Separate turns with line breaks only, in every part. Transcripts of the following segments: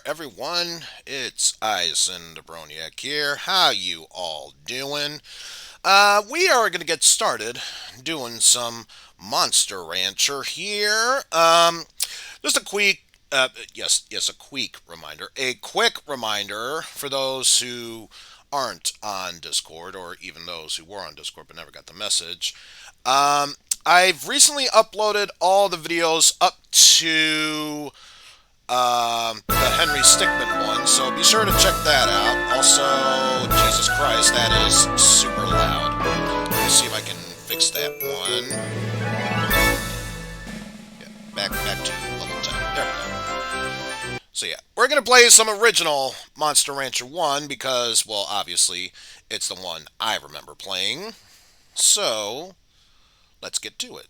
everyone. It's Eizen the Broniac here. How you all doing? We are going to get started doing some Monster Rancher here. Just a quick, a quick reminder. A quick reminder for those who aren't on Discord, or even those who were on Discord but never got the message. I've recently uploaded all the videos up to the Henry Stickmin one, so be sure to check that out. Also, Jesus Christ, that is super loud. Let me see if I can fix that one. Yeah, back to level 10. There we go. So yeah, we're going to play some original Monster Rancher 1 because, well, obviously, it's the one I remember playing. So, let's get to it.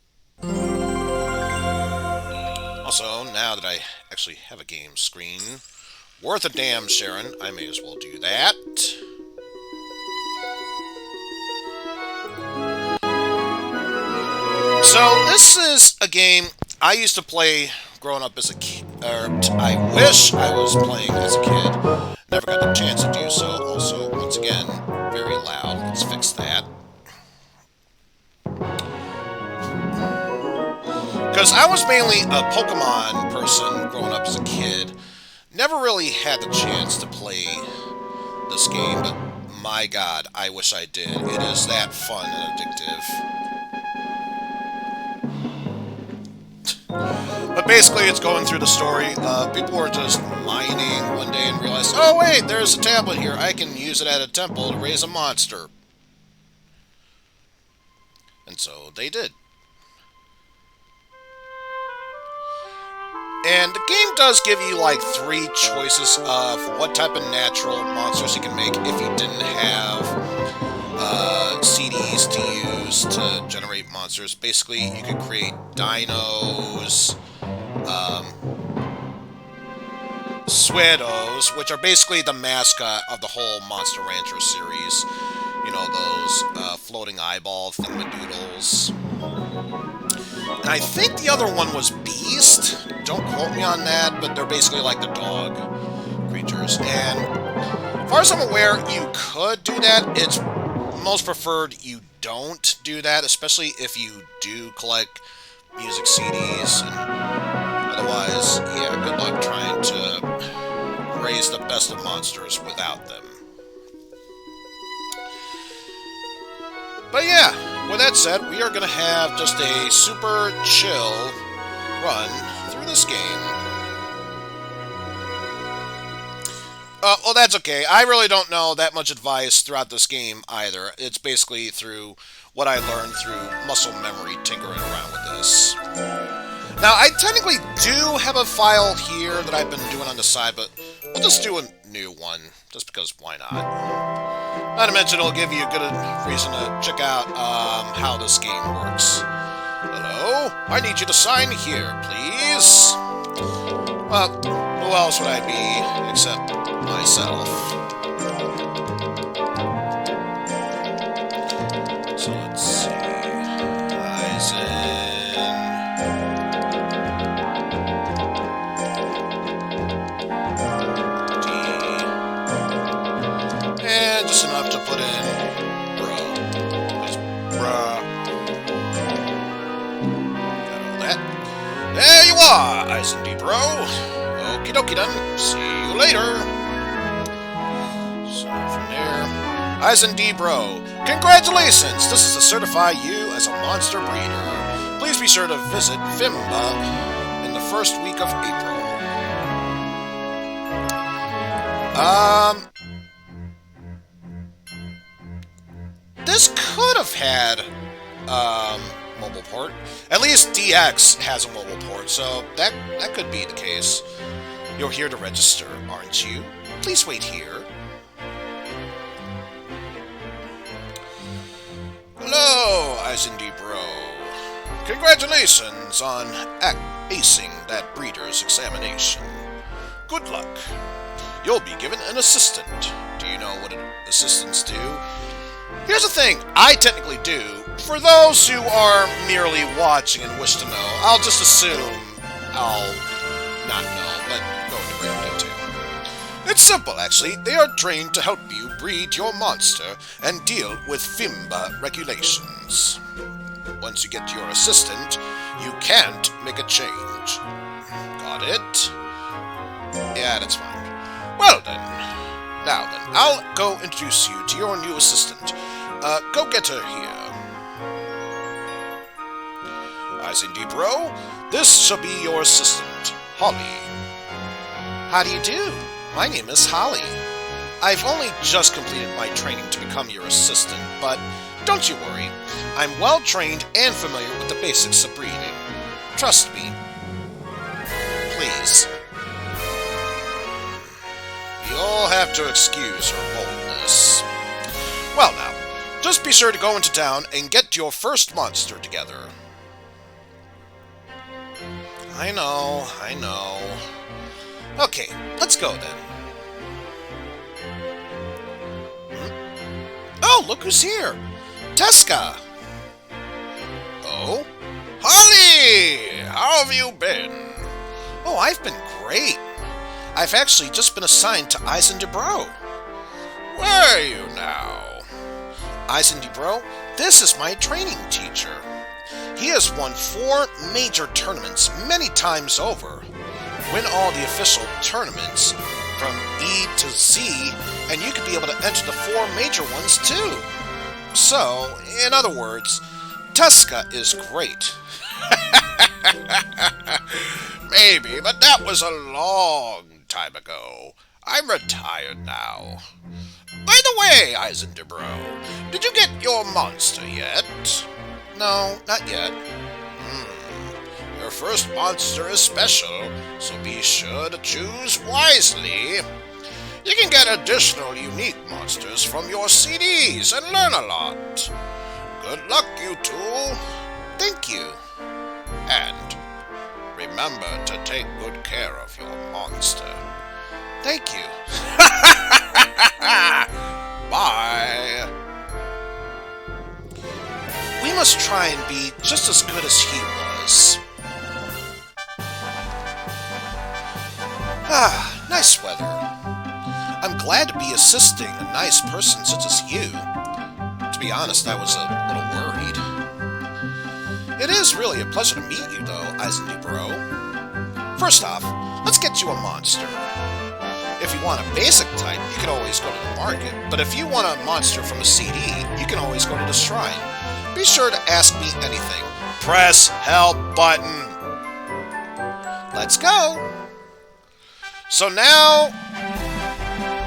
Also, now that I actually have a game screen worth a damn sharing, I may as well do that. So, this is a game I used to play growing up as a kid, or I wish I was playing as a kid. Never got the chance to do so. Also, once again, very loud. Let's fix that. Because I was mainly a Pokemon person growing up as a kid. Never really had the chance to play this game, but my god, I wish I did. It is that fun and addictive. But basically, it's going through the story. People were just mining one day and realized, oh wait, there's a tablet here. I can use it at a temple to raise a monster. And so they did. And the game does give you like 3 choices of what type of natural monsters you can make if you didn't have CDs to use to generate monsters. Basically, you could create dinos, Swedos, which are basically the mascot of the whole Monster Rancher series. You know, those floating eyeball thingamadoodles. And I think the other one was Beast. Don't quote me on that, but they're basically like the dog creatures. And as far as I'm aware, you could do that. It's most preferred you don't do that, especially if you do collect music CDs. And otherwise, yeah, good luck trying to raise the best of monsters without them. But yeah, with that said, we are going to have just a super chill run through this game. Well, that's okay. I really don't know that much advice throughout this game either. It's basically through what I learned through muscle memory tinkering around with this. Now, I technically do have a file here that I've been doing on the side, but we'll just do a new one, just because why not? Not to mention, it'll give you a good reason to check out how this game works. Hello? I need you to sign here, please. Well, who else would I be except myself? So let's see. Eizen. And just enough to put in bro. Just bruh. Got all that. There you are, Eizen D bro. Okie dokie then. See you later. So from there, Eizen D bro. Congratulations! This is to certify you as a monster breeder. Please be sure to visit Fimba in the first week of April. This could have had mobile port. At least DX has a mobile port, so that could be the case. You're here to register, aren't you? Please wait here. Hello, Eizen D bro. Congratulations on acing that breeder's examination. Good luck. You'll be given an assistant. Do you know what assistants do? Here's the thing, I technically do. For those who are merely watching and wish to know, I'll just assume I'll not know, but go into greater detail. It's simple, actually. They are trained to help you breed your monster and deal with FIMBA regulations. Once you get your assistant, you can't make a change. Got it? Yeah, that's fine. Well then. Now then, I'll go introduce you to your new assistant. Go get her here. Eizen Bro, this shall be your assistant, Holly. How do you do? My name is Holly. I've only just completed my training to become your assistant, but don't you worry. I'm well trained and familiar with the basics of breeding. Trust me. Please. You'll have to excuse her boldness. Well now, just be sure to go into town and get your first monster together. I know. Okay, let's go then. Oh, look who's here! Teska! Oh? Holly! How have you been? Oh, I've been great. I've actually just been assigned to Eizen Bro. Where are you now? Eizen Bro, this is my training teacher. He has won 4 major tournaments many times over. Win all the official tournaments from E to Z, and you could be able to enter the 4 major ones too. So, in other words, Teska is great. Maybe, but that was a long time ago. I'm retired now. By the way, Eizen Bro, did you get your monster yet? No, not yet. Your first monster is special, so be sure to choose wisely. You can get additional unique monsters from your CDs and learn a lot. Good luck, you two. Thank you. And remember to take good care of your monster. Thank you. Bye. We must try and be just as good as he was. Ah, nice weather. I'm glad to be assisting a nice person such as you. To be honest, I was a little worried. It is really a pleasure to meet you, though, Eizen Bro. First off, let's get you a monster. If you want a basic type, you can always go to the market, but if you want a monster from a CD, you can always go to the shrine. Be sure to ask me anything. Press help button. Let's go. So now,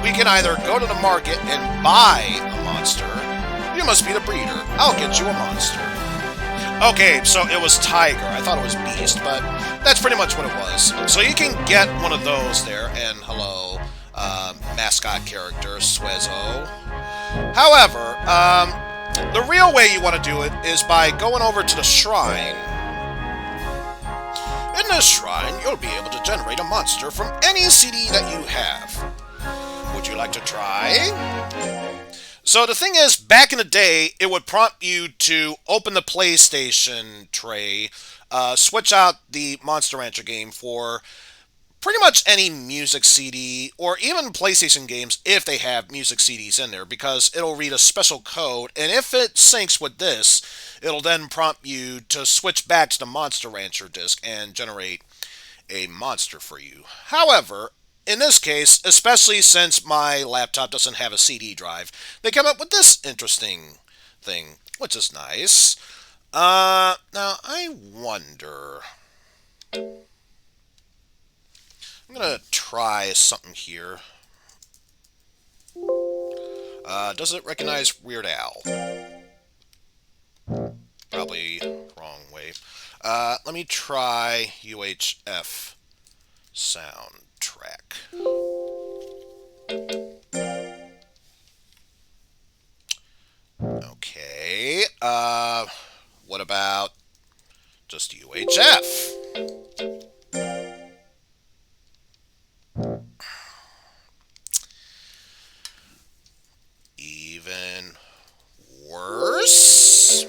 we can either go to the market and buy a monster. You must be the breeder. I'll get you a monster. Okay, so it was Tiger. I thought it was Beast, but that's pretty much what it was. So you can get one of those there, and hello, mascot character, Swezo. However, the real way you want to do it is by going over to the shrine. In this shrine, you'll be able to generate a monster from any CD that you have. Would you like to try? So the thing is, back in the day, it would prompt you to open the PlayStation tray, switch out the Monster Rancher game for pretty much any music CD, or even PlayStation games if they have music CDs in there, because it'll read a special code, and if it syncs with this, it'll then prompt you to switch back to the Monster Rancher disc and generate a monster for you. However, in this case, especially since my laptop doesn't have a CD drive, they come up with this interesting thing, which is nice. Now, I wonder... I'm going to try something here. Does it recognize Weird Al? Probably wrong way. Let me try UHF soundtrack. Okay. What about just UHF? Even worse.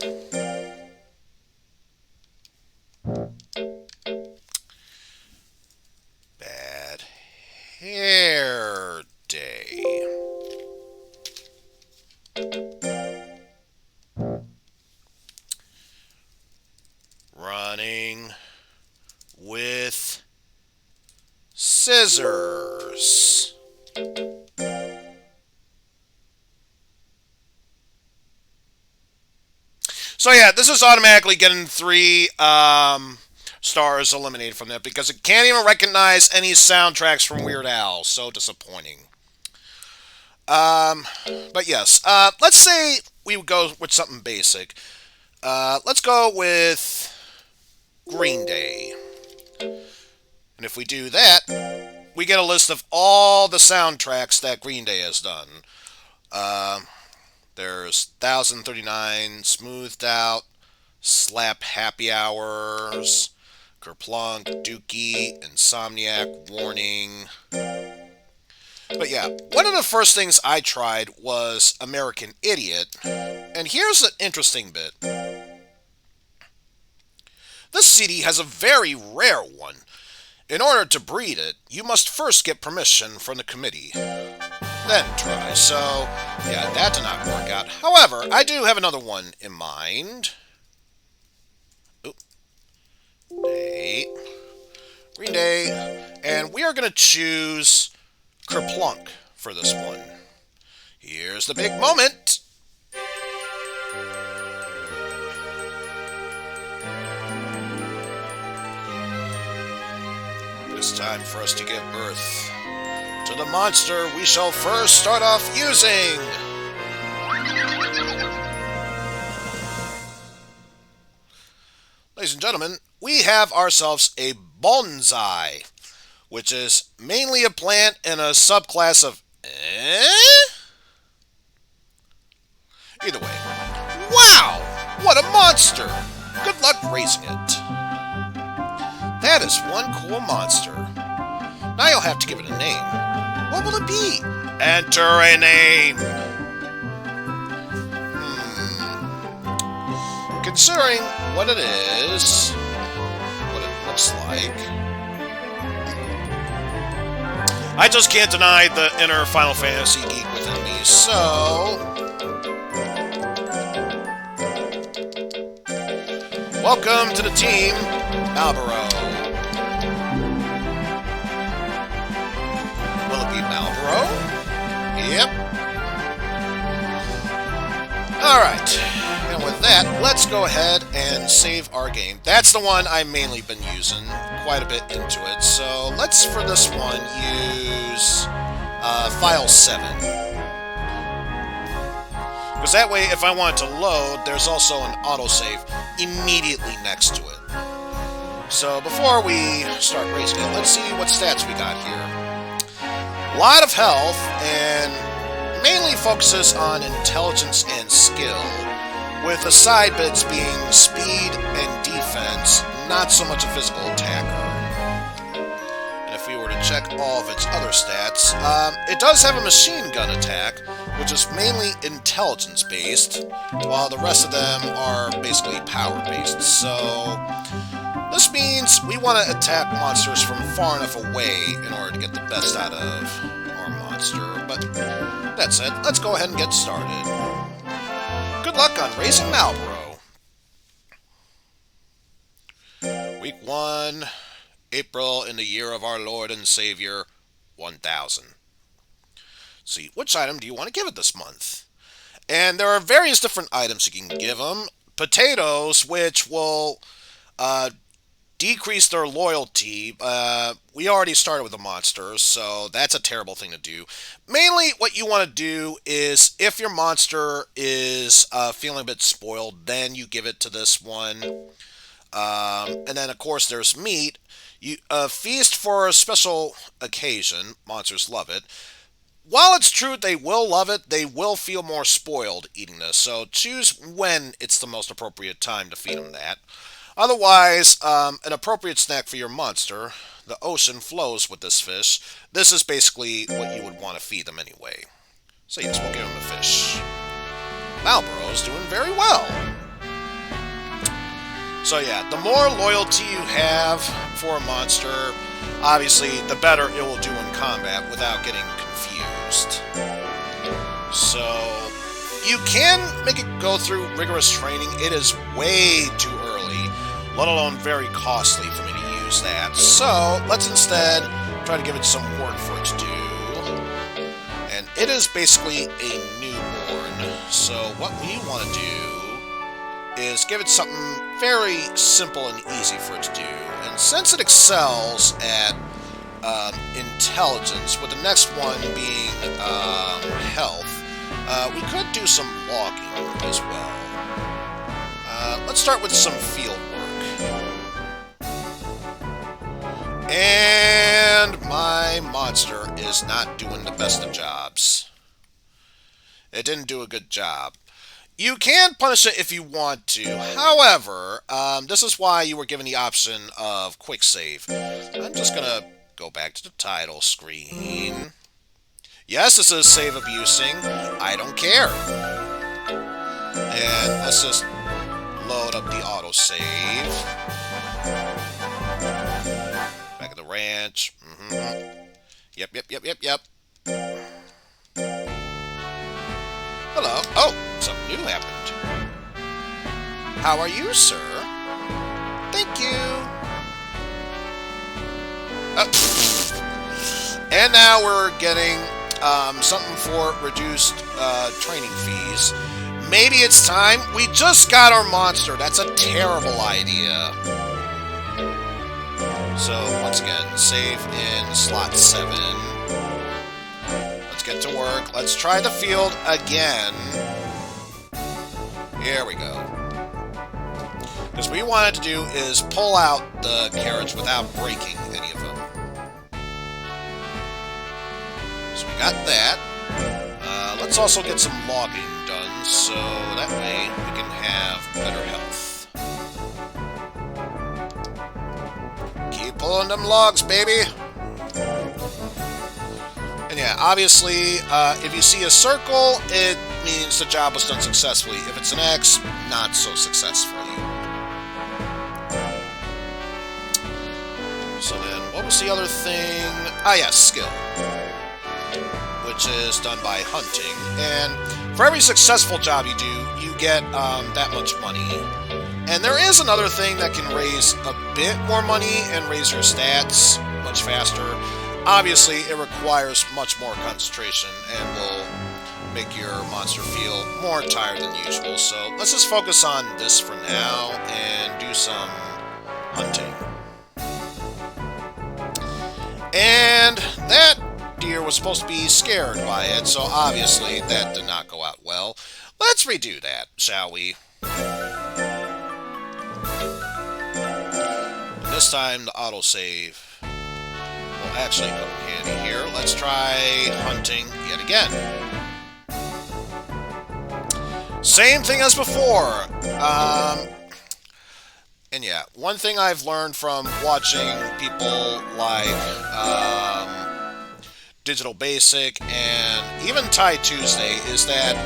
Bad hair with scissors. So yeah, this is automatically getting 3 stars eliminated from that because it can't even recognize any soundtracks from Weird Al. So disappointing. But yes, let's say we would go with something basic. Let's go with Green Day. And if we do that, we get a list of all the soundtracks that Green Day has done. There's 1039, Smoothed Out, Slap Happy Hours, Kerplunk, Dookie, Insomniac, Warning. But yeah, one of the first things I tried was American Idiot. And here's an interesting bit. This CD has a very rare one. In order to breed it, you must first get permission from the committee. Then try. So, yeah, that did not work out. However, I do have another one in mind. Green Day. And we are going to choose Kerplunk for this one. Here's the big moment. It's time for us to give birth to the monster we shall first start off using. Ladies and gentlemen, we have ourselves a bonsai, which is mainly a plant in a subclass of Either way. Wow! What a monster! Good luck raising it. That is one cool monster. Now you'll have to give it a name. What will it be? Enter a name. Considering what it is, what it looks like, I just can't deny the inner Final Fantasy geek within me, so welcome to the team, Malboro. Will it be Malboro? Yep. Alright, and with that, let's go ahead and save our game. That's the one I've mainly been using, quite a bit into it. So let's, for this one, use file 7. Because that way, if I want it to load, there's also an autosave immediately next to it. So before we start raising it, let's see what stats we got here. A lot of health, and mainly focuses on intelligence and skill, with the side bits being speed and defense, not so much a physical attacker. And if we were to check all of its other stats, it does have a machine gun attack, which is mainly intelligence-based, while the rest of them are basically power-based. So this means we want to attack monsters from far enough away in order to get the best out of our monster. But that said, let's go ahead and get started. Good luck on raising Malboro. Week 1, April in the year of our Lord and Savior, 1000. See, which item do you want to give it this month? And there are various different items you can give them. Potatoes, which will decrease their loyalty. We already started with the monsters, so that's a terrible thing to do. Mainly, what you want to do is, if your monster is feeling a bit spoiled, then you give it to this one. And then, of course, there's meat. You feast for a special occasion. Monsters love it. While it's true they will love it, they will feel more spoiled eating this. So choose when it's the most appropriate time to feed them that. Otherwise, an appropriate snack for your monster. The ocean flows with this fish. This is basically what you would want to feed them anyway. So yes, we'll give them a fish. Malboro's doing very well. So yeah, the more loyalty you have for a monster, obviously, the better it will do in combat without getting confused. So you can make it go through rigorous training. It is way too early, let alone very costly for me to use use that. So let's instead try to give it some work for it to do. And it is basically a newborn. So what we want to do is give it something very simple and easy for it to do. And since it excels at intelligence, with the next one being health, we could do some logging as well. Let's start with some field work. And my monster is not doing the best of jobs. It didn't do a good job. You can punish it if you want to. However, this is why you were given the option of quick save. I'm just going to go back to the title screen. Yes, this is save abusing. I don't care. And let's just load up the autosave. Back at the ranch. Yep. Hello. Oh, something new happened. How are you, sir? Thank you. And now we're getting something for reduced training fees. Maybe it's time. We just got our monster. That's a terrible idea. So, once again, save in slot 7. Let's get to work. Let's try the field again. Here we go. Because what we wanted to do is pull out the carrots without breaking any of them. So we got that. Let's also get some logging done, so that way we can have better health. Keep pulling them logs, baby! And yeah, obviously, if you see a circle, it means the job was done successfully. If it's an X, not so successfully. So then, what was the other thing? Ah, yes, skill. Which is done by hunting. And for every successful job you do, you get that much money. And there is another thing that can raise a bit more money and raise your stats much faster. Obviously, it requires much more concentration and will make your monster feel more tired than usual. So let's just focus on this for now and do some hunting. And that deer was supposed to be scared by it, so obviously that did not go out well. Let's redo that, shall we? And this time the autosave will actually come in handy here. Let's try hunting yet again. Same thing as before. And yeah, one thing I've learned from watching people like Digital Basic and even Ty Tuesday is that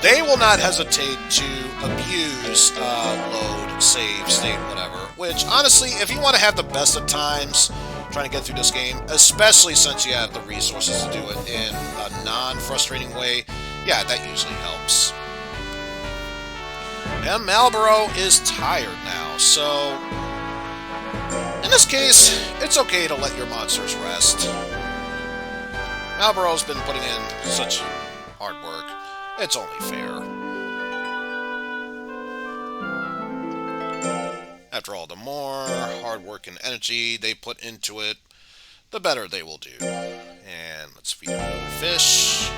they will not hesitate to abuse load, save, state, whatever. Which, honestly, if you want to have the best of times trying to get through this game, especially since you have the resources to do it in a non-frustrating way, yeah, that usually helps. And Marlboro is tired now, so in this case, it's okay to let your monsters rest. Marlboro's been putting in such hard work, it's only fair. After all, the more hard work and energy they put into it, the better they will do. And let's feed another fish.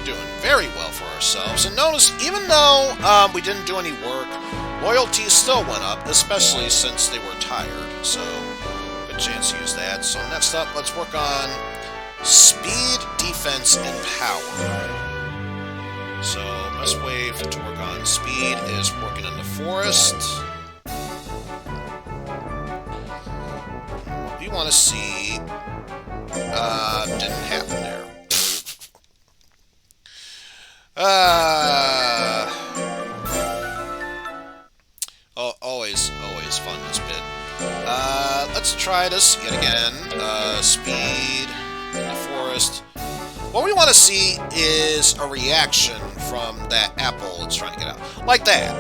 Doing very well for ourselves. And notice, even though we didn't do any work, loyalty still went up, especially since they were tired. So, good chance to use that. So next up, let's work on speed, defense, and power. So, best way to work on speed is working in the forest. What we want to see didn't happen there. Always fun, this bit. Let's try this yet again. Speed in the forest. What we want to see is a reaction from that apple it's trying to get out. Like that.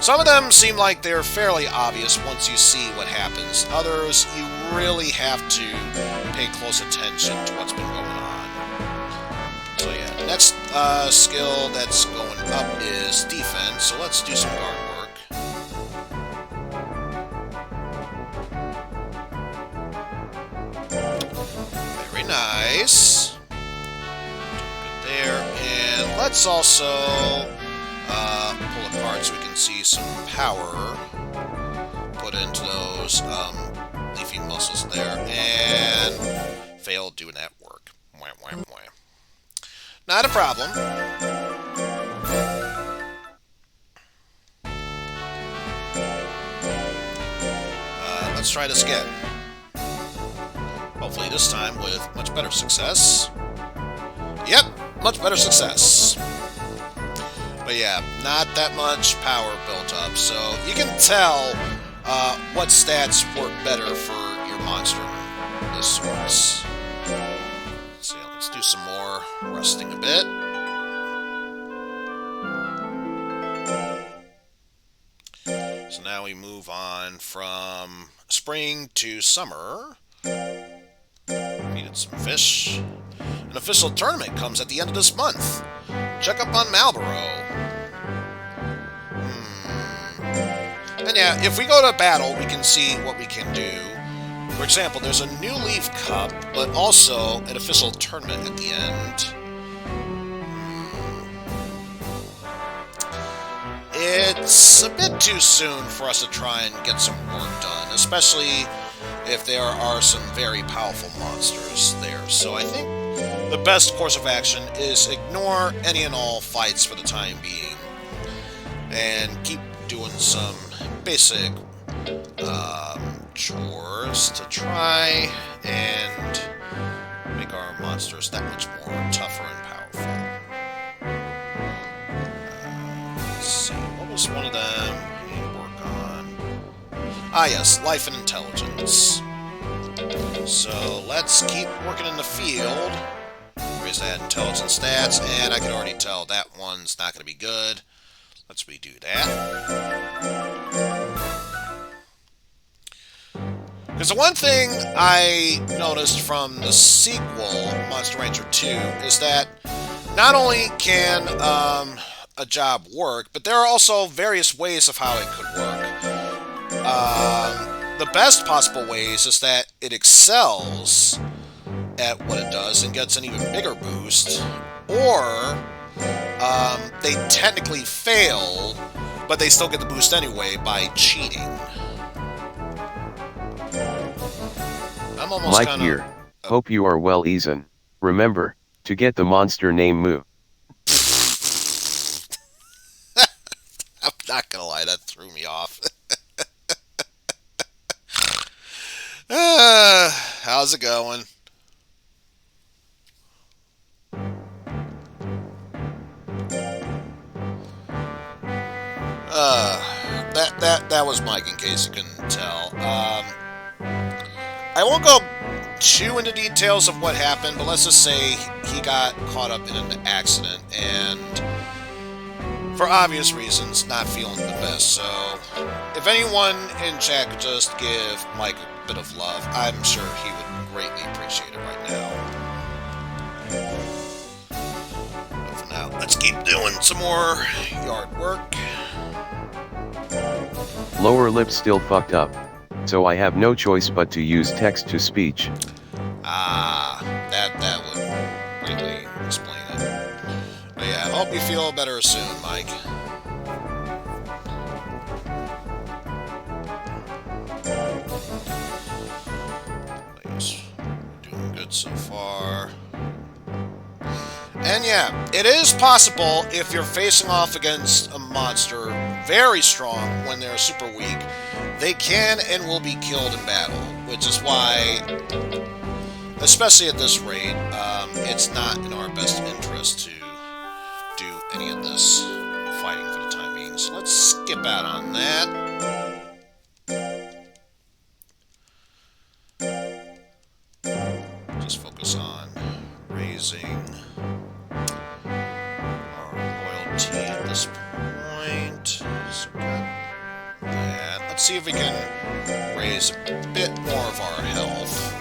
Some of them seem like they're fairly obvious once you see what happens. Others, you really have to pay close attention to what's been going on. So yeah, next skill that's going up is defense, so let's do some guard work. Very nice. Good there. And let's also pull a card so we can see some power put into those leafy muscles there. And failed doing that work. Wah, wah, wah. Not a problem. Let's try this again. Hopefully this time with much better success. Yep, much better success. But yeah, not that much power built up, so you can tell what stats work better for your monster of this sorts. So yeah, let's do some more resting a bit. So now we move on from spring to summer. Needed some fish. An official tournament comes at the end of this month. Check up on Marlborough. And yeah, if we go to battle, we can see what we can do. For example, there's a new Leaf Cup, but also an official tournament at the end. It's a bit too soon for us to try and get some work done, especially if there are some very powerful monsters there. So I think the best course of action is ignore any and all fights for the time being and keep doing some basic chores to try and make our monsters that much more tougher and powerful. Let's see, what was one of them we need to work on? Ah yes, life and intelligence. So let's keep working in the field. Raise that intelligence stats, and I can already tell that one's not going to be good. Let's redo that. Because the one thing I noticed from the sequel, Monster Rancher 2, is that not only can a job work, but there are also various ways of how it could work. The best possible ways is that it excels at what it does and gets an even bigger boost, or they technically fail, but they still get the boost anyway by cheating. I'm almost
Mike here. Hope you are well, Eizen. Remember to get the monster name Moo.
I'm not gonna lie, that threw me off. How's it going? That was Mike, in case you couldn't tell. I won't go too into details of what happened, but let's just say he got caught up in an accident, and for obvious reasons, not feeling the best. So, if anyone in chat could just give Mike a bit of love, I'm sure he would greatly appreciate it right now. But for now, let's keep doing some more yard work.
Lower lip still fucked up, so I have no choice but to use text-to-speech.
Ah, that would greatly explain it. But yeah, I hope you feel better soon, Mike. I guess we're doing good so far. And yeah, it is possible if you're facing off against a monster very strong when they're super weak, they can and will be killed in battle, which is why, especially at this rate, it's not in our best interest to do any of this fighting for the time being. So let's skip out on that. Just focus on raising our loyalty at this point. So Let's see if we can raise a bit more of our health.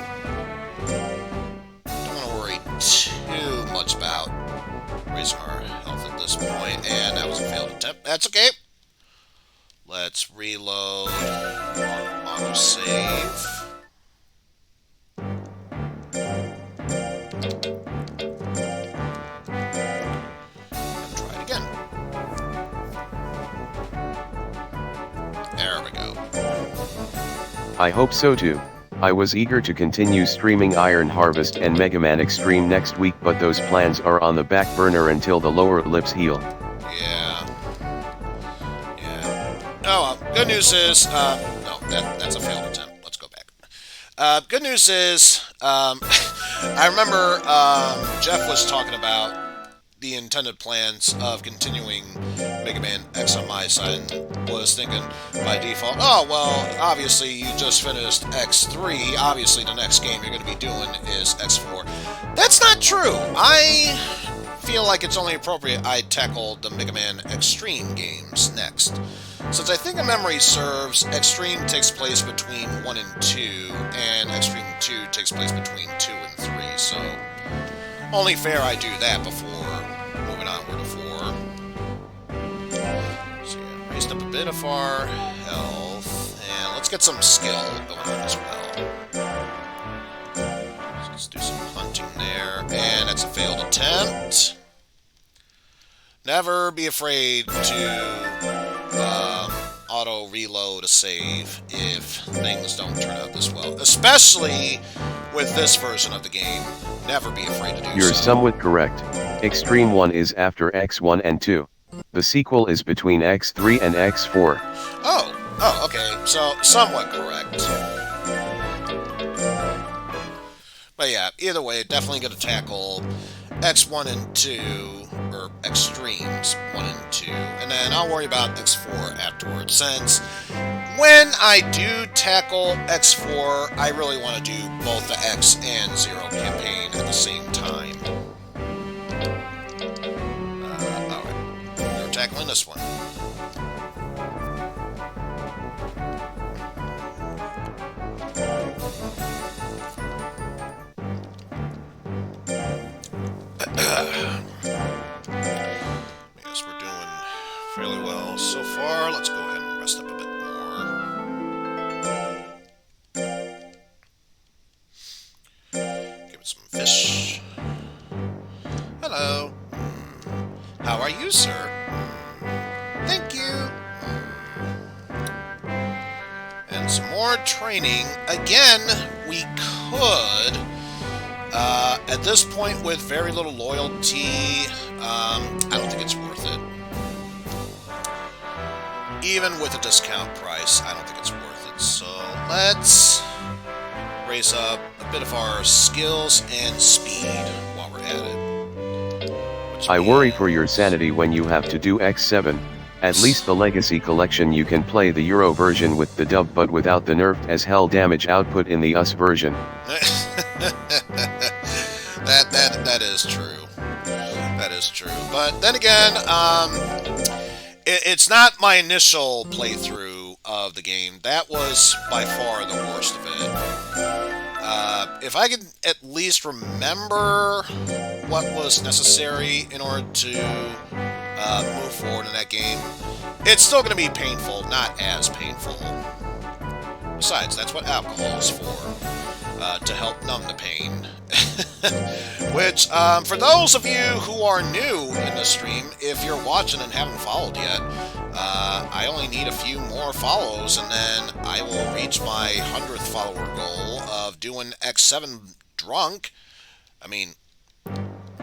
Don't want to worry too much about raising our health at this point, and that was a failed attempt. That's okay. Let's reload our autosave. And try it again. There we go.
I hope so too. I was eager to continue streaming Iron Harvest and Mega Man Extreme next week, but those plans are on the back burner until the lower lips heal.
Yeah. Oh, well, good news is, no, that's a failed attempt. Let's go back. Good news is, I remember Jeff was talking about the intended plans of continuing Mega Man X on my side, and was thinking by default, oh, well, obviously you just finished X3, obviously the next game you're going to be doing is X4. That's not true. I feel like it's only appropriate I tackle the Mega Man Extreme games next. Since I think if memory serves, Extreme takes place between 1 and 2, and Extreme 2 takes place between 2 and 3, so only fair I do that before moving onward to 4. So yeah, raised up a bit of our health, and let's get some skill going on as well. So let's do some hunting there, and that's a failed attempt. Never be afraid to auto-reload a save if things don't turn out this well. Especially with this version of the game. Never be afraid to do so.
You're somewhat correct. Extreme 1 is after X1 and 2. The sequel is between X3 and X4.
Oh, okay. So, somewhat correct. But yeah, either way, definitely going to tackle X1 and 2, or Extremes 1 and 2, and then I'll worry about X4 afterwards, since when I do tackle X4, I really want to do both the X and Zero campaign at the same time. Alright, we're tackling this one. Yes, we're doing fairly well so far. Let's go ahead and rest up a bit more. Give it some fish. Hello. How are you, sir? Thank you. And some more training. Again, we could... at this point, with very little loyalty, I don't think it's worth it. Even with a discount price, I don't think it's worth it. So let's raise up a bit of our skills and speed while we're at it.
I worry for your sanity when you have to do X7. At least the Legacy Collection you can play the Euro version with the dub but without the nerfed as hell damage output in the US version.
That is true. That is true. But then again, it's not my initial playthrough of the game. That was by far the worst of it. If I could at least remember what was necessary in order to move forward in that game, it's still going to be painful, not as painful. Besides, that's what alcohol is for, to help numb the pain. Which, for those of you who are new in the stream, if you're watching and haven't followed yet, I only need a few more follows, and then I will reach my 100th follower goal of doing X7 drunk. I mean,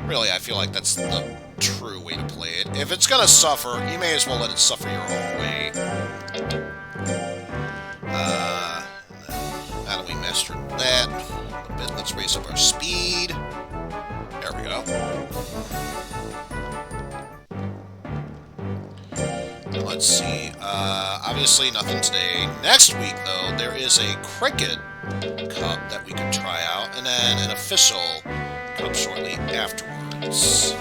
really, I feel like that's the true way to play it. If it's gonna suffer, you may as well let it suffer your own way. Now that we mastered that a bit, let's raise up our speed. There we go. Let's see. Obviously nothing today. Next week, though, there is a Cricket Cup that we can try out, and then an official cup shortly afterwards.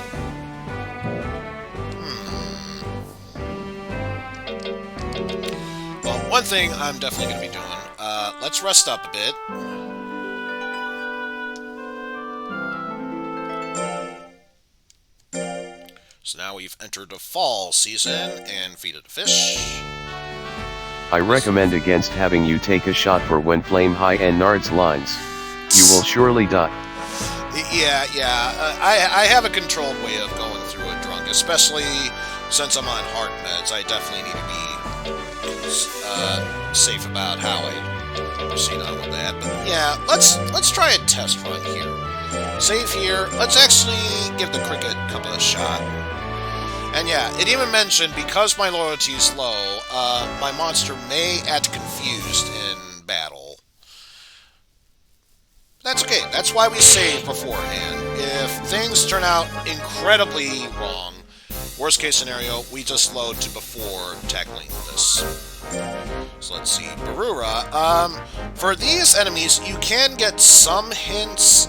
Well, one thing I'm definitely going to be doing, let's rest up a bit. So now we've entered the fall season and feeded the fish.
I recommend against having you take a shot for when flame high and Nard's lines. You will surely die.
Yeah. I have a controlled way of going through it drunk, especially since I'm on heart meds. I definitely need to be safe about how I proceed on with that. But yeah, let's try a test run here. Save here. Let's actually give the cricket cup a shot. And yeah, it even mentioned, because my loyalty is low, my monster may act confused in battle. That's okay. That's why we save beforehand. If things turn out incredibly wrong, worst case scenario, we just load to before tackling this. So let's see. Barura. For these enemies, you can get some hints.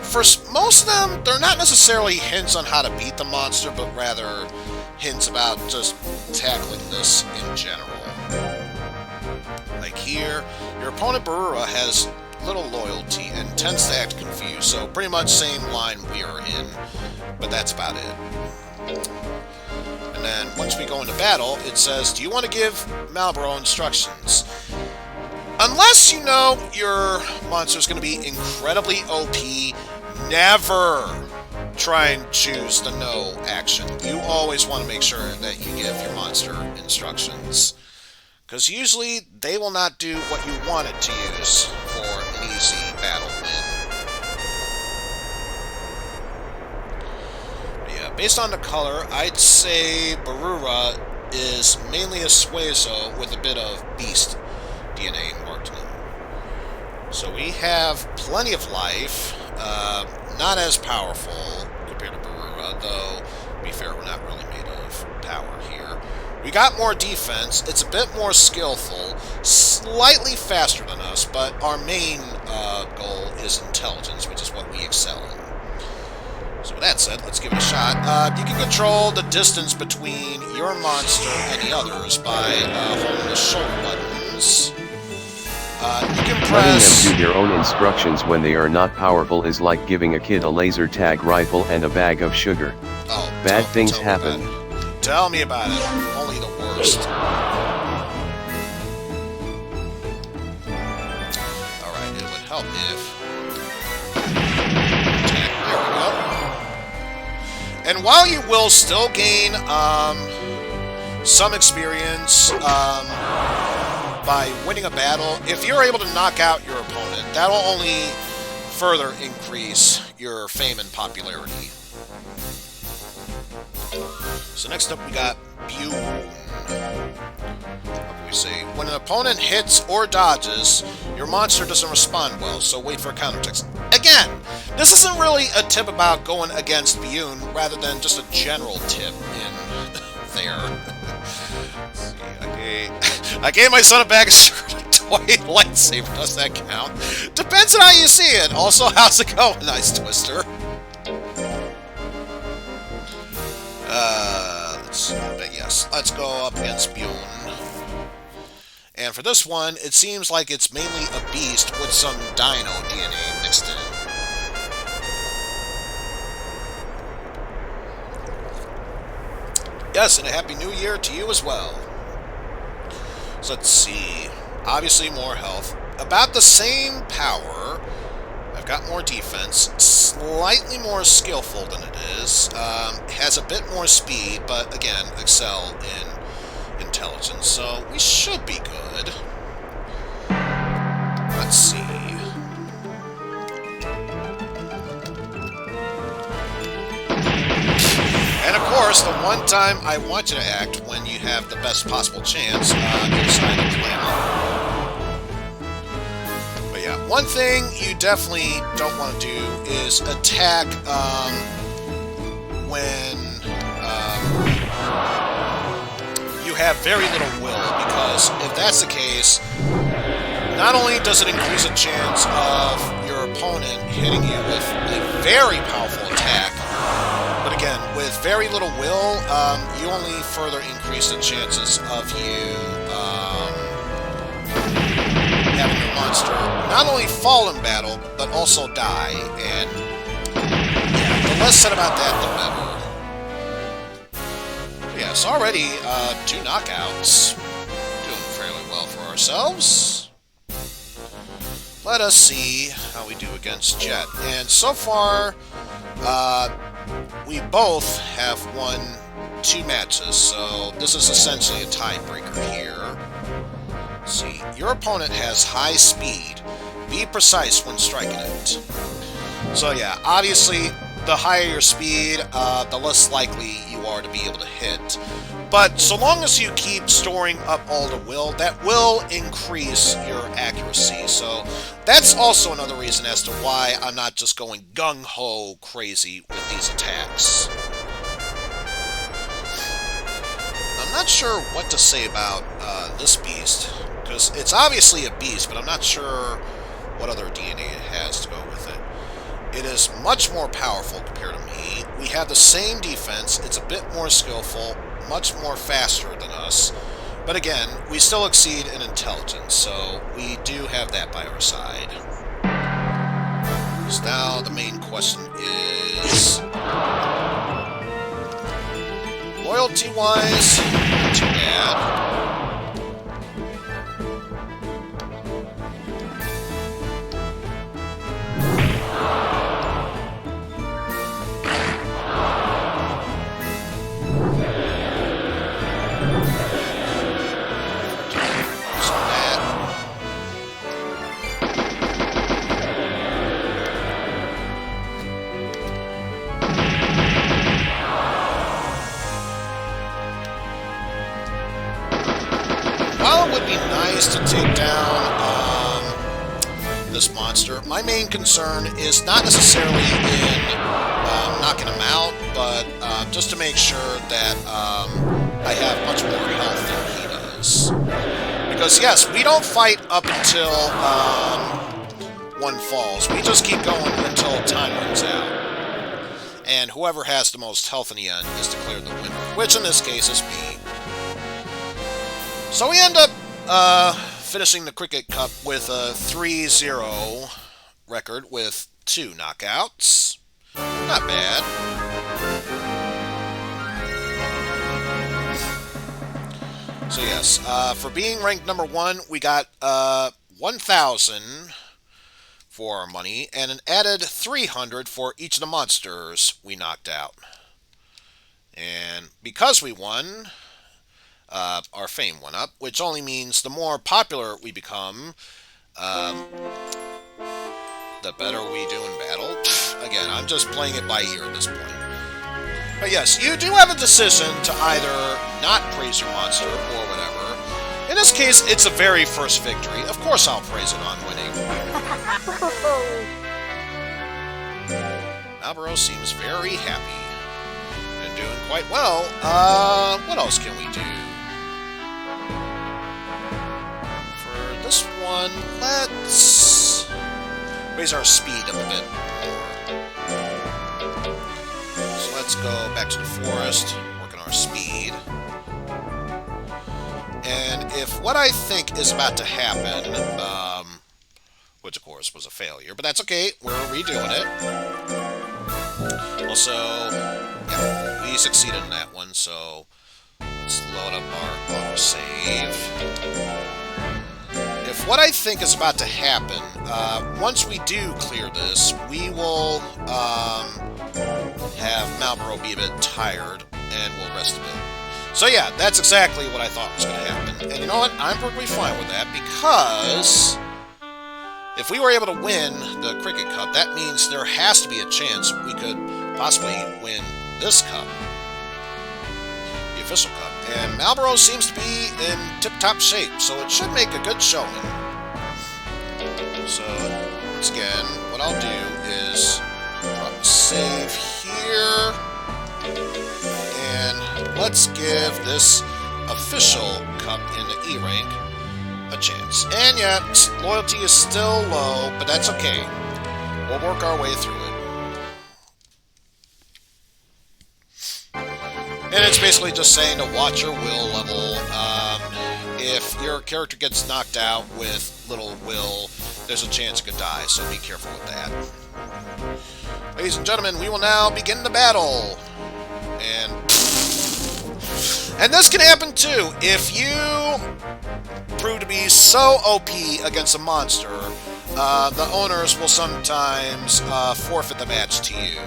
For most of them, they're not necessarily hints on how to beat the monster, but rather hints about just tackling this in general. Like here, your opponent Barura has little loyalty and tends to act confused, so pretty much same line we are in, but that's about it. And then once we go into battle, it says, do you want to give Malboro instructions? Unless you know your monster is going to be incredibly OP, never try and choose the no action. You always want to make sure that you give your monster instructions, because usually they will not do what you want it to use for an easy battle win. But yeah, based on the color, I'd say Barura is mainly a Suezo with a bit of beast DNA marked in it. So we have plenty of life, not as powerful compared to Barura, though, to be fair, we're not really made of power here. We got more defense, it's a bit more skillful, slightly faster than us, but our main goal is intelligence, which is what we excel in. So with that said, let's give it a shot. You can control the distance between your monster and the others by holding the shoulder buttons. You can press...
Letting them do their own instructions when they are not powerful is like giving a kid a laser tag rifle and a bag of sugar.
Oh,
Bad things happen.
Tell me about it. Only the worst. Alright, it would help if... There we go. And while you will still gain some experience by winning a battle, if you're able to knock out your opponent, that'll only further increase your fame and popularity. So next up we got Bune. What can we say? When an opponent hits or dodges, your monster doesn't respond well, so wait for a counterattack. Again, this isn't really a tip about going against Bune, rather than just a general tip in there. Let's see, I gave my son a bag of sugar and a toy lightsaber. Does that count? Depends on how you see it. Also, how's it going, Nice Twister? But yes, let's go up against Bune. And for this one, it seems like it's mainly a beast with some dino DNA mixed in. Yes, and a Happy New Year to you as well. So let's see. Obviously more health. About the same power. I've got more defense. Slightly more skillful than it is. Has a bit more speed, but again, excel in intelligence. So we should be good. Let's see. And of course, the one time I want you to act when you have the best possible chance inside the planet. But yeah, one thing you definitely don't want to do is attack when you have very little will, because if that's the case, not only does it increase a chance of your opponent hitting you with a very powerful attack, But again, with very little will, you only further increase the chances of you having your monster not only fall in battle, but also die. And yeah, the less said about that, the better. Yes, already 2 knockouts. Doing fairly well for ourselves. Let us see how we do against Jet. And so far, we both have won 2 matches, so this is essentially a tiebreaker here. Let's see, your opponent has high speed. Be precise when striking it. So yeah, obviously, the higher your speed, the less likely you are to be able to hit. But so long as you keep storing up all the will, that will increase your accuracy. So that's also another reason as to why I'm not just going gung-ho crazy with these attacks. I'm not sure what to say about this beast, because it's obviously a beast, but I'm not sure what other DNA it has to go with it. It is much more powerful compared to me. We have the same defense, it's a bit more skillful, much more faster than us. But again, we still exceed in intelligence, so we do have that by our side. So now the main question is... loyalty-wise, not too bad. To take down this monster. My main concern is not necessarily in knocking him out, but just to make sure that I have much more health than he does. Because yes, we don't fight up until one falls. We just keep going until time runs out. And whoever has the most health in the end is declared the winner, which in this case is me. So we end up finishing the Cricket Cup with a 3-0 record with 2 knockouts. Not bad. So yes, for being ranked number 1, we got 1,000 for our money, and an added 300 for each of the monsters we knocked out. And because we won... our fame went up, which only means the more popular we become, the better we do in battle. Again, I'm just playing it by ear at this point. But yes, you do have a decision to either not praise your monster or whatever. In this case, it's a very first victory. Of course I'll praise it on winning. Malboro seems very happy. And doing quite well. What else can we do? This one, let's raise our speed up a bit more. So let's go back to the forest, work on our speed. And if what I think is about to happen, which of course was a failure, but that's okay, we're redoing it. Also, yeah, we succeeded in that one, so let's load up our autosave. If what I think is about to happen, once we do clear this, we will have Malboro be a bit tired, and we'll rest a bit. So yeah, that's exactly what I thought was going to happen. And you know what? I'm perfectly fine with that, because if we were able to win the Cricket Cup, that means there has to be a chance we could possibly win this cup, the official cup. And Malboro seems to be in tip-top shape, so it should make a good showing. So, once again, what I'll do is drop a save here, and let's give this official cup in the E rank a chance. And yet, loyalty is still low, but that's okay. We'll work our way through it. And it's basically just saying to watch your will level. If your character gets knocked out with little will, there's a chance it could die, so be careful with that. Ladies and gentlemen, we will now begin the battle. And this can happen too. If you prove to be so OP against a monster, the owners will sometimes forfeit the match to you.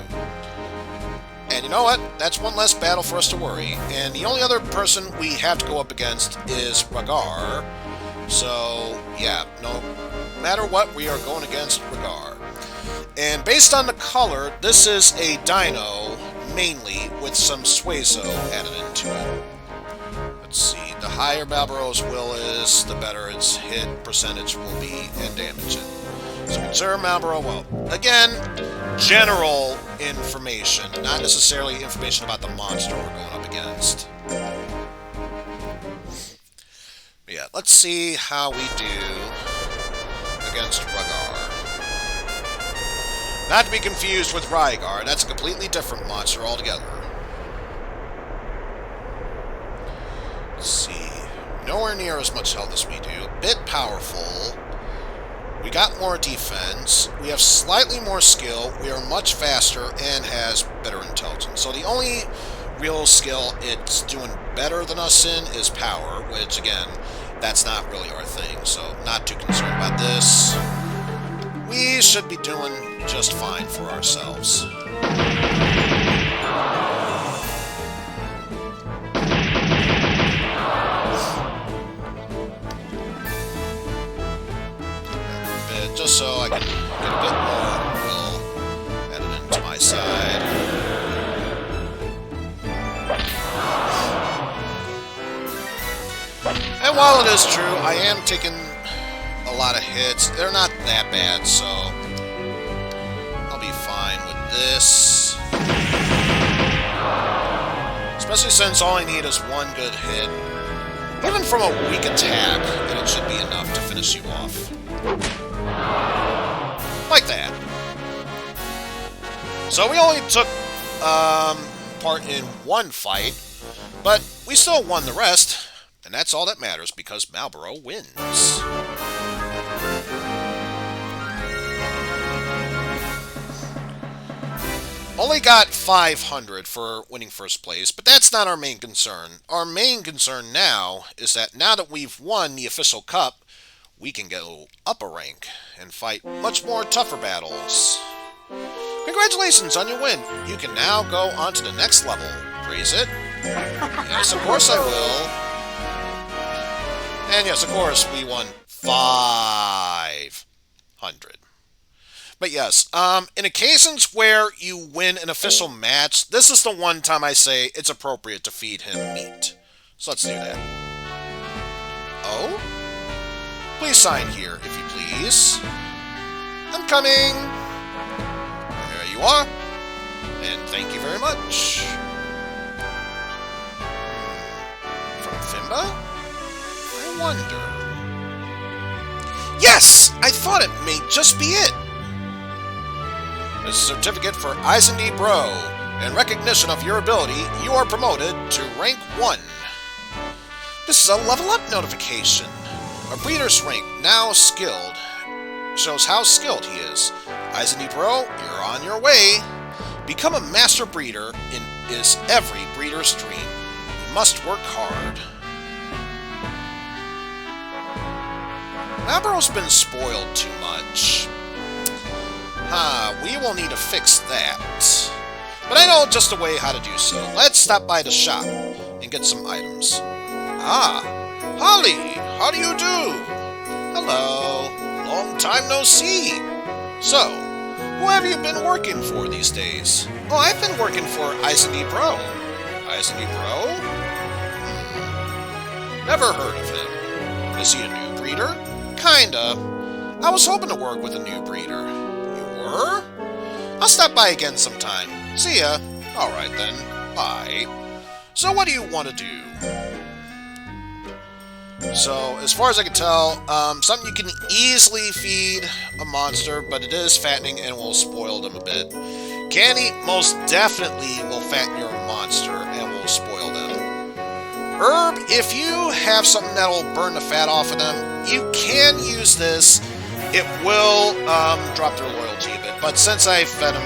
And you know what? That's one less battle for us to worry. And the only other person we have to go up against is Ragar. So, yeah, no matter what, we are going against Ragar. And based on the color, this is a dino, mainly, with some Suezo added into it. Let's see, the higher Malboro's will is, the better its hit percentage will be and damage it. So consider Malboro well. Again, general information, not necessarily information about the monster we're going up against. But yeah, let's see how we do against Ragar. Not to be confused with Rygar, that's a completely different monster altogether. Let's see. Nowhere near as much health as we do. A bit powerful. We got more defense. We have slightly more skill. We are much faster and has better intelligence. So the only real skill it's doing better than us in is power, which again, that's not really our thing. So not too concerned about this. We should be doing just fine for ourselves. Just so I can get a bit more will added into my side. And while it is true, I am taking a lot of hits. They're not that bad, so I'll be fine with this. Especially since all I need is one good hit. Even from a weak attack, and it should be enough to finish you off. Like that. So we only took part in one fight, but we still won the rest, and that's all that matters because Malboro wins. Only got 500 for winning first place, but that's not our main concern. Our main concern now is that now that we've won the official cup, we can go up a rank and fight much more tougher battles. Congratulations on your win. You can now go on to the next level. Praise it. Yes, of course I will. And yes, of course, we won 500. But yes, in occasions where you win an official match, this is the one time I say it's appropriate to feed him meat. So let's do that. Oh? Please sign here, if you please. I'm coming! There you are. And thank you very much. From Fimba? I wonder. Yes! I thought it may just be it! A certificate for Eizen Bro. In recognition of your ability, you are promoted to rank 1. This is a level up notification. A breeder's rank, now skilled, shows how skilled he is. Eizen Bro, you're on your way. Become a master breeder is every breeder's dream. You must work hard. Malboro's been spoiled too much. We will need to fix that. But I know just a way how to do so. Let's stop by the shop and get some items. Holly, how do you do? Hello, long time no see. So, who have you been working for these days? Oh, I've been working for Eizen Bro. Eizen Bro? Never heard of him. Is he a new breeder? Kinda. I was hoping to work with a new breeder. You were? I'll stop by again sometime. See ya. Alright then. Bye. So what do you want to do? So, as far as I can tell, something you can easily feed a monster, but it is fattening and will spoil them a bit. Candy most definitely will fatten your monster and will spoil Herb, if you have something that'll burn the fat off of them, you can use this. It will drop their loyalty a bit, but since I fed them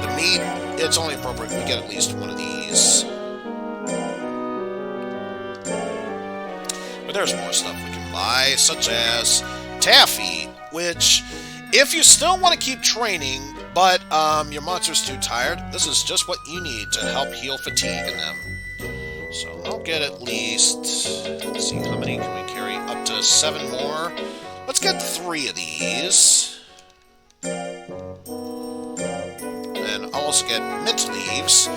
the meat, it's only appropriate we get at least one of these. But there's more stuff we can buy, such as taffy, which, if you still want to keep training, but your monster's too tired, this is just what you need to help heal fatigue in them. So I'll get at least, let's see, how many can we carry? Up to 7 more. Let's get 3 of these. And I'll also get mint leaves.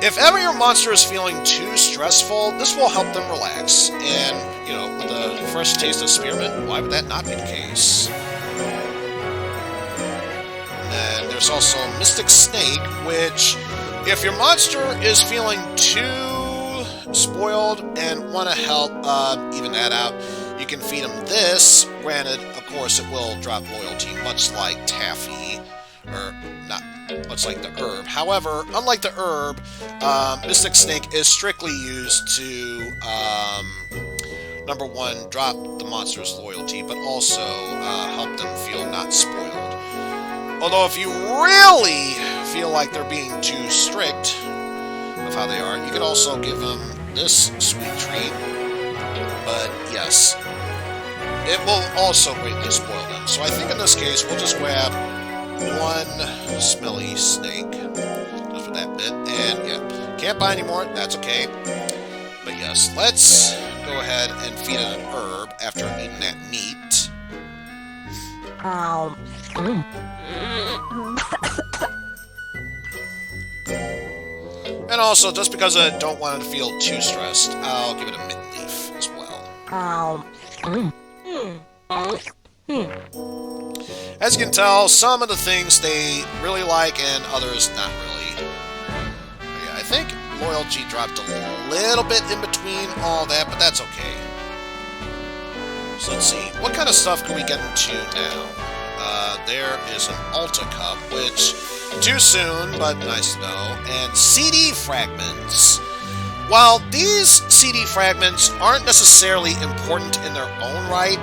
If ever your monster is feeling too stressful, this will help them relax. And, you know, with a fresh taste of spearmint, why would that not be the case? And there's also Mystic Snake, which, if your monster is feeling too spoiled and want to help even that out, you can feed them this. Granted, of course, it will drop loyalty, much like taffy, or not much like the herb. However, unlike the herb, Mystic Snake is strictly used to number 1, drop the monster's loyalty, but also help them feel not spoiled. Although if you really feel like they're being too strict of how they are, you could also give them this sweet treat. But yes, it will also greatly spoil them. So I think in this case, we'll just grab 1 smelly snake, just for that bit. And yeah, can't buy any more, that's okay. But yes, let's go ahead and feed it an herb after eating that meat. And also, just because I don't want it to feel too stressed, I'll give it a mint leaf as well. As you can tell, some of the things they really like and others not really. Yeah, I think loyalty dropped a little bit in between all that, but that's okay. So let's see, what kind of stuff can we get into now? There is an Alta Cup, which, too soon, but nice to know, and CD fragments. While these CD fragments aren't necessarily important in their own right,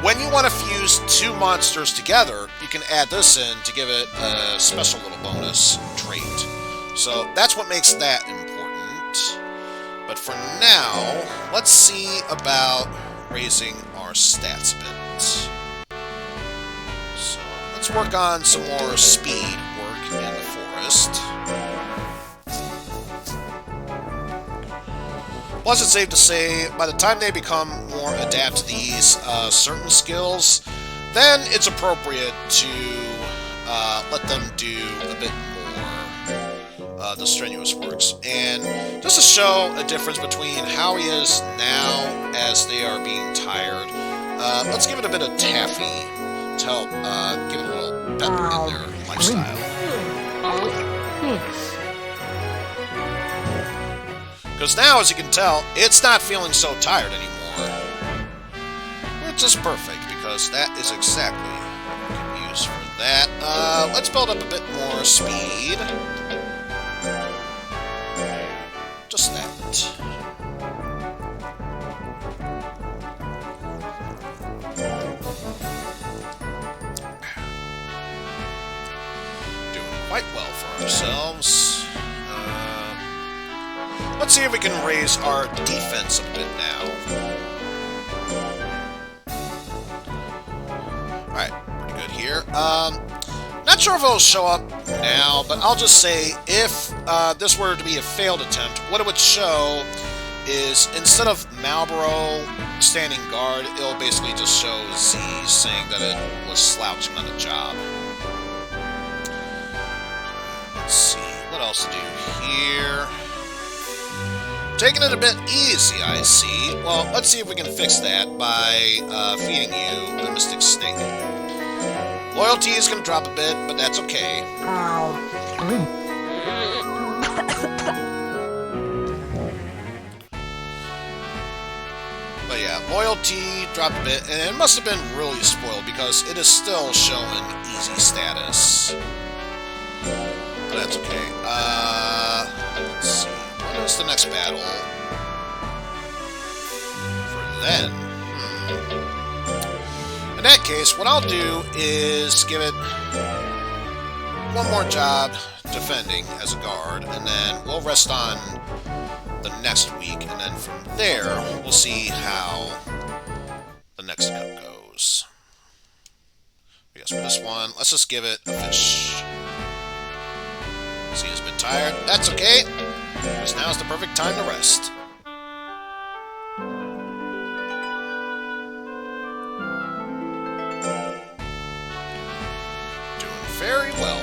when you want to fuse 2 monsters together, you can add this in to give it a special little bonus trait. So that's what makes that important. But for now, let's see about raising our stats a bit. So let's work on some more speed work in the forest. Plus, it's safe to say, by the time they become more adept to these certain skills, then it's appropriate to let them do a bit more the strenuous works. And just to show a difference between how he is now as they are being tired, let's give it a bit of taffy to help give it a little pep in their lifestyle. Because now, as you can tell, it's not feeling so tired anymore. Which is perfect, because that is exactly what we can use for that. Let's build up a bit more speed. Just that. Doing quite well for ourselves. Let's see if we can raise our defense a bit now. Alright, pretty good here. Not sure if it'll show up now, but I'll just say if this were to be a failed attempt, what it would show is instead of Marlboro standing guard, it'll basically just show Z saying that it was slouching on the job. Let's see, what else to do here? Taking it a bit easy, I see. Well, let's see if we can fix that by feeding you the Mystic Snake. Loyalty is going to drop a bit, but that's okay. But yeah, loyalty dropped a bit, and it must have been really spoiled because it is still showing easy status. But that's okay. Let's is the next battle for then? In that case, what I'll do is give it one more job defending as a guard, and then we'll rest on the next week, and then from there, we'll see how the next cup goes. I guess for this one, let's just give it a fish. See, he's a bit tired. That's okay, because now's the perfect time to rest. Doing very well.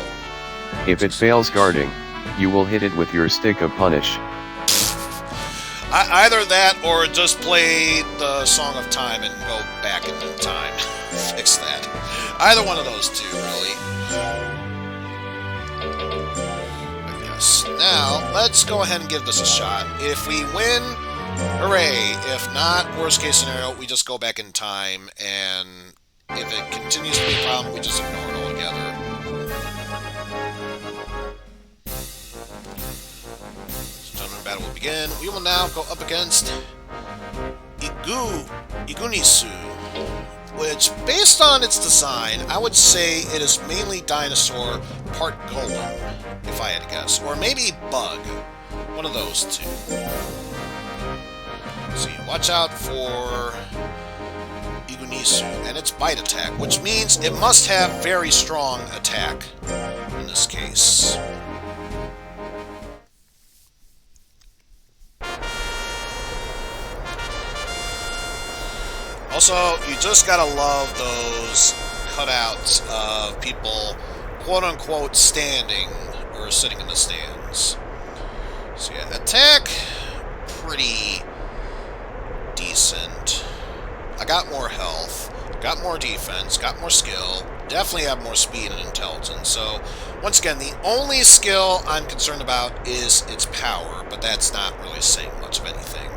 If it fails guarding, you will hit it with your stick of punish.
Either that, or just play the Song of Time and go back in time. Fix that. Either one of those two, really. But yes. Now, let's go ahead and give this a shot. If we win, hooray. If not, worst case scenario, we just go back in time, and if it continues to be a problem, we just ignore it altogether. Battle will begin. We will now go up against Igunisu, which, based on its design, I would say it is mainly dinosaur, part golem, if I had to guess. Or maybe bug. One of those two. See, watch out for Igunisu and its bite attack, which means it must have very strong attack in this case. Also, you just gotta love those cutouts of people, quote-unquote, standing or sitting in the stands. So yeah, attack, pretty decent. I got more health, got more defense, got more skill, definitely have more speed and intelligence. So, once again, the only skill I'm concerned about is its power, but that's not really saying much of anything.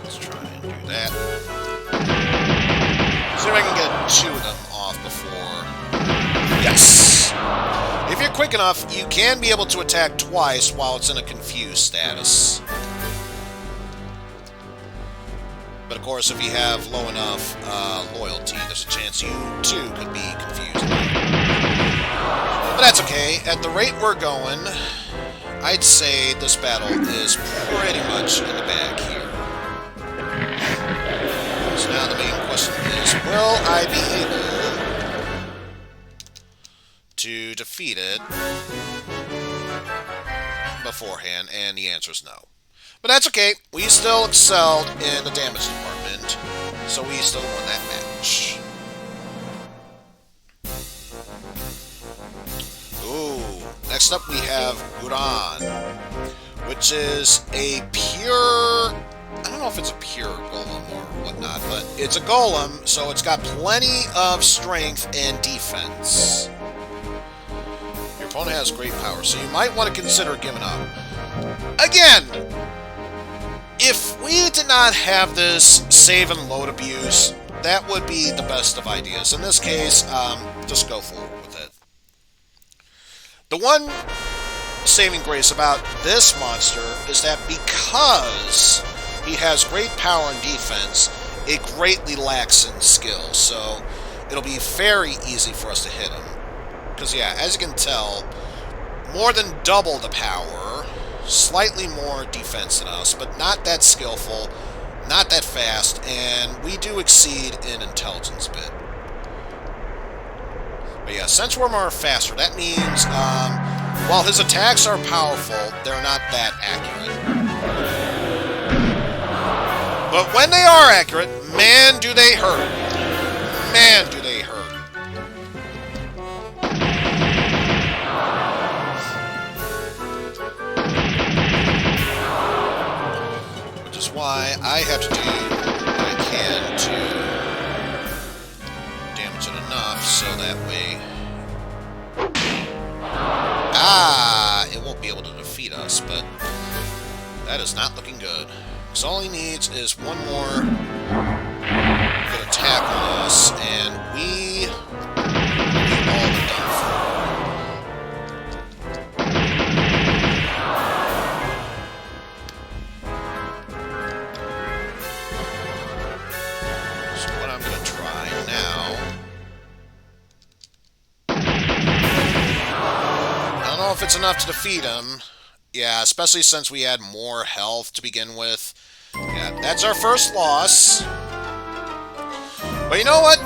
Let's try and do that. See if I can get two of them off before... Yes! If you're quick enough, you can be able to attack twice while it's in a confused status. But of course, if you have low enough loyalty, there's a chance you too could be confused. But that's okay. At the rate we're going, I'd say this battle is pretty much in the bag here. So now the main question is, will I be able to defeat it beforehand? And the answer is no. But that's okay. We still excelled in the damage department, so we still won that match. Ooh, next up we have Guran, which is a pure... I don't know if it's a pure golem or whatnot, but it's a golem, so it's got plenty of strength and defense. Your opponent has great power, so you might want to consider giving up. Again, if we did not have this save and load abuse, that would be the best of ideas. In this case, just go forward with it. The one saving grace about this monster is that because he has great power and defense, it greatly lacks in skill, so it'll be very easy for us to hit him. Because, yeah, as you can tell, more than double the power, slightly more defense than us, but not that skillful, not that fast, and we do exceed in intelligence a bit. But yeah, since we're more faster, that means, while his attacks are powerful, they're not that accurate. But when they are accurate, man, do they hurt. Man, do they hurt. Which is why I have to do what I can to damage it enough so that way but that is not looking good. So all he needs is one more good attack on us, and we all are done for. So what I'm going to try now... I don't know if it's enough to defeat him. Yeah, especially since we had more health to begin with. Yeah, that's our first loss. But you know what?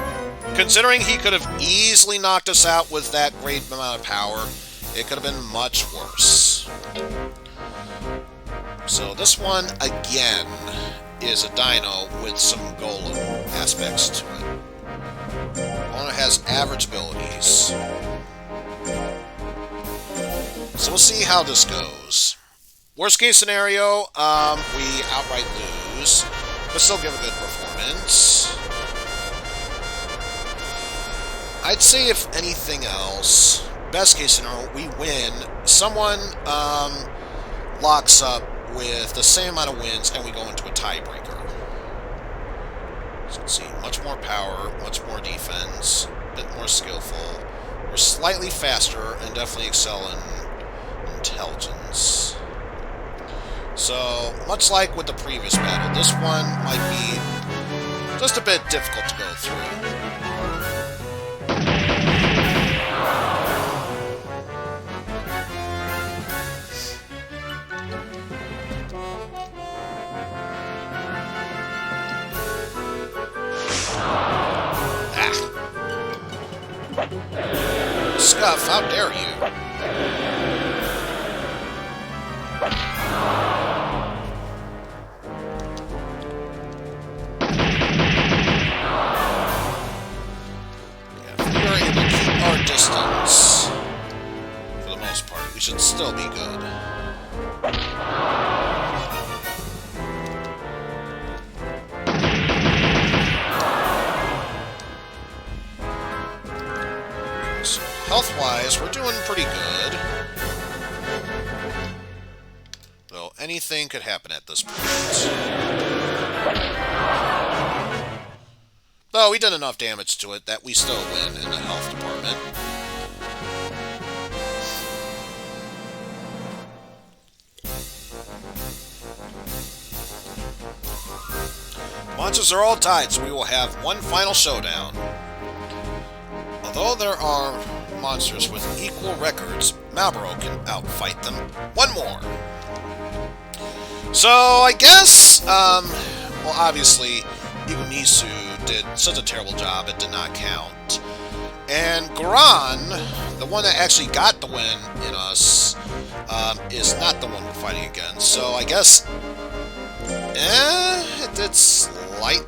Considering he could have easily knocked us out with that great amount of power, it could have been much worse. So this one, again, is a dino with some golem aspects to it. One has average abilities. So we'll see how this goes. Worst case scenario, we outright lose, but still give a good performance. I'd say if anything else, best case scenario, we win. Someone locks up with the same amount of wins and we go into a tiebreaker. So you can see much more power, much more defense, a bit more skillful. We're slightly faster and definitely excel in intelligence. So, much like with the previous battle, this one might be just a bit difficult to go through. Scuff, how dare you? Yeah, if we are able to keep our distance, for the most part, we should still be good. Health-wise, we're doing pretty good. Though anything could happen at this point. Though we did enough damage to it that we still win in the health department. Monsters are all tied, so we will have one final showdown. Although there are monsters with equal records, Marlboro can outfight them. One more. So, I guess, well, obviously, Igunisu did such a terrible job, it did not count. And Goran, the one that actually got the win in us, is not the one we're fighting against. So, I guess, it did slightly...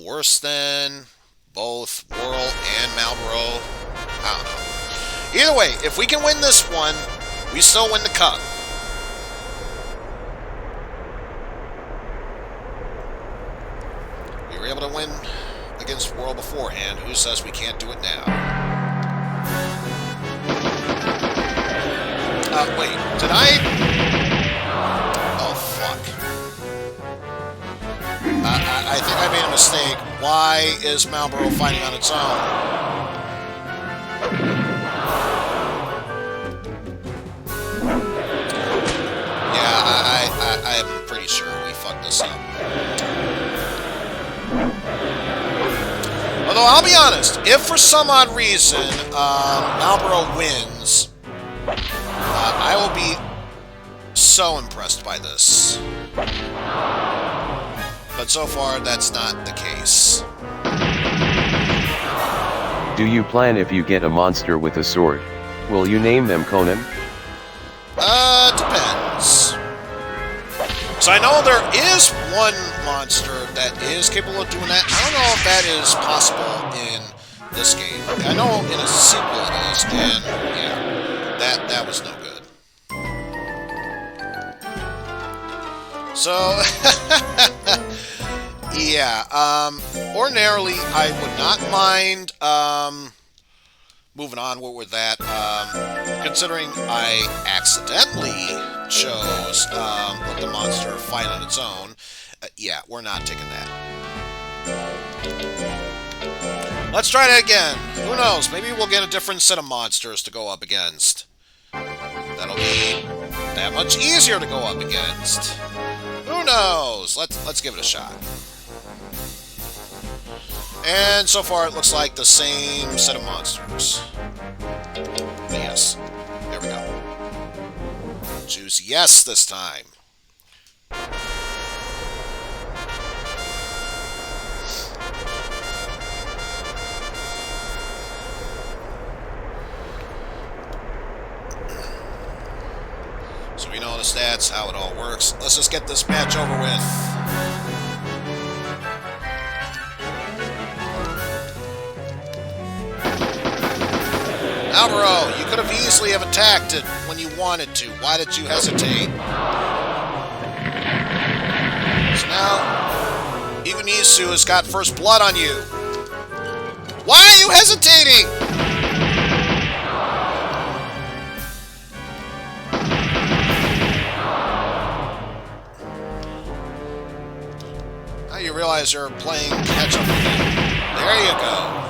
worse than both Whirl and Marlboro. I don't know. Either way, if we can win this one, we still win the cup. We were able to win against Whirl beforehand. Who says we can't do it now? Wait, did I? Oh, fuck. I think I made a mistake. Why is Marlboro fighting on its own? Yeah, I'm pretty sure we fucked this up. Although, I'll be honest, if for some odd reason Marlboro wins, I will be so impressed by this. But so far, that's not the case.
Do you plan if you get a monster with a sword? Will you name them Conan?
Depends. So I know there is one monster that is capable of doing that. I don't know if that is possible in this game. I know in a sequel it is, and yeah, that was no good. So, yeah, ordinarily I would not mind moving on with that. Considering I accidentally chose let the monster fight on its own, yeah, we're not taking that. Let's try that again. Who knows? Maybe we'll get a different set of monsters to go up against. That'll be that much easier to go up against. Who knows? Let's give it a shot. And so far it looks like the same set of monsters. But yes, there we go. Choose yes this time. So we know the stats, how it all works. Let's just get this match over with. Alvaro, you could have easily have attacked it when you wanted to. Why did you hesitate? So now, Igunisu has got first blood on you. Why are you hesitating? Now you realize you're playing catch-up again. There you go.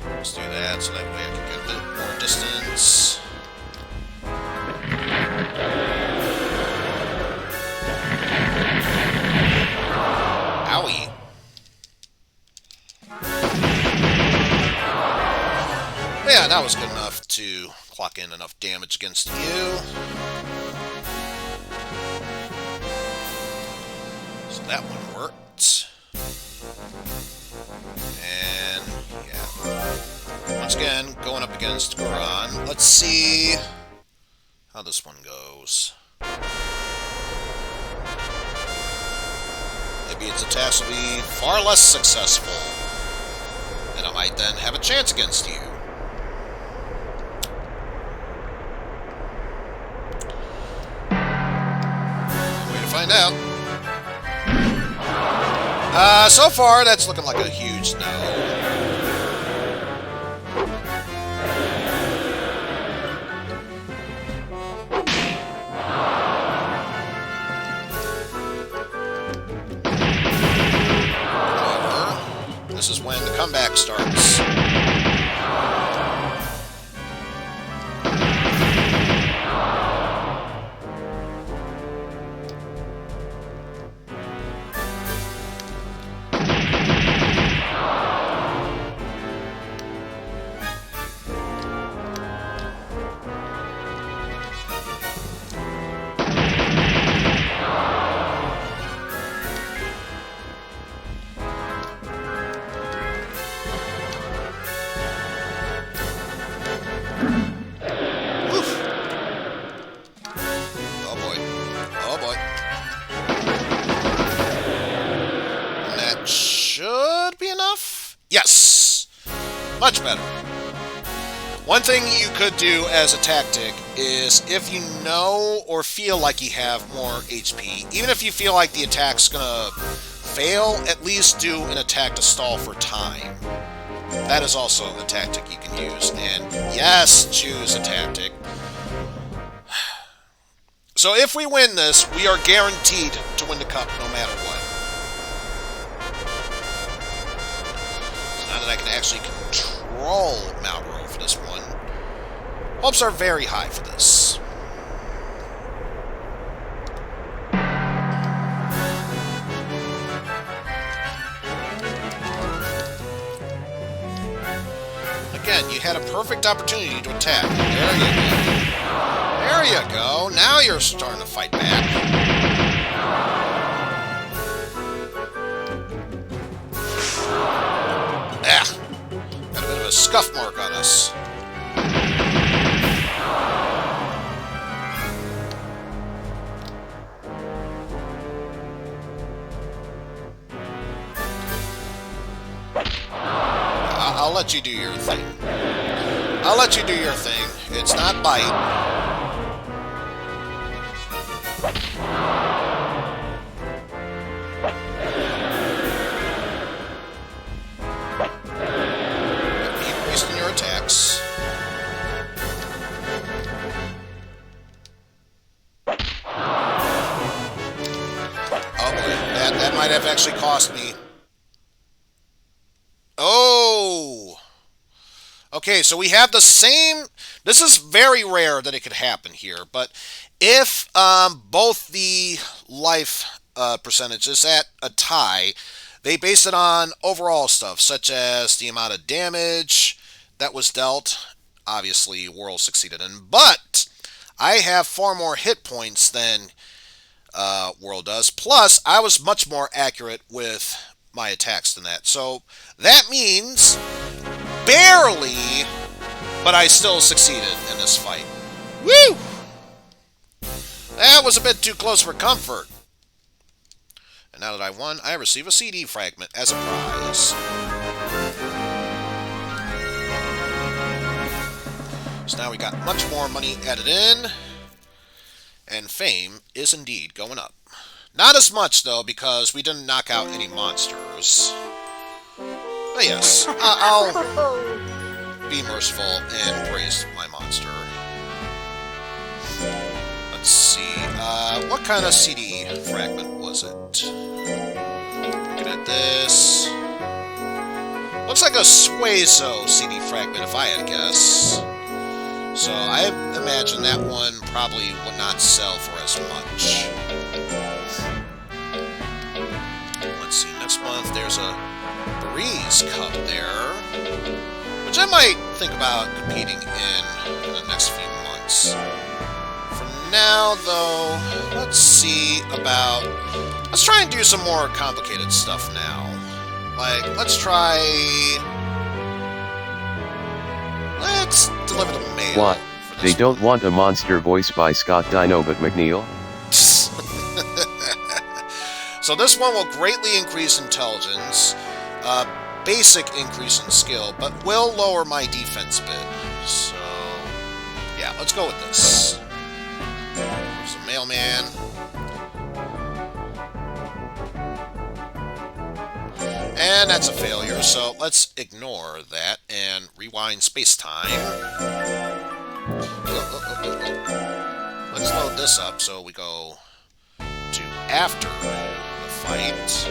Let's do that so that way I can get a bit more distance. Owie. Yeah, that was good enough to clock in enough damage against you. So that one worked. And, yeah. Once again, going up against Goron. Let's see how this one goes. Maybe its attacks will be far less successful. And I might then have a chance against you. Find out. So far, that's looking like a huge no. However, this is when the comeback starts. Yes! Much better. One thing you could do as a tactic is if you know or feel like you have more HP, even if you feel like the attack's gonna fail, at least do an attack to stall for time. That is also a tactic you can use. And yes, choose a tactic. So if we win this, we are guaranteed to win the cup no matter what. So now that I can actually control Malboro for this one, hopes are very high for this. Again, you had a perfect opportunity to attack. There you go. There you go. Now you're starting to fight back. Ah! Got a bit of a scuff mark on us. I'll let you do your thing. I'll let you do your thing. It's not bite. Keep wasting your attacks. Oh boy, that might have actually cost me. Oh! Okay, so we have the same... This is very rare that it could happen here, but if both the life percentages at a tie, they base it on overall stuff, such as the amount of damage that was dealt. Obviously, Whirl succeeded in, but I have far more hit points than Whirl does. Plus, I was much more accurate with my attacks than that. So that means barely, but I still succeeded in this fight. Woo! That was a bit too close for comfort. And now that I won, I receive a CD fragment as a prize. So now we got much more money added in, and fame is indeed going up. Not as much, though, because we didn't knock out any monsters. But yes, I'll be merciful and praise my monster. Let's see, what kind of CD fragment was it? Looking at this... Looks like a Suezo CD fragment, if I had to guess. So I imagine that one probably would not sell for as much. Let's see, next month there's a Breeze Cup there, which I might think about competing in the next few months. For now, though, let's see about... Let's try and do some more complicated stuff now. Like, let's deliver the mail.
What? They don't want a monster voiced by Scott Dino but McNeil?
So this one will greatly increase intelligence, basic increase in skill, but will lower my defense bit. So, yeah, let's go with this. There's a mailman. And that's a failure, so let's ignore that and rewind space-time. Let's load this up so we go to after the fight.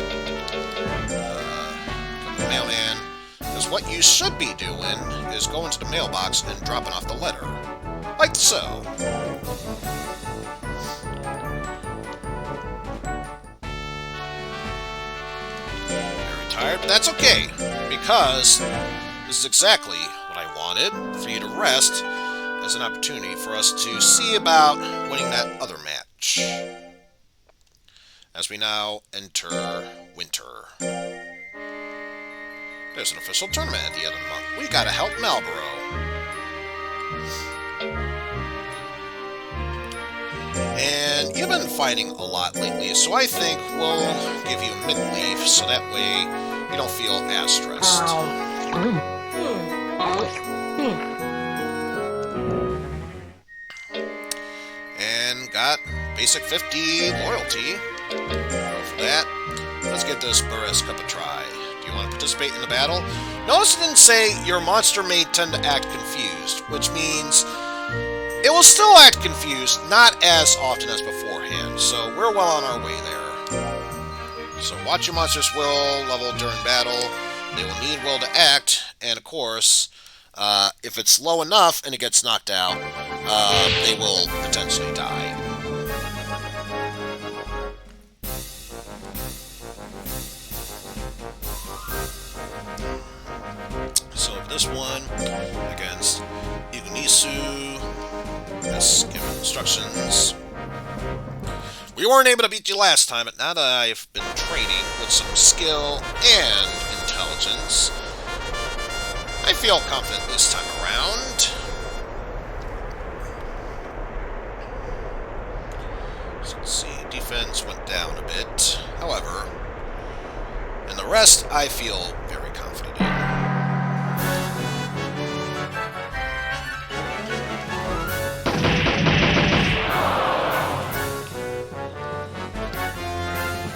Come to the mailman. Because what you should be doing is going to the mailbox and dropping off the letter. Like so. Tired, but that's okay, because this is exactly what I wanted, for you to rest as an opportunity for us to see about winning that other match. As we now enter winter. There's an official tournament at the end of the month. We gotta help Marlboro. And you've been fighting a lot lately, so I think we'll give you a mid-leaf so that way you don't feel as stressed. And got basic 50 loyalty. Go for that. Let's give this Burris Cup a try. Do you want to participate in the battle? Notice it didn't say your monster may tend to act confused, which means it will still act confused, not as often as beforehand, so we're well on our way there. So watch your monster's will level during battle. They will need will to act, and of course, if it's low enough and it gets knocked out, they will potentially die. So for this one, against Igunisu, let's give instructions. We weren't able to beat you last time, but now that I've been training with some skill and intelligence, I feel confident this time around. So let's see, defense went down a bit. However, and the rest I feel very confident in.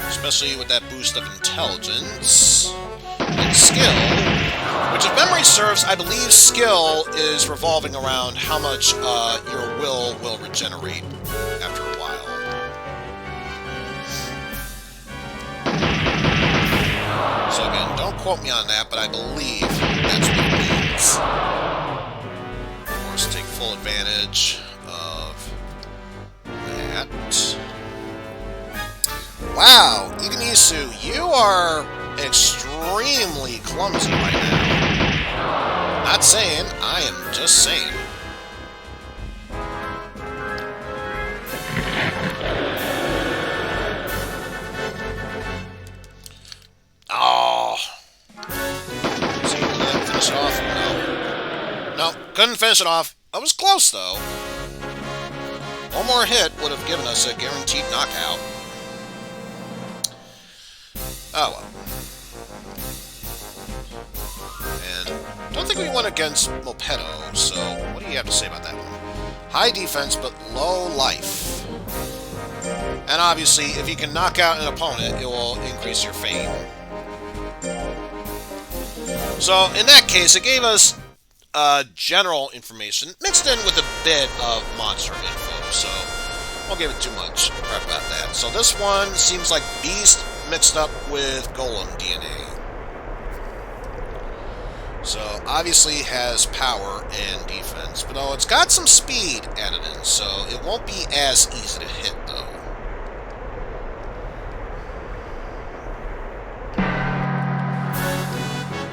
especially with that boost of intelligence and skill, which if memory serves, I believe skill is revolving around how much your will regenerate after a while. So again, don't quote me on that, but I believe that's what it means. Of course, take full advantage of that. Wow, Ignisu, you are extremely clumsy right now. Not saying, I am just saying. Oh. See, finish it off? No. No, couldn't finish it off. I was close, though. One more hit would have given us a guaranteed knockout. Oh, well. And don't think we went against Mopedo, so what do you have to say about that one? High defense, but low life. And obviously, if you can knock out an opponent, it will increase your fame. So, in that case, it gave us general information, mixed in with a bit of monster info, so won't give it too much crap about that. So this one seems like Beast mixed up with Golem DNA. So, obviously has power and defense, but it's got some speed added in, so it won't be as easy to hit, though.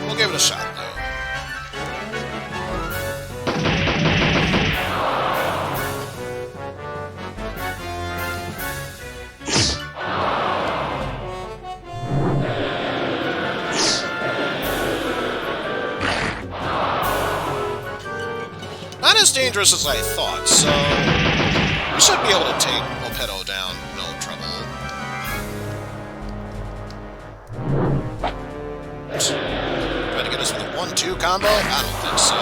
We'll give it a shot, though. Not as dangerous as I thought, so we should be able to take Mopedo down, no trouble. Try to get us with a 1-2 combo? I don't think so.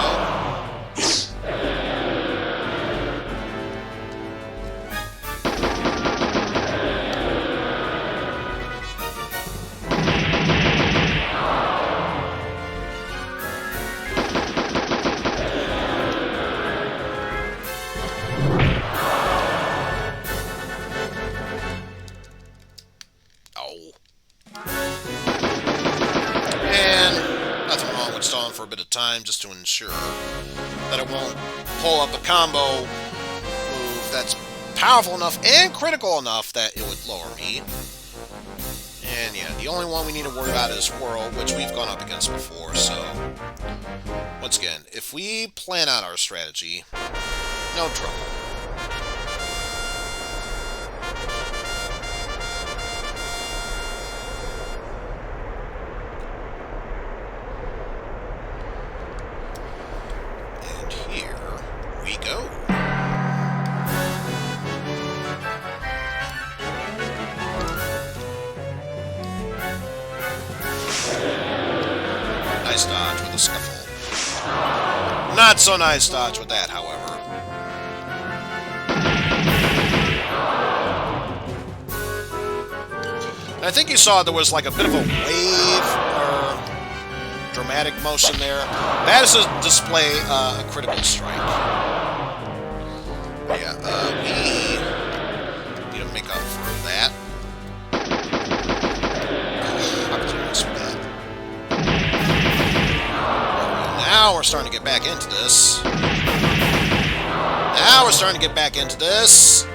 For a bit of time just to ensure that it won't pull up a combo move that's powerful enough and critical enough that it would lower me. And yeah, the only one we need to worry about is Whirl, which we've gone up against before, so once again, if we plan out our strategy, no trouble. Nice dodge with a scuffle. Not so nice dodge with that, however. And I think you saw there was like a bit of a wave or dramatic motion there. That is to display a critical strike. Yeah, we need to make up for that. How could you miss with that? Now we're starting to get back into this. Now we're starting to get back into this.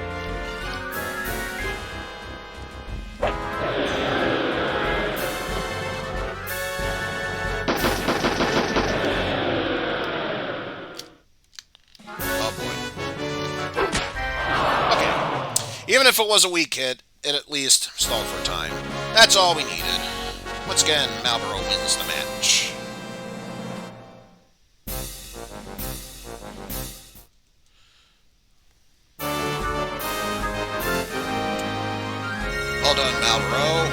Oh boy. Okay. Even if it was a weak hit, it at least stalled for time. That's all we needed. Once again, Malboro wins the match. Well done, Malboro.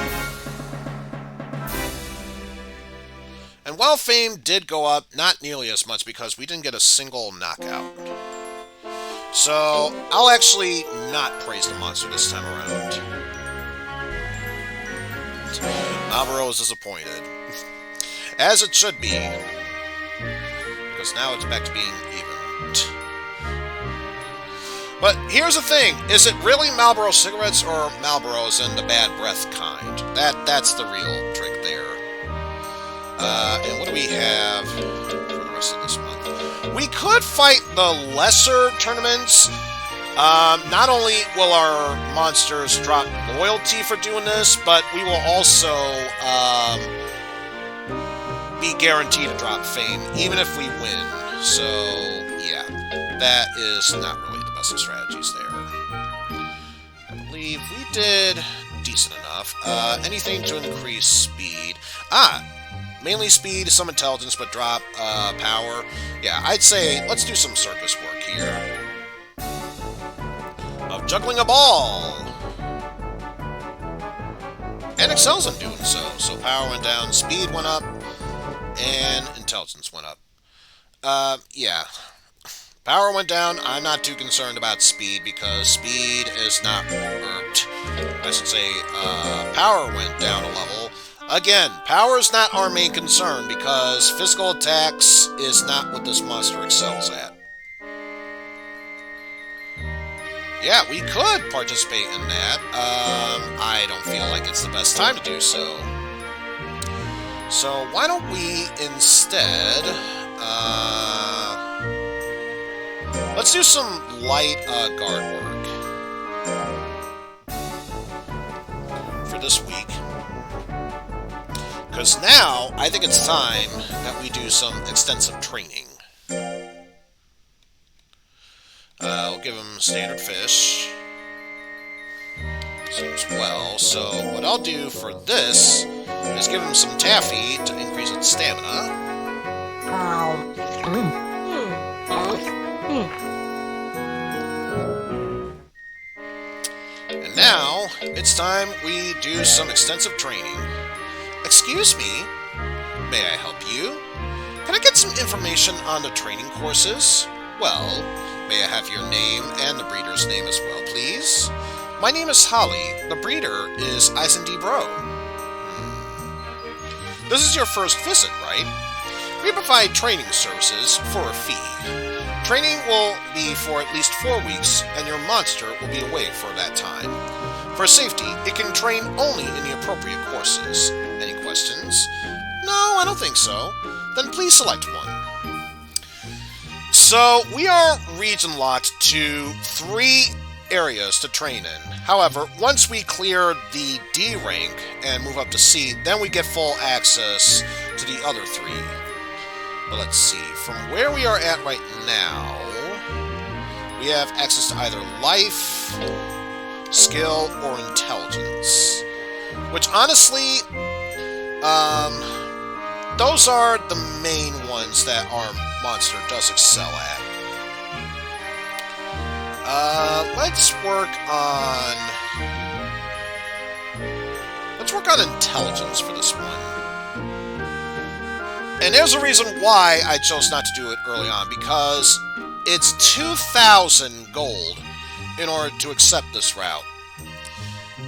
And while fame did go up, not nearly as much because we didn't get a single knockout. So, I'll actually not praise the monster this time around. Malboro is disappointed. As it should be. Because now it's back to being even. But here's the thing. Is it really Marlboro cigarettes or Marlboros in the bad breath kind? That's the real trick there. And what do we have for the rest of this month? We could fight the lesser tournaments. Not only will our monsters drop loyalty for doing this, but we will also be guaranteed to drop fame, even if we win. So, yeah, that is not really the best of strategies there. I believe we did decent enough. Anything to increase speed. Mainly speed, some intelligence, but drop power. Yeah, I'd say let's do some circus work here. Of juggling a ball. And excels in doing so. So power went down, speed went up, and intelligence went up. Yeah. Power went down. I'm not too concerned about speed because speed is not burped. I should say power went down a level. Again, power is not our main concern because physical attacks is not what this monster excels at. Yeah, we could participate in that. I don't feel like it's the best time to do so. So why don't we instead, let's do some light guard work for this week. Because now, I think it's time that we do some extensive training. We'll give him standard fish. Seems well. So what I'll do for this is give him some taffy to increase its stamina. And now, it's time we do some extensive training. Excuse me, may I help you? Can I get some information on the training courses? Well, may I have your name and the breeder's name as well, please? My name is Holly. The breeder is Eizen This is your first visit, right? We provide training services for a fee. Training will be for at least 4 weeks, and your monster will be away for that time. For safety, it can train only in the appropriate courses. Any questions? No, I don't think so. Then please select one. So, we are region locked to 3 areas to train in. However, once we clear the D rank and move up to C, then we get full access to the other 3. But let's see, from where we are at right now, we have access to either life, skill, or intelligence. Which honestly, those are the main ones that our monster does excel at. Let's work on intelligence for this one. And there's a reason why I chose not to do it early on, because it's 2,000 gold in order to accept this route.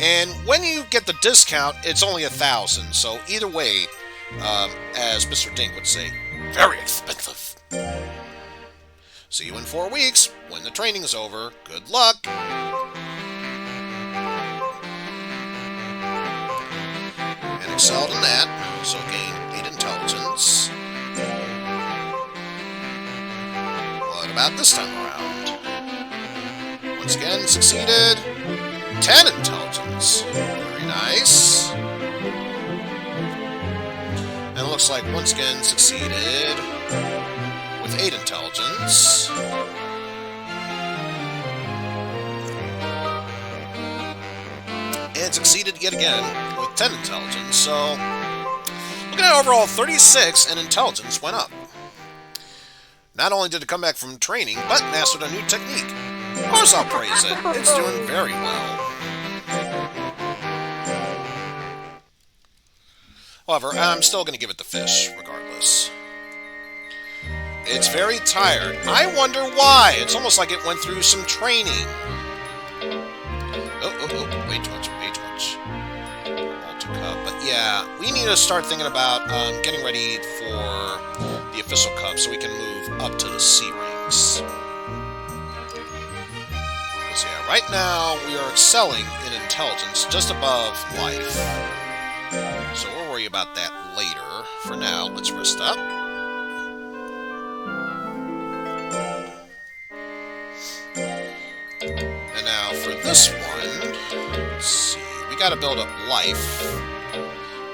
And when you get the discount, it's only 1,000, so either way, as Mr. Dink would say, very expensive. See you in 4 weeks, when the training's over. Good luck! And excelled in that, so gain 8 intelligence. What about this time around? Once again, succeeded. 10 intelligence. Very nice. And it looks like once again succeeded with 8 intelligence. And succeeded yet again with 10 intelligence. So, looking at overall 36, and intelligence went up. Not only did it come back from training, but mastered a new technique. Of course I'll praise it. It's doing very well. However, I'm still going to give it the fish, regardless. It's very tired. I wonder why. It's almost like it went through some training. Oh, way too much, way too much. Alter Cup. But yeah, we need to start thinking about getting ready for the official cup so we can move up to the C ranks. So yeah, right now we are excelling in intelligence, just above life. So we'll worry about that later. For now, let's rest up. And now for this one, let's see, we gotta build up life.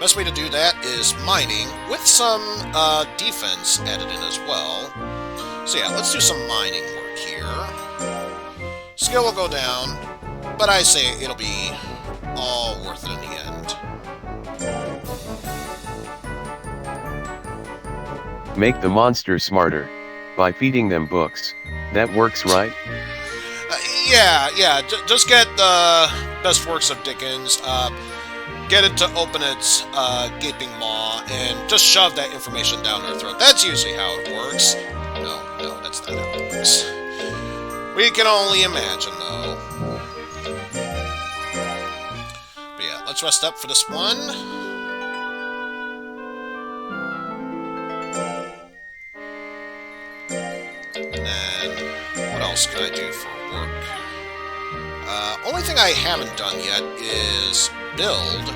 Best way to do that is mining, with some defense added in as well. So yeah, let's do some mining work here. Skill will go down, but I say it'll be all worth it in the end.
Make the monster smarter by feeding them books. That works, right?
Yeah, just get the best works of Dickens, get it to open its gaping maw, and just shove that information down their throat. That's usually how it works. No, that's not how it works. We can only imagine, though. But yeah, let's rest up for this one. And then, what else can I do for work? Only thing I haven't done yet is build,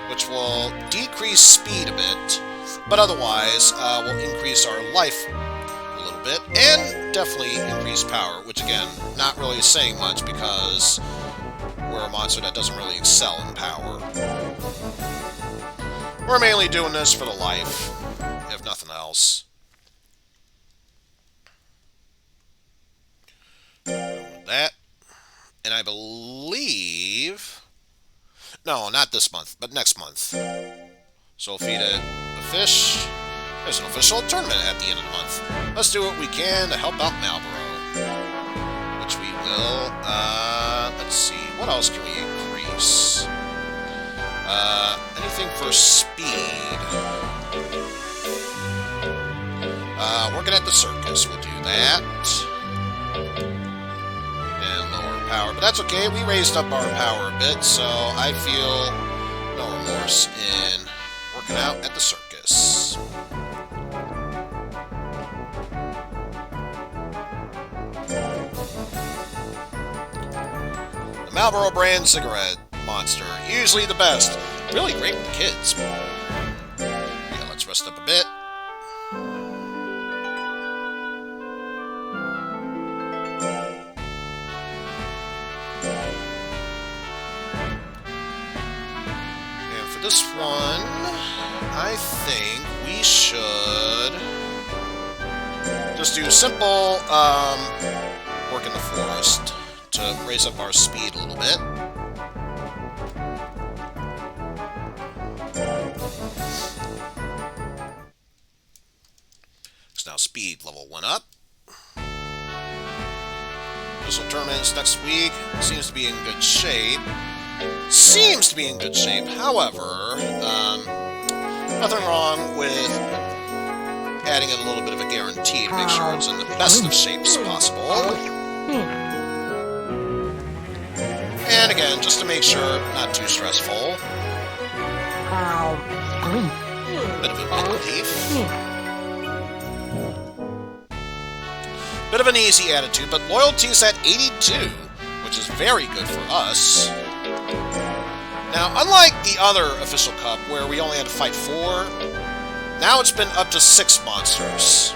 which will decrease speed a bit, but otherwise will increase our life a little bit, and definitely increase power, which again, not really saying much because we're a monster that doesn't really excel in power. We're mainly doing this for the life, if nothing else. That. And I believe... No, not this month, but next month. So we'll feed it a fish. There's an official tournament at the end of the month. Let's do what we can to help out Marlborough. Which we will. Let's see. What else can we increase? Anything for speed. Working at the circus. We'll do that. Power, but that's okay. We raised up our power a bit, so I feel no remorse in working out at the circus. The Marlboro brand cigarette monster, usually the best. Really great for kids. Yeah, let's rest up a bit. This one, I think we should just do simple work in the forest to raise up our speed a little bit. So now speed level went up. Official tournaments next week seems to be in good shape. However, nothing wrong with adding in a little bit of a guarantee to make sure it's in the best of shapes possible. And again, just to make sure, not too stressful. Bit of a relief. Bit of an easy attitude, but loyalty's at 82, which is very good for us. Now, unlike the other official cup, where we only had to fight 4, now it's been up to 6 monsters.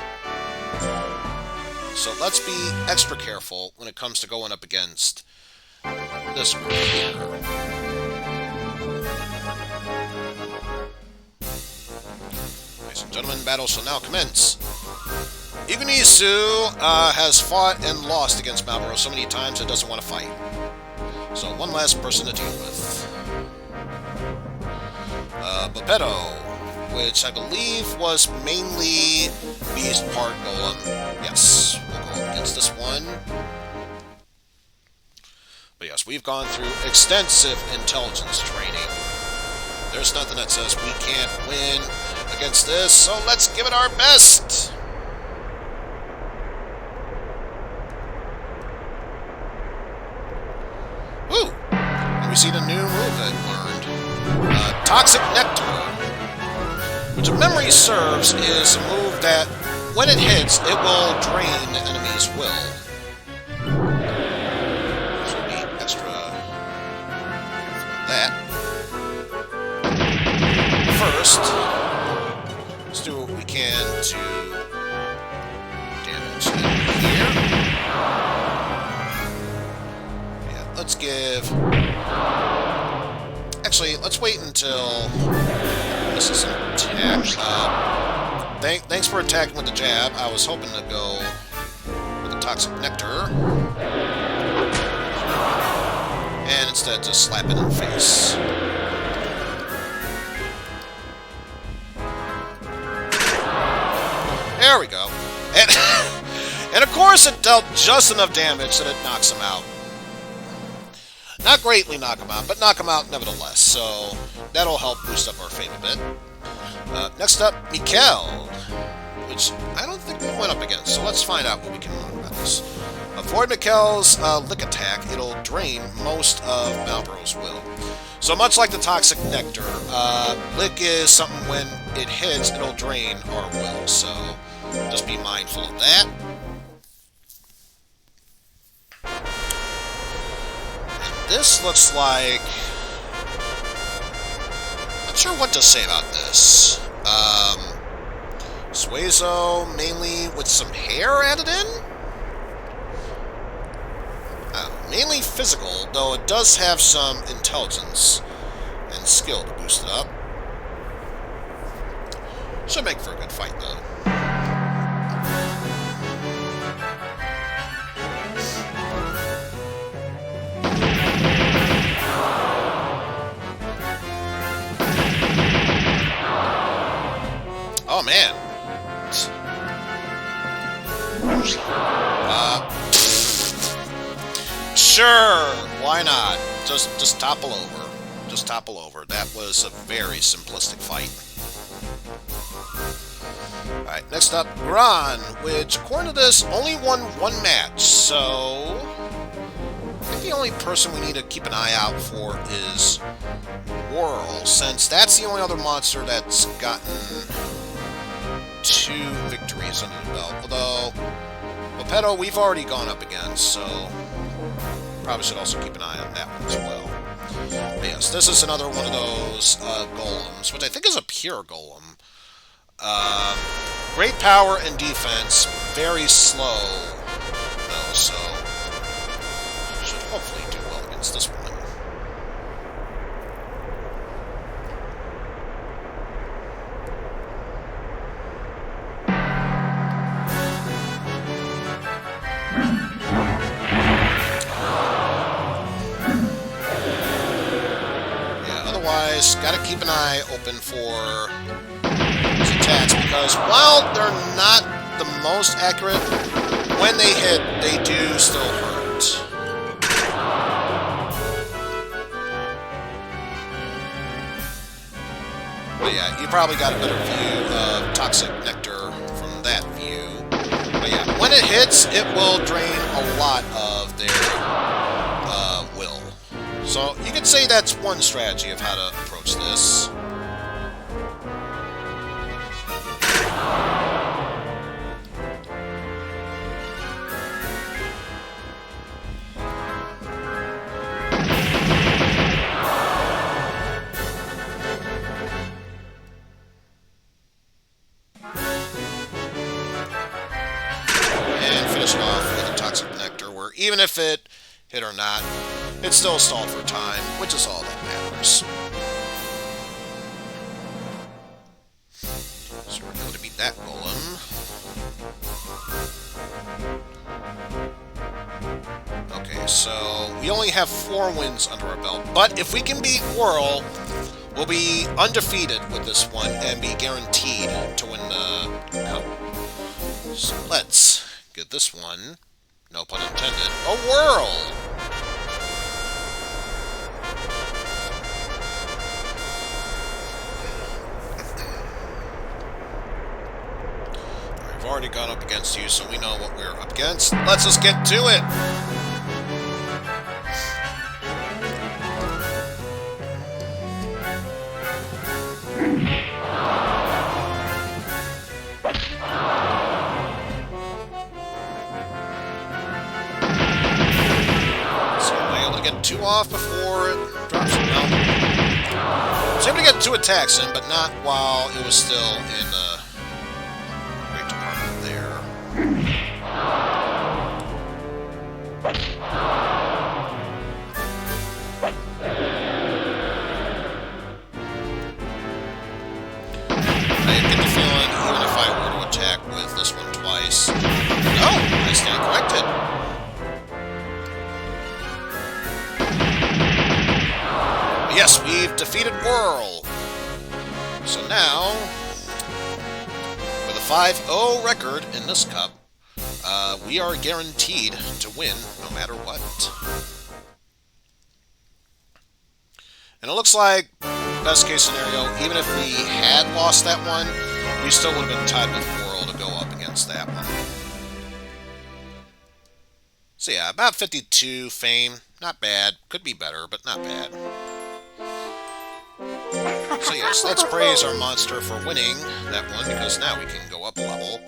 So let's be extra careful when it comes to going up against this group here. Ladies and gentlemen, battle shall now commence. Igunisu has fought and lost against Marlboro so many times it doesn't want to fight. So one last person to deal with. Bepetto, which I believe was mainly Beast Part Golem. Yes, we'll go up against this one. But yes, we've gone through extensive intelligence training. There's nothing that says we can't win against this, so let's give it our best! Woo! And we see the new move that learned. Toxic Nectar, which if memory serves is a move that, when it hits, it will drain the enemy's will. So we need extra that. First, let's do what we can to damage it here. Yeah, let's give... Actually, let's wait until this is an attack. Thanks for attacking with the jab. I was hoping to go with the Toxic Nectar. And instead just slap it in the face. There we go. And, and of course it dealt just enough damage that it knocks him out. Not greatly knock him out, but knock him out nevertheless, so that'll help boost up our fame a bit. Next up, Mikkel, which I don't think we went up against, so let's find out what we can learn about this. Avoid Mikkel's Lick attack, it'll drain most of Malboro's will. So much like the Toxic Nectar, Lick is something when it hits, it'll drain our will, so just be mindful of that. This looks like... Not sure what to say about this. Suezo, mainly with some hair added in? Mainly physical, though it does have some intelligence and skill to boost it up. Should make for a good fight, though. Oh, man. Sure, why not? Just topple over. Just topple over. That was a very simplistic fight. Alright, next up, Gran, which, according to this, only won one match, so... I think the only person we need to keep an eye out for is Whirl, since that's the only other monster that's gotten 2 victories under the belt. Although, Geppetto we've already gone up against, so probably should also keep an eye on that one as well. But yes, this is another one of those golems, which I think is a pure golem. Great power and defense, very slow, though, so should hopefully do well against this one. Gotta keep an eye open for these attacks, because while they're not the most accurate, when they hit, they do still hurt. But yeah, you probably got a better view of Toxic Nectar from that view. But yeah, when it hits, it will drain a lot of their will. So you could say that's one strategy of how to approach this. And finish it off with a Toxic Nectar, where even if it hit or not, it's still stalled for time, which is all that matters. So we're able to beat that golem. Okay, so we only have 4 wins under our belt, but if we can beat Whirl, we'll be undefeated with this one and be guaranteed to win the cup. So let's get this one, no pun intended, a Whirl! We've already gone up against you, so we know what we're up against. Let's just get to it! get 2 off before it drops. No. I was able to get 2 attacks in, but not while it was still in the great department there. I get the feeling even if I were to attack with this one twice. No! I stand corrected. Yes, we've defeated Whirl. So now, with a 5-0 record in this cup, we are guaranteed to win no matter what. And it looks like, best case scenario, even if we had lost that one, we still would have been tied with Whirl to go up against that one. So yeah, about 52 fame. Not bad. Could be better, but not bad. So yes, let's praise our monster for winning that one, because now we can go up a level.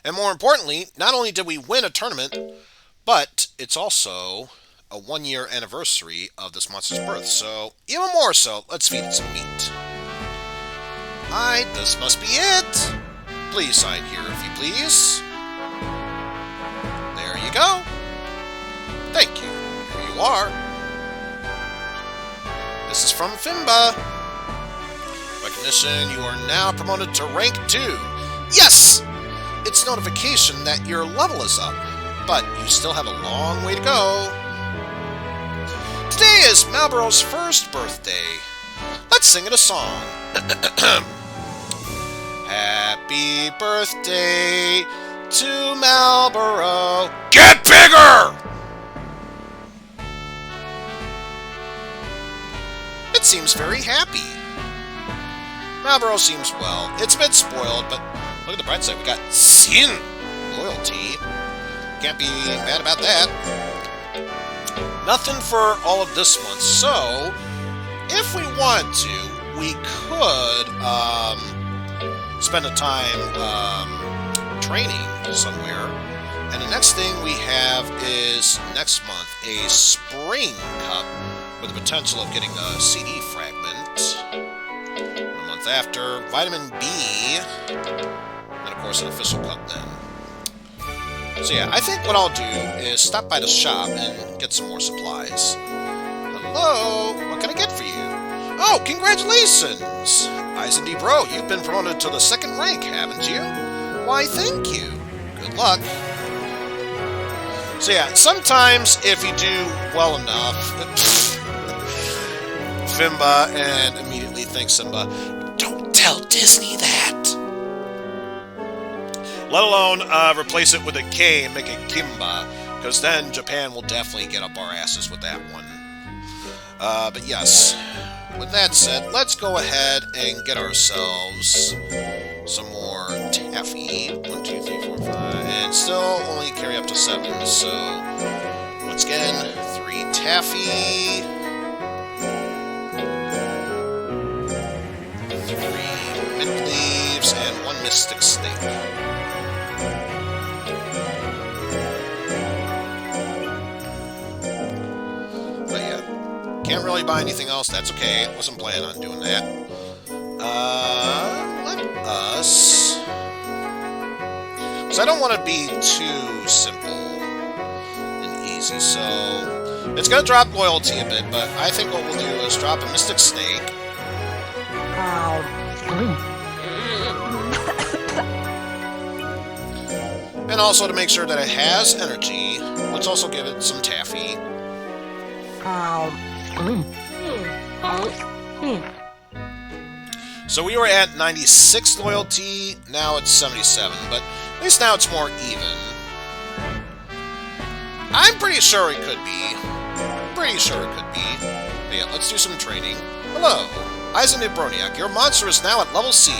And more importantly, not only did we win a tournament, but it's also a 1-year anniversary of this monster's birth. So, even more so, let's feed it some meat. This must be it. Please sign here, if you please. There you go. Thank you. Here you are. This is from Fimba. Recognition, you are now promoted to rank 2. Yes! It's notification that your level is up, but you still have a long way to go. Today is Malboro's first birthday. Let's sing it a song. Happy birthday to Malboro. Get bigger! It seems very happy. Malboro seems well. It's a bit spoiled, but look at the bright side. We got Sin loyalty. Can't be mad about that. Nothing for all of this month. So, if we want to, we could spend a time training somewhere. And the next thing we have is next month a Spring Cup with the potential of getting a CD fragment. The month after, Vitamin B, and of course an official cup then. So yeah, I think what I'll do is stop by the shop and get some more supplies. Hello, what can I get for you? Oh, congratulations! Eizen Bro, you've been promoted to the 2nd rank, haven't you? Why, thank you. Good luck. So yeah, sometimes if you do well enough, Fimba, and immediately thinks Simba, don't tell Disney that! Let alone replace it with a K and make it Kimba, because then Japan will definitely get up our asses with that one. But yes, with that said, let's go ahead and get ourselves some more taffy. 1, 2, 3, 4, 5, and still only carry up to 7, so once again, 3 taffy, 3 mint leaves, and 1 mystic snake. Can't really buy anything else, that's okay. I wasn't planning on doing that. Let us... So I don't want to be too simple and easy, so... It's going to drop loyalty a bit, but I think what we'll do is drop a Mystic Snake. And also to make sure that it has energy, let's also give it some taffy. So we were at 96 loyalty, now it's 77, but at least now it's more even. I'm pretty sure it could be. But yeah, let's do some training. Hello, Eizen Broniac, your monster is now at level C,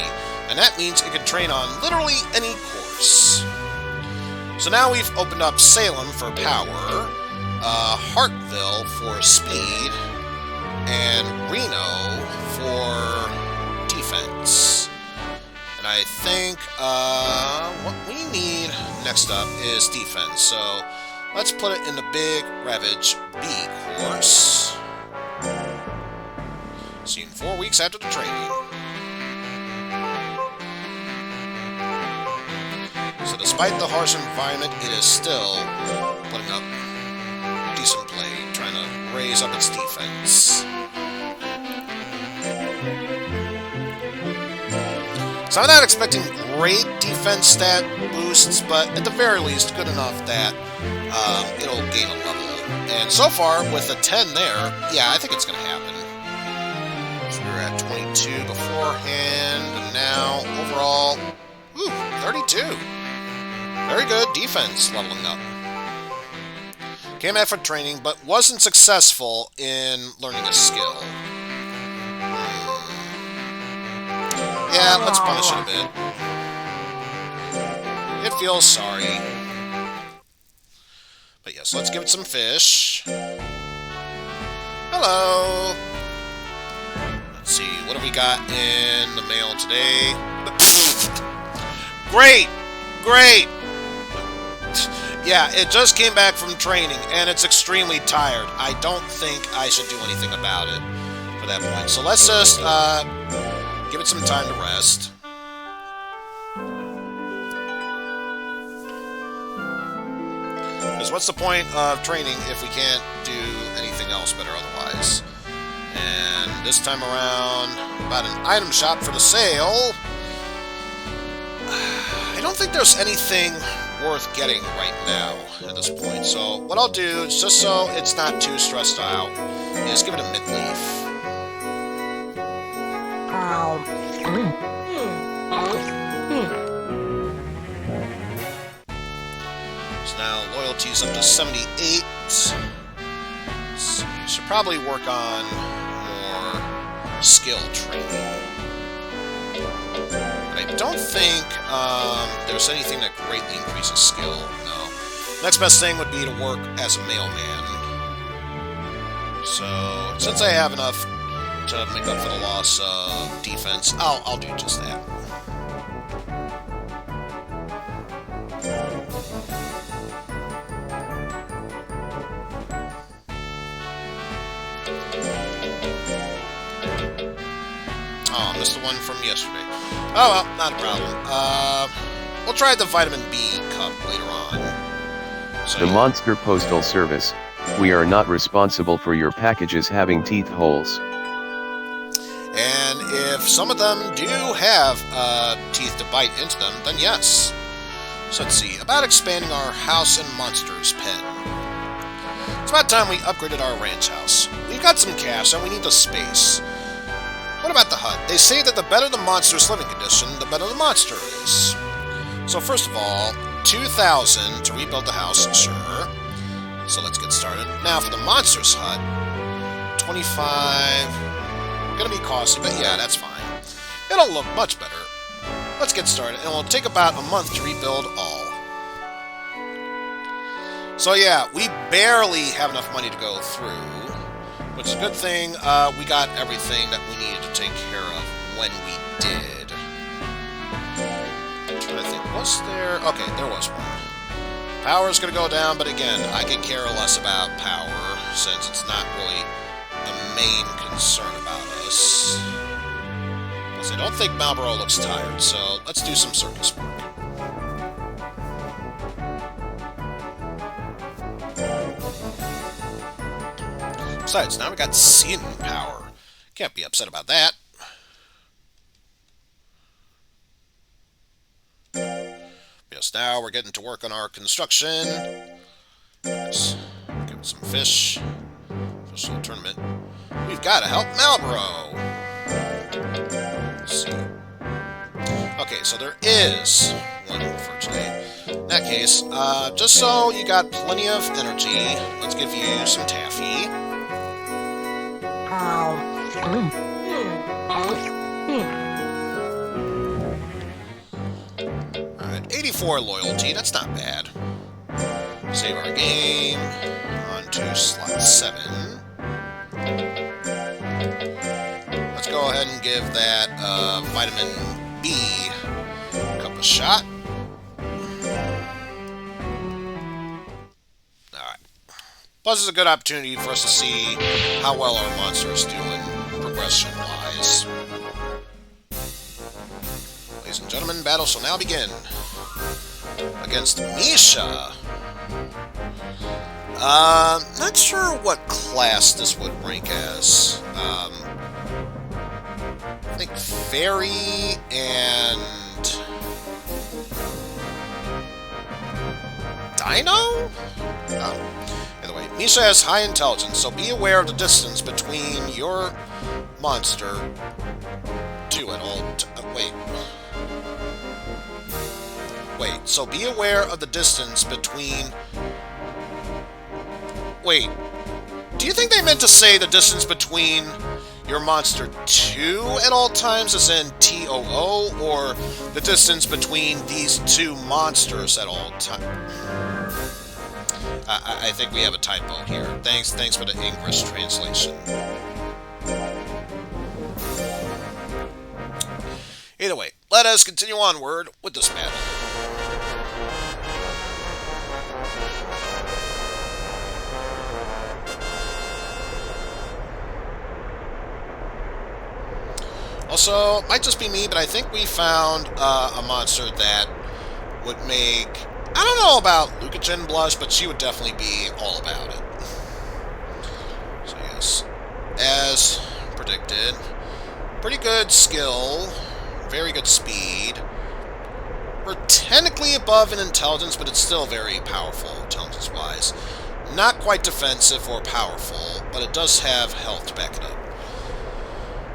and that means it can train on literally any course. So now we've opened up Salem for power, Hartville for speed, and Reno for defense. And I think what we need next up is defense. So let's put it in the big Ravage B course. See you in 4 weeks after the training. So despite the harsh environment, it is still putting up decent play, trying to raise up its defense. So I'm not expecting great defense stat boosts, but at the very least, good enough that it'll gain a level. And so far, with a 10 there, yeah, I think it's going to happen. So we were at 22 beforehand, and now, overall, 32. Very good defense leveling up. Came out for training, but wasn't successful in learning a skill. Yeah, let's punish it a bit. It feels sorry. But yes, let's give it some fish. Hello! Let's see, what have we got in the mail today? Great! Great! Yeah, it just came back from training, and it's extremely tired. I don't think I should do anything about it for that point. So let's just give it some time to rest. Because what's the point of training if we can't do anything else better otherwise? And this time around, about an item shop for the sale. I don't think there's anything worth getting right now at this point. So what I'll do, just so it's not too stressed out, is give it a mid-leaf. So now loyalty's up to 78. Let's see, should probably work on more skill training. But I don't think there's anything that greatly increases skill. No. Next best thing would be to work as a mailman. So since I have enough to make up for the loss of defense, I'll do just that. Oh, I missed the one from yesterday. Oh well, not a problem. We'll try the vitamin B cup later on. So,
The Monster Postal Service. We are not responsible for your packages having teeth holes.
And if some of them do have teeth to bite into them, then yes. So let's see, about expanding our house and monsters pen. It's about time we upgraded our ranch house. We've got some cash and we need the space. What about the hut? They say that the better the monster's living condition, the better the monster is. So first of all, 2,000 to rebuild the house, sure. So let's get started. Now for the monster's hut, 25... Gonna be costly, but yeah, that's fine. It'll look much better. Let's get started, and it'll take about a month to rebuild all. So yeah, we barely have enough money to go through, which is a good thing. We got everything that we needed to take care of when we did. I'm trying to think, was there... Okay, there was one. Power's gonna go down, but again, I could care less about power, since it's not really the main concern about us. Plus, I don't think Marlboro looks tired, so let's do some circus work. Besides, now we got seeing power. Can't be upset about that. Yes, now we're getting to work on our construction. Let's give it some fish. Fish to the tournament. We've got to help Marlboro. Let's see. Okay, so there is one for today. In that case, just so you got plenty of energy, let's give you some taffy. Alright, 84 loyalty, that's not bad. Save our game. On to slot 7. Let's go ahead and give that vitamin B cup a shot. Alright. Plus, it's a good opportunity for us to see how well our monster is doing progression-wise. wise. Ladies and gentlemen, battle shall now begin. Against Misha. Not sure what class this would rank as. I think Fairy and Dino? Either way, Misha has high intelligence, so be aware of the distance between your monster to at all. Wait, so be aware of the distance between... Wait, do you think they meant to say the distance between your monster 2 at all times, as in TOO, or the distance between these two monsters at all times? I think we have a typo here. Thanks for the English translation. Either way, let us continue onward with this battle. Also, might just be me, but I think we found a monster that would make... I don't know about Lucagen blush, but she would definitely be all about it. So yes, as predicted, pretty good skill, very good speed. We're technically above in intelligence, but it's still very powerful, intelligence-wise. Not quite defensive or powerful, but it does have health to back it up.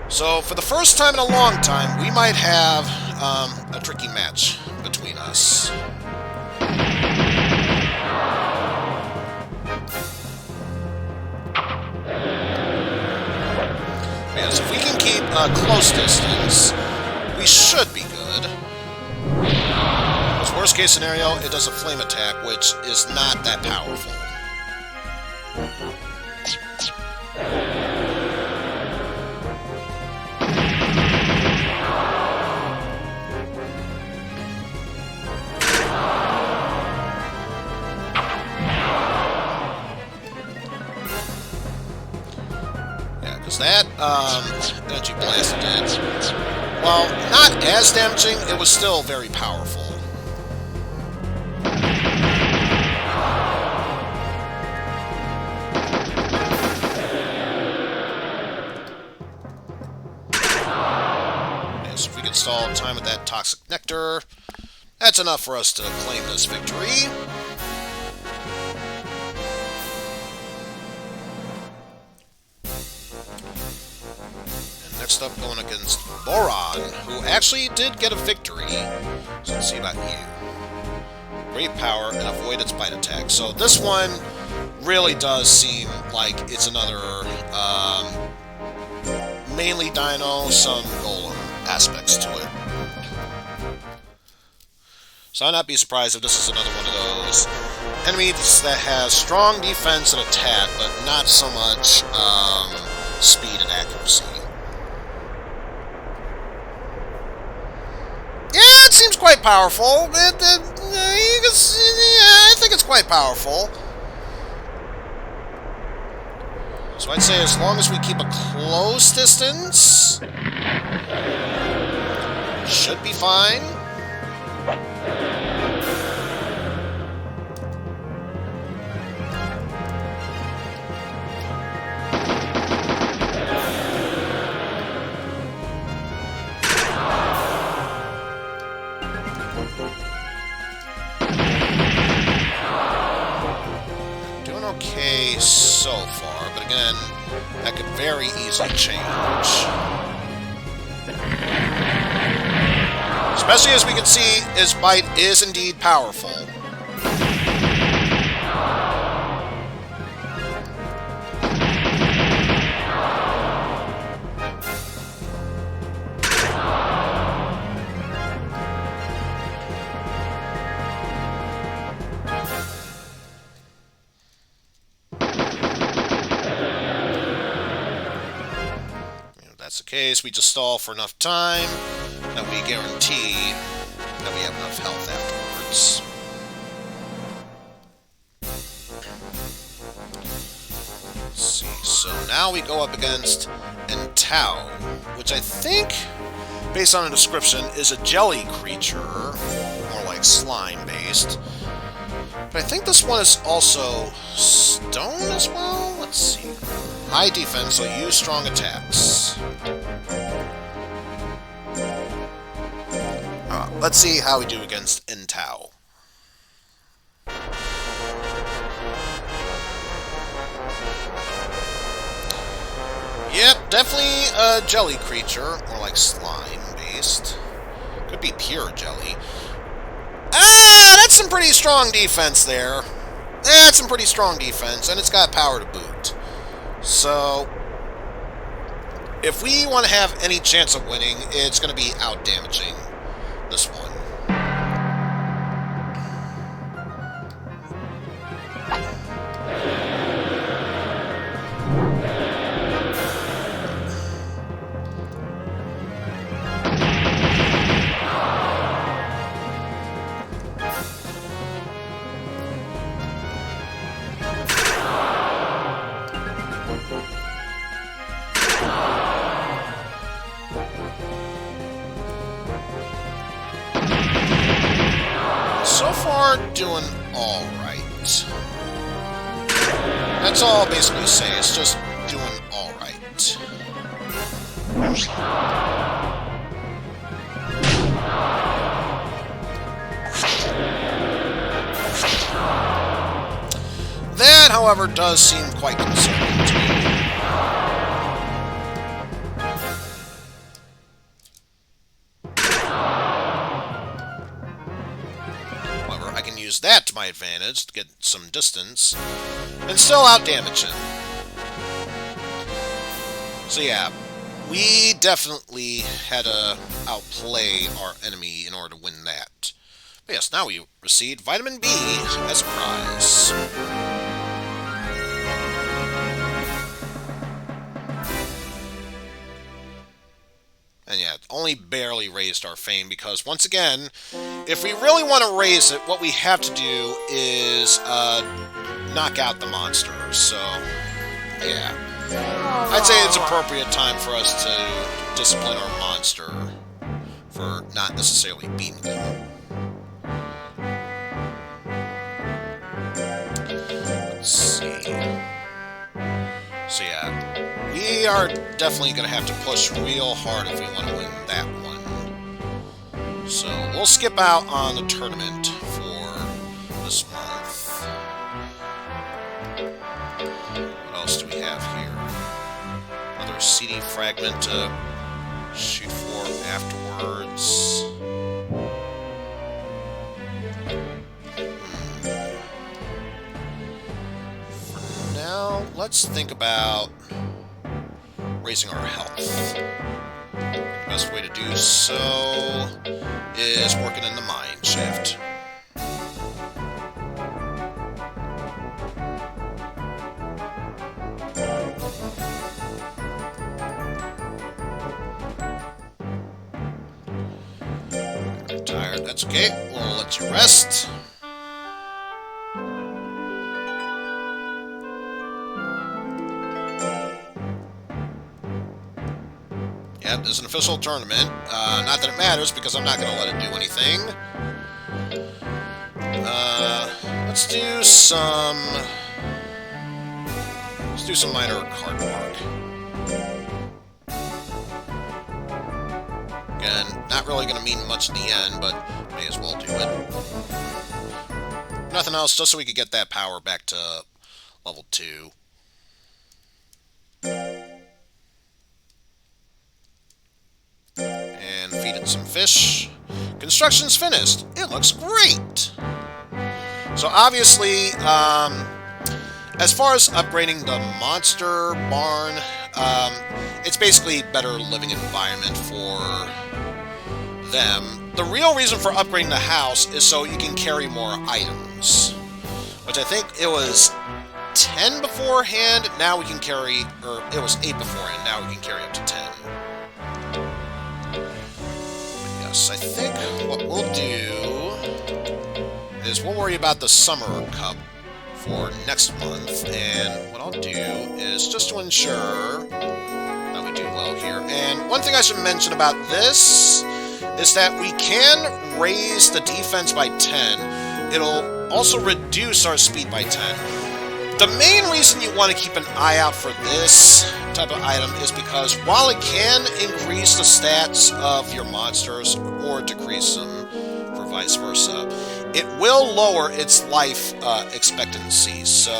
So, for the first time in a long time, we might have a tricky match between us. Yes, if we can keep a close distance, we should be good. Because worst case scenario, it does a flame attack, which is not that powerful. That energy blast did, well, not as damaging, it was still very powerful. Yes, if we can stall time with that toxic nectar, that's enough for us to claim this victory. Next up, going against Boron, who actually did get a victory. So let's see about you. Great power and avoid its bite attack. So this one really does seem like it's another mainly Dino, some Golem aspects to it. So I'd not be surprised if this is another one of those enemies that has strong defense and attack, but not so much speed and accuracy. Yeah, it seems quite powerful. I think it's quite powerful. So I'd say as long as we keep a close distance, should be fine. Okay so far, but again, that could very easily change. Especially as we can see, his bite is indeed powerful. That's the case, we just stall for enough time that we guarantee that we have enough health afterwards. Let's see So now we go up against Entau, which I think, based on the description, is a jelly creature, more like slime-based. But I think this one is also stone as well? Let's see. High defense, so use strong attacks. Let's see how we do against Entau. Yep, definitely a jelly creature, more like slime-based. Could be pure jelly. Ah, that's some pretty strong defense there. That's some pretty strong defense, and it's got power to boot. So, if we want to have any chance of winning, it's going to be out-damaging this one. So far, doing alright. That's all I'll basically say, it's just doing alright. That, however, does seem quite concerning to me. I can use that to my advantage to get some distance and still outdamage him. So yeah, we definitely had to outplay our enemy in order to win that. But yes, now we received Vitamin B as a prize. And yeah, only barely raised our fame because, once again, if we really want to raise it, what we have to do is knock out the monsters. So, yeah. I'd say it's appropriate time for us to discipline our monster for not necessarily beating them. Let's see. So yeah, we are definitely going to have to push real hard if we want to win that one. So we'll skip out on the tournament for this month. What else do we have here? Another CD fragment to shoot for afterwards. For now, let's think about raising our health. The best way to do so is working in the mine shaft. You're tired, that's okay. We'll let you rest. Yep, there's an official tournament. Not that it matters, because I'm not going to let it do anything. Let's do some minor card work. Again, not really going to mean much in the end, but may as well do it. Nothing else, just so we could get that power back to level 2. And feed it some fish. Construction's finished. It looks great. So obviously, as far as upgrading the monster barn, it's basically a better living environment for them. The real reason for upgrading the house is so you can carry more items, which I think it was 10 beforehand. Now we can carry, or it was 8 beforehand. Now we can carry up to 10. I think what we'll do is we'll worry about the summer cup for next month. And what I'll do is just to ensure that we do well here. And one thing I should mention about this is that we can raise the defense by 10. It'll also reduce our speed by 10. The main reason you want to keep an eye out for this type of item is because while it can increase the stats of your monsters or decrease them, for vice versa, it will lower its life expectancy, so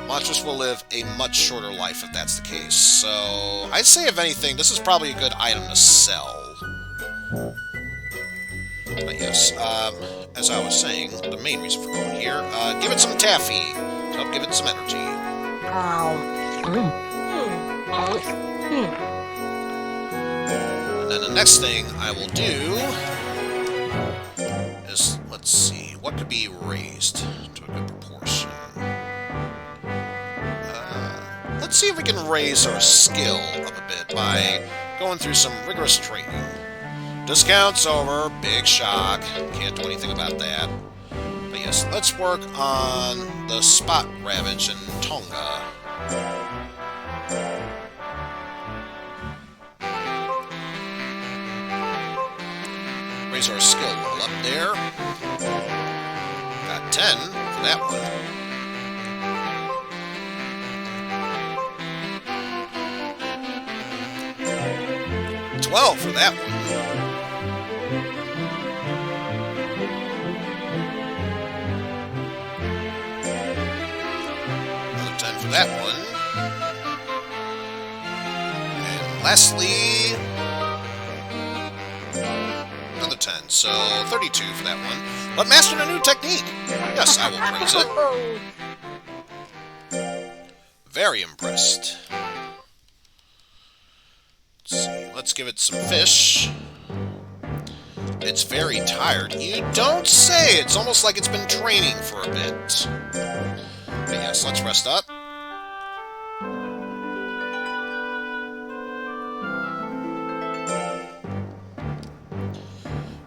monsters will live a much shorter life if that's the case. So I'd say, if anything, this is probably a good item to sell. But yes, as I was saying, the main reason for going here, give it some taffy to help give it some energy. And then the next thing I will do is, let's see, what could be raised to a good proportion? Let's see if we can raise our skill up a bit by going through some rigorous training. Discounts over, big shock, can't do anything about that. But yes, let's work on the Spot Ravage and Tonga. Raise our skill level up there. Got 10 for that one. 12 for that one. Another 10 for that one. And lastly, another 10. So 32 for that one. But mastered a new technique. Yes, I will praise it. Very impressed. Let's see. Let's give it some fish. It's very tired. You don't say! It's almost like it's been training for a bit. But yes, let's rest up.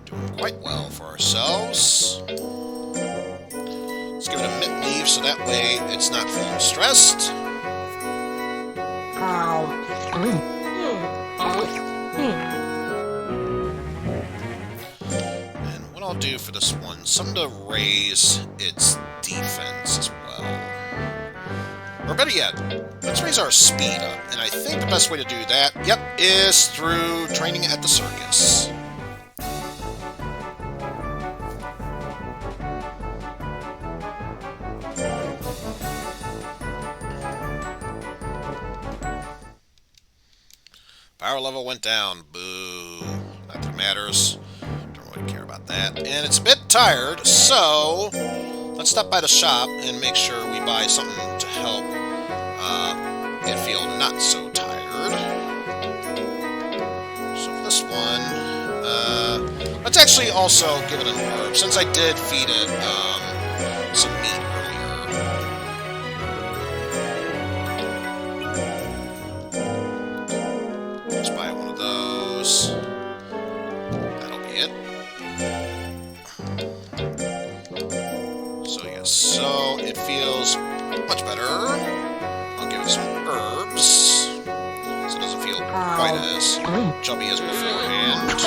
Doing quite well for ourselves. Let's give it a mint leave so that way it's not feeling stressed. And what I'll do for this one, something to raise its defense as well. Or better yet, let's raise our speed up. And I think the best way to do that, yep, is through training at the circus. Power level went down. Boo. Not that it matters. Don't really care about that. And it's a bit tired, so let's stop by the shop and make sure we buy something to help it feel not so tired. So for this one, let's actually also give it an herb, since I did feed it some meat earlier. Let's buy one of those. That'll be it. So yes, so it feels much better. I'll give it some herbs, so it doesn't feel quite as chubby as beforehand.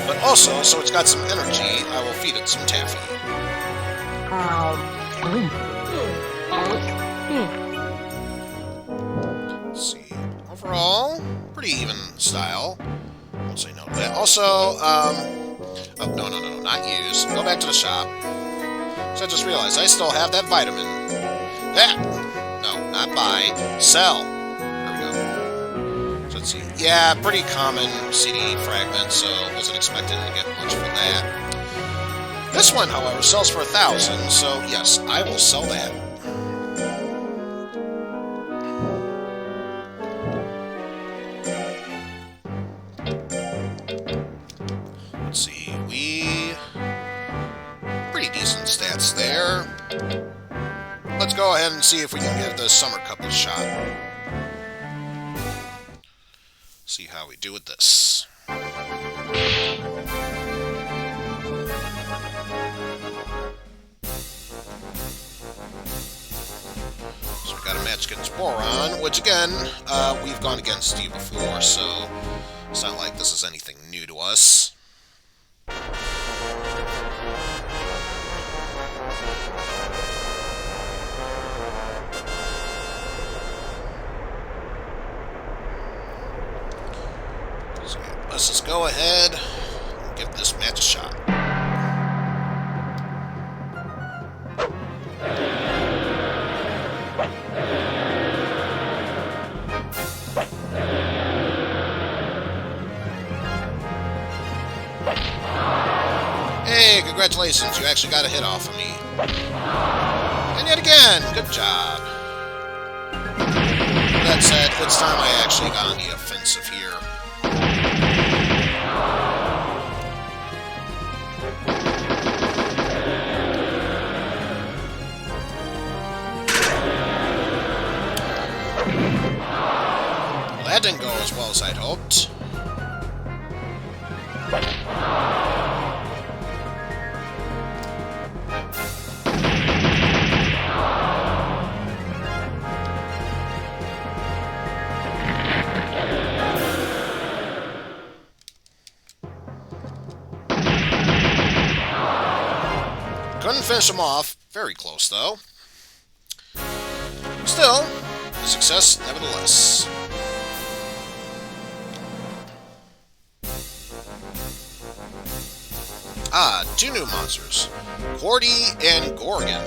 But also, so it's got some energy, I will feed it some taffy. Let's see. Overall, pretty even style. Won't say no to that. Also, oh, no, not use. Go back to the shop. So I just realized I still have that vitamin. That! No, not buy. Sell. There we go. So let's see. Yeah, pretty common CD fragment, so wasn't expecting to get much for that. This one, however, sells for 1,000, so yes, I will sell that. Let's see, pretty decent stats there. Let's go ahead and see if we can give the Summer Cup a shot. See how we do with this. It's against Boron, which again, we've gone against you before, so it's not like this is anything new to us. So let's just go ahead and give this match a shot. Hey, congratulations, you actually got a hit off of me. And yet again, good job. That said, it's time I actually got on the offensive here. Well, that didn't go as well as I'd hoped. Couldn't finish him off. Very close, though. Still, a success nevertheless. Ah, two new monsters. Corty and Gorgon.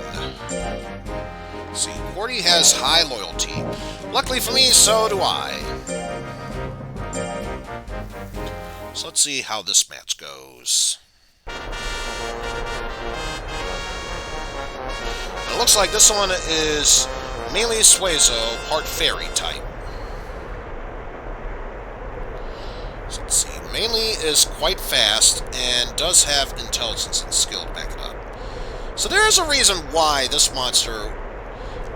Let's see, Corty has high loyalty. Luckily for me, so do I. So let's see how this match goes. It looks like this one is mainly Suezo, part fairy type. So let's see, mainly is quite fast and does have intelligence and skill to back it up. So there is a reason why this monster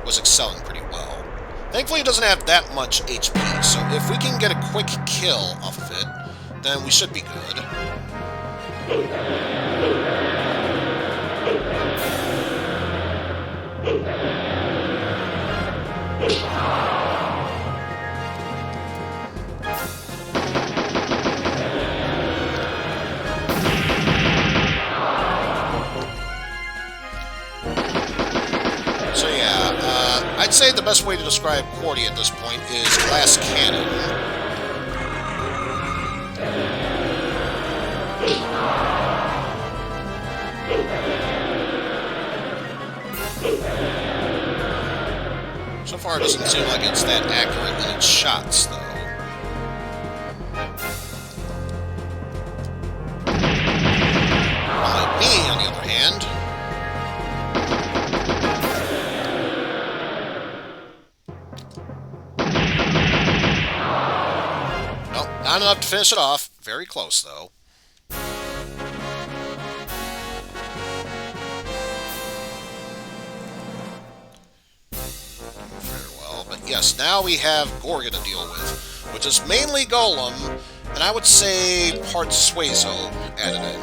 was excelling pretty well. Thankfully it doesn't have that much HP, so if we can get a quick kill off of it, then we should be good. So yeah, I'd say the best way to describe Corty at this point is glass cannon. So far, it doesn't seem like it's that accurate in its shots, though. Unlike me, on the other hand. Nope, not enough to finish it off. Very close, though. Yes, now we have Gorgon to deal with, which is mainly Golem, and I would say parts Suezo added in.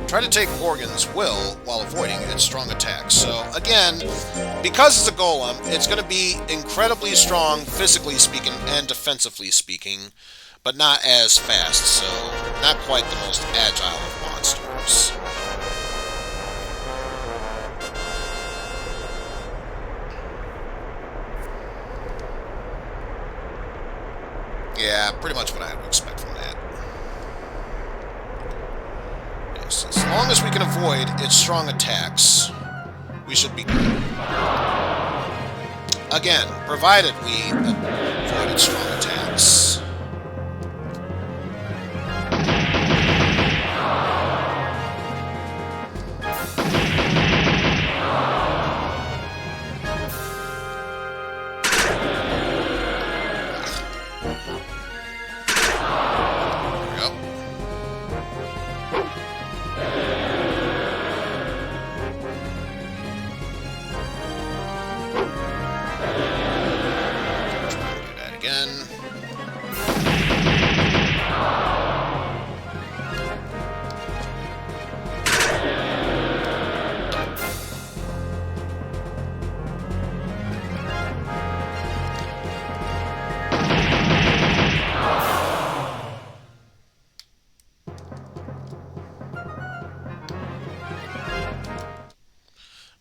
Try to take Gorgon's will while avoiding its strong attacks. So, again, because it's a Golem, it's going to be incredibly strong physically speaking and defensively speaking, but not as fast, so not quite the most agile of monsters. Yeah, pretty much what I would expect from that. Yes, as long as we can avoid its strong attacks, we should be good. Again, provided we avoid its strong attacks.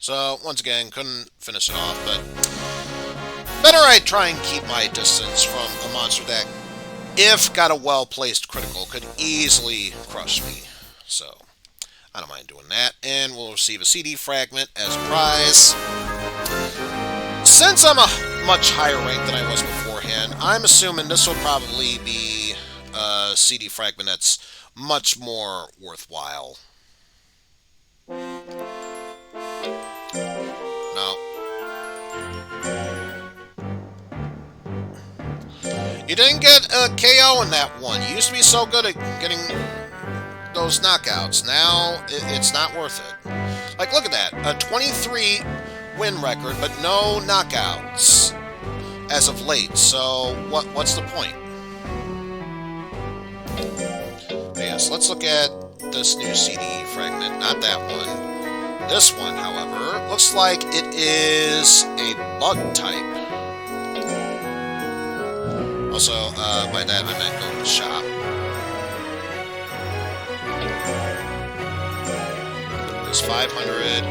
So, once again, couldn't finish it off, but better I try and keep my distance from a monster that, if got a well-placed critical, could easily crush me. So, I don't mind doing that, and we'll receive a CD fragment as a prize. Since I'm a much higher rank than I was beforehand, I'm assuming this will probably be a CD fragment that's much more worthwhile. No. You didn't get a KO in that one. You used to be so good at getting those knockouts. Now, it's not worth it. Like, look at that. A 23 win record, but no knockouts as of late. So, what's the point? But yes, let's look at this new CD fragment. Not that one. This one, however, looks like it is a bug type. Also, by that I meant go to the shop. It's 500.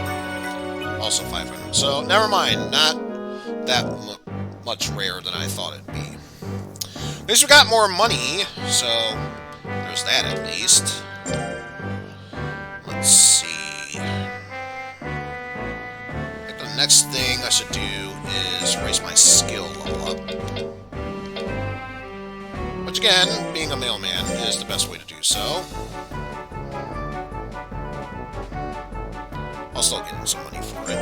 Also 500. So, never mind. Not that much rarer than I thought it'd be. At least we got more money, so there's that at least. Let's see. I think the next thing I should do is raise my skill level up. Which again, being a mailman is the best way to do so. I'll still get some money for it.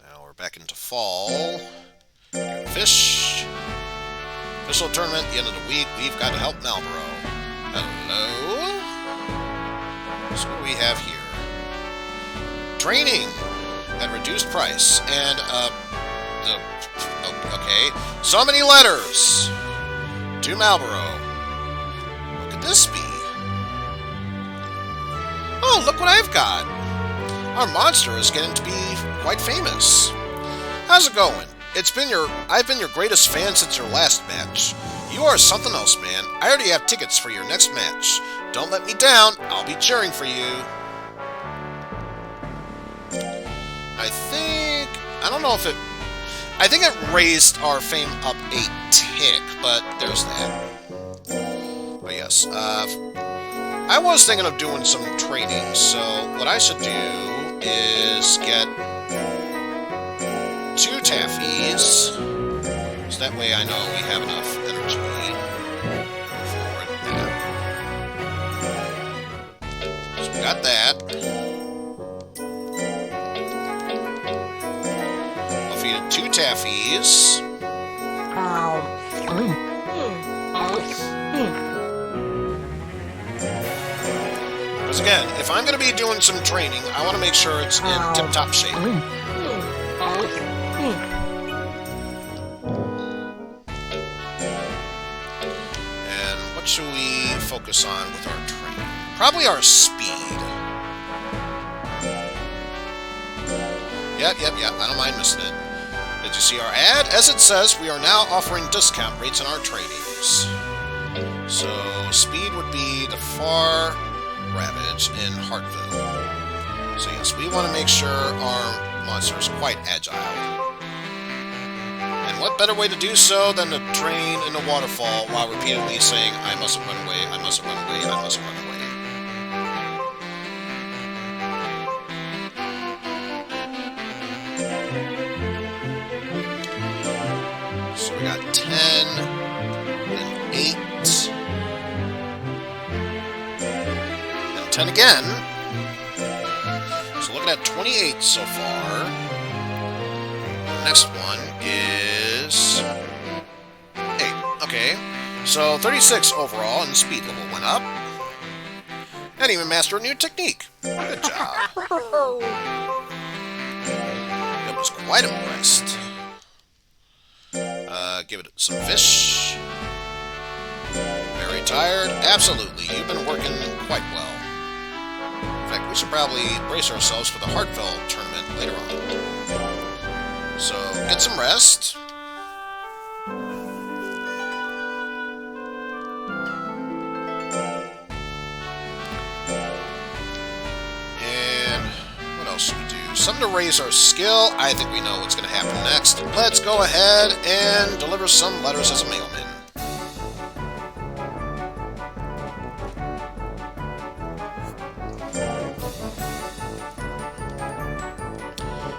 Now we're back into fall. Fish. Official tournament at the end of the week. We've got to help Malboro. Hello. So what do we have here? Training at reduced price. And, okay. So many letters to Malboro. What could this be? Oh, look what I've got. Our monster is getting to be quite famous. How's it going? I've been your greatest fan since your last match. You are something else, man. I already have tickets for your next match. Don't let me down. I'll be cheering for you. I don't know if I think it raised our fame up a tick, but there's that. But yes, I was thinking of doing some training, so what I should do is get 2 taffies, so that way I know we have enough energy for that. So we got that. I'll feed it 2 taffies. Because again, if I'm going to be doing some training, I want to make sure it's in tip-top shape. And what should we focus on with our training? Probably our speed. Yep, I don't mind missing it. Did you see our ad? As it says, we are now offering discount rates on our trainings. So, speed would be the Far Ravage in Hartville. So yes, we want to make sure our monster is quite agile. And what better way to do so than to train in the waterfall while repeatedly saying, I mustn't run away, I mustn't run away, I mustn't run away. So we got 10, and 8, and 10 again. So looking at 28 so far. The next one is 8. Okay, so 36 overall, and speed level went up. And even mastered a new technique. Good job. I was quite impressed. Give it some fish. Very tired? Absolutely, you've been working quite well. In fact, we should probably brace ourselves for the Hartville tournament later on. So, get some rest. something to raise our skill. I think we know what's going to happen next. Let's go ahead and deliver some letters as a mailman.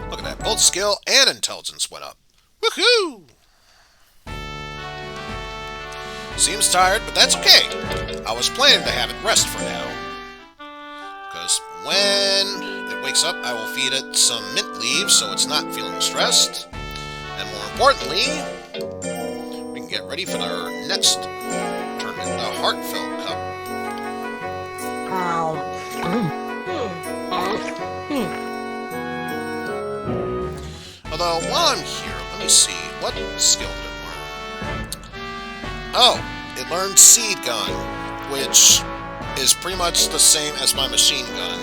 Look at that. Both skill and intelligence went up. Woohoo! Seems tired, but that's okay. I was planning to have it rest for now. Because when it wakes up, I will feed it some mint leaves so it's not feeling stressed. And more importantly, we can get ready for our next tournament, the Heartfelt Cup. Although, while I'm here, let me see. What skill did it learn? Oh, it learned Seed Gun, which is pretty much the same as my machine gun,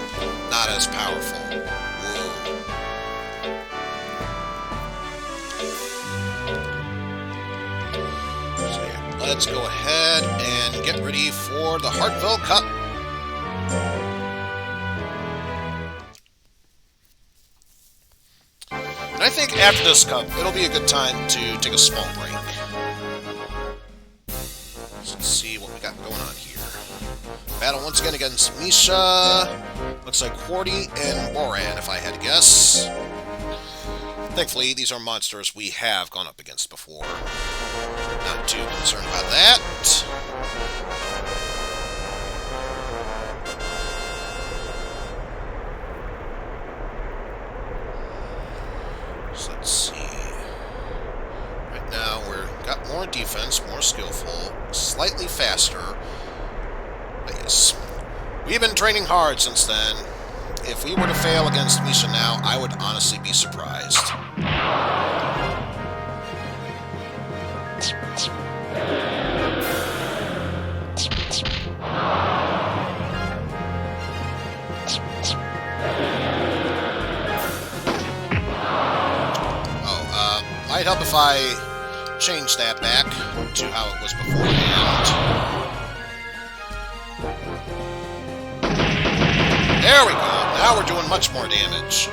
not as powerful. Whoa. So yeah, let's go ahead and get ready for the Heartfelt Cup. And I think after this cup, it'll be a good time to take a small break. Let's see what we got going on here. Battle once again against Misha. Looks like Corty and Boran, if I had to guess. Thankfully, these are monsters we have gone up against before. Not too concerned about that. So let's see. Right now, we've got more defense, more skillful, slightly faster. But yes, we've been training hard since then. If we were to fail against Misha now, I would honestly be surprised. Might help if I change that back to how it was beforehand. There we go. Now we're doing much more damage.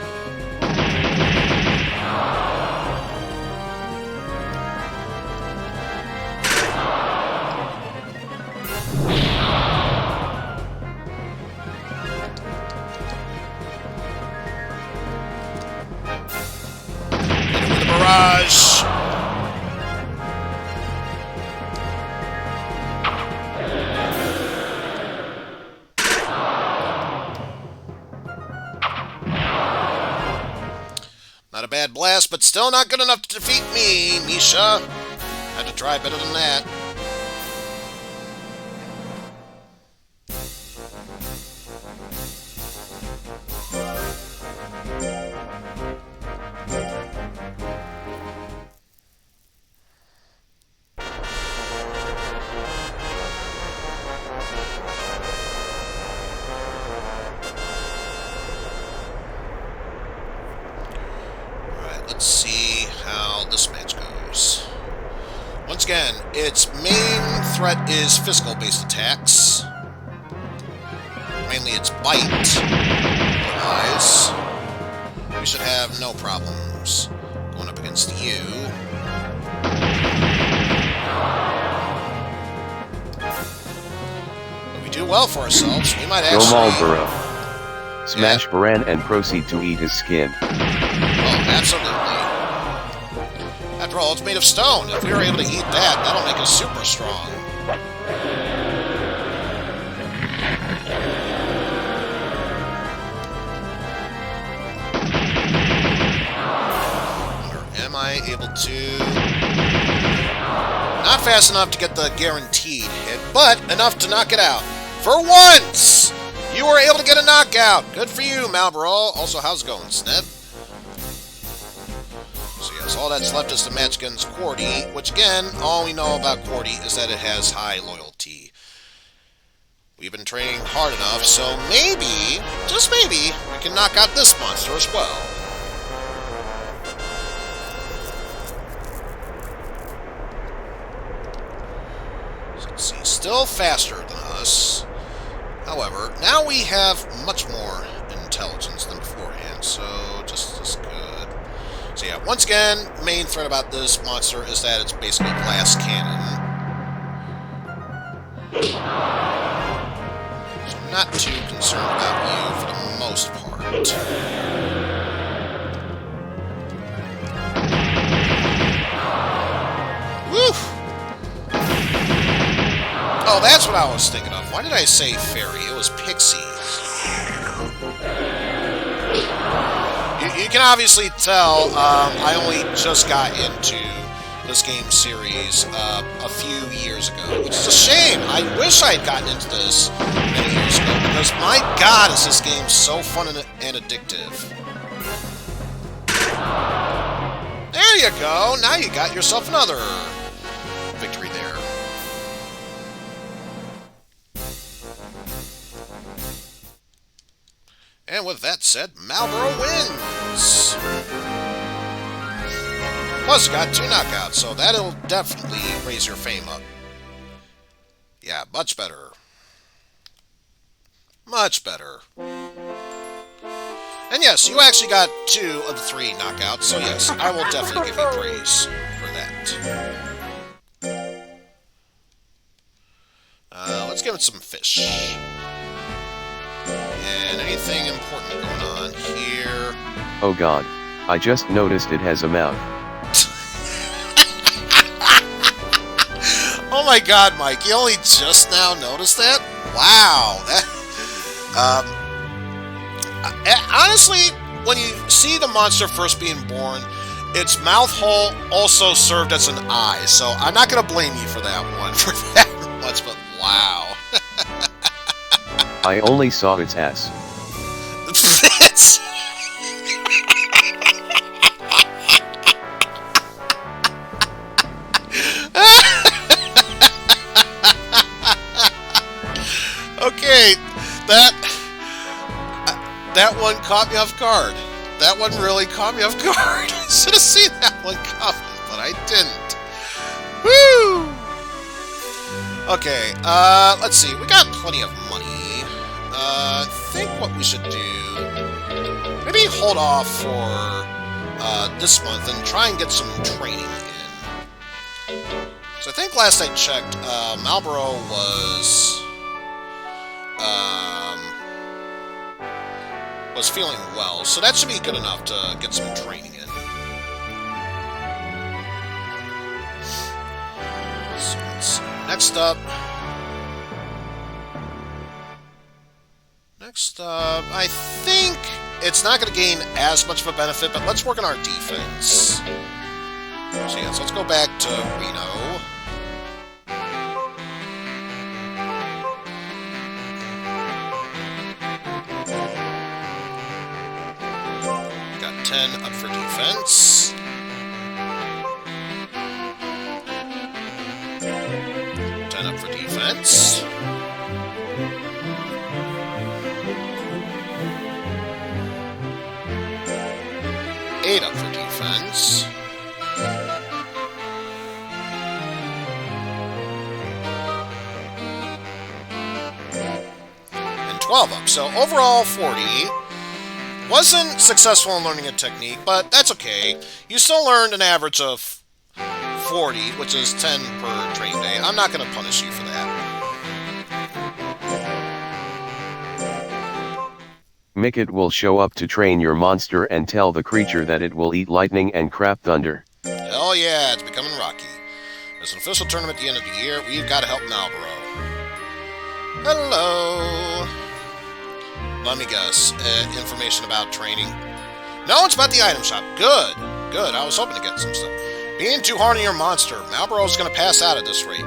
Barrage! Not a bad blast, but still not good enough to defeat me, Misha. Had to try better than that. Let's see how this match goes. Once again, its main threat is physical-based attacks. Mainly its bite. Otherwise, we should have no problems going up against you. If we do well for ourselves, we might actually...
Go Marlboro. Smash Baran and proceed to eat his skin.
Oh, absolutely. After all, it's made of stone. If we were able to eat that, that'll make us super strong. Am I able to... Not fast enough to get the guaranteed hit, but enough to knock it out. For once! You were able to get a knockout! Good for you, Marlboro. Also, how's it going, Sneb? So yes, all that's left is the match against Corty, which again, all we know about Corty is that it has high loyalty. We've been training hard enough, so maybe, just maybe, we can knock out this monster as well. So let's see, still faster than us. However, now we have much more intelligence than beforehand. so just as good. So yeah, once again, main threat about this monster is that it's basically glass cannon. So I'm not too concerned about you for the most part. Woo! Oh, that's what I was thinking of. Why did I say fairy? It was pixies. You can obviously tell I only just got into this game series a few years ago, which is a shame. I wish I had gotten into this many years ago, because my god, is this game so fun and addictive. There you go! Now you got yourself another victory there. And with that said, Marlboro wins! Plus, you got 2 knockouts, so that'll definitely raise your fame up. Yeah, much better. Much better. And yes, you actually got 2 of the 3 knockouts, so yes, I will definitely give you praise for that. Let's give it some fish. And anything important going on here?
Oh god, I just noticed it has a mouth.
Oh my god, Mike, you only just now noticed that? Wow, that... honestly, when you see the monster first being born, its mouth hole also served as an eye, so I'm not going to blame you for that one, for that much, but wow.
I only saw its ass.
Okay, that one caught me off guard. That one really caught me off guard. I should have seen that one coming, but I didn't. Woo! Okay, let's see. We got plenty of money. I think what we should do... maybe hold off for this month and try and get some training in. So I think last I checked, Marlboro was feeling well, so that should be good enough to get some training in. So let's see. Next up, I think it's not going to gain as much of a benefit, but let's work on our defense. So yes, let's go back to Reno. Got 10 up for defense. Up for defense. Eight up for defense. And 12 up. So overall 40. Wasn't successful in learning a technique, but that's okay. You still learned an average of 40, which is 10 per training day. I'm not going to punish you for that.
Mickett will show up to train your monster and tell the creature that it will eat lightning and crap thunder.
Hell yeah, it's becoming rocky. There's an official tournament at the end of the year. We've got to help Marlboro. Hello. Let me guess. Information about training? No, it's about the item shop. Good. Good. I was hoping to get some stuff. Being too hard on your monster, Marlboro's going to pass out at this rate.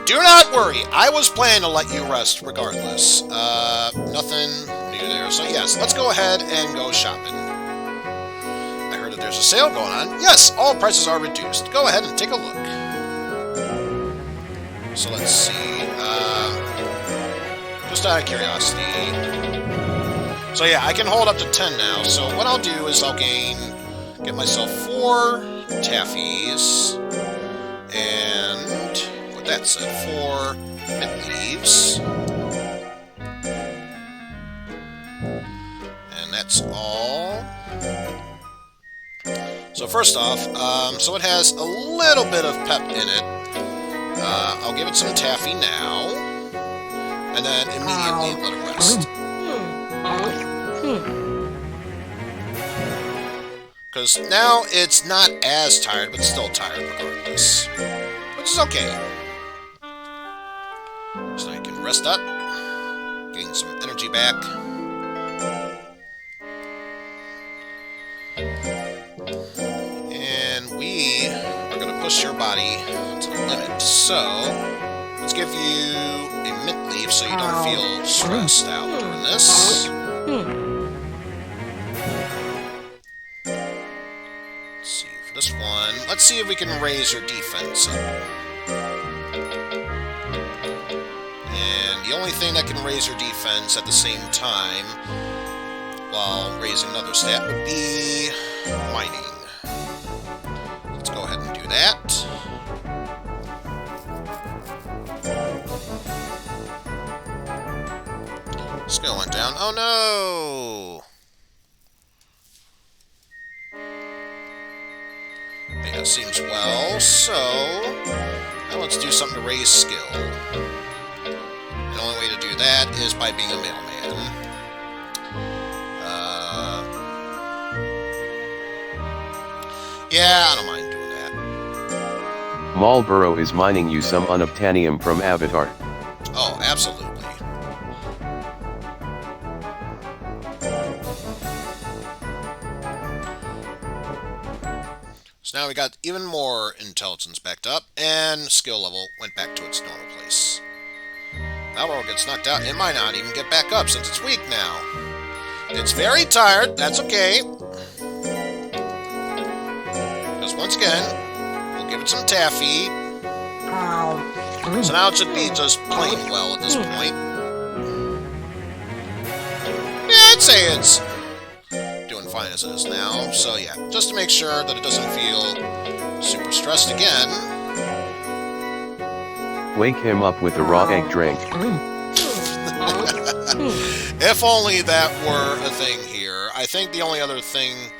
Do not worry, I was planning to let you rest regardless. Nothing new there. So yes, let's go ahead and go shopping. I heard that there's a sale going on. Yes, all prices are reduced. Go ahead and take a look. So let's see. Just out of curiosity. So yeah, I can hold up to 10 now. So what I'll do is I'll get myself 4 taffies, and with that said, 4 mint leaves, and that's all. So first off, so it has a little bit of pep in it. I'll give it some taffy now, and then immediately let it rest. Because now it's not as tired, but still tired regardless. Which is okay. So now you can rest up, gain some energy back. And we are going to push your body to the limit. So, let's give you a mint leaf so you don't feel stressed out during this. Let's see, for this one, let's see if we can raise your defense up. And the only thing that can raise your defense at the same time, while raising another stat, would be mining. Let's go ahead and do that. Skill went down. Oh no! Yeah, it seems well. So, now let's do something to raise skill. The only way to do that is by being a mailman. Yeah, I don't mind doing that.
Marlboro is mining you some unobtainium from Avatar.
Oh, absolutely. So now we got even more intelligence backed up, and skill level went back to its normal place. Marlboro gets knocked out, it might not even get back up since it's weak now. It's very tired, that's okay. Once again, we'll give it some taffy. So now it should be just plain well at this point. Yeah, I'd say it's doing fine as it is now. So yeah, just to make sure that it doesn't feel super stressed again.
Wake him up with a raw egg drink.
If only that were a thing here. I think the only other thing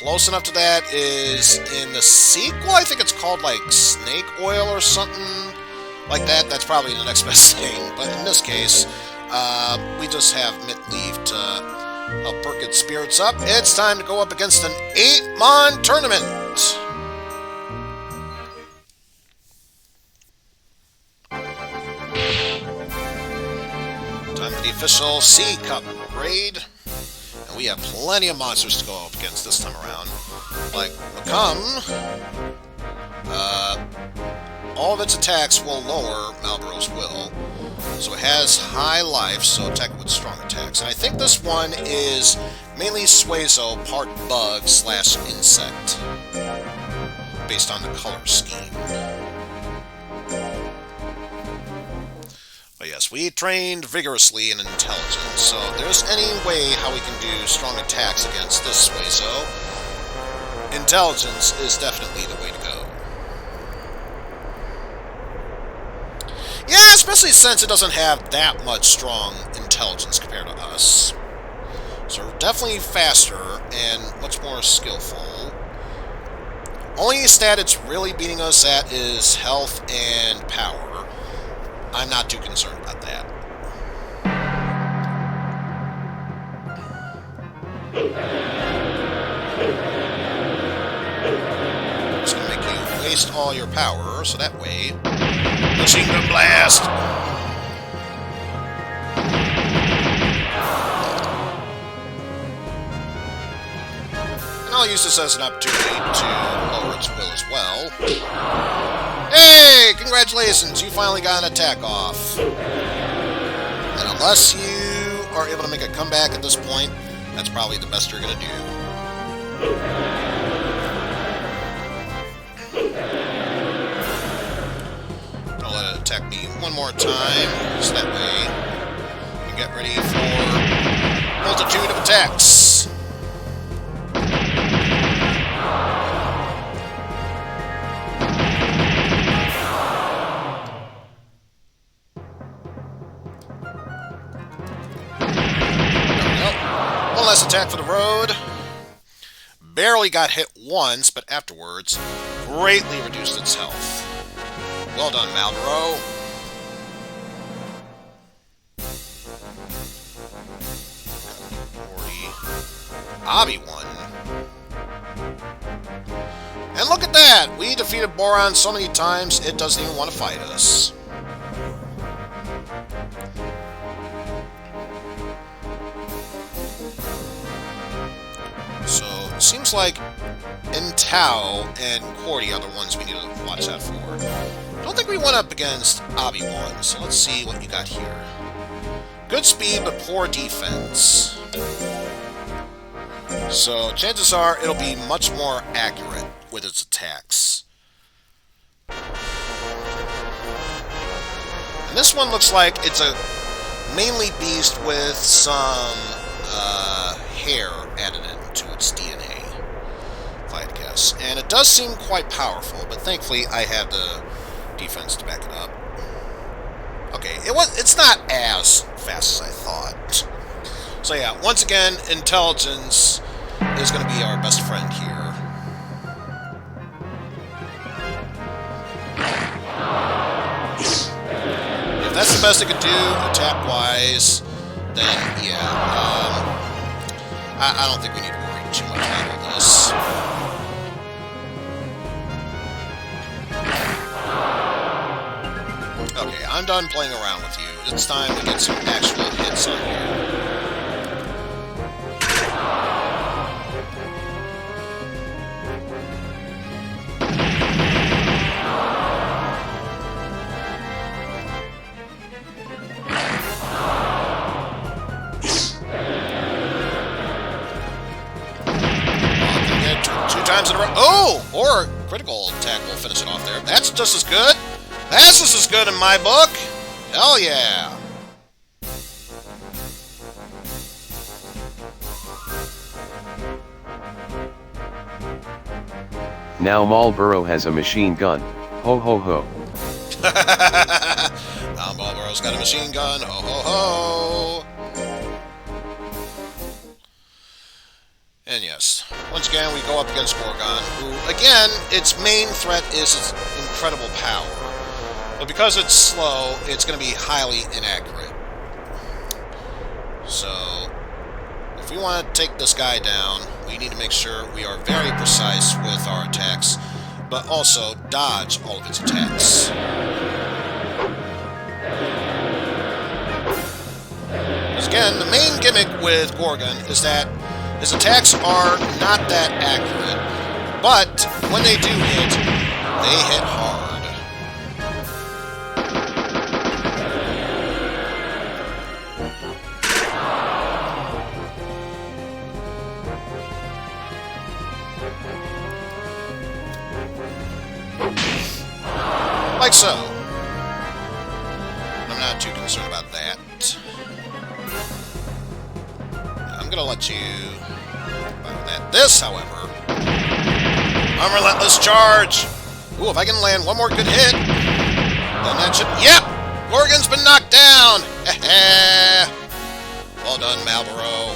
close enough to that is in the sequel. I think it's called like snake oil or something like that. That's probably the next best thing. But in this case, we just have mint leaf to help perk its spirits up. It's time to go up against an 8-mon tournament. Time for the official C Cup raid. And we have plenty of monsters to go up against this time around. Like Become. All of its attacks will lower Marlboro's will. So it has high life, so attack with strong attacks. And I think this one is mainly Suezo, part bug / insect. Based on the color scheme. But yes, we trained vigorously in intelligence, so if there's any way how we can do strong attacks against this Suezo, intelligence is definitely the way to go. Yeah, especially since it doesn't have that much strong intelligence compared to us. So we're definitely faster and much more skillful. Only stat it's really beating us at is health and power. I'm not too concerned about that. Just gonna make you waste all your power, so that way... Machine Gun Blast! And I'll use this as an opportunity to lower its will as well. Hey! Congratulations! You finally got an attack off. And unless you are able to make a comeback at this point, that's probably the best you're going to do. I'll let it attack me one more time, so that way you get ready for multitude of attacks. Nice attack for the road. Barely got hit once, but afterwards greatly reduced its health. Well done, Malboro. Obby won. And look at that! We defeated Boron so many times it doesn't even want to fight us. So, it seems like Intao and Corty are the ones we need to watch out for. I don't think we went up against Obi-Wan, so let's see what you got here. Good speed, but poor defense. So, chances are it'll be much more accurate with its attacks. And this one looks like it's a mainly beast with some hair added into its DNA, if I had to guess. And it does seem quite powerful, but thankfully I have the defense to back it up. Okay, it's not as fast as I thought. So yeah, once again, intelligence is going to be our best friend here. If that's the best it could do, attack-wise, then yeah, I don't think we need to worry too much about all this. Okay, I'm done playing around with you. It's time to get some actual hits on here. Two times in a row. Oh! Or a critical attack will finish it off there. That's just as good. That's just as good in my book. Hell yeah.
Now Marlboro has a machine gun. Ho ho ho.
Now Marlboro's got a machine gun. Ho ho ho. And yes, once again we go up against Gorgon, who, again, its main threat is its incredible power. But because it's slow, it's going to be highly inaccurate. So, if we want to take this guy down, we need to make sure we are very precise with our attacks, but also dodge all of its attacks. Because again, the main gimmick with Gorgon is that his attacks are not that accurate, but when they do hit, they hit hard. Like so. I'm not too concerned about that. I'm gonna let you about that. This, however, unrelentless charge. Ooh, if I can land one more good hit, then that should. Yep, Gorgon's been knocked down. Well done, Malboro.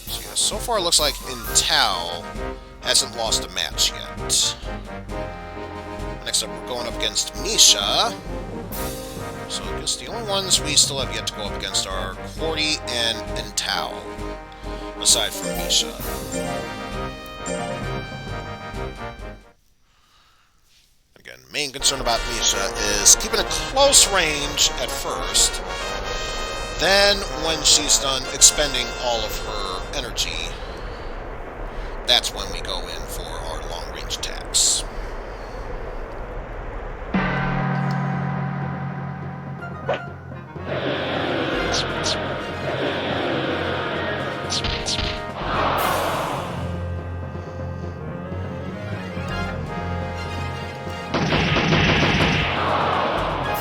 So yeah, so far it looks like Intao hasn't lost a match yet. Next up, we're going up against Misha. So I guess the only ones we still have yet to go up against are Corty and Intao, aside from Misha. Again, main concern about Misha is keeping a close range at first. Then, when she's done expending all of her energy, that's when we go in for our long-range attacks.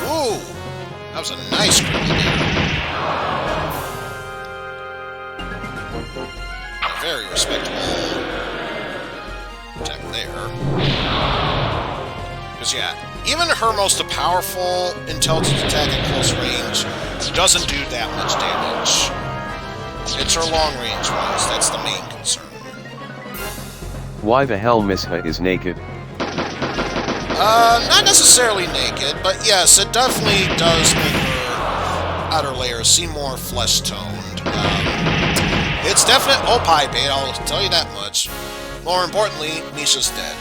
Ooh! That was a nice critical there. A very respectable attack there. yeah, even her most powerful intelligence attack at close range doesn't do that much damage. It's her long-range ones that's the main concern.
Why the hell Miss Ha is naked?
Not necessarily naked, but yes, it definitely does make her outer layers seem more flesh-toned. It's definite opie bait, I'll tell you that much. More importantly, Misha's dead.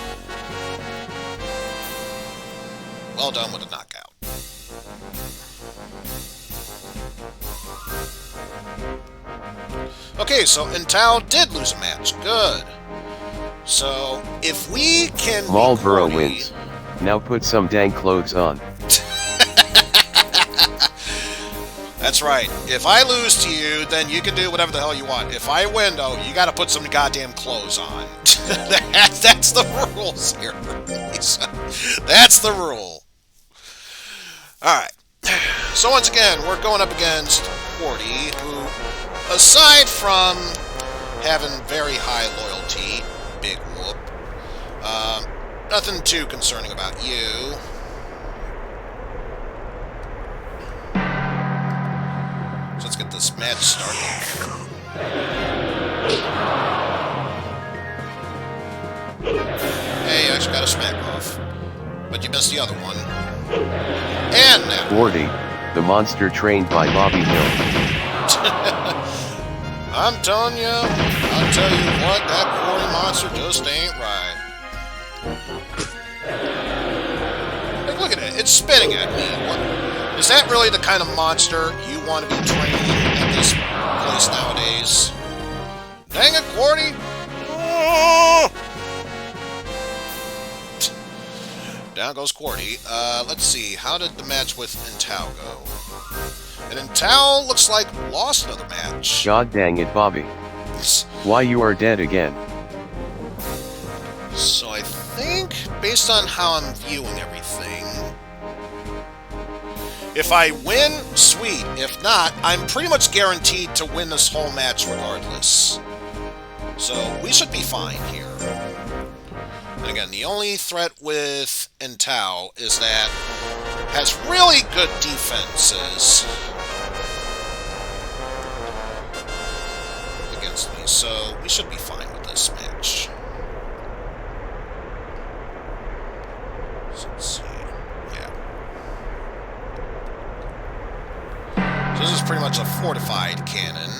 Well done with a knockout. Okay, so Intao did lose a match. Good. So, if we can...
Marlboro wins. Now put some dang clothes on.
That's right. If I lose to you, then you can do whatever the hell you want. If I win, though, you gotta put some goddamn clothes on. That's the rules here. That's the rule. Alright. So once again, we're going up against Corty, who, aside from having very high loyalty, big whoop, nothing too concerning about you. So let's get this match started. Hey, you actually got a smack off. But you missed the other one. And now.
Corty, the monster trained by Bobby Hill.
I'm telling you, I'll tell you what, that Corty monster just ain't right. Like, look at it, it's spitting at me. What, is that really the kind of monster you want to be training at this place nowadays? Dang it, Corty! Oh! Down goes Corty. Let's see, how did the match with Intao go? And Intao looks like lost another match.
God dang it, Bobby. Why you are dead again?
So I think, based on how I'm viewing everything, if I win, sweet. If not, I'm pretty much guaranteed to win this whole match regardless. So we should be fine here. And again, the only threat with Intao is that it has really good defenses against me, so we should be fine with this match. So let's see. Yeah. So this is pretty much a fortified cannon.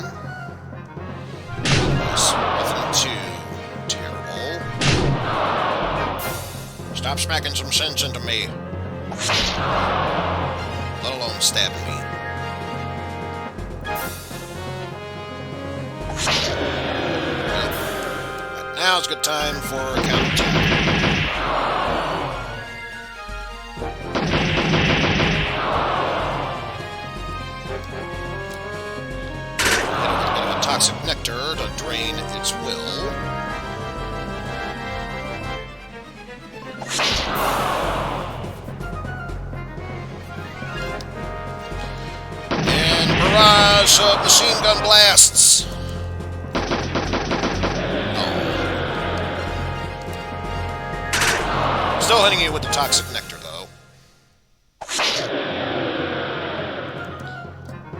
Nothing too terrible. Stop smacking some sense into me. Let alone stabbing me. Right, now's a good time for a counterattack. Hit it with a bit of a toxic nectar to drain its will. And barrage of machine gun blasts. Oh. Still hitting you with the toxic nectar, though.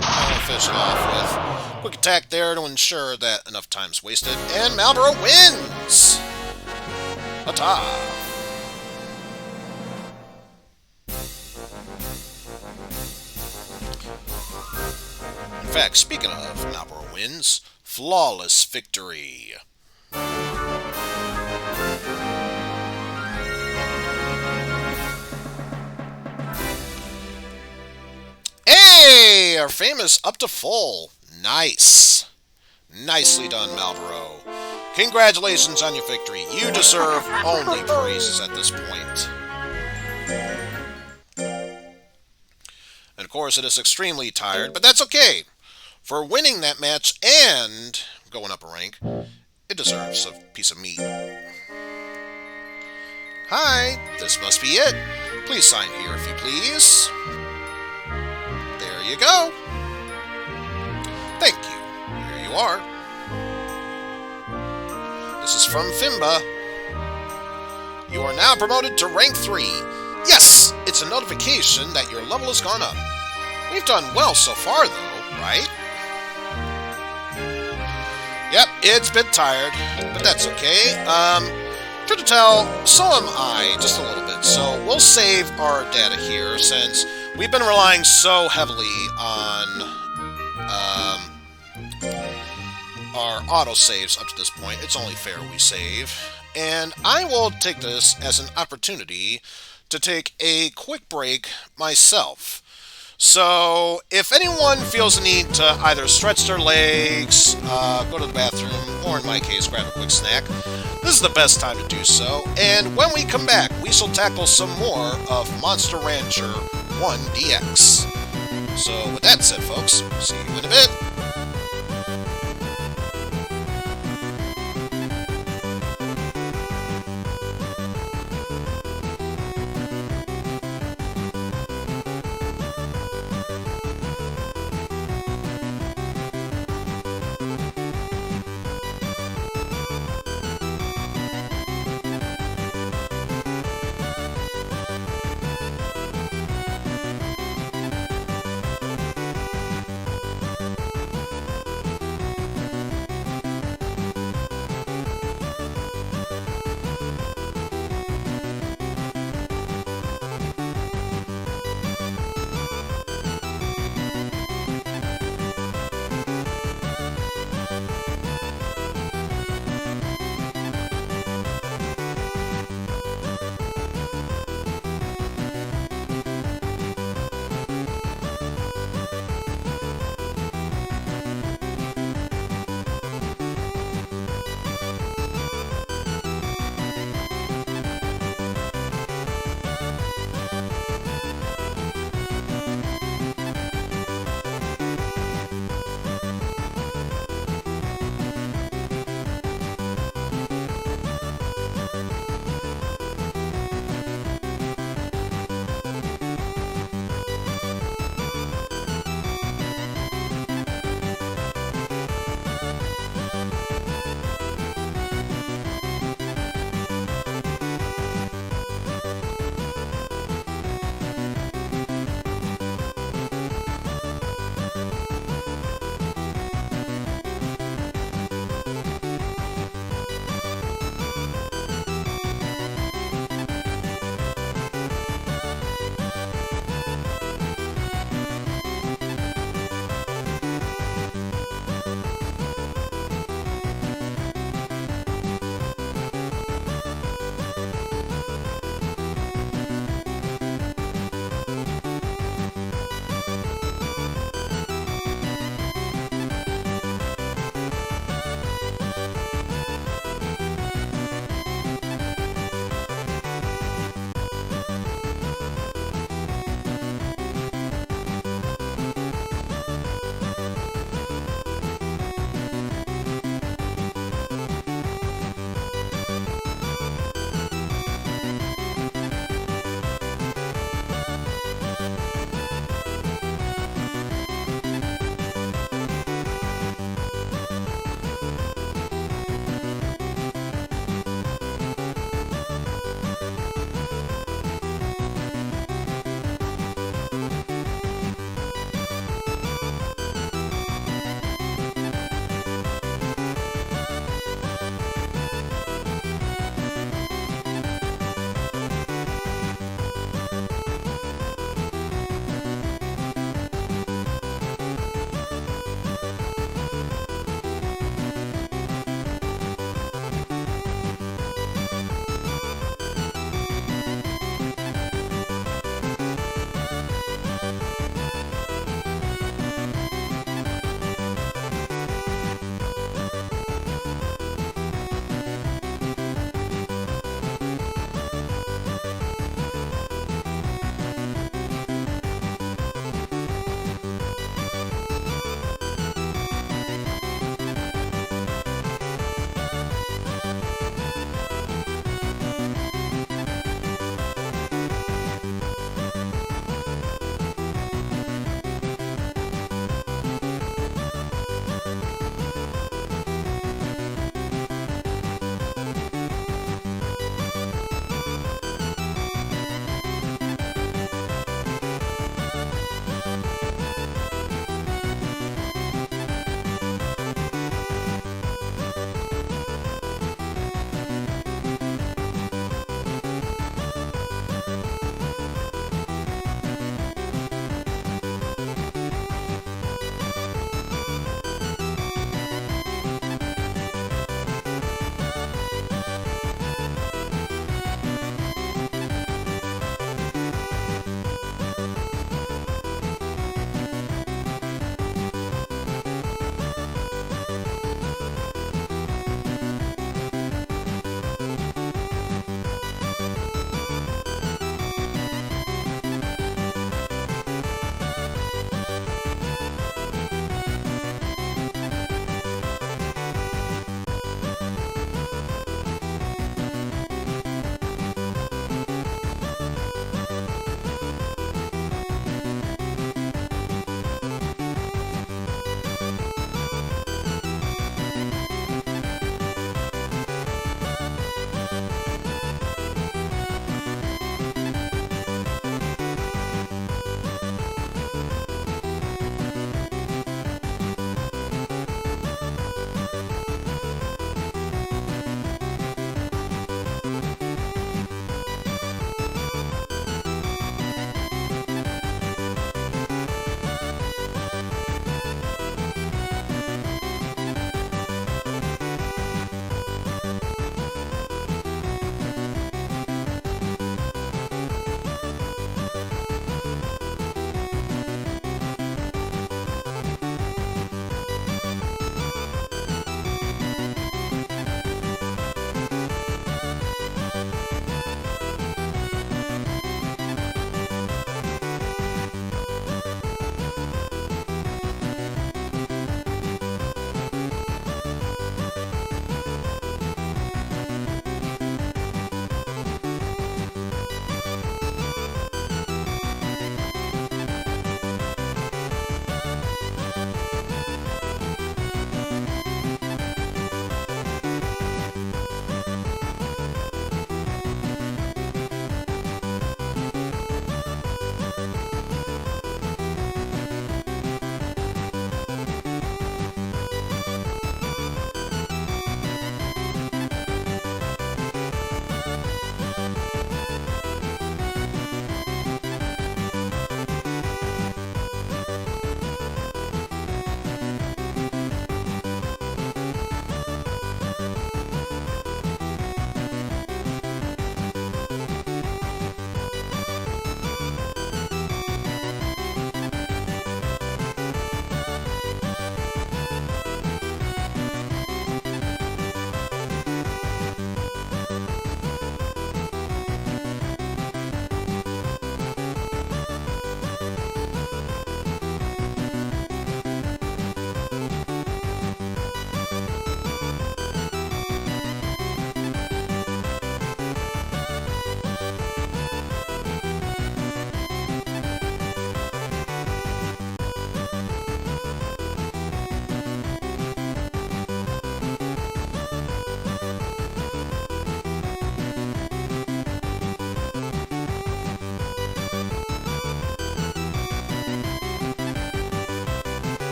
I'll finish it off with a quick attack there to ensure that enough time's wasted. And Marlboro wins! Ta-ta! In fact, speaking of Marlboro wins, flawless victory. Hey! Our famous up to full. Nice. Nicely done, Marlboro. Congratulations on your victory. You deserve only praises at this point. And of course, it is extremely tired, but that's okay. For winning that match and going up a rank, it deserves a piece of meat. Hi, this must be it. Please sign here if you please. There you go. Thank you. Here you are. This is from Fimba. You are now promoted to rank 3. it's a notification that your level has gone up. We've done well so far, though, right? Yep, it's a bit tired, but that's okay. Truth to tell, so am I, just a little bit. So we'll save our data here, since we've been relying so heavily on our autosaves up to this point. It's only fair we save. And I will take this as an opportunity to take a quick break myself. So, if anyone feels the need to either stretch their legs, go to the bathroom, or in my case, grab a quick snack, this is the best time to do so. And when we come back, we shall tackle some more of Monster Rancher 1DX. So, with that said, folks, see you in a bit.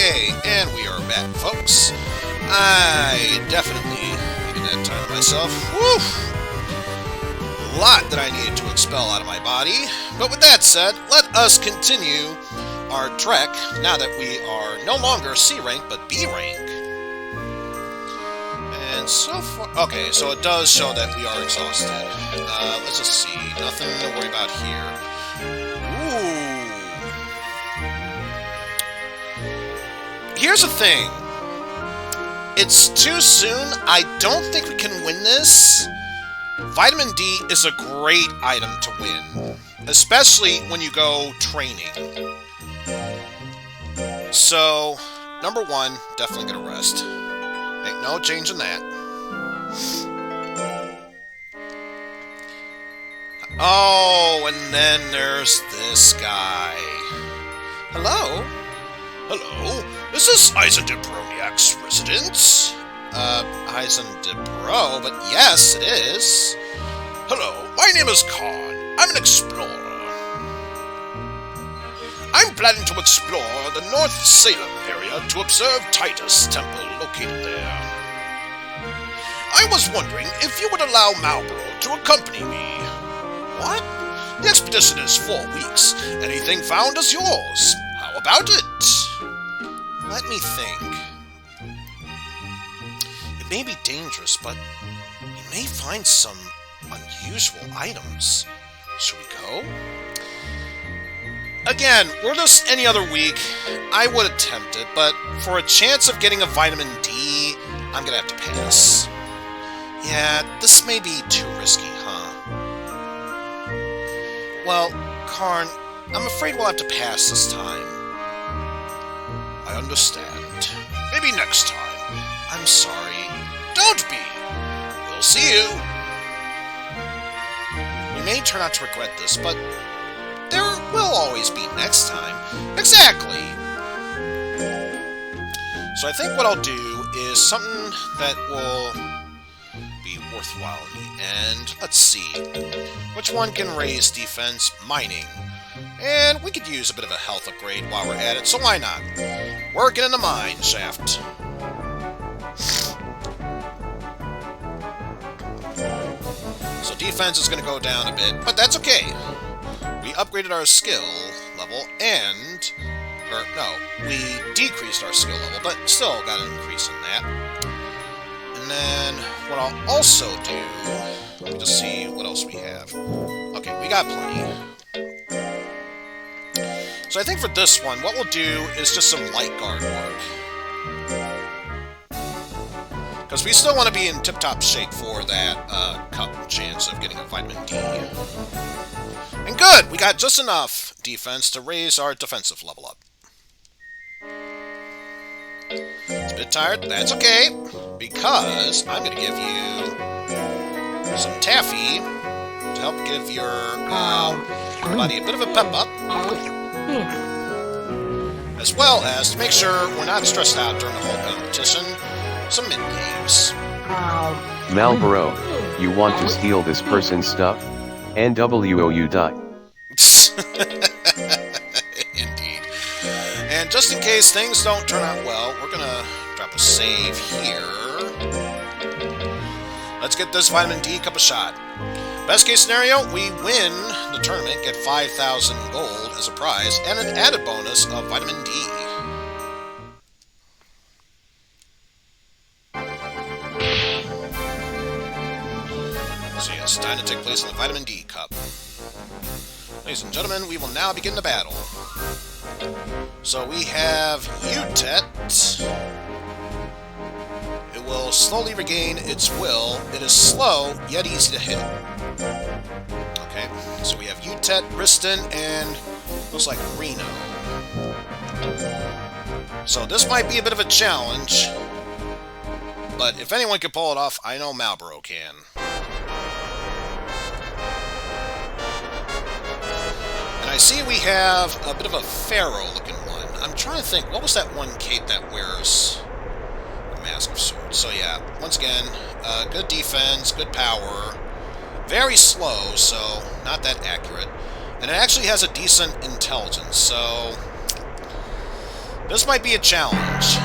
Okay, and we are back, folks. I definitely needed that time to myself. Whew! A lot that I needed to expel out of my body. But with that said, let us continue our trek now that we are no longer C rank but B rank. And so far, okay, so it does show that we are exhausted. Let's just see, nothing to worry about here. Ooh. Here's the thing. It's too soon. I don't think we can win this. Vitamin D is a great item to win, especially when you go training. So, number one, definitely gonna rest. Ain't no change in that. Oh, and then there's this guy. Hello? Hello? Is this Eizen de Broniac's residence? Eizen de Bro, but yes, it is. Hello, my name is Khan. I'm an explorer. I'm planning to explore the North Salem area to observe Titus Temple located there. I was wondering if you would allow Marlborough to accompany me. What? The expedition is 4 weeks. Anything found is yours. How about it? Let me think. It may be dangerous, but we may find some unusual items. Should we go? Again, were this any other week, I would attempt it, but for a chance of getting a vitamin D, I'm gonna have to pass. Yeah, this may be too risky, huh? Well, Karn, I'm afraid we'll have to pass this time. I understand. Maybe next time. I'm sorry. Don't be! We'll see you! We may turn out to regret this, but there will always be next time. Exactly! So I think what I'll do is something that will be worthwhile in the end. Let's see. Which one can raise defense? Mining. And we could use a bit of a health upgrade while we're at it, so why not? Working in the mine shaft. So defense is going to go down a bit, but that's okay. We upgraded our skill level and... Or, no, we decreased our skill level, but still got an increase in that. And then what I'll also do... Let me just see what else we have. Okay, we got plenty. So I think for this one, what we'll do is just some light guard work. Because we still want to be in tip-top shape for that cup chance of getting a vitamin D. And good! We got just enough defense to raise our defensive level up. It's a bit tired, that's okay. Because I'm going to give you some taffy to help give your body a bit of a pep up. As well as to make sure we're not stressed out during the whole competition, some mid-games.
Marlboro, you want to steal this person's stuff? NWOU.
Indeed. And just in case things don't turn out well, we're gonna drop a save here. Let's get this vitamin D cup a shot. Best case scenario, we win the tournament, get 5,000 gold as a prize, and an added bonus of vitamin D. So yes, time to take place in the vitamin D cup. Ladies and gentlemen, we will now begin the battle. So we have Utet. It will slowly regain its will. It is slow, yet easy to hit. Okay, so we have Utet, Riston, and looks like Reno. So this might be a bit of a challenge, but if anyone can pull it off, I know Marlboro can. And I see we have a bit of a pharaoh-looking one. I'm trying to think, what was that one cape that wears a Mask of Swords? So yeah, once again, good defense, good power, very slow, so not that accurate. And it actually has a decent intelligence, so This might be a challenge.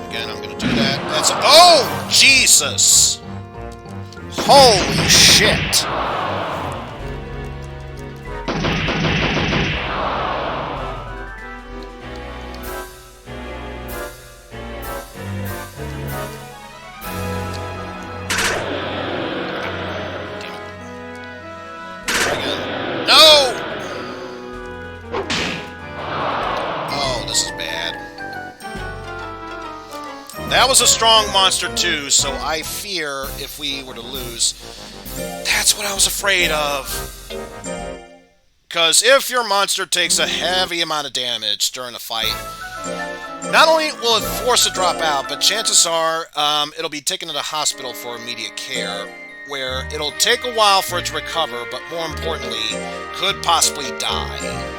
Again, I'm gonna do that. That's a— oh, Jesus! Holy shit! That was a strong monster too, so I fear if we were to lose, that's what I was afraid of. Because if your monster takes a heavy amount of damage during a fight, not only will it force a drop out, but chances are it'll be taken to the hospital for immediate care, where it'll take a while for it to recover, but more importantly, could possibly die.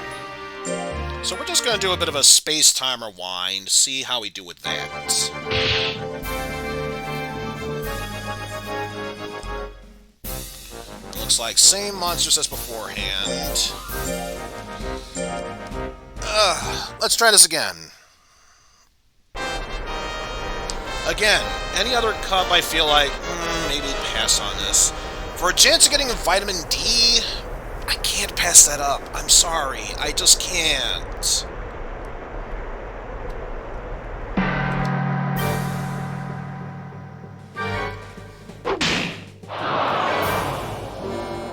So we're just going to do a bit of a space-time rewind, see how we do with that. Looks like same monsters as beforehand. Let's try this again. Again, any other cup I feel like, maybe pass on this. For a chance of getting a vitamin D, I can't pass that up. I'm sorry. I just can't.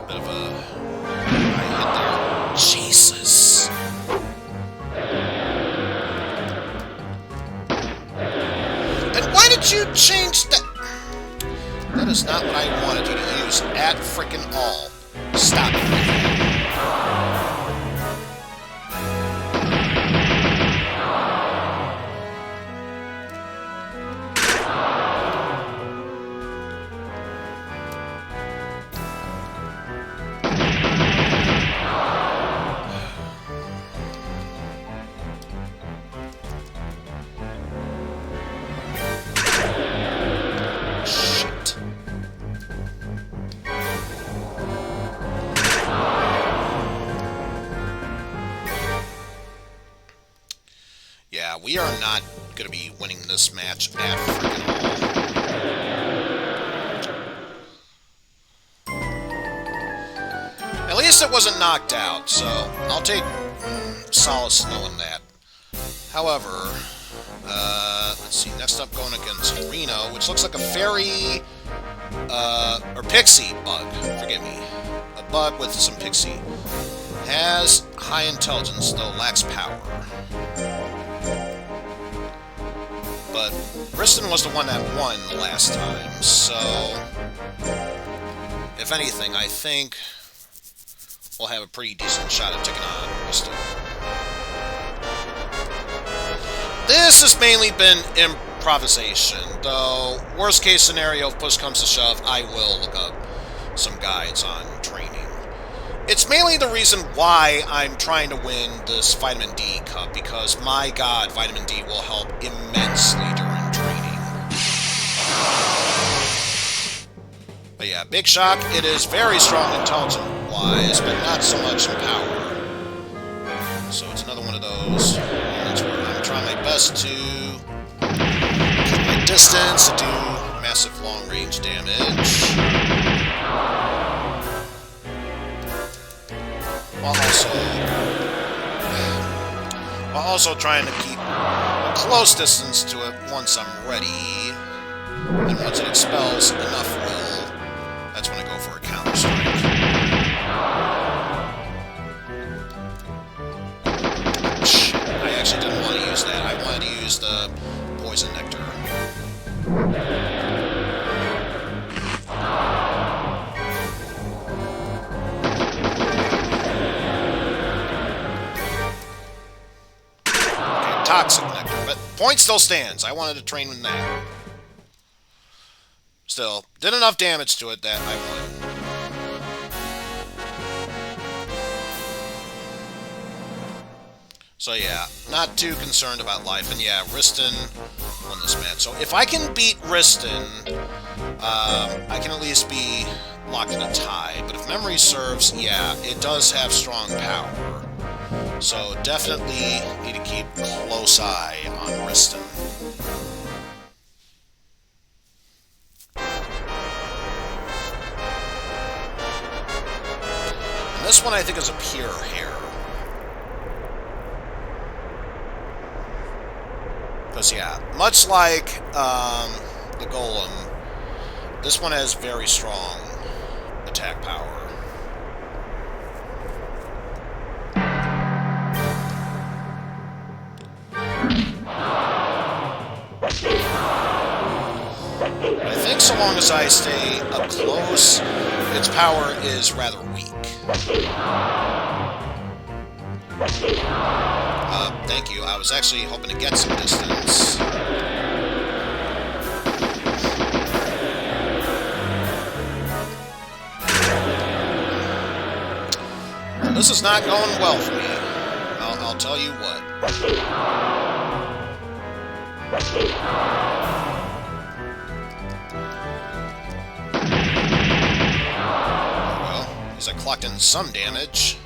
Bit of a high hit there. Jesus. And why did you change that? That is not what I wanted you to use at frickin' all. Stop it. Yeah, we are not going to be winning this match at freaking all. At least it wasn't knocked out, so I'll take solace knowing that. However, let's see, next up going against Reno, which looks like a fairy, or pixie bug, forgive me. A bug with some pixie. Has high intelligence, though lacks power. But Riston was the one that won the last time, so if anything, I think we'll have a pretty decent shot at taking on Riston. This has mainly been improvisation, though worst case scenario, if push comes to shove, I will look up some guides on training. It's mainly the reason why I'm trying to win this Vitamin D Cup, because, my god, Vitamin D will help immensely during training. But yeah, big shock. It is very strong intelligence-wise, but not so much in power. So it's another one of those moments where I'm trying my best to keep my distance, to do massive long-range damage. While also trying to keep a close distance to it once I'm ready. And once it expels enough will, that's when I go for a counter strike. Shit, I actually didn't want to use that. I wanted to use the poison nectar. Toxic nectar, but point still stands. I wanted to train with that. Still, did enough damage to it that I won. So yeah, not too concerned about life. And yeah, Riston won this match. So if I can beat Riston, I can at least be locked in a tie. But if memory serves, yeah, it does have strong power. So definitely need to keep a close eye on Riston. And this one I think is a pure hair. Because yeah, much like the Golem, this one has very strong attack power. I think so long as I stay up close, its power is rather weak. Thank you. I was actually hoping to get some distance. Well, this is not going well for me. I'll tell you what. At least I clocked in some damage.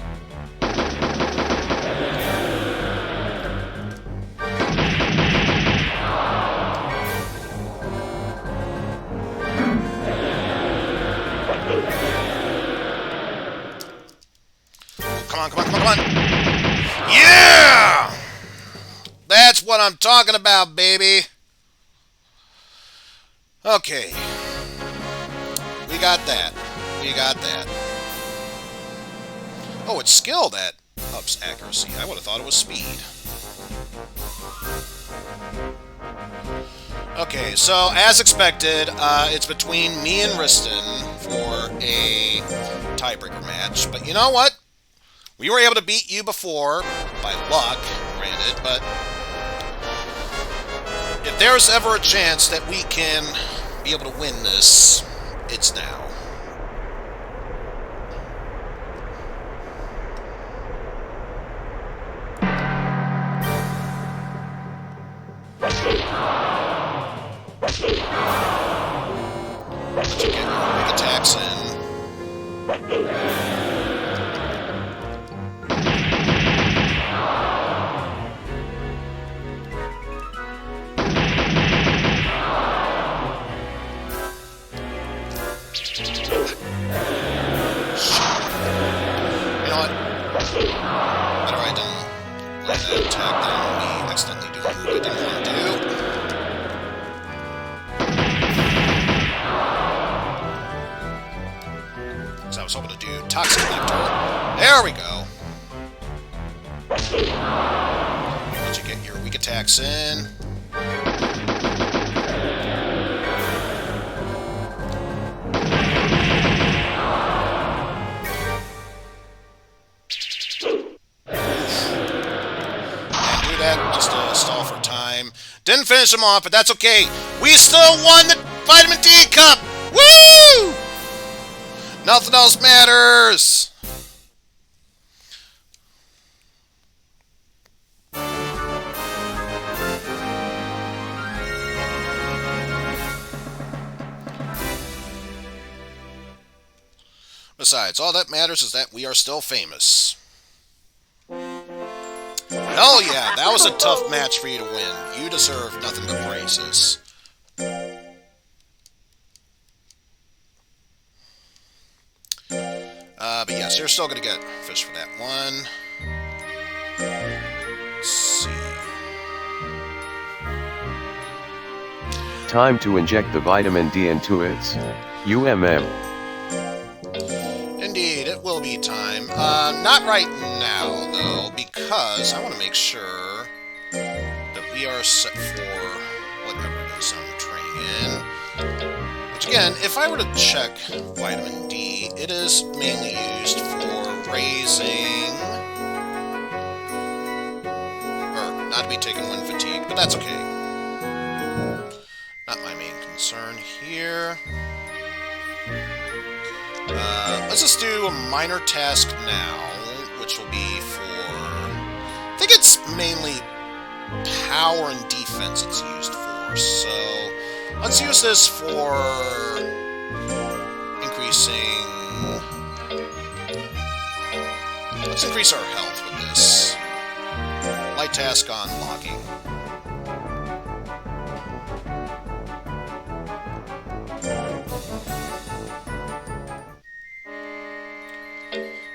Come on, come on, come on, come on! Yeah! That's what I'm talking about, baby! Okay. We got that. We got that. Oh, it's skill that ups accuracy. I would have thought it was speed. Okay, so as expected, it's between me and Riston for a tiebreaker match. But you know what? We were able to beat you before, by luck, granted, but if there's ever a chance that we can be able to win this, it's now. Let you get your big attacks in. You know what? Better I didn't let that attack down me accidentally do a move I didn't want to do. Because I was hoping to do Toxic Nectar. There we go. Let you get your weak attacks in. Just a stall for time. Didn't finish him off, but that's okay. We still won the Vitamin D Cup! Woo! Nothing else matters! Besides, all that matters is that we are still famous. Hell yeah, that was a tough match for you to win. You deserve nothing but praises. But yes, you're still gonna get fish for that one. Let's see.
Time to inject the vitamin D into its UMM.
Indeed, it will be time. Not right now, though, because I want to make sure that we are set for whatever it is I'm training in. Which, again, if I were to check vitamin D, it is mainly used for raising... or not to be taken when fatigued, but that's okay. Not my main concern here. Let's just do a minor task now, which will be for... I think it's mainly power and defense it's used for, so Let's use this for increasing... Let's increase our health with this. Light task on logging.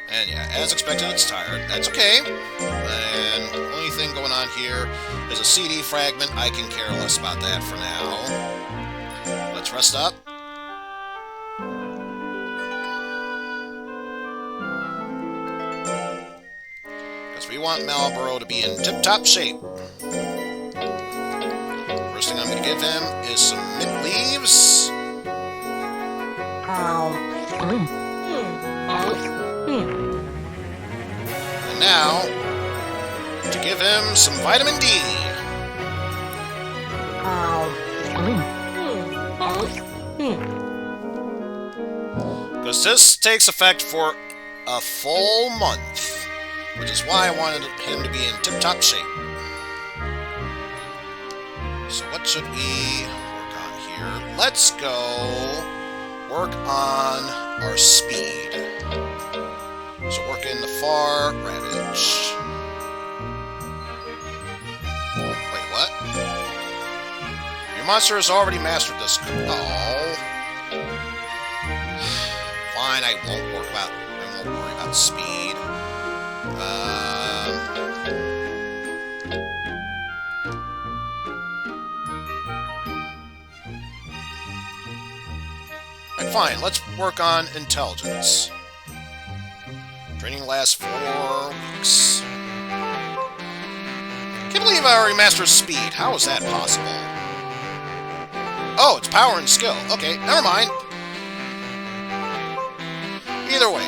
And yeah, as expected, it's tired. That's okay. And the only thing going on here is a CD fragment. I can care less about that for now. Let's rest up. Because we want Malboro to be in tip-top shape. First thing I'm going to give him is some mint leaves. And now, to give him some vitamin D. Because this takes effect for a full month, which is why I wanted him to be in tip-top shape. So what should we work on here? Let's go work on our speed. So work in the far ravage. Wait, what? Your monster has already mastered this. Oh. Fine, I won't worry about speed. Right, fine, let's work on intelligence. Training lasts 4 weeks. Can't believe I already mastered speed. How is that possible? Oh, it's power and skill. Okay, never mind. Either way.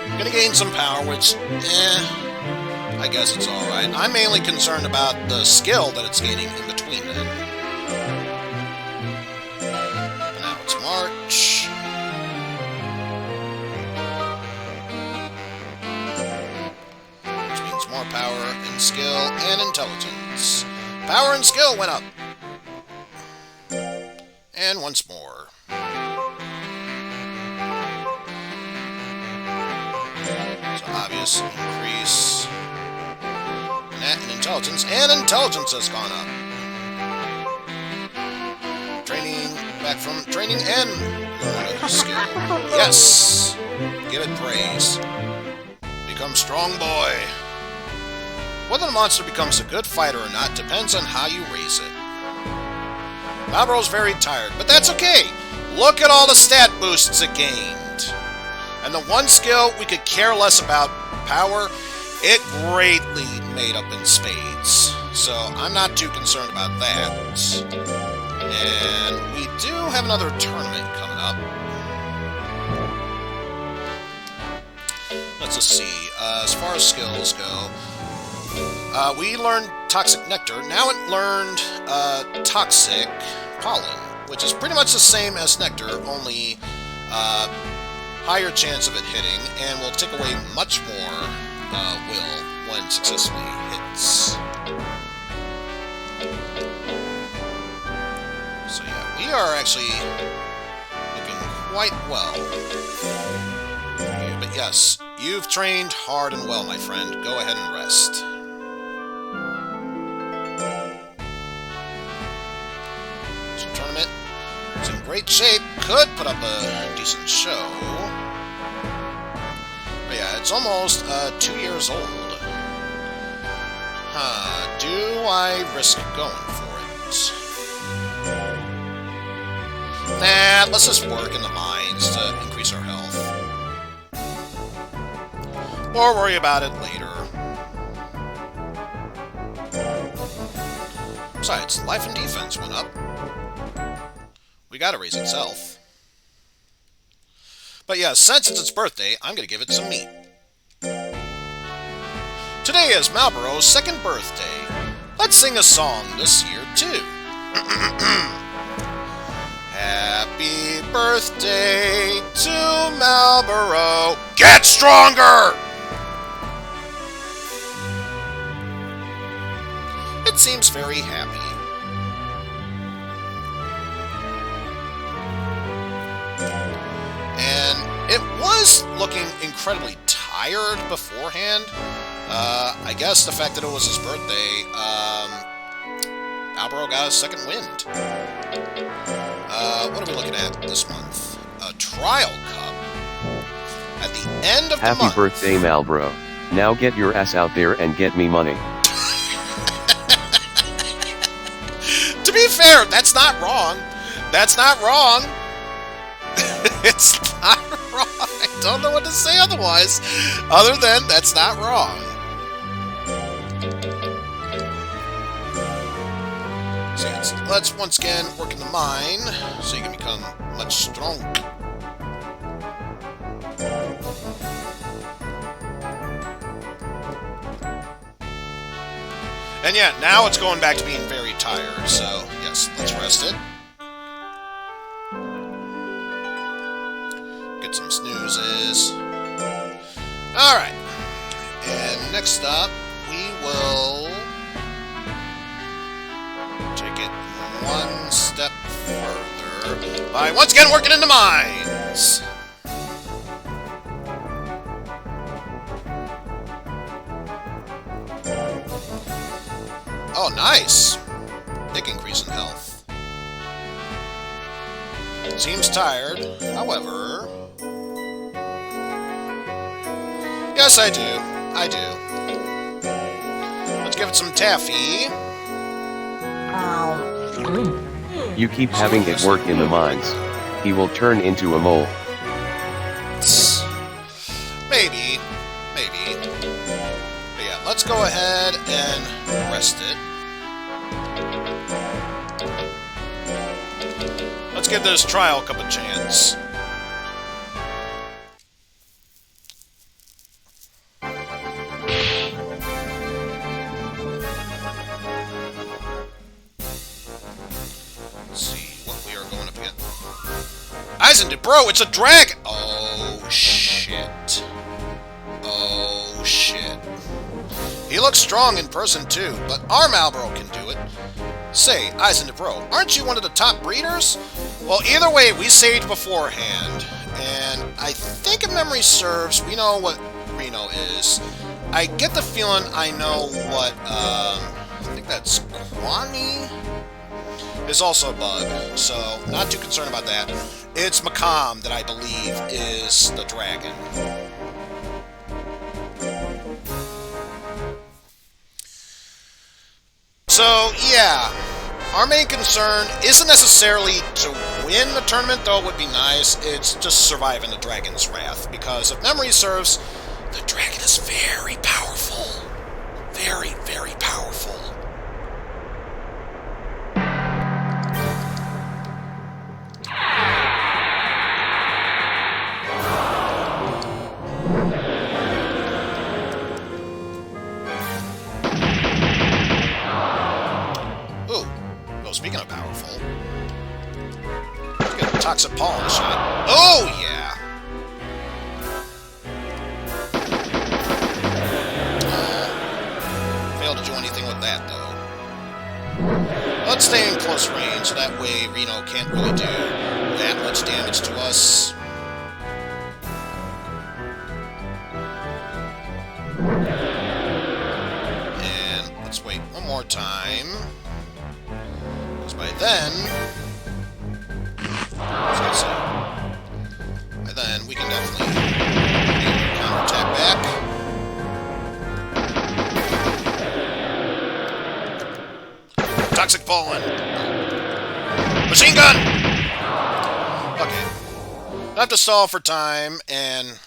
I'm gonna gain some power, which, I guess it's alright. I'm mainly concerned about the skill that it's gaining in between then. And now it's March. Which means more power and skill and intelligence. Power and skill went up. And once more. So obvious increase in that and intelligence has gone up. Training, back from training and learn a skill. Yes! Give it praise. Become strong boy. Whether the monster becomes a good fighter or not depends on how you raise it. Malboro's very tired, but that's okay. Look at all the stat boosts it gained. And the one skill we could care less about, power, it greatly made up in spades. So I'm not too concerned about that. And we do have another tournament coming up. Let's just see. As far as skills go, we learned Toxic Nectar. Now it learned Toxic Pollen, which is pretty much the same as Nectar, only higher chance of it hitting, and will take away much more will when successfully hits. So yeah, we are actually looking quite well. But yes, you've trained hard and well, my friend. Go ahead and rest. So tournament is in great shape. Could put up a decent show. But yeah, it's almost 2 years old. Do I risk going for it? Nah, let's just work in the mines to increase our health. Or worry about it later. Besides, life and defense went up. We gotta raise itself. But yeah, since it's its birthday, I'm gonna give it some meat. Today is Malboro's 2nd birthday. Let's sing a song this year, too. Happy birthday to Malboro. Get stronger! it seems very happy. And it was looking incredibly tired beforehand. I guess the fact that it was his birthday, Albro got a second wind. What are we looking at this month? A trial cup. At the end of the month.
Happy birthday, Malbro. Now get your ass out there and get me money.
To be fair, that's not wrong. That's not wrong. It's not wrong. I don't know what to say otherwise, other than that's not wrong. So let's once again work in the mine so you can become much stronger. And yeah, now it's going back to being very tired, so yes, let's rest it. Get some snoozes. Alright. And next up, we will take it one step further by once again working in the mines. Oh, nice. Big increase in health. Seems tired, however... Yes, I do. I do. Let's give it some taffy.
You keep having it work in the mines. He will turn into a mole.
Maybe. Maybe. But yeah, let's go ahead and rest it. Let's give this trial cup a chance. Let's see what we are going up against. Eizen, bro, it's a dragon! Oh, shit. Oh, shit. He looks strong in person, too, but our Malbro can do it. Say, Eizen, bro, aren't you one of the top breeders? Well, either way, we saved beforehand, and I think if memory serves, we know what Reno is. I get the feeling I know what, I think that's Kwani is also a bug, so not too concerned about that. It's Macam that I believe is the dragon. So, yeah, our main concern isn't necessarily to win the tournament, though it would be nice. It's just surviving the dragon's wrath, because if memory serves, the dragon is very powerful. Very, very powerful. Speaking of powerful, get a toxic pollen shot. Oh yeah! Failed to do anything with that though. Let's stay in close range, so that way Reno can't really do that much damage to us. And let's wait one more time. By then, we can definitely counterattack back. Toxic pollen. Machine gun. Okay, I have to stall for time and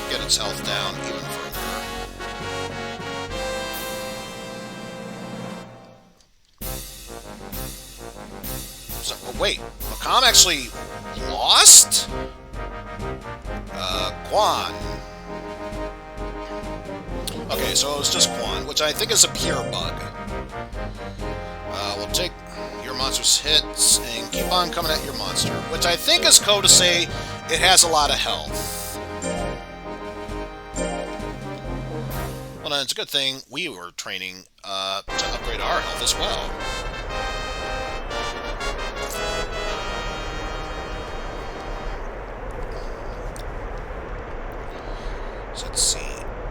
get its health down even further. So, oh, wait, Macam actually lost? Quan. Okay, so it was just Quan, which I think is a pure bug. We'll take your monster's hits and keep on coming at your monster, which I think is code to say it has a lot of health. Well, then it's a good thing we were training to upgrade our health as well. So let's see.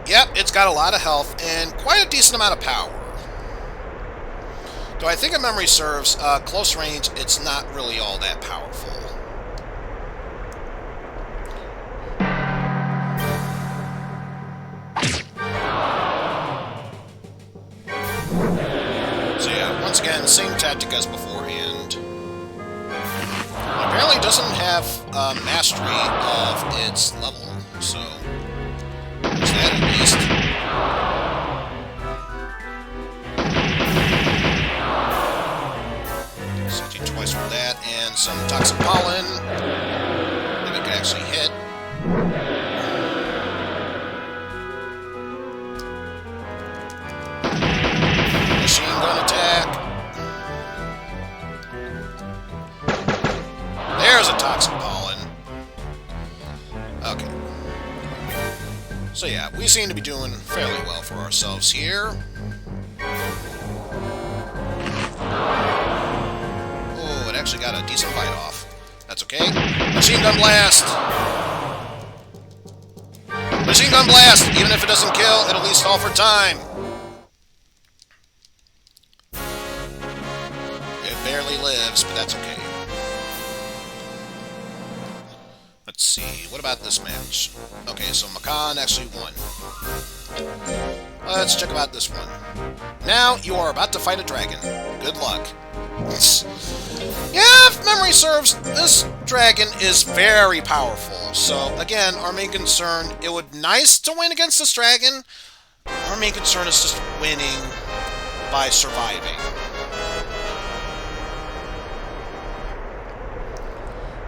Yep, it's got a lot of health and quite a decent amount of power. Though I think if memory serves, close range, it's not really all that powerful. So yeah, once again, same tactic as beforehand. Apparently doesn't have mastery of its level, so there's that at least. Twice for that, and some toxic pollen that it could actually hit. Machine gun attack. There's a toxic pollen. Okay. So yeah, we seem to be doing fairly well for ourselves here. Actually got a decent bite off. That's okay. Machine gun blast! Machine gun blast! Even if it doesn't kill, it'll at least stall for time. It barely lives, but that's okay. Let's see. What about this match? Okay, so Makan actually won. Let's check about this one. Now you are about to fight a dragon. Good luck. Yeah, if memory serves, this dragon is very powerful. So, again, our main concern, it would be nice to win against this dragon. Our main concern is just winning by surviving.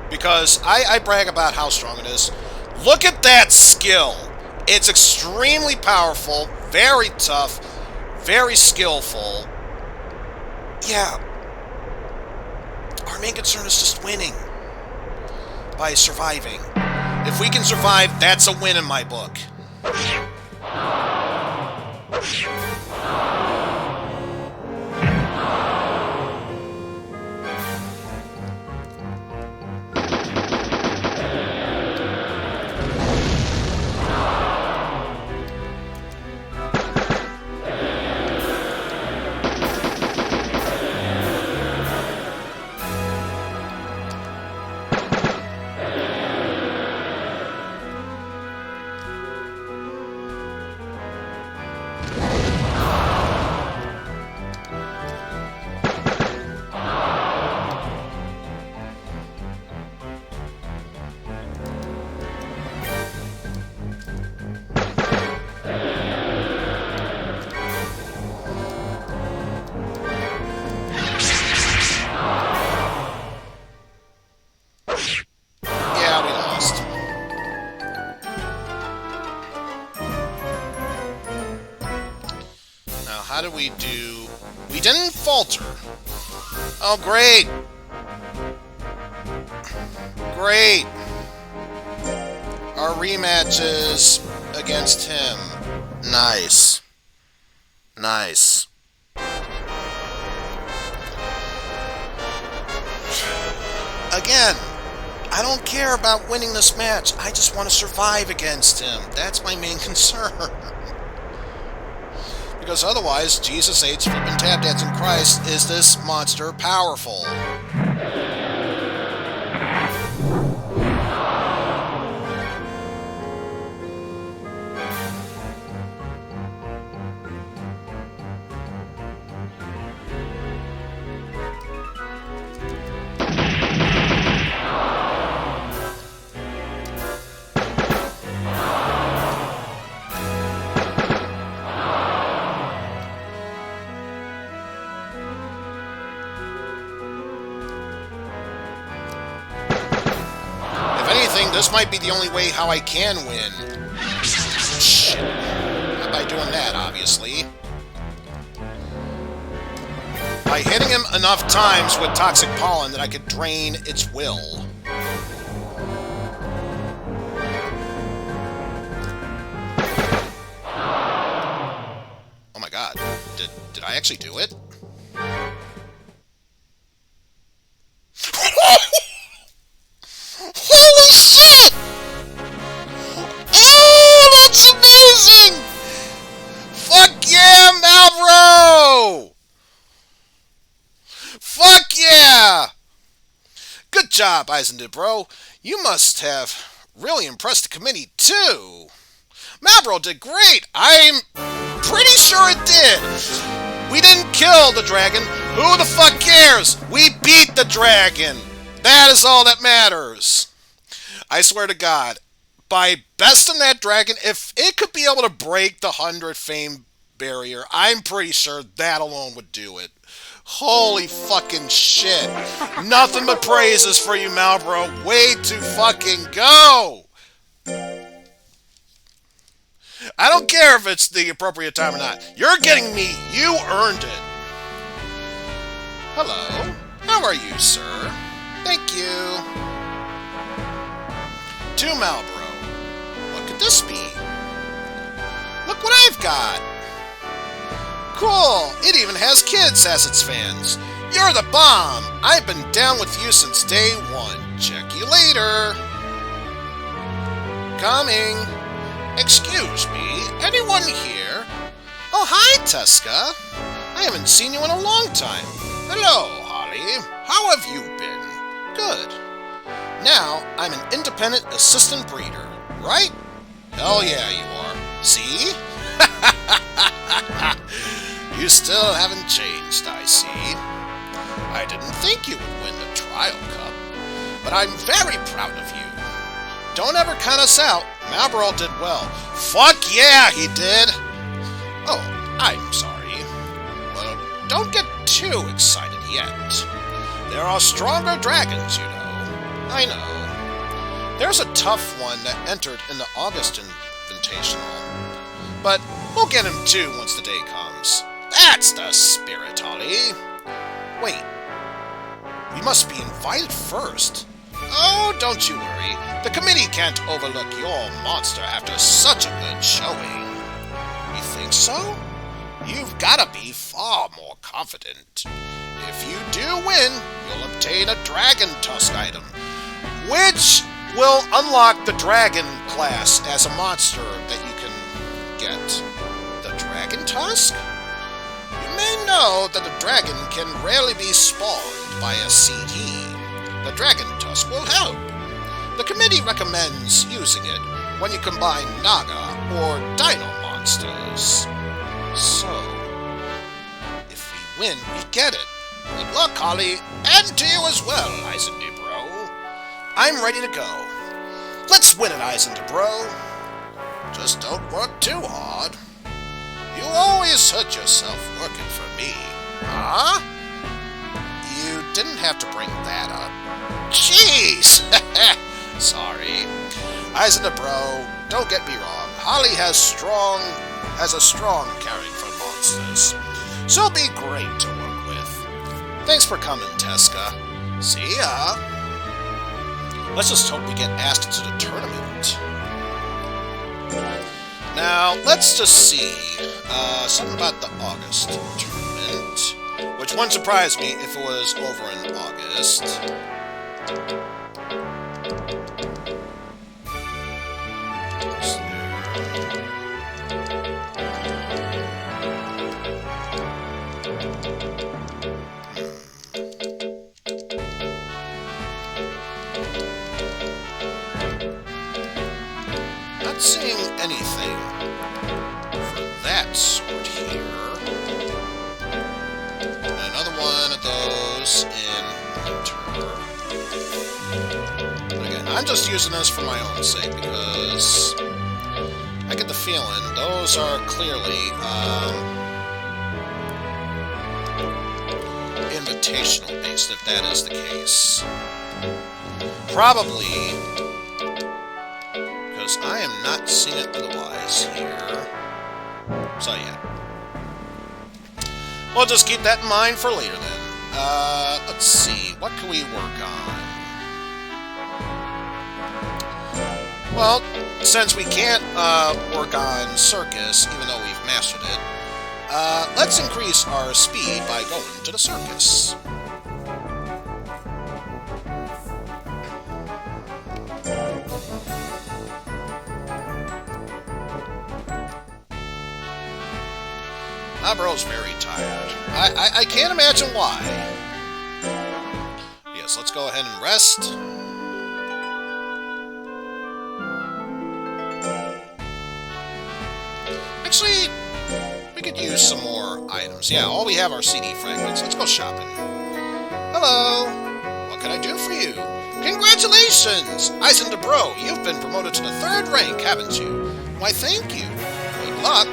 Because I brag about how strong it is. Look at that skill. It's extremely powerful, very tough, very skillful. Yeah. Our main concern is just winning by surviving. If we can survive, that's a win in my book. How do we do? We didn't falter. Oh, great. Great. Our rematch is against him. Nice. Nice. Again, I don't care about winning this match. I just want to survive against him. That's my main concern. Because otherwise, Jesus H. Flippin' Tap Dancing Christ, is this monster powerful? This might be the only way how I can win. Shit. Not by doing that, obviously. By hitting him enough times with toxic pollen that I could drain its will. Did I actually do it? Holy shit! Oh, that's amazing! Fuck yeah, Malbro! Fuck yeah! Good job, Eizen, bro. You must have really impressed the committee, too. Malbro did great. I'm pretty sure it did. We didn't kill the dragon. Who the fuck cares? We beat the dragon. That is all that matters. I swear to God, by besting that dragon, if it could be able to break the 100 fame barrier, I'm pretty sure that alone would do it. Holy fucking shit. Nothing but praises for you, Malbro. Way to fucking go. I don't care if it's the appropriate time or not. You're getting me. You earned it. Hello. How are you, sir? Thank you. To Malbro. What could this be? Look what I've got. Cool. It even has kids as its fans. You're the bomb. I've been down with you since day one. Check you later. Coming. Excuse me, anyone here? Oh, hi, Tuska. I haven't seen you in a long time. Hello, Holly. How have you been? Good. Now, I'm an independent assistant breeder, right? Hell yeah, you are. See? You still haven't changed, I see. I didn't think you would win the trial cup, but I'm very proud of you. Don't ever count us out. Malbro did well. Fuck yeah, he did! Oh, I'm sorry. Well, don't get too excited yet. There are stronger dragons, you know. I know. There's a tough one that entered in the August Invitational. But we'll get him too once the day comes. That's the spirit, Holly. Wait. We must be invited first. Oh, don't you worry. The committee can't overlook your monster after such a good showing. You think so? You've gotta be far more confident. If you do win, you'll obtain a Dragon Tusk item, which will unlock the Dragon class as a monster that you can get. The Dragon Tusk? You may know that the dragon can rarely be spawned by a CD. The Dragon Tusk will help. The committee recommends using it when you combine Naga or Dino monsters. So, if we win, we get it. Good luck, Holly, and to you as well, Eizen, bro. I'm ready to go. Let's win it, Eizen, bro. Just don't work too hard. You always hurt yourself working for me. Huh? You didn't have to bring that up. Jeez! Sorry. Eizen, bro, don't get me wrong. Holly has a strong caring for monsters. She'll be great to work with. Thanks for coming, Teska. See ya. Let's just hope we get asked to the tournament. Now, let's just see. Something about the August tournament, which wouldn't surprise me if it was over in August. Not seeing anything for that sort here. And another one of those in winter. But again, I'm just using this for my own sake because I get the feeling those are clearly invitational based, if that is the case. Probably because I am not seeing it otherwise here. So yeah. We'll just keep that in mind for later then. Let's see. What can we work on? Well, since we can't work on Circus, even though we've mastered it, Let's increase our speed by going to the circus. Malboro's very tired. I can't imagine why. Yes, let's go ahead and rest. Actually, we could use some more items. Yeah, all we have are CD fragments. Let's go shopping. Hello. What can I do for you? Congratulations! Eizen de Bro, you've been promoted to the 3rd rank, haven't you? Why, thank you. Good luck.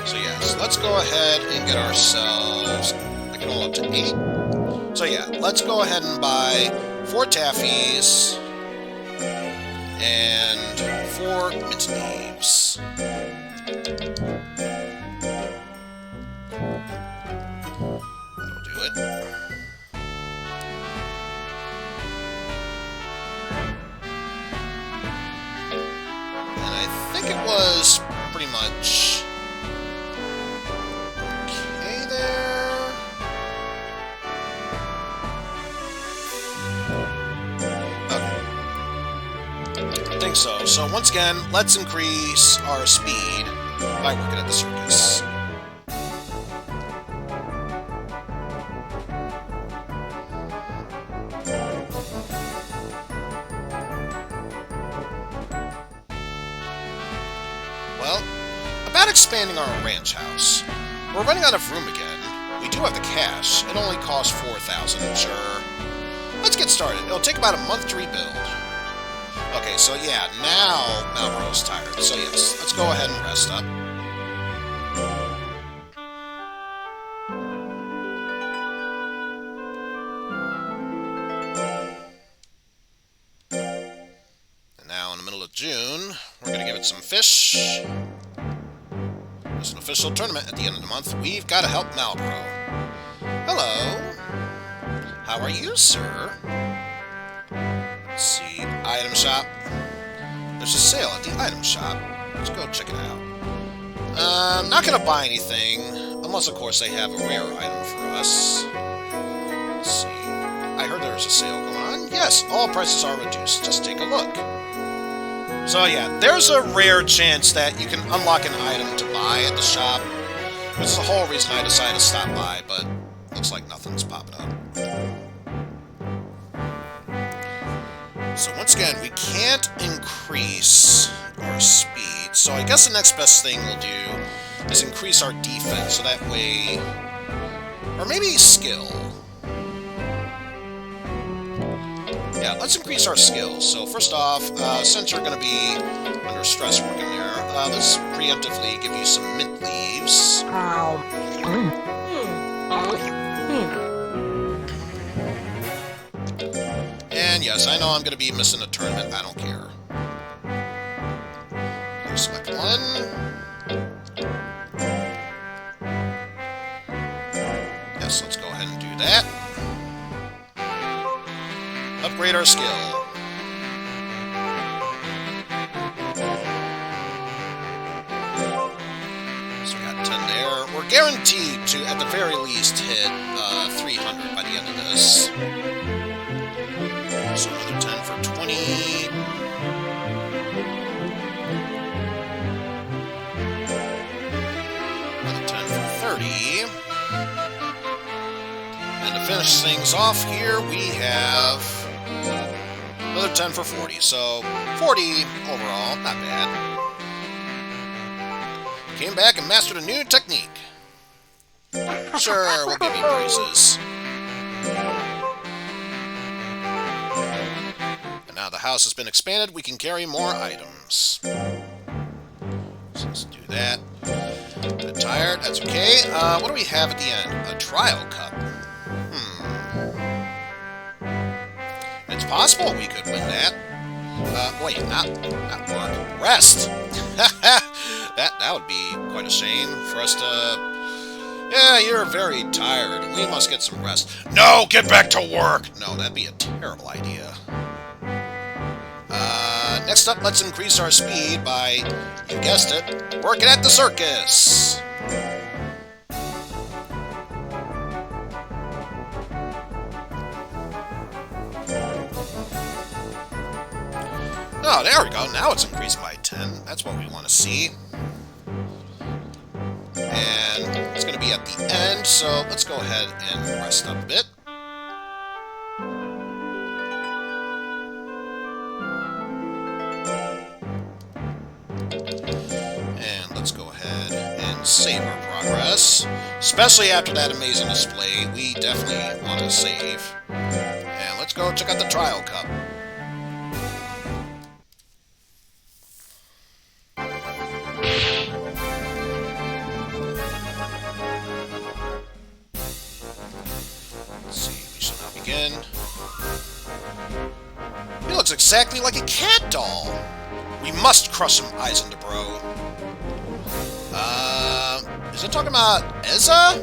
So yes, let's go ahead and get ourselves... I can roll up to 8. So yeah, let's go ahead and buy 4 taffies and 4 mint leaves. That'll do it. And I think it was pretty much... So once again, let's increase our speed by working at the circus. Well, about expanding our ranch house. We're running out of room again. We do have the cash. It only costs 4,000, sure. Let's get started. It'll take about a month to rebuild. Okay, so yeah, now Malboro's tired. So yes, let's go ahead and rest up. And now in the middle of June, we're going to give it some fish. There's an official tournament at the end of the month. We've got to help Malboro. Hello. How are you, sir? Let's see, item shop. There's a sale at the item shop. Let's go check it out. I'm not gonna buy anything, unless of course they have a rare item for us. Let's see. I heard there's a sale going on. Yes, all prices are reduced. Just take a look. So yeah, there's a rare chance that you can unlock an item to buy at the shop. Which is the whole reason I decided to stop by, but looks like nothing's popping up. So once again, we can't increase our speed. So I guess the next best thing we'll do is increase our defense, so that way... Or maybe skill. Yeah, let's increase our skill. So first off, since you're going to be under stress working there, let's preemptively give you some mint leaves. And yes, I know I'm going to be missing a tournament. I don't care. Select one. Yes, let's go ahead and do that. Upgrade our skill. So we got 10 there. We're guaranteed to, at the very least, hit 300 by the end of this. So another 10 for 20. Another 10 for 30. And to finish things off here, we have another 10 for 40. So 40 overall, not bad. Came back and mastered a new technique. Sure, we'll give you praises. Now the house has been expanded, we can carry more items. So let's do that. A bit tired, that's okay. What do we have at the end? A trial cup. It's possible we could win that. Wait, not work. Rest! that would be quite a shame for us to... Yeah, you're very tired. We must get some rest. No, get back to work! No, that'd be a terrible idea. Next up, let's increase our speed by, you guessed it, working at the circus. Oh, there we go. Now it's increased by 10. That's what we want to see. And it's going to be at the end, so let's go ahead and rest up a bit. And let's go ahead and save our progress. Especially after that amazing display, we definitely want to save. And let's go check out the trial cup. He looks exactly like a cat doll. We must crush him, Eizen the bro. Is it talking about Eza?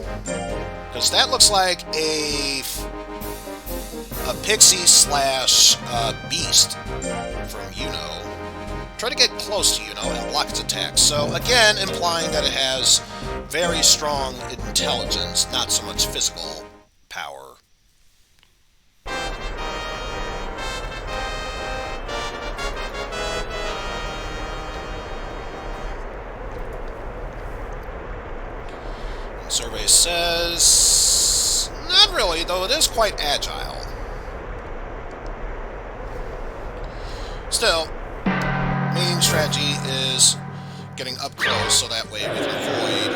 Because that looks like a pixie slash beast from Yuno. Try to get close to Yuno and block its attacks. So again, implying that it has very strong intelligence, not so much physical power. Survey says... not really, though it is quite agile. Still, main strategy is getting up close so that way we can avoid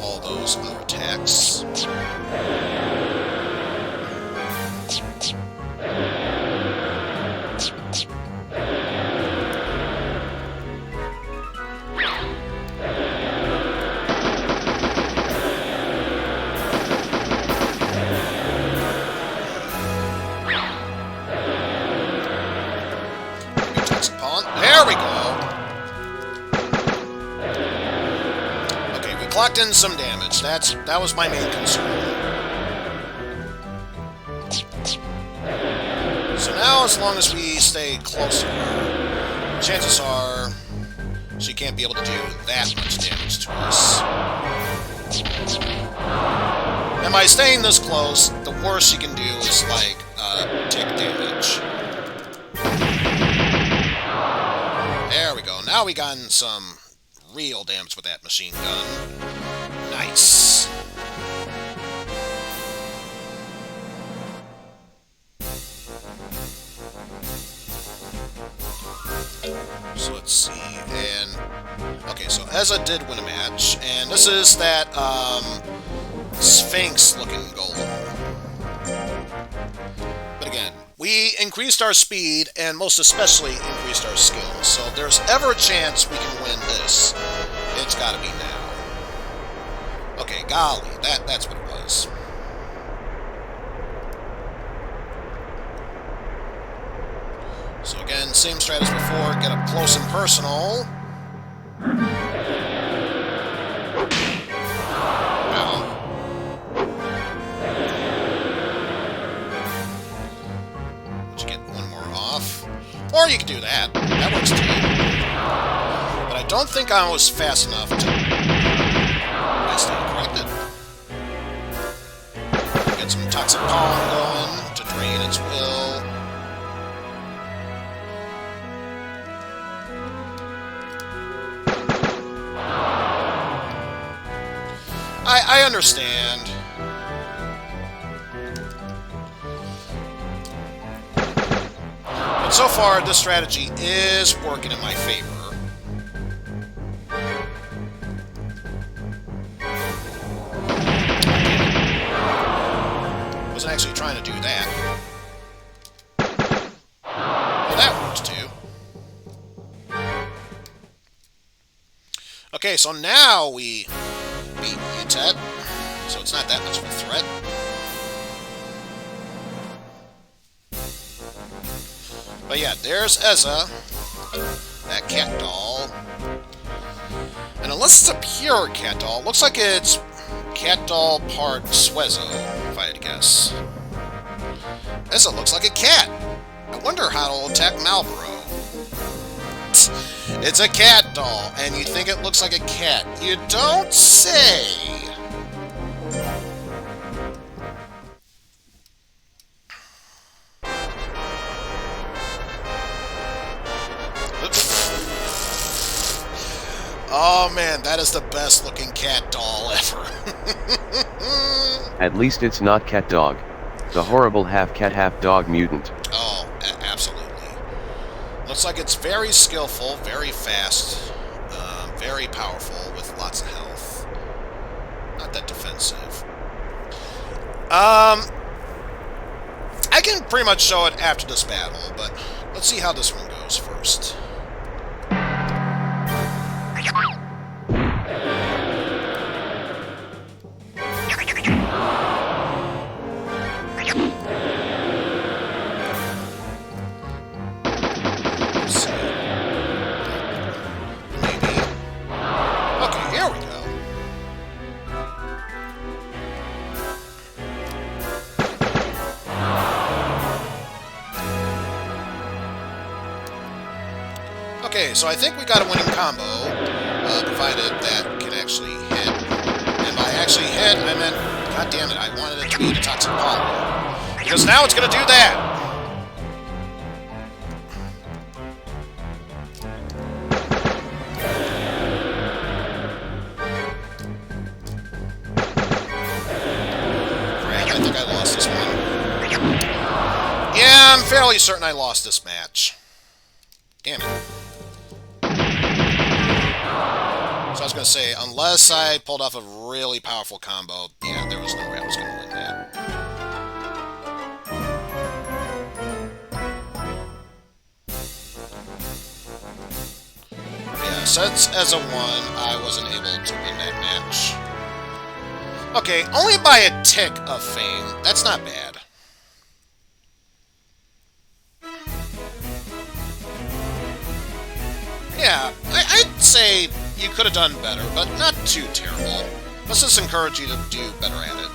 all those other attacks. There we go! Okay, we clocked in some damage. That was my main concern. So now, as long as we stay close to her, chances are she can't be able to do that much damage to us. And by staying this close, the worst she can do is, like, take damage. There we go. Now we gotten some real damage with that machine gun. Nice. So let's see. And okay, so Eza did win a match, and this is that Sphinx-looking golem. But again, we increased our speed, and most especially increased our skills. So if there's ever a chance we can win this, it's gotta be now. Okay, golly, that's what it was. So again, same strat as before, get up close and personal. Or you could do that. That works too. But I don't think I was fast enough to... I stand corrected. Get some toxic pollen going to drain its will. I understand. So far, this strategy is working in my favor. Wasn't actually trying to do that. Well, that works too. Okay, so now we beat Utet, so it's not that much of a threat. But yeah, there's Eza, that cat doll. And unless it's a pure cat doll, it looks like it's cat doll part Suezo, if I had to guess. Eza looks like a cat. I wonder how it'll attack Malboro. not. It's a cat doll, and you think it looks like a cat. You don't say. Oh man, that is the best looking cat doll ever.
At least it's not cat dog. The horrible half cat half dog mutant.
Oh, absolutely. Looks like it's very skillful, very fast, very powerful, with lots of health. Not that defensive. I can pretty much show it after this battle, but let's see how this one goes first. Okay, so I think we got a winning combo, provided that can actually hit. And by actually hit, I meant, god damn it, I wanted it to be the toxic polymer. Because now it's going to do that! Crap, I think I lost this one. Yeah, I'm fairly certain I lost this match. Damn it. So I was going to say, unless I pulled off a really powerful combo, yeah, there was no way I was going to win that. Yeah, since as a 1, I wasn't able to win that match. Okay, only by a tick of fame. That's not bad. Yeah, I'd say you could have done better, but not too terrible. Let's just encourage you to do better at it.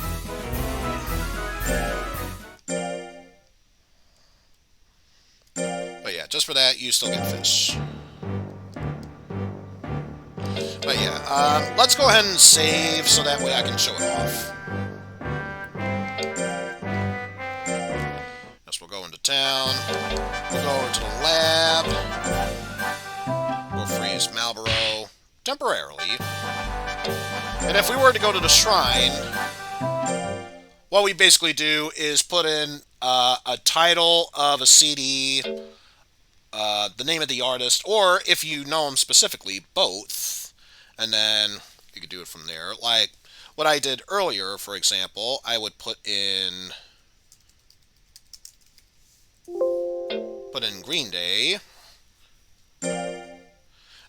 But yeah, just for that, you still get fish. But yeah, let's go ahead and save so that way I can show it off. Yes, we'll go into town. We'll go over to the lab. We'll freeze Malboro temporarily. And if we were to go to the shrine, what we basically do is put in a title of a CD, the name of the artist, or if you know them specifically, both, and then you could do it from there. Like what I did earlier, for example, I would put in Green Day.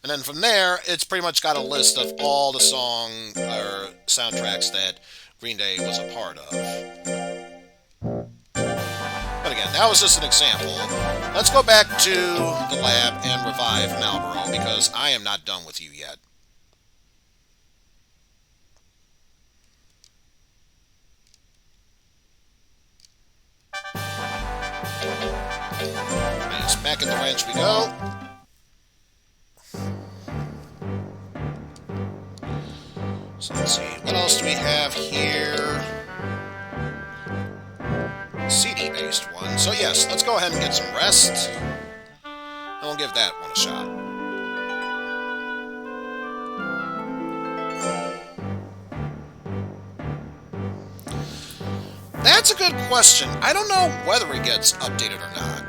And then from there, it's pretty much got a list of all the song or soundtracks that Green Day was a part of. But again, that was just an example. Let's go back to the lab and revive Malboro, because I am not done with you yet. Yes, back in the ranch we go. So let's see, what else do we have here? CD-based one. So yes, let's go ahead and get some rest. And we'll give that one a shot. That's a good question. I don't know whether it gets updated or not.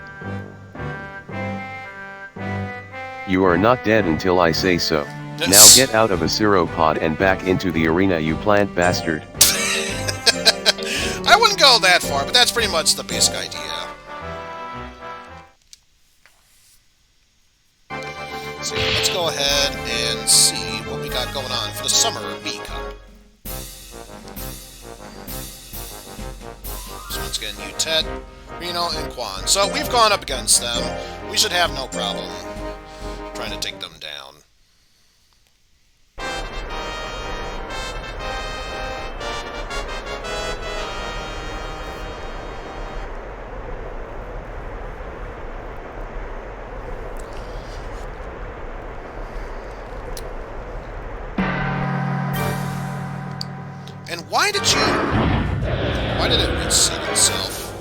You are not dead until I say so. Now get out of a sauropod and back into the arena, you plant bastard.
I wouldn't go that far, but that's pretty much the basic idea. So let's go ahead and see what we got going on for the Summer B Cup. So once again, Utet, Reno, and Quan. So we've gone up against them. We should have no problem trying to take them down. Why did you... Why did it reset itself?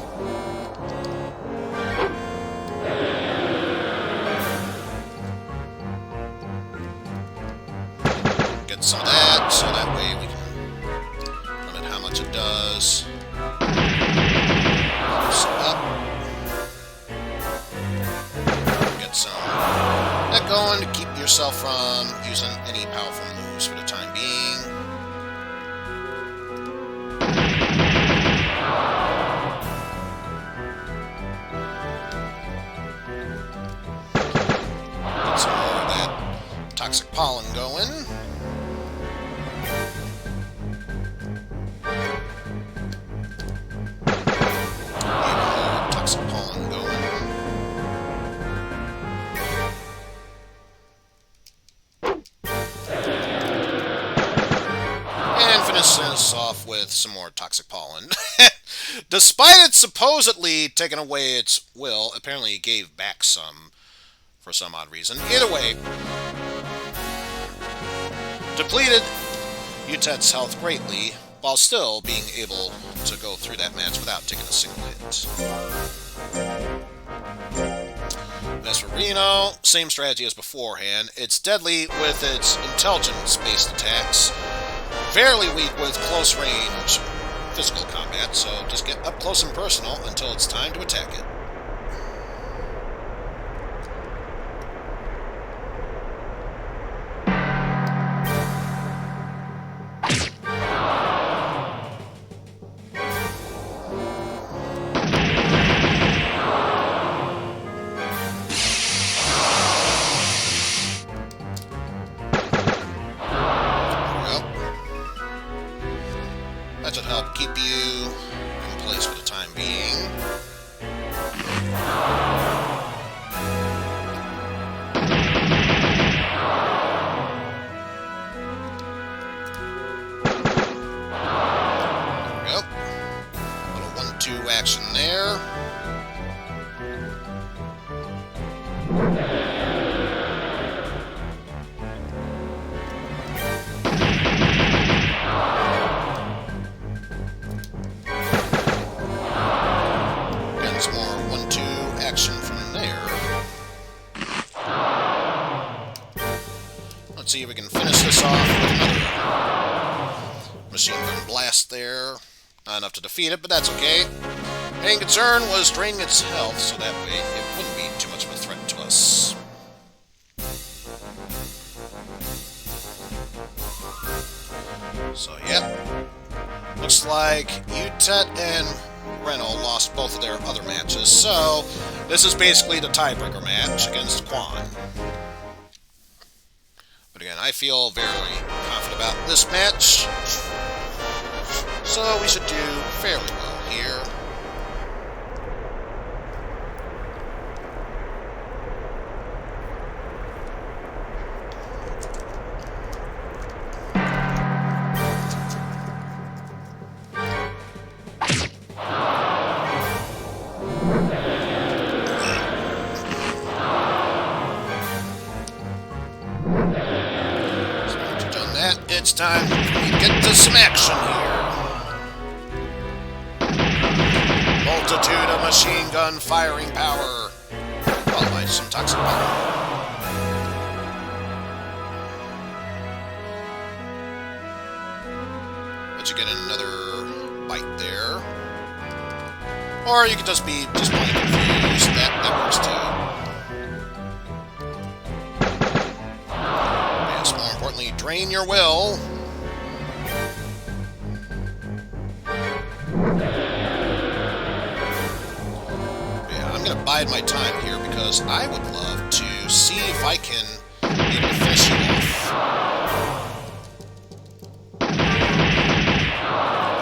Get some of that, so that way we can limit how much it does. Some up. Get some that going to keep yourself from using any powerful moves for the time being. Get some more of that toxic pollen going. Finish this off with some more toxic pollen. Despite it supposedly taking away its will, apparently it gave back some for some odd reason. Either way, depleted Utet's health greatly while still being able to go through that match without taking a single hit. As for Reno, same strategy as beforehand. It's deadly with its intelligence-based attacks. Fairly weak with close-range physical combat, so just get up close and personal until it's time to attack it. That should help keep you in place for the time being. There we go. Little 1-2 action there. Let's see if we can finish this off with another machine gun blast there. Not enough to defeat it, but that's okay. Main concern was draining its health, so that way it wouldn't be too much of a threat to us. So, yep. Looks like Utet and Reno lost both of their other matches, so this is basically the tiebreaker match against Quan. But again, I feel very confident about this match, so we should do fairly well here. It's time for me to get to some action here. Multitude of machine gun firing power, followed by some toxic pollen. But you get another bite there. Or you could just be plain confused. That works too. More importantly, drain your will. Yeah, I'm gonna bide my time here because I would love to see if I can be able to finish you off.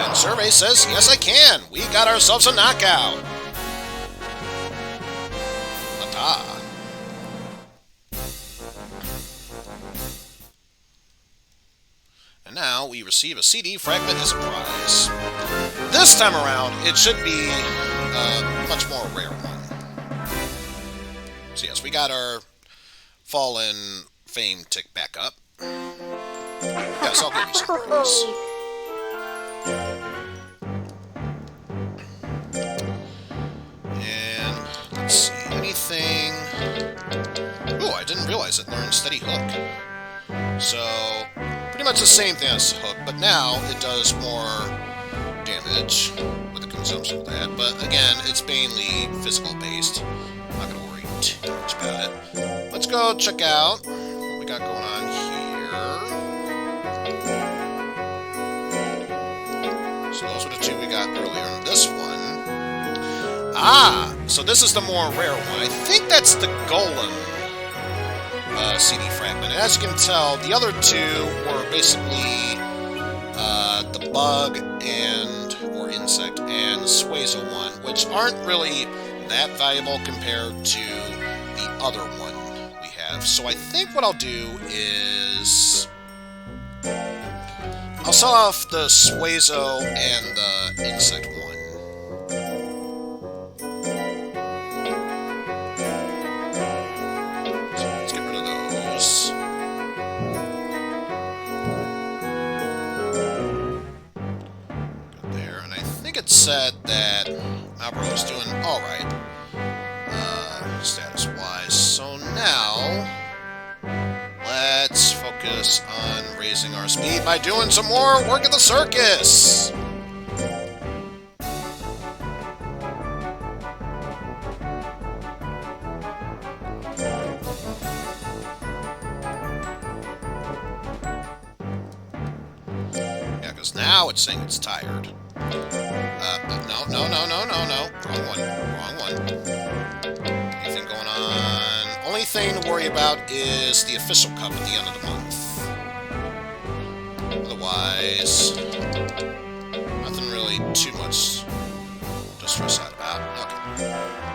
And survey says, yes I can! We got ourselves a knockout! Ta-ta. And now we receive a CD fragment as a prize. This time around, it should be a much more rare one. So yes, we got our fallen fame tick back up. Yes, I'll give you some praise. didn't realize it. They're in steady hook. So, pretty much the same thing as hook, but now it does more damage with the consumption of that. But again, it's mainly physical based. I'm not going to worry too much about it. Let's go check out what we got going on here. So those were the two we got earlier in this one. Ah! So this is the more rare one. I think that's the Golem CD fragment. And as you can tell, the other two were basically the Bug or Insect and Suezo one, which aren't really that valuable compared to the other one we have. So I think what I'll do is I'll sell off the Suezo and the Insect one. So let's get rid of those. Good there. And I think it said that Malboro is doing alright, status-wise. So now, let's focus on raising our speed by doing some more work at the circus! Yeah, because now it's saying it's tired. No. Wrong one. Anything going on? Only thing to worry about is the official cup at the end of the month. Otherwise, nothing really too much to stress out about.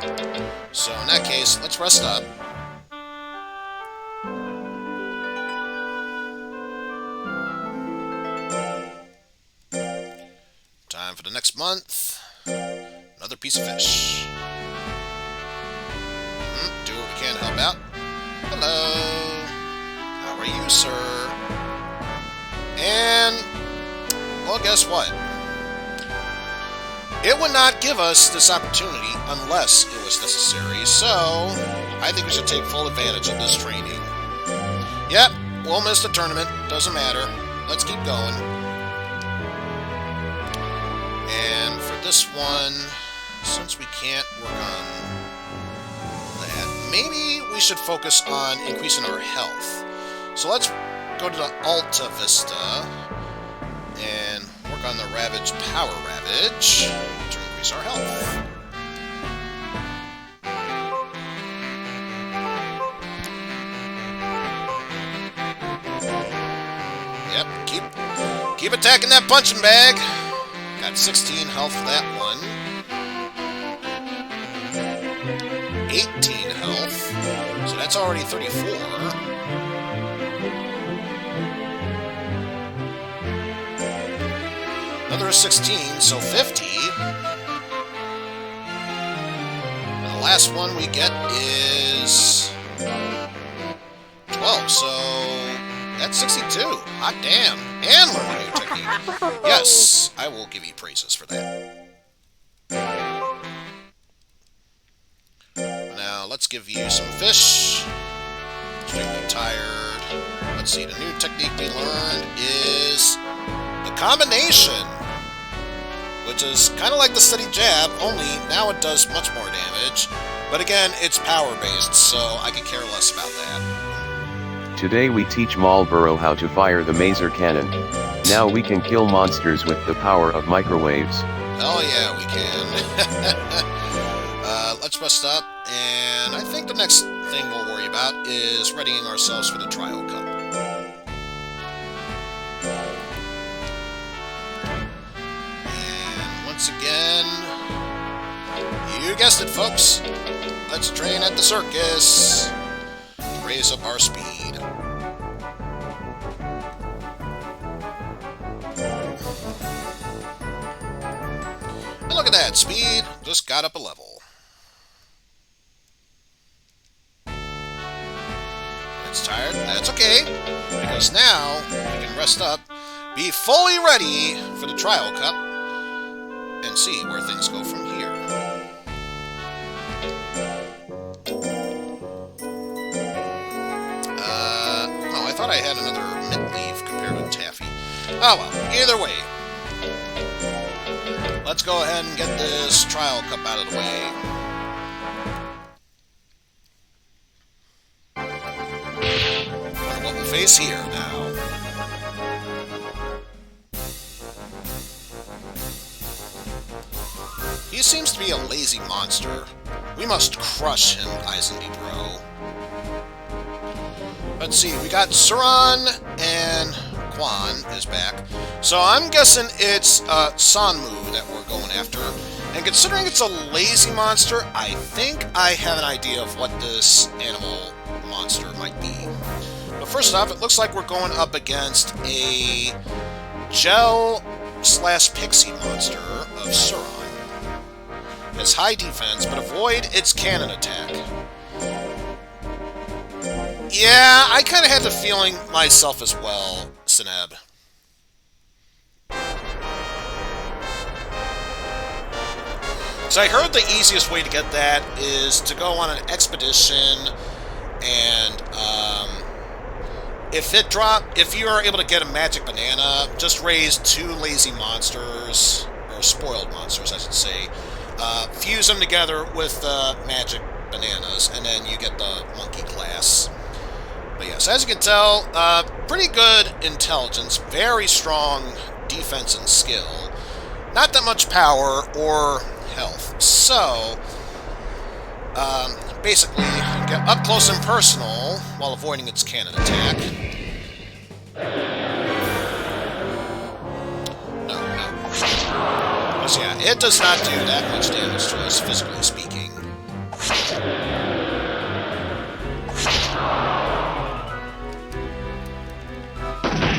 Okay. So in that case, let's rest up. Time for the next month. Another piece of fish. Do what we can to help out. Hello. How are you, sir? And, well, guess what? It would not give us this opportunity unless it was necessary, so I think we should take full advantage of this training. Yep, we'll miss the tournament. Doesn't matter. Let's keep going. And for this one, since we can't work on that, maybe we should focus on increasing our health. So let's go to the Alta Vista and work on the Ravage Power Ravage to increase our health. Yep, keep attacking that punching bag. Got 16 health for that one. 18 health. So that's already 34. Another 16, so 50. And the last one we get is 12, so that's 62. Hot damn. And learn a new technique. Yes, I will give you praises for that. Now, let's give you some fish. Extremely tired. Let's see, the new technique we learned is the combination, which is kind of like the steady jab, only now it does much more damage. But again, it's power-based, so I could care less about that.
Today we teach Marlboro how to fire the Maser cannon. Now we can kill monsters with the power of microwaves.
Hell yeah, we can. Let's rest up, and I think the next thing we'll worry about is readying ourselves for the Trial Cup. And once again, you guessed it, folks. Let's train at the circus to raise up our speed. And look at that, speed just got up a level. It's tired, that's okay, because now we can rest up, be fully ready for the Trial Cup, and see where things go from here. thought I had another mint leaf compared to taffy. Oh well, either way. Let's go ahead and get this trial cup out of the way. Wonder what we'll face here now. He seems to be a lazy monster. We must crush him, Eizen bro. Let's see, we got Saron and Quan is back. So I'm guessing it's Sanmu that we're going after. And considering it's a lazy monster, I think I have an idea of what this animal monster might be. But first off, it looks like we're going up against a gel/pixie monster of Saron. It's high defense, but avoid its cannon attack. Yeah, I kind of had the feeling myself as well, Sineb. So I heard the easiest way to get that is to go on an expedition and if you are able to get a magic banana, just raise 2 lazy monsters, or spoiled monsters I should say, fuse them together with magic bananas, and then you get the monkey class. But yes, as you can tell, pretty good intelligence, very strong defense and skill, not that much power or health. So, basically, get up close and personal while avoiding its cannon attack. No. Because, yeah, it does not do that much damage to us, physically speaking.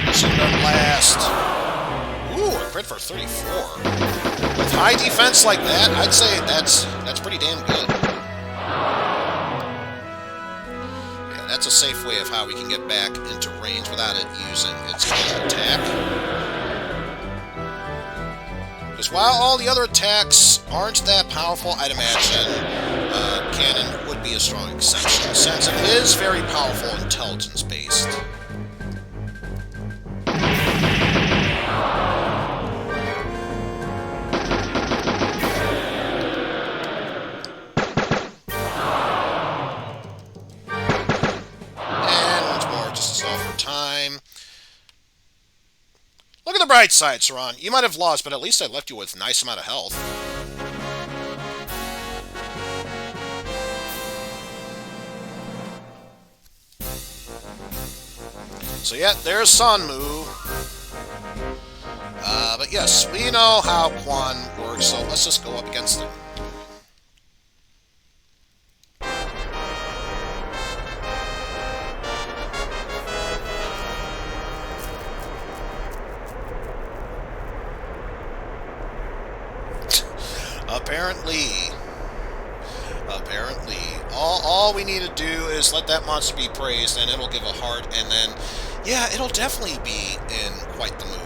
Machine gun blast. Ooh, a crit for 34. With high defense like that, I'd say that's pretty damn good. Yeah, that's a safe way of how we can get back into range without it using its cannon attack. Because while all the other attacks aren't that powerful, I'd imagine cannon would be a strong exception, since it is very powerful intelligence-based. Look at the bright side, Saron. You might have lost, but at least I left you with a nice amount of health. So yeah, there's Sanmu. But yes, we know how Quan works, so let's just go up against him. Apparently. All we need to do is let that monster be praised, and it'll give a heart, and then, yeah, it'll definitely be in quite the mood.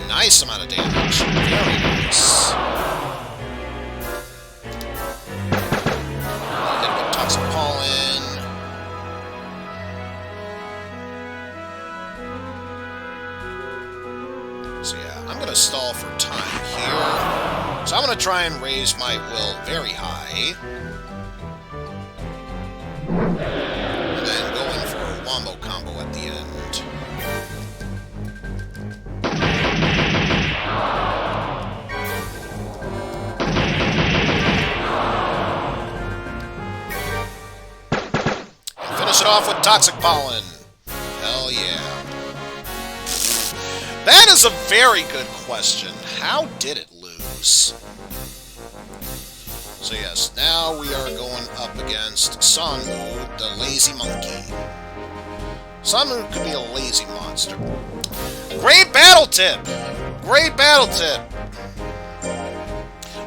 Nice amount of damage. Very nice. Hit with Toxic Pollen. So yeah, I'm going to stall for time here. So I'm going to try and raise my will very high. And then go in for a wombo combo at the end. Finish it off with Toxic Pollen. Hell yeah. That is a very good question. How did it lose? So yes, now we are going up against Sanmu, the lazy monkey. Sanmu could be a lazy monster. Great battle tip! Great battle tip!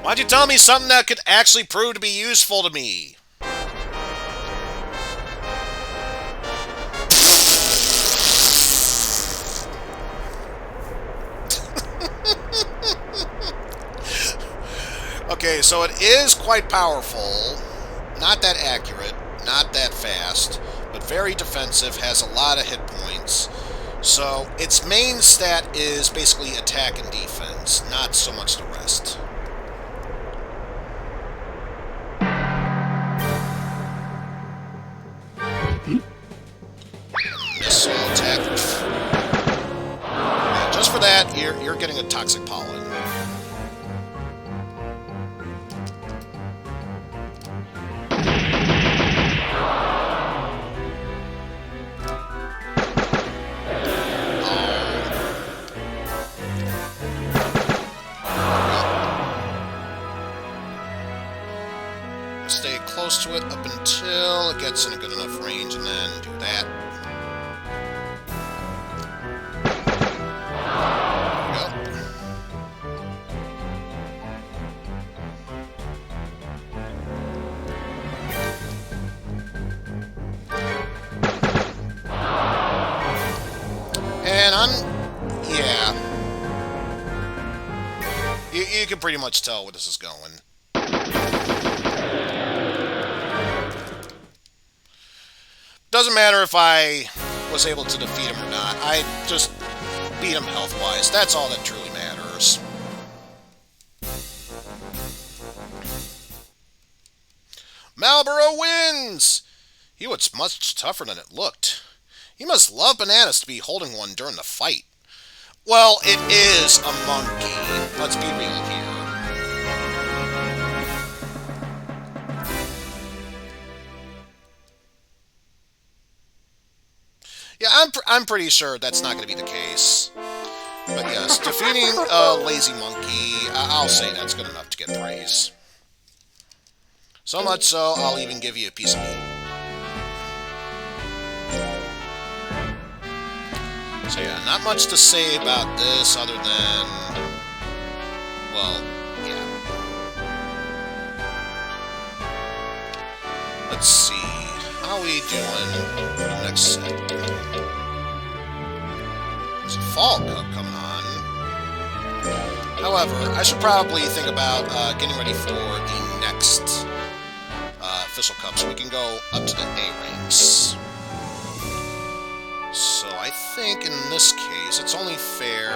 Why'd you tell me something that could actually prove to be useful to me? Okay, so it is quite powerful. Not that accurate, not that fast, but very defensive, has a lot of hit points. So its main stat is basically attack and defense, not so much the rest. Missile attack. Yeah, just for that, you're getting a toxic pollen. Stay close to it up until it gets in a good enough range, and then do that. And yeah. You can pretty much tell where this is going. Doesn't matter if I was able to defeat him or not. I just beat him health-wise. That's all that truly matters. Marlboro wins! He was much tougher than it looked. He must love bananas to be holding one during the fight. Well, it is a monkey. Let's be real here. Yeah, I'm pretty sure that's not going to be the case. But yes, defeating a lazy monkey, I'll say that's good enough to get praise. So much so, I'll even give you a piece of meat. So yeah, not much to say about this other than, well, yeah. Let's see, how are we doing for the next set? There's a fall cup coming on. However, I should probably think about getting ready for the next official cup so we can go up to the A ranks. So I think in this case, it's only fair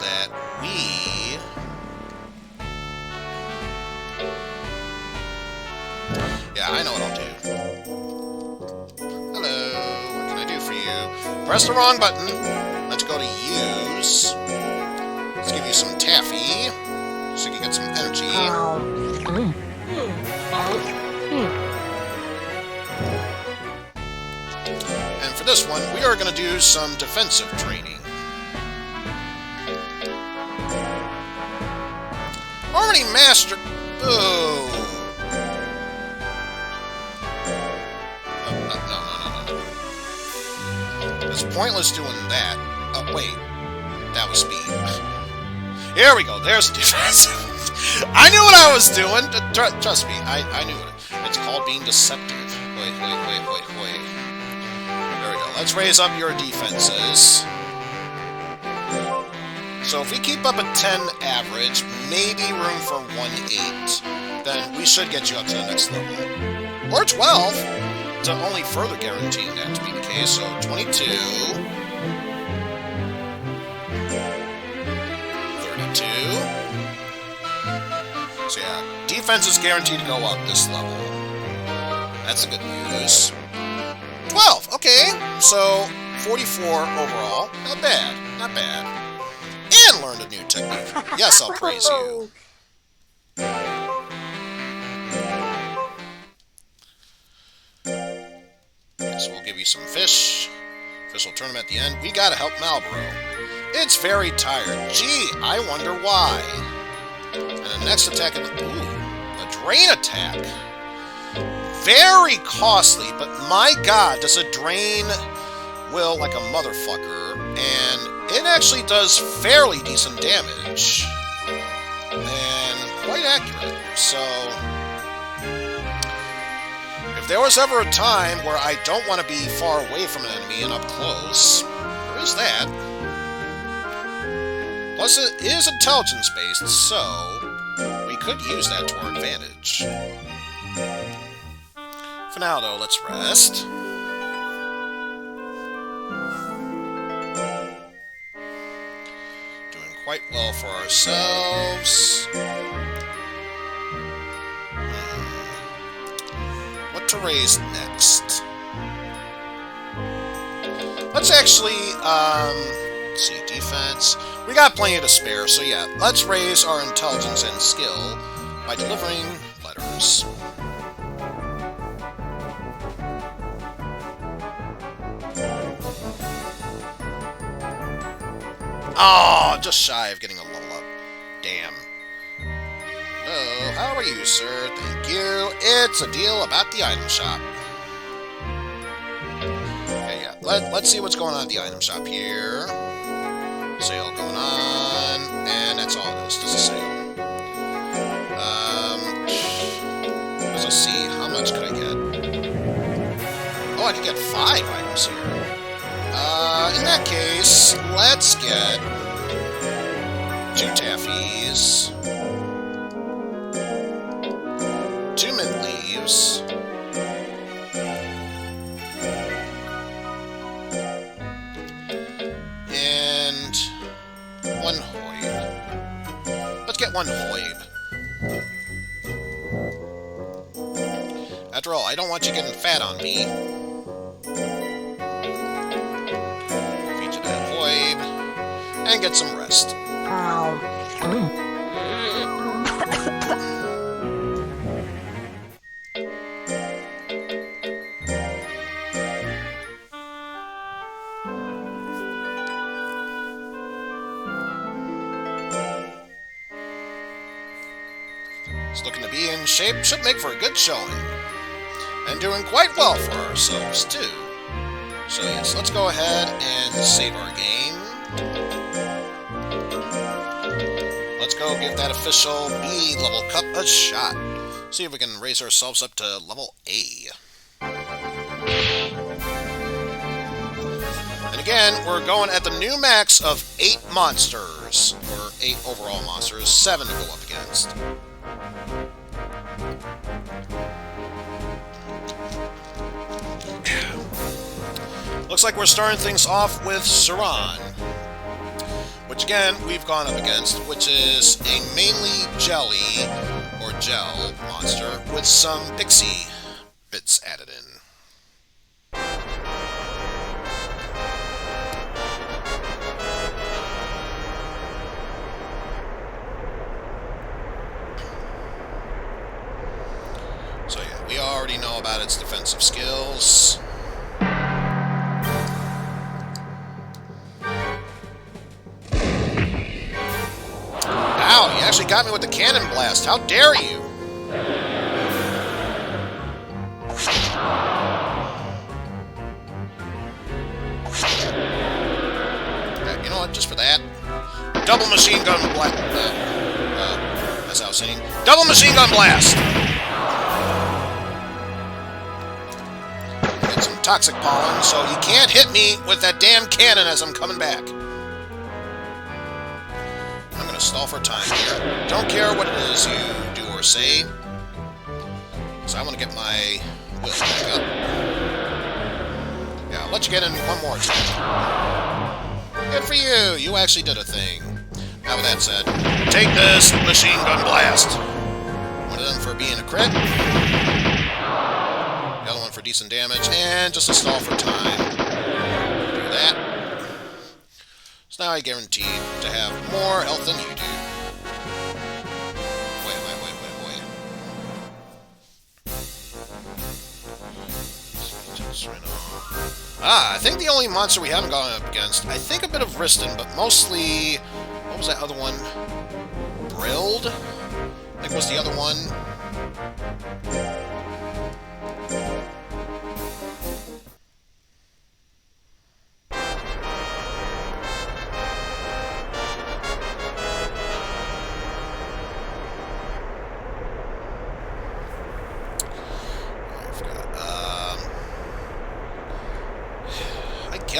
that we... Yeah, I know what I'll do. Hello, what can I do for you? Press the wrong button. Let's go to use. Let's give you some taffy, so you can get some energy. And for this one, we are going to do some defensive training. Already mastered... Oh. No. It's pointless doing that. Oh, wait. That was speed. Here we go. There's defensive. I knew what I was doing. Trust me. I knew it. It's called being deceptive. Wait. There we go. Let's raise up your defenses. So if we keep up a 10 average, maybe room for 1-8, then we should get you up to the next level. Or 12, to only further guaranteeing that to be the case. So 22, 32. So yeah, defense is guaranteed to go up this level. That's the good news. 12, okay. So 44 overall. Not bad. And learned a new technique. Yes, I'll praise you. So we'll give you some fish. Official tournament at the end. We gotta help Marlboro. It's very tired. Gee, I wonder why. And the next attack of the... Ooh, a drain attack. Very costly, but my god, does it drain Will like a motherfucker. And it actually does fairly decent damage. And quite accurate. So, if there was ever a time where I don't want to be far away from an enemy and up close, there is that. Plus, it is intelligence-based, so we could use that to our advantage. For now, though, let's rest. Doing quite well for ourselves. What to raise next? Let's actually, let's see, defense. We got plenty to spare, so yeah, let's raise our intelligence and skill by delivering letters. Oh, just shy of getting a level up. Damn. Oh, how are you, sir? Thank you. It's a deal about the item shop. Okay, yeah. Let's see what's going on at the item shop here. Sale going on, and that's all it is. Just a sale. Let's see. How much could I get? Oh, I could get 5 items here. In that case, let's get 2 taffies, 2 mint leaves, and 1 hoib. Let's get 1 hoib. After all, I don't want you getting fat on me. And get some rest. It's looking to be in shape. Should make for a good showing. And doing quite well for ourselves, too. So yes, let's go ahead and save our game. Let's go give that official B level cup a shot. See if we can raise ourselves up to level A. And again, we're going at the new max of 8 monsters. Or 8 overall monsters, 7 to go up against. Looks like we're starting things off with Saron, which again, we've gone up against, which is a mainly jelly, or gel, monster with some pixie bits added in. So yeah, we already know about its defensive skills. Wow, you actually got me with the cannon blast. How dare you? Okay, you know what? Just for that. Double machine gun blast. As I was saying. Double machine gun blast! Get some toxic pollen, so you can't hit me with that damn cannon as I'm coming back. Stall for time here. Don't care what it is you do or say. So I want to get my will back up. Yeah, I'll let you get in one more time. Good for you! You actually did a thing. Now with that said, take this machine gun blast! One of them for being a crit. The other one for decent damage. And just a stall for time. Do that. So now I guarantee to have more health than you do. Wait. I think the only monster we haven't gone up against, I think a bit of Riston, but mostly, what was that other one? Brilled? I think was the other one.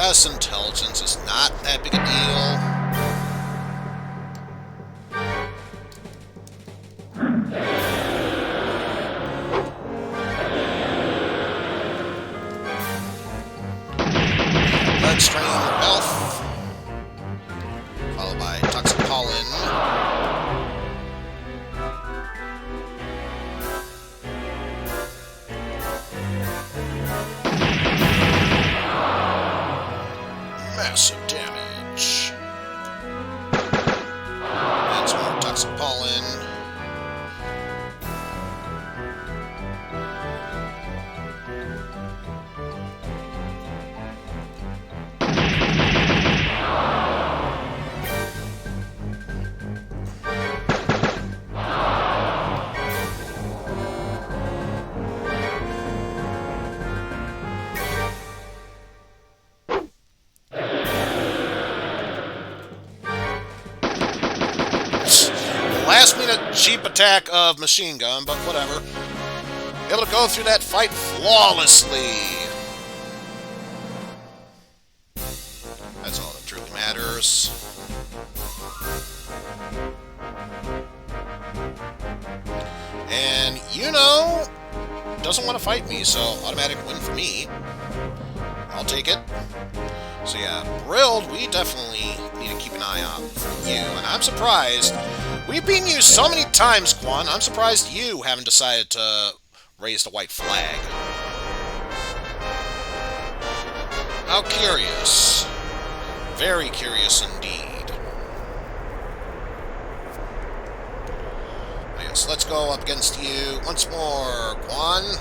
guess intelligence is not that big a deal. Blood strain health, followed by toxic pollen. Massive damage. And some more toxic pollen. Last minute cheap attack of machine gun, but whatever. Able to go through that fight flawlessly. That's all that truly matters. And you know, doesn't want to fight me, so automatic win for me. I'll take it. So yeah, Brilled, we definitely need to keep an eye out for you. And I'm surprised. We've been used so many times, Quan. I'm surprised you haven't decided to raise the white flag. How curious. Very curious indeed. Yes, let's go up against you once more, Quan.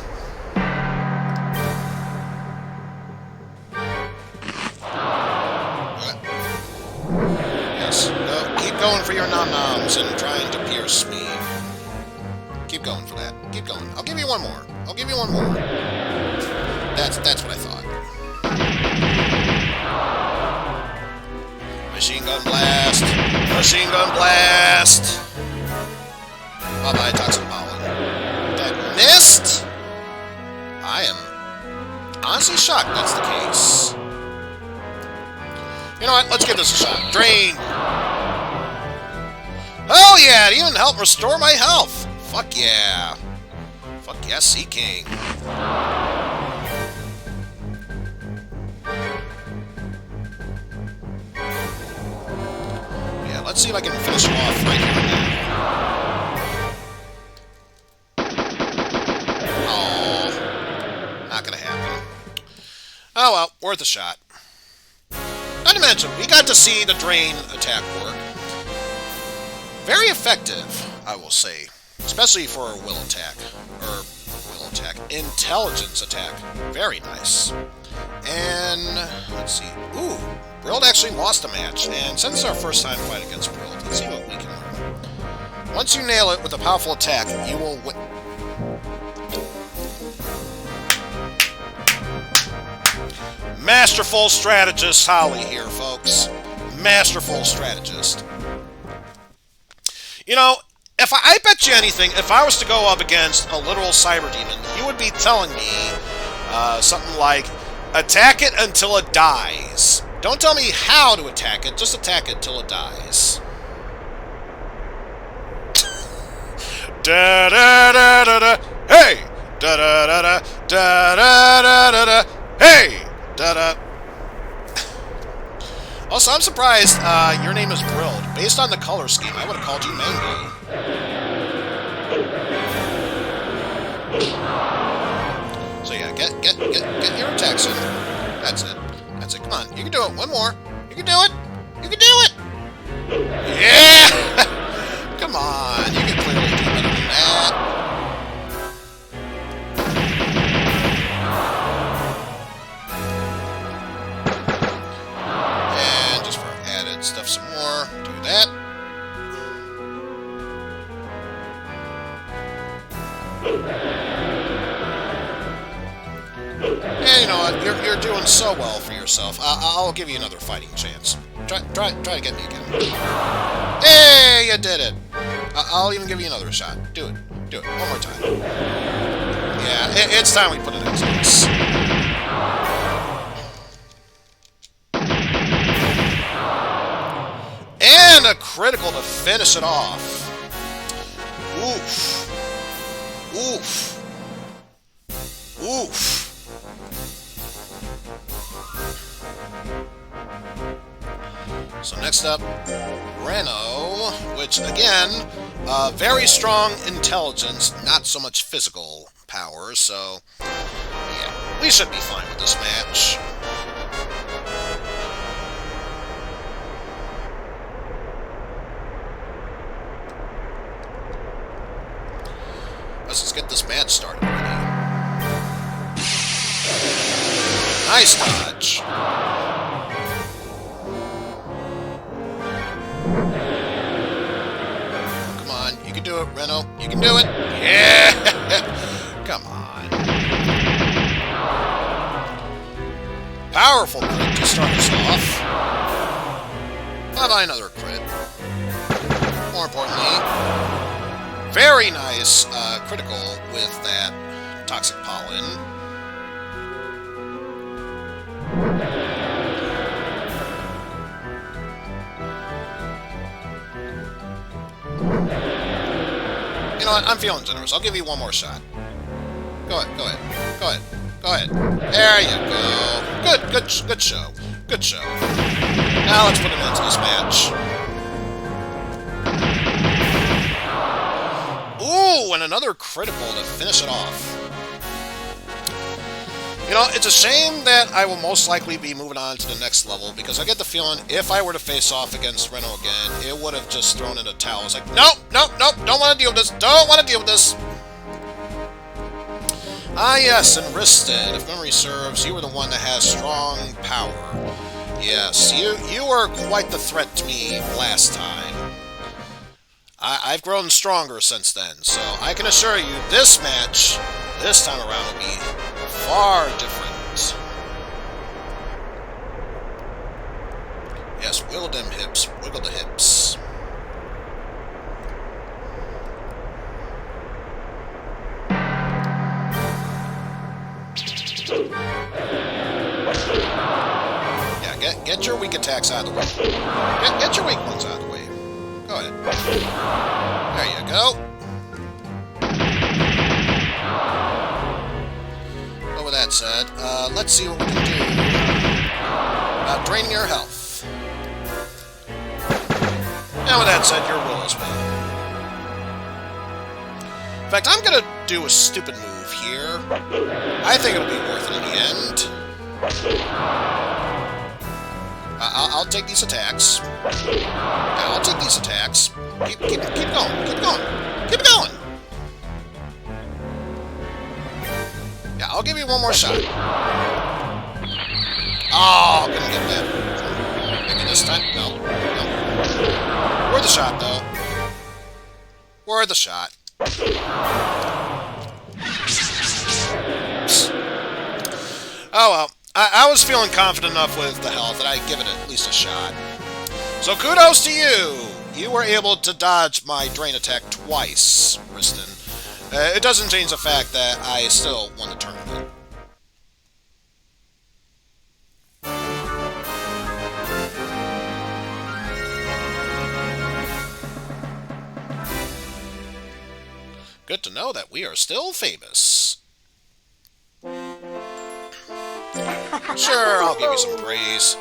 Keep going for your nom-noms and trying to pierce me. Keep going for that. Keep going. I'll give you one more. I'll give you one more. That's what I thought. Machine gun blast. Machine gun blast. Bye-bye, toxic pollen. That missed? I am honestly shocked that's the case. You know what? Let's give this a shot. Drain. Oh yeah, it even helped restore my health. Fuck yeah. Fuck yeah, Sea King. Yeah, let's see if I can finish him off right here and now. Oh, not gonna happen. Oh well, worth a shot. Not to mention, we got to see the drain attack work. Very effective, I will say. Especially for a will attack. Or, will attack. Intelligence attack. Very nice. And, let's see. Ooh, Brilled actually lost a match. And since it's our first time fight against Brilled, let's see what we can learn. Once you nail it with a powerful attack, you will win. Masterful strategist Holly here, folks. Masterful strategist. You know, if I bet you anything, if I was to go up against a literal cyber demon, he would be telling me something like, attack it until it dies. Don't tell me how to attack it, just attack it till it dies. Da da da da da. Hey! Da da da da da da da da. Hey! Da da. Also, I'm surprised your name is Brilled. Based on the color scheme, I would have called you Mango. So yeah, get your attacks in. That's it. That's it. Come on, you can do it. One more. You can do it. You can do it. Yeah! Come on, you can clearly do better than that. And just for added stuff some more, do that. And you know what? You're doing so well for yourself. I'll give you another fighting chance. Try to get me again. Hey, you did it. I'll even give you another shot. Do it. Do it. One more time. Yeah, it's time we put an end to this. a critical to finish it off. Oof. Oof. Oof. So next up, Reno, which again, very strong intelligence, not so much physical power, so yeah, we should be fine with this match. Let's just get this match started already. Nice dodge. Come on, you can do it, Reno. You can do it. Yeah! Come on. Powerful crit to start us off. How about another crit? More importantly, very nice critical with that toxic pollen. You know what? I'm feeling generous. I'll give you one more shot. Go ahead. Go ahead. Go ahead. Go ahead. There you go. Good show. Good show. Now let's put an end to this match. Ooh, and another critical to finish it off. You know, it's a shame that I will most likely be moving on to the next level, because I get the feeling if I were to face off against Reno again, it would have just thrown in a towel. It's like, nope, don't want to deal with this, don't want to deal with this. Ah yes, and Risted, if memory serves, you were the one that has strong power. Yes, you were quite the threat to me last time. I've grown stronger since then, so I can assure you this match, this time around, will be far different. Yes, wiggle them hips, wiggle the hips. Yeah, get your weak attacks out of the way. Get your weak ones out of the way. Go ahead. There you go. But with that said, let's see what we can do about draining your health. And with that said, your will as well. In fact, I'm gonna do a stupid move here. I think it'll be worth it in the end. I'll take these attacks. I'll take these attacks. Keep going. Keep going. Keep going. Yeah, I'll give you one more shot. Oh, gonna get that. Maybe this time. No. Worth the shot, though. Worth the shot. Oh well. I was feeling confident enough with the health that I'd give it at least a shot. So kudos to you! You were able to dodge my drain attack twice, Riston. It doesn't change the fact that I still won the tournament. Good to know that we are still famous. Sure, I'll give you some praise.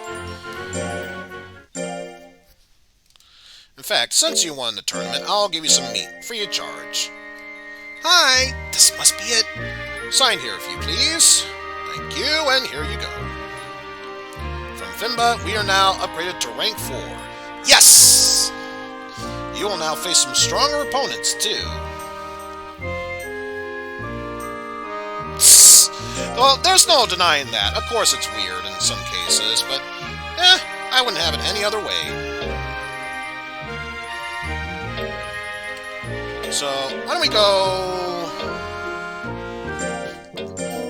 In fact, since you won the tournament, I'll give you some meat, free of charge. Hi, this must be it. Sign here, if you please. Thank you, and here you go. From Fimba, we are now upgraded to rank 4. Yes! You will now face some stronger opponents, too. Well, there's no denying that. Of course it's weird in some cases, but, I wouldn't have it any other way. So, why don't we go...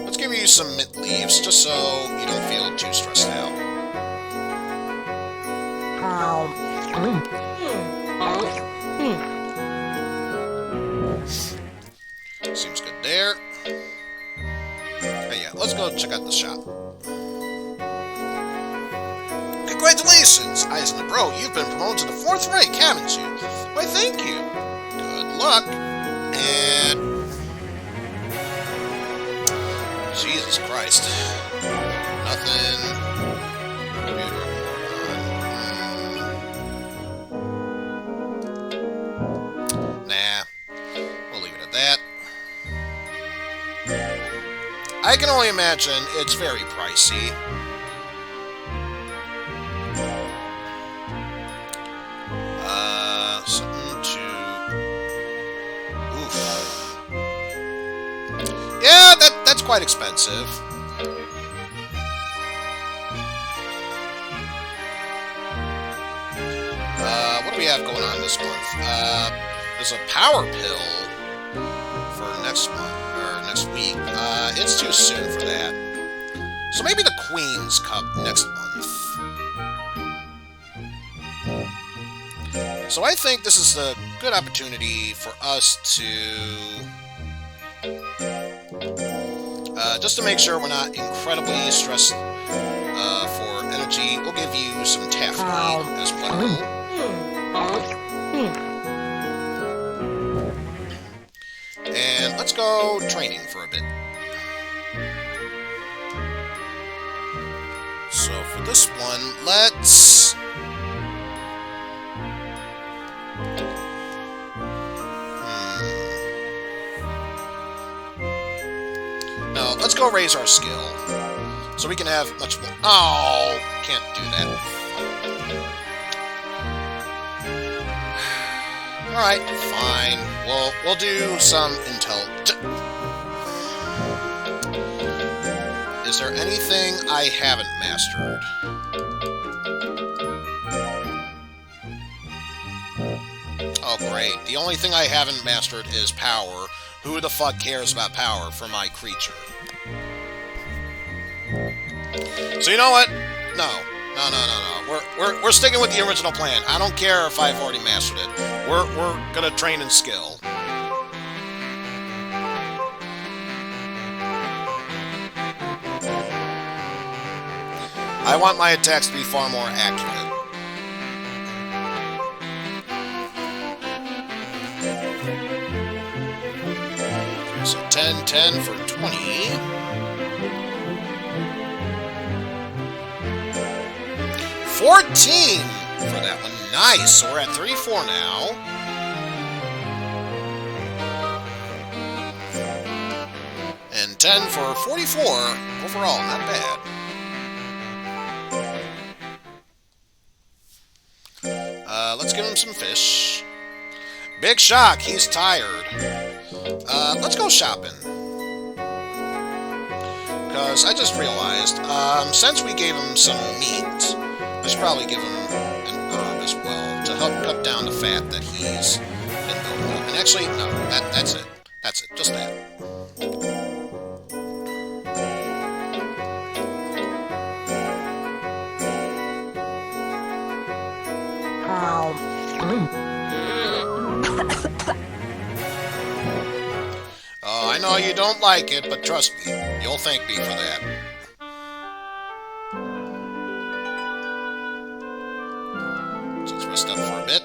Let's give you some mint leaves, just so you don't feel too stressed out. Seems good there. Hey, yeah, let's go check out the shop. Congratulations, Eizen the Bro. You've been promoted to the 4th rank, haven't you? Why, thank you. Good luck. And... Jesus Christ. Nothing. Computer on. Nah. We'll leave it at that. I can only imagine it's very pricey. Something to... Oof. Yeah, that's quite expensive. What do we have going on this month? There's a power pill for next month, or next week. It's too soon for that. So maybe the Queen's Cup next month. So I think this is a good opportunity for us to... just to make sure we're not incredibly stressed for energy, we'll give you some taffy as well. And let's go training for a bit. So for this one, let's... No, let's go raise our skill. So we can have much more... Oh! Can't do that. Alright, fine. We'll do some intel... Is there anything I haven't mastered? Oh, great. The only thing I haven't mastered is power. Who the fuck cares about power for my creature? So you know what? No. We're sticking with the original plan. I don't care if I've already mastered it. We're gonna train in skill. I want my attacks to be far more accurate. So 10 for 20. 14 for that one. Nice. So we're at 34 now. And 10 for 44 overall. Not bad. Let's give him some fish. Big shock. He's tired. Let's go shopping. Because I just realized, since we gave him some meat, I should probably give him an herb as well to help cut down the fat that he's been building up. And actually, no, that's it. That's it. Just that. Oh, I know you don't like it, but trust me, you'll thank me for that. So let's rest up for a bit.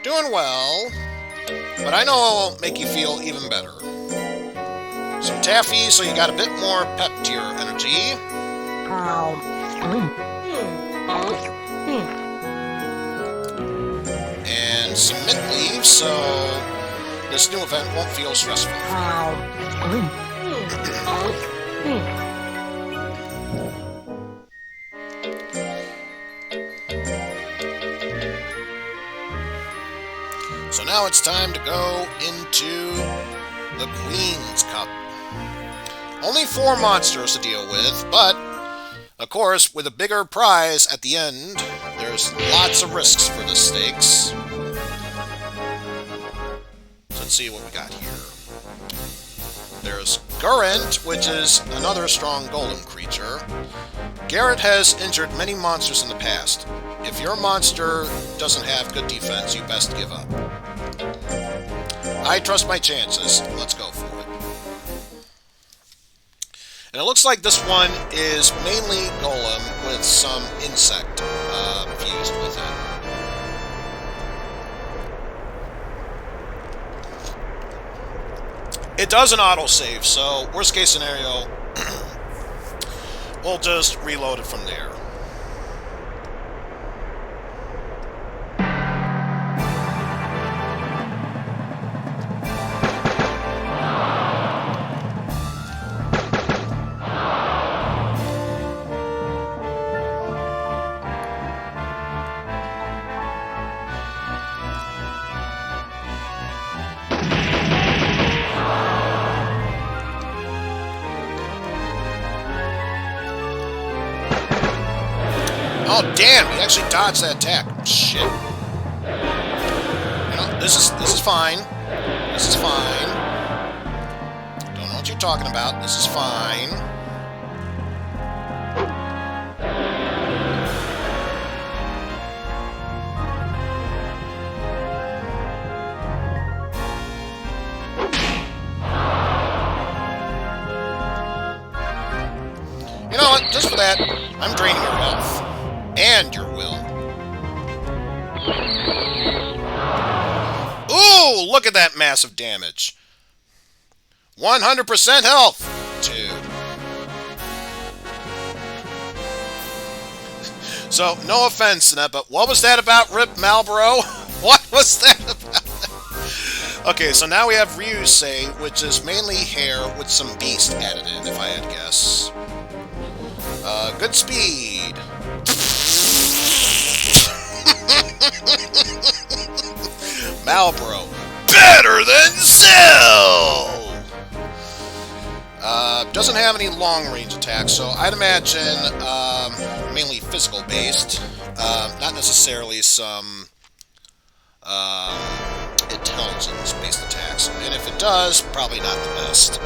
Doing well, but I know it'll make you feel even better. Some taffy, so you got a bit more pep to your energy. And some mint leaves, so this new event won't feel stressful. So now it's time to go into the Queen's Cup. Only 4 monsters to deal with, but, of course, with a bigger prize at the end, there's lots of risks for the stakes. So let's see what we got here. There's Gurrent, which is another strong golem creature. Garrett has injured many monsters in the past. If your monster doesn't have good defense, you best give up. I trust my chances. Let's go for it. And it looks like this one is mainly golem with with some insect fused with it. It does an autosave, so worst case scenario, we'll just reload it from there. Oh damn! He actually dodged that attack. Shit. You know, this is fine. This is fine. Don't know what you're talking about. This is fine. You know what? Just for that, I'm draining your health. And your will. Ooh, look at that massive damage. 100% health. 2. So, no offense to that, but what was that about, Rip Marlboro? What was that about? Okay, so now we have Ryusei, which is mainly hair with some beast added in, if I had to guess. Good speed. Marlboro, better than Zill! Doesn't have any long-range attacks, so I'd imagine mainly physical-based, not necessarily some intelligence-based attacks. And if it does, probably not the best.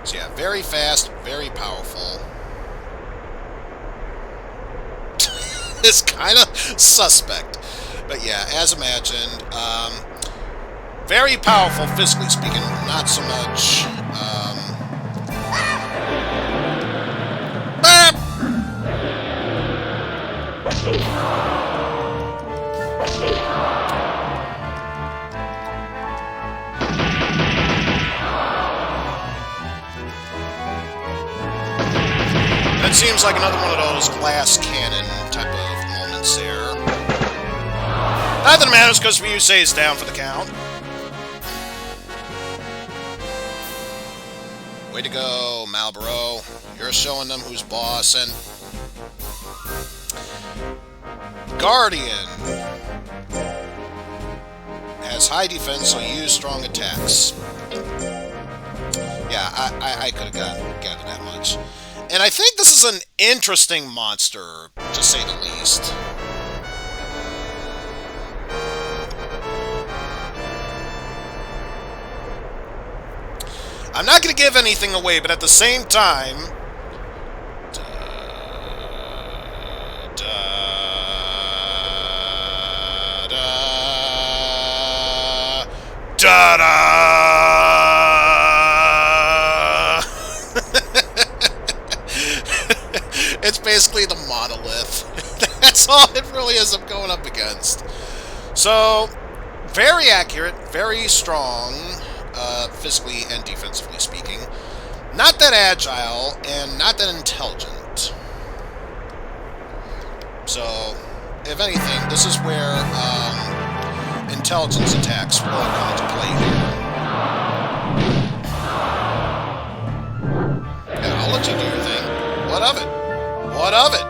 So yeah, very fast, very powerful. It's kind of suspect. But yeah, as imagined, very powerful physically speaking, not so much. It seems like another one of those glass cannon type of moments there. Not that it matters because Ryusei is down for the count. Way to go, Marlboro. You're showing them who's boss. And Guardian has high defense, so use strong attacks. Yeah, I could have gathered that much. And I think this is an interesting monster, to say the least. I'm not going to give anything away, but at the same time... It's basically the monolith. That's all it really is I'm going up against. So, very accurate, very strong, physically and defensively speaking. Not that agile, and not that intelligent. So, if anything, this is where intelligence attacks will come into play here. Yeah, I'll let you do your thing. What of it? What of it?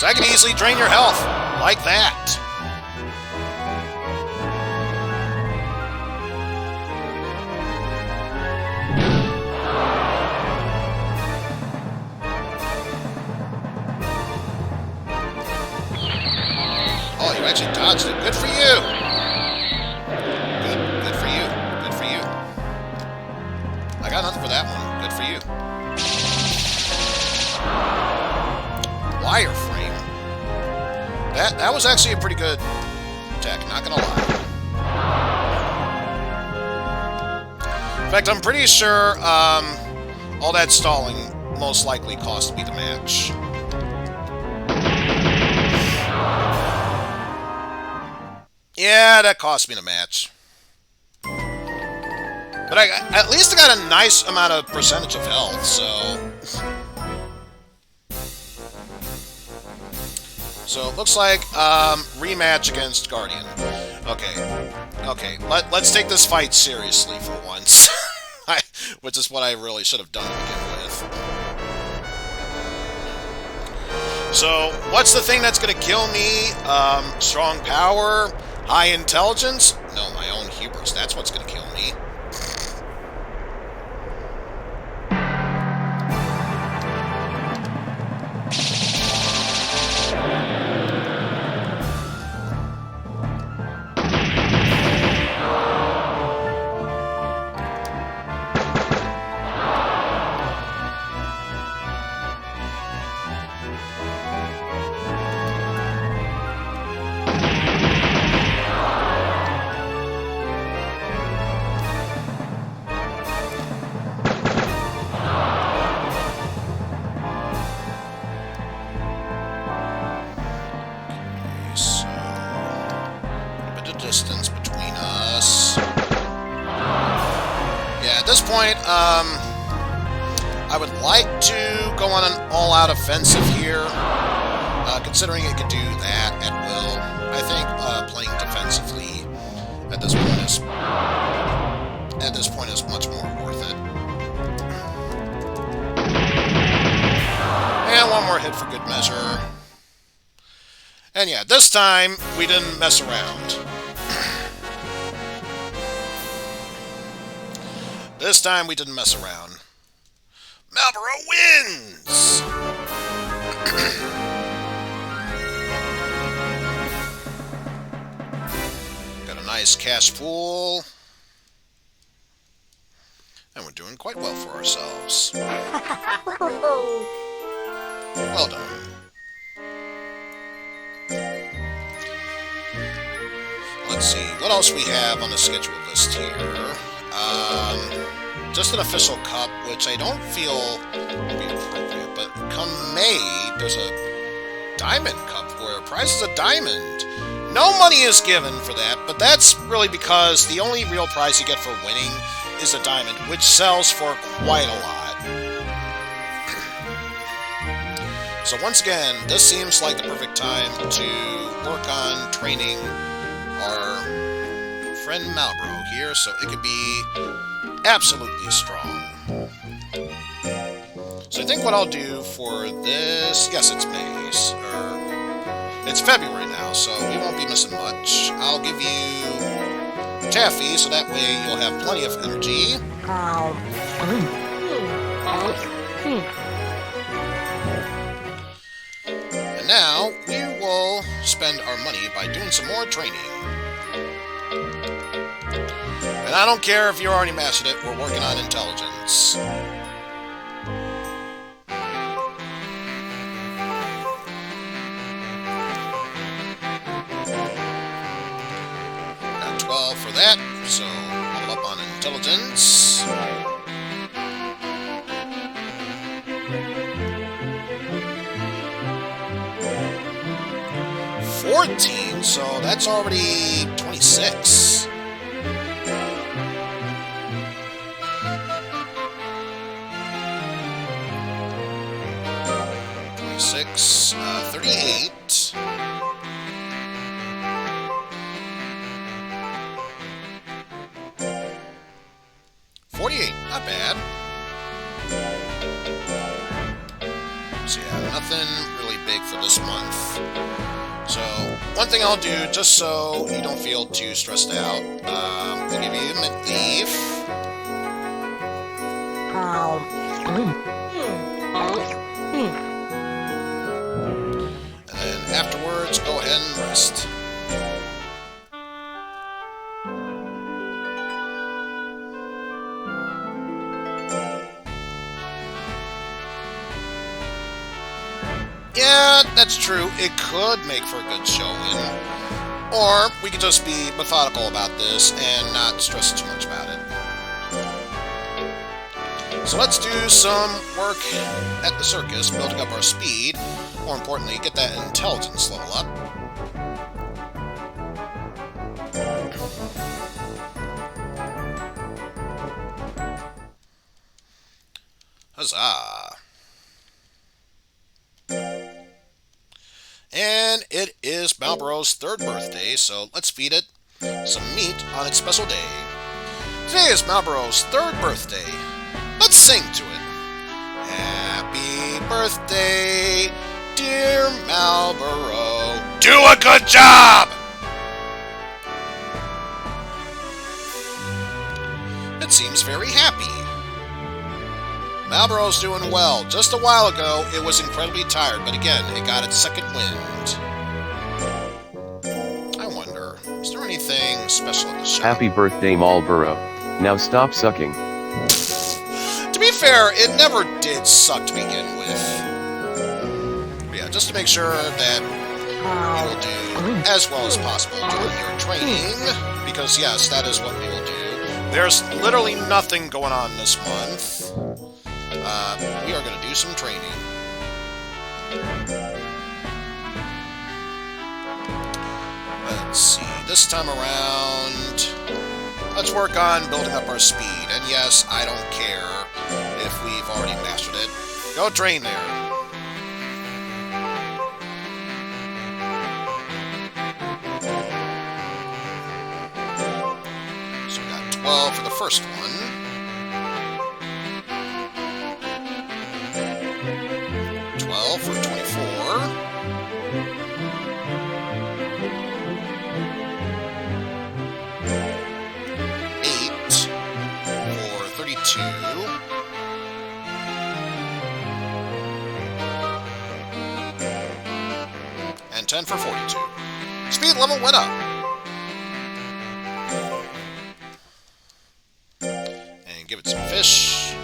So I can easily drain your health, like that. Oh, you actually dodged it. Good for you. Good for you. Good for you. I got nothing for that one. Good for you. Wireframe. That was actually a pretty good attack, not gonna lie. In fact, I'm pretty sure all that stalling most likely cost me the match. Yeah, that cost me the match. But at least I got a nice amount of percentage of health, so... So it looks like rematch against Guardian. Okay. Let's take this fight seriously for once. Which is what I really should have done to begin with. So, what's the thing that's gonna kill me? Strong power? High intelligence? No, my own hubris. That's what's gonna kill me. Distance between us. Yeah, at this point, I would like to go on an all-out offensive here, considering it could do that at will. I think playing defensively at this point is much more worth it. And one more hit for good measure. And yeah, this time we didn't mess around. This time we didn't mess around. Marlboro wins! Got a nice cash pool. And we're doing quite well for ourselves. Well done. Let's see, what else we have on the schedule list here? Just an official cup, which I don't feel would be appropriate, but come May, there's a diamond cup where prize is a diamond. No money is given for that, but that's really because the only real prize you get for winning is a diamond, which sells for quite a lot. So once again, this seems like the perfect time to work on training our friend Marlboro here, so it could be absolutely strong. So I think what I'll do for this... Yes, it's May. It's February now, so we won't be missing much. I'll give you Taffy, so that way you'll have plenty of energy. And now, we will spend our money by doing some more training. And I don't care if you already mastered it, we're working on intelligence. Got 12 for that, so level up on intelligence. $14, so that's already 26. 38. Not bad. So yeah, nothing really big for this month. So one thing I'll do, just so you don't feel too stressed out, I'll give you a mint leaf. And then afterwards, go ahead and rest. Yeah, that's true. It could make for a good showing. Or we could just be methodical about this and not stress too much about it. So let's do some work at the circus, building up our speed. More importantly, get that intelligence level up. Huzzah! And it is Malboro's 3rd birthday, so let's feed it some meat on its special day. Today is Malboro's 3rd birthday. Let's sing to it. Happy birthday, dear Malboro. Do a good job! It seems very happy. Malboro's doing well. Just a while ago, it was incredibly tired, but again, it got its 2nd wind. I wonder, is there anything special at the shop?
Happy birthday, Marlboro. Now stop sucking.
To be fair, it never did suck to begin with. But yeah, just to make sure that you will do as well as possible during your training, because yes, that is what we will do. There's literally nothing going on this month. We are going to do some training. Let's see, this time around, let's work on building up our speed. And yes, I don't care if we've already mastered it. Go train there. So we got 12 for the first one. 12 for 24. 8 for 32. And 10 for 42. Speed level went up. And give it some fish.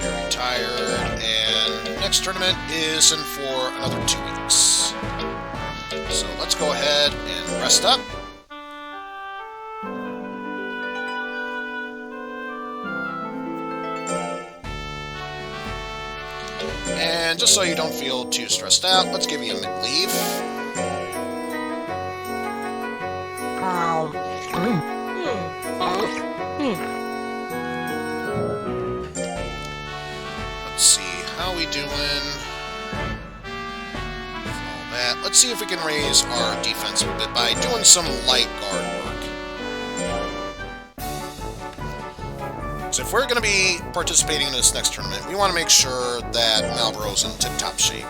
Very tired. And next tournament isn't for another 2 weeks. So let's go ahead and rest up. And just so you don't feel too stressed out, let's give you a mid-leaf. Let's see, how are we doing with all that? Let's see if we can raise our defense a bit by doing some light guard work. So if we're going to be participating in this next tournament, we want to make sure that Malboro's in tip-top shape.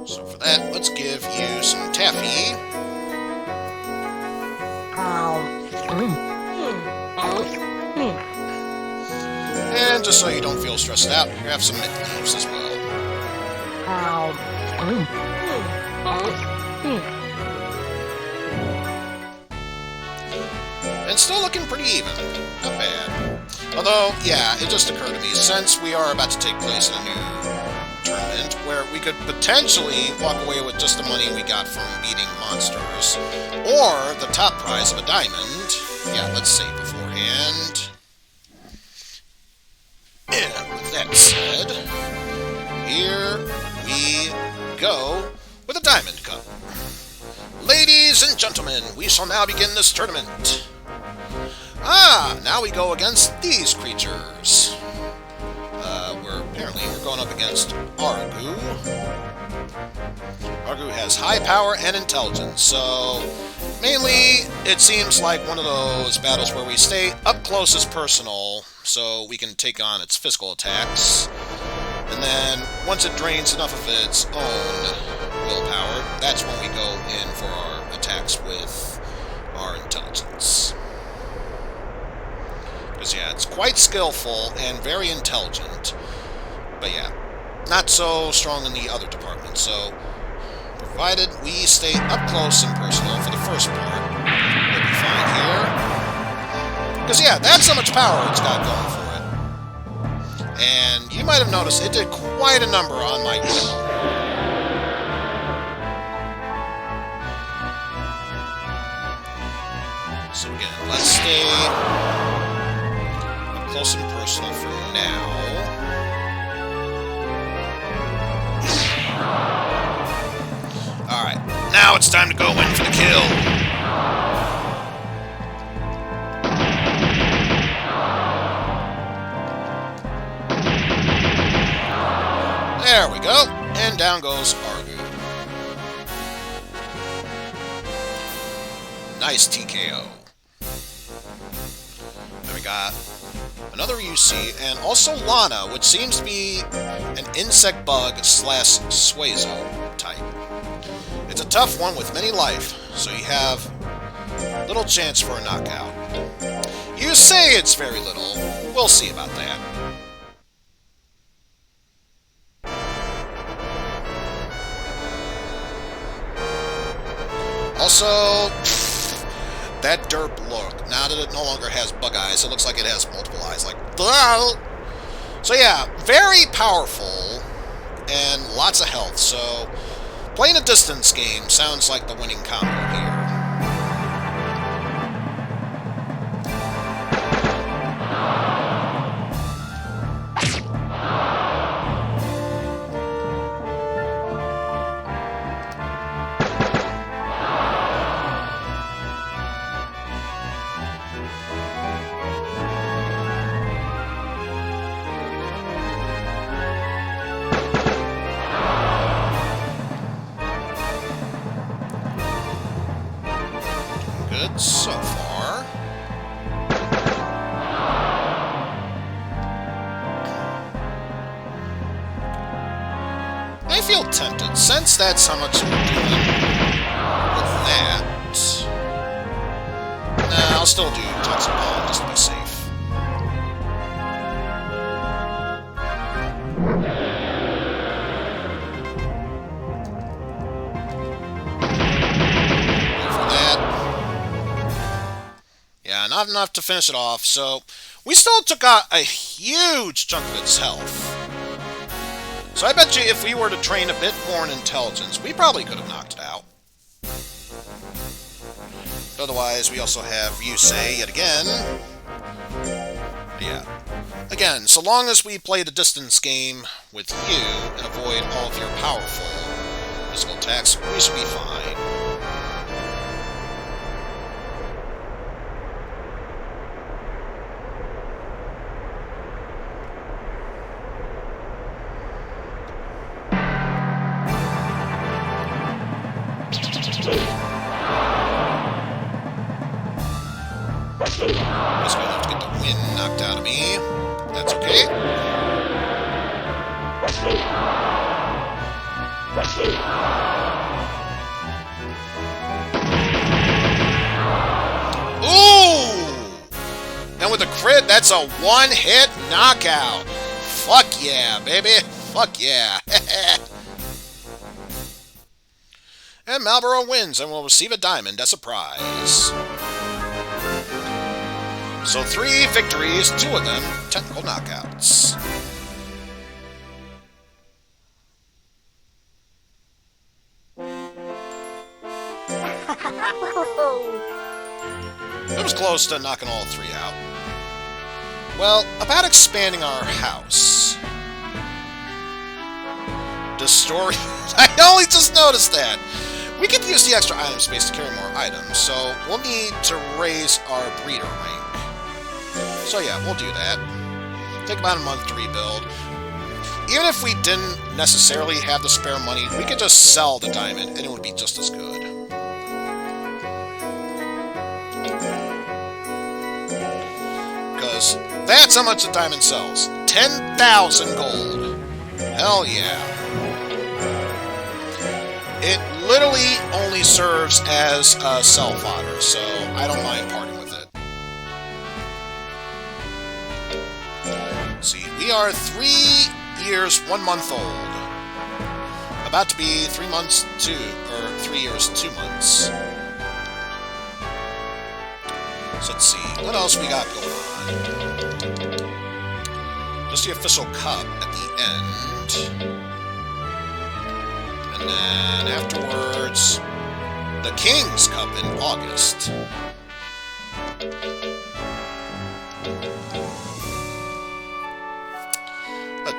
So for that, let's give you some taffy. And just so you don't feel stressed out, you have some mint leaves as well. And still looking pretty even. Not bad. Although, yeah, it just occurred to me, since we are about to take place in a new tournament, where we could potentially walk away with just the money we got from beating monsters, or the top prize of a diamond. Yeah, let's save beforehand. And with that said, here we go with a diamond cup. Ladies and gentlemen, we shall now begin this tournament. Now we go against these creatures. We're going up against Argu. Argu has high power and intelligence, so mainly it seems like one of those battles where we stay up close as personal, so we can take on its physical attacks. And then, once it drains enough of its own willpower, that's when we go in for our attacks with our intelligence. Because, yeah, it's quite skillful and very intelligent. But, yeah, not so strong in the other departments. So, provided we stay up close and personal for the first part, we'll be fine here. Because, yeah, that's how much power it's got going for it. And you might have noticed it did quite a number on my unit. So again, let's stay up close and personal for now. Alright, now it's time to go in for the kill. There we go, and down goes Argu. Nice TKO. Then we got another UC, and also Lana, which seems to be an insect bug / Suezo type. It's a tough one with many life, so you have little chance for a knockout. You say it's very little. We'll see about that. Also, that derp look. Now that it no longer has bug eyes, it looks like it has multiple eyes. Like, so yeah, very powerful and lots of health. So playing a distance game sounds like the winning combo here. Good so far. I feel tempted, since that's how much we're doing with that. Nah, I'll still do Toxic Bomb just to be safe. Yeah, not enough to finish it off, so we still took out a huge chunk of its health. So I bet you if we were to train a bit more in intelligence, we probably could have knocked it out. Otherwise, we also have Yusei yet again. Yeah. Again, so long as we play the distance game with you and avoid all of your powerful physical attacks, we should be fine. Guess we'll have to get the wind knocked out of me. That's okay. Ooh! And with a crit, that's a one-hit knockout. Fuck yeah, baby. Fuck yeah. And Marlboro wins and will receive a diamond as a prize. So 3 victories, 2 of them technical knockouts. It was close to knocking all 3 out. Well, about expanding our house. The story... I only just noticed that! We could use the extra item space to carry more items, so we'll need to raise our breeder rank. So yeah, we'll do that. Take about a month to rebuild. Even if we didn't necessarily have the spare money, we could just sell the diamond and it would be just as good. Because that's how much the diamond sells. 10,000 gold. Hell yeah. It literally only serves as a sell fodder, so I don't mind parting with it. See, we are 3 years, 1 month old. About to be 3 months, 3 years, 2 months. So let's see, what else we got going on? Just the official cup at the end. And then afterwards, the King's Cup in August.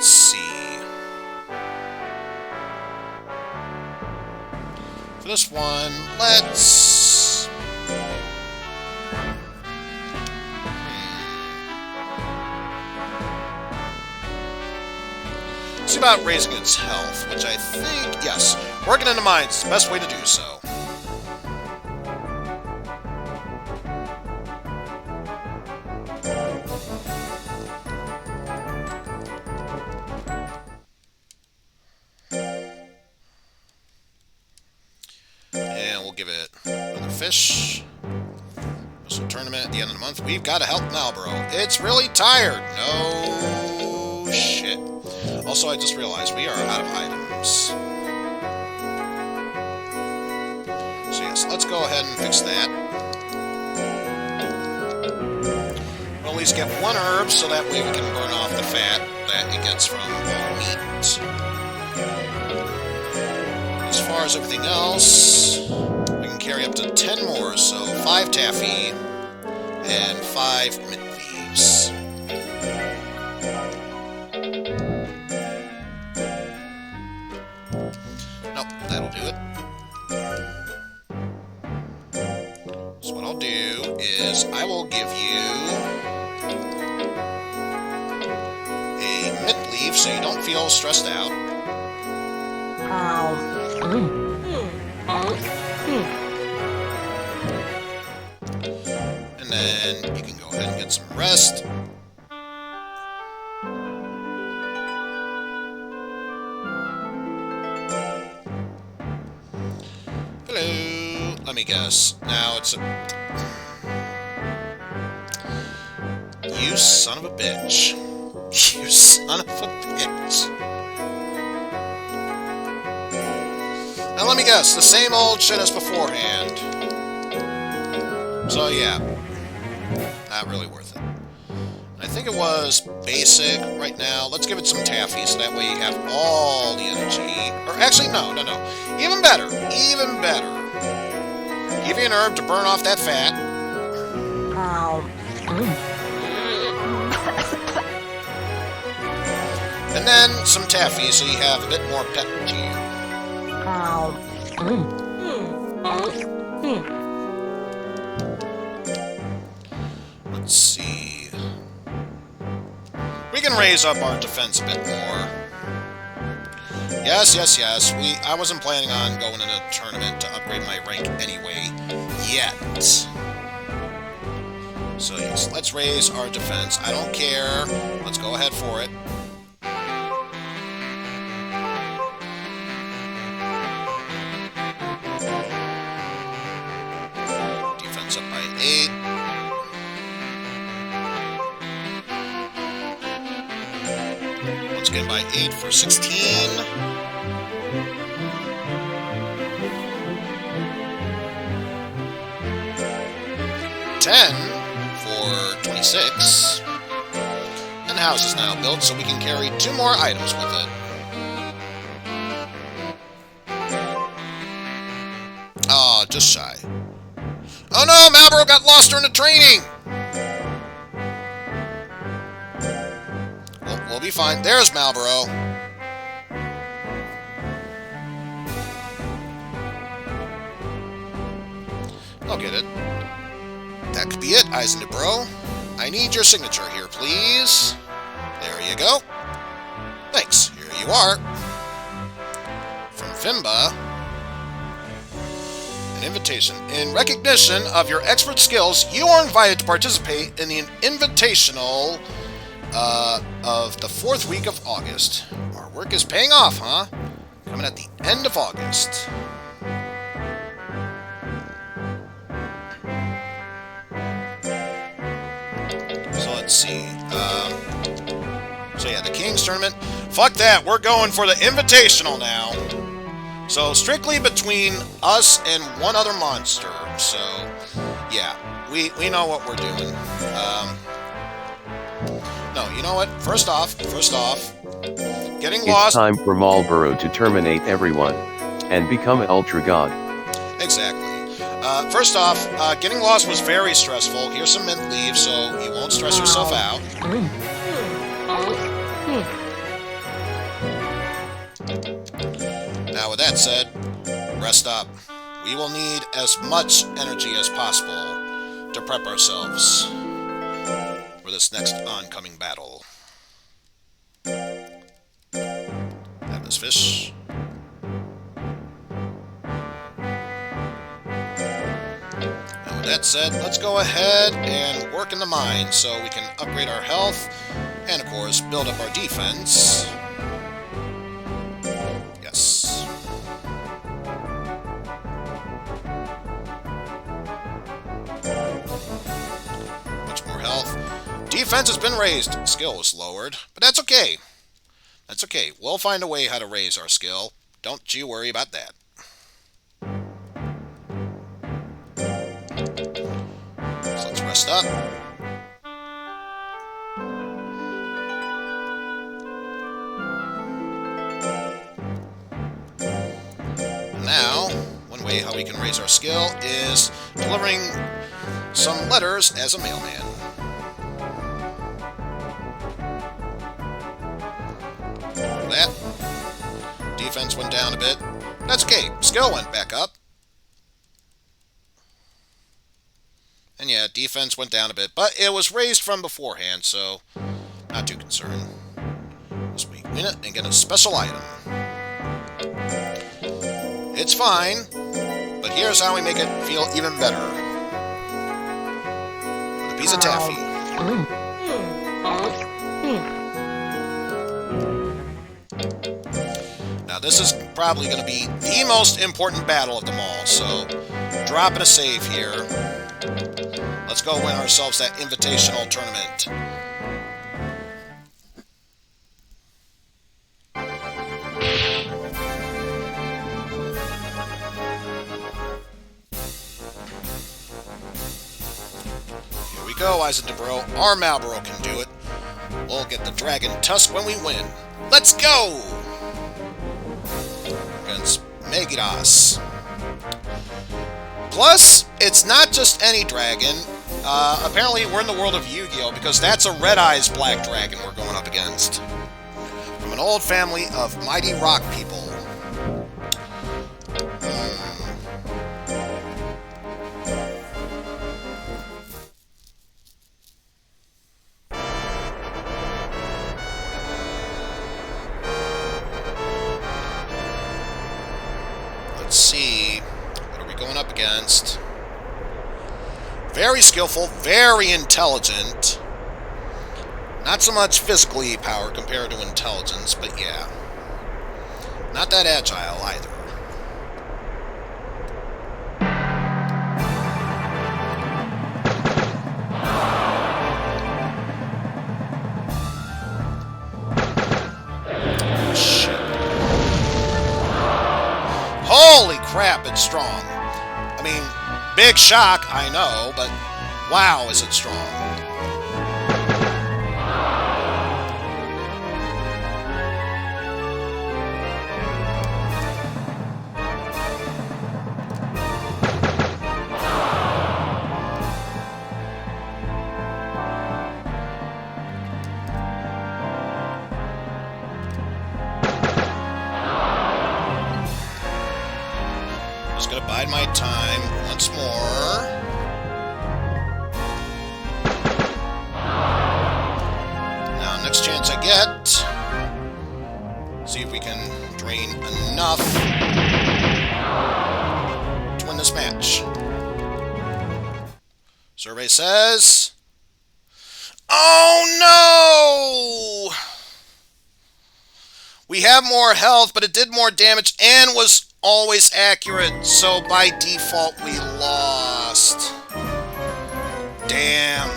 let's see. For this one, let's... See about raising its health, which I think, yes, working in the mines is the best way to do so. And we'll give it another fish. So tournament at the end of the month. We've got to help Malboro. It's really tired. No shit. Also, I just realized we are out of items. So yes, let's go ahead and fix that. We'll at least get one herb, so that way we can burn off the fat that it gets from all meat. As far as everything else, we can carry up to 10 more, so 5 taffy and 5 mint leaves. Nope, that'll do it. So what I'll do is I will give you a mint leaf so you don't feel stressed out. And then you can go ahead and get some rest. Hello. Let me guess. Now it's a... You son of a bitch. You son of a bitch. Now let me guess, the same old shit as beforehand. So yeah, not really worth it. I think it was basic right now. Let's give it some taffy, so that way you have all the energy. Or actually, no. Even better. Give you an herb to burn off that fat. And then some taffy, so you have a bit more pep to you. Let's see. We can raise up our defense a bit more. Yes. I wasn't planning on going in a tournament to upgrade my rank anyway. Yet. So yes, let's raise our defense. I don't care. Let's go ahead for it. Defense up by 8. Once again by 8 for 16. 10 for 26. And the house is now built, so we can carry 2 more items with it. Aw, just shy. Oh no, Malboro got lost during the training! We'll be fine. There's Malboro. I'll get it. That could be it, Eizen bro. I need your signature here, please. There you go. Thanks. Here you are. From Fimba. An invitation. In recognition of your expert skills, you are invited to participate in the Invitational of the 4th week of August. Our work is paying off, huh? Coming at the end of August. Let's see. So yeah, the King's Tournament. Fuck that. We're going for the Invitational now. So strictly between us and one other monster. So yeah, we know what we're doing. No, you know what? First off, getting lost.
It's time for Malboro to terminate everyone and become an Ultra God.
Exactly. First off, getting lost was very stressful. Here's some mint leaves, so you won't stress yourself out. Now, with that said, rest up. We will need as much energy as possible to prep ourselves for this next oncoming battle. Have this fish. Now, with that said, let's go ahead and work in the mine so we can upgrade our health and, of course, build up our defense. Yes. Much more health. Defense has been raised. Skill was lowered, but that's okay. That's okay. We'll find a way how to raise our skill. Don't you worry about that. So let's rest up. Now, one way how we can raise our skill is delivering some letters as a mailman. That. Defense went down a bit. That's okay. Skill went back up. And yeah, defense went down a bit. But it was raised from beforehand, so not too concerned. This we win it and get a special item. It's fine, but here's how we make it feel even better. With a piece of taffy. Now this is probably going to be the most important battle of them all, so dropping a save here. Let's go win ourselves that invitational tournament. Here we go, Eizen, bro. Our Malboro can do it. We'll get the dragon tusk when we win. Let's go! Against Megidas. Plus, it's not just any dragon. Apparently, we're in the world of Yu-Gi-Oh! Because that's a Red Eyes Black Dragon we're going up against. From an old family of mighty rock people. Let's see. What are we going up against? Very skillful, very intelligent. Not so much physically power compared to intelligence, but yeah. Not that agile either. Shit. Holy crap, it's strong. I mean, big shock, I know, but wow, is it strong. Just gonna bide my time once more. Now, next chance I get, see if we can drain enough to win this match. Survey says, oh no! We have more health, but it did more damage and was always accurate, so by default we lost. Damn.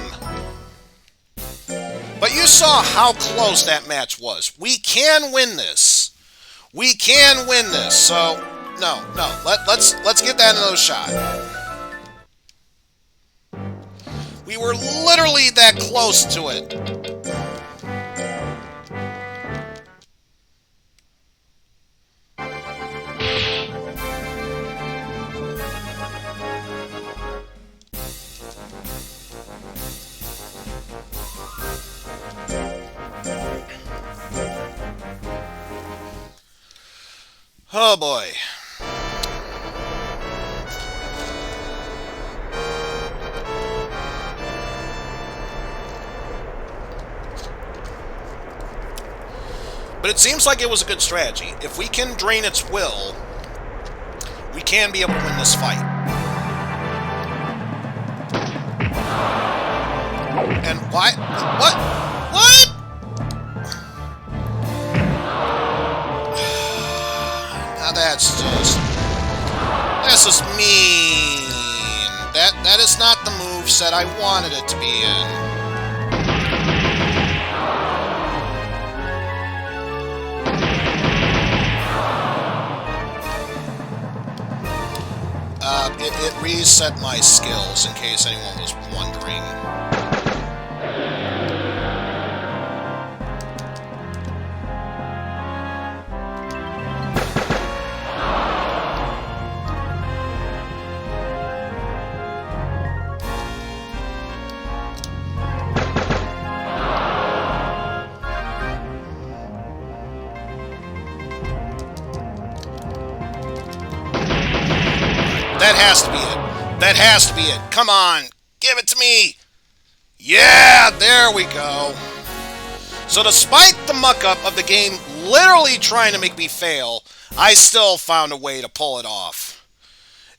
But you saw how close that match was. We can win this. We can win this. So no. Let's give that another shot. We were literally that close to it. Oh boy. But it seems like it was a good strategy. If we can drain its will, we can be able to win this fight. And why? What? What? Now that's just mean. That is not the moveset I wanted it to be in. It reset my skills, in case anyone was wondering. That has to be it. That has to be it. Come on. Give it to me. Yeah, there we go. So despite the muck-up of the game literally trying to make me fail, I still found a way to pull it off.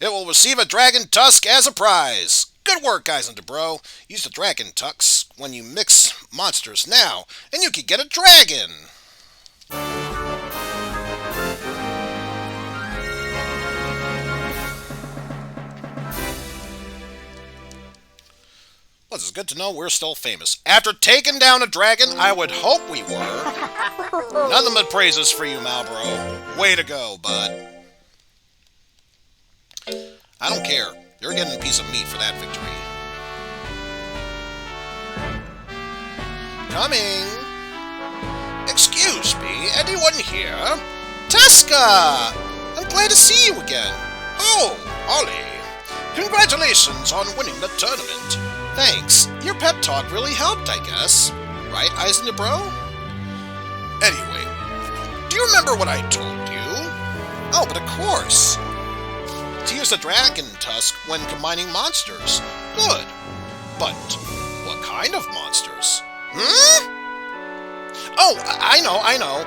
It will receive a dragon tusk as a prize. Good work, Eizen, bro. Use the dragon tusk when you mix monsters now, and you can get a dragon. Well, it's good to know we're still famous. After taking down a dragon, I would hope we were. Nothing but praises for you, Malbro. Way to go, bud. I don't care. You're getting a piece of meat for that victory. Coming. Excuse me, anyone here? Tesca! I'm glad to see you again. Oh, Ollie. Congratulations on winning the tournament. Thanks. Your pep talk really helped, I guess. Right, Eizen, bro? Anyway, do you remember what I told you? Oh, but of course. To use the dragon tusk when combining monsters. Good. But what kind of monsters? Hmm? Oh, I know.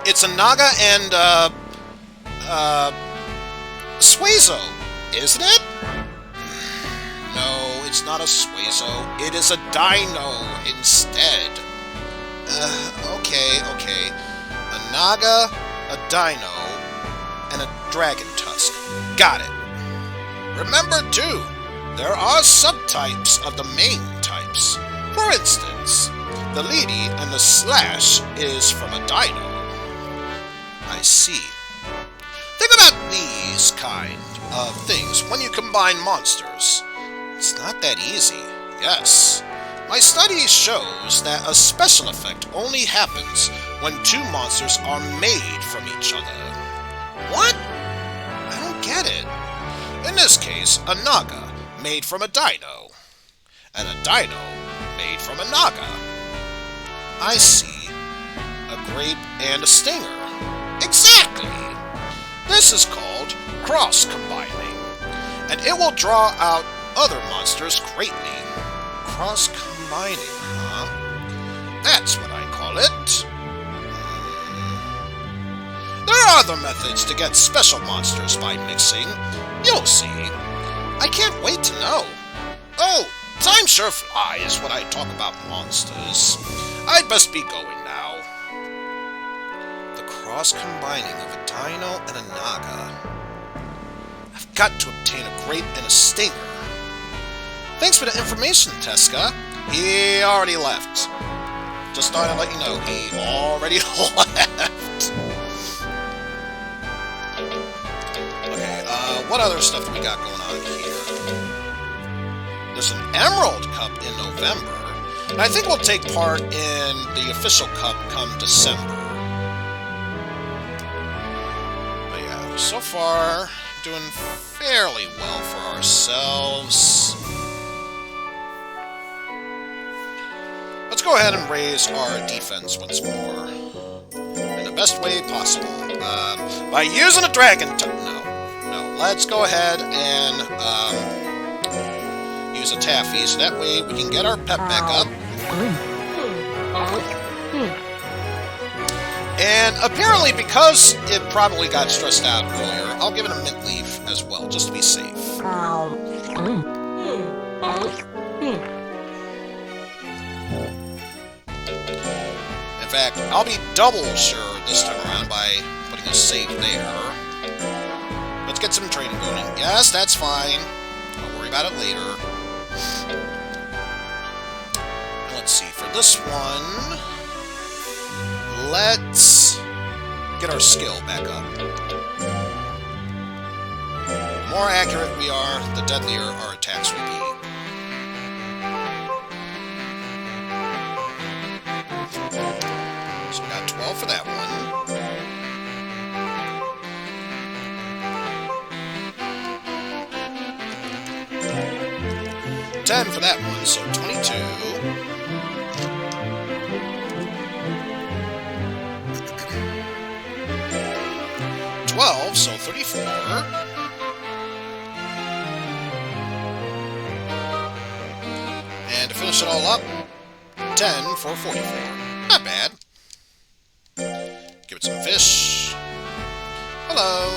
It's a Naga and, Suezo, isn't it? No, it's not a Suezo. It is a dino instead. Okay. A Naga, a dino, and a dragon tusk. Got it. Remember, too, there are subtypes of the main types. For instance, the Lady and the Slash is from a dino. I see. Think about these kind of things when you combine monsters. It's not that easy, yes. My study shows that a special effect only happens when two monsters are made from each other. What? I don't get it. In this case, a Naga made from a dino, and a dino made from a Naga. I see. A grape and a stinger. Exactly! This is called cross-combining, and it will draw out other monsters greatly. Cross-combining, huh? That's what I call it. There are other methods to get special monsters by mixing. You'll see. I can't wait to know. Oh, time sure flies when I talk about monsters. I'd best be going now. The cross-combining of a dino and a Naga. I've got to obtain a grape and a stinger. Thanks for the information, Tesca. He already left. Just thought I'd let you know, he already left. Okay, what other stuff do we got going on here? There's an Emerald Cup in November, and I think we'll take part in the official cup come December. But yeah, so far, doing fairly well for ourselves. Let's go ahead and raise our defense once more. In the best way possible. By using a dragon no. Let's go ahead and use a taffy, so that way we can get our pet back up. And apparently, because it probably got stressed out earlier, I'll give it a mint leaf as well, just to be safe. In fact, I'll be double sure this time around by putting a save there. Let's get some training going. Yes, that's fine. Don't worry about it later. Let's see, for this one, let's get our skill back up. The more accurate we are, the deadlier our attacks will be. So we got 12 for that one. 10 for that one, so 22. 12, so 34. And to finish it all up, 10 for 44. Not bad. Give it some fish. Hello.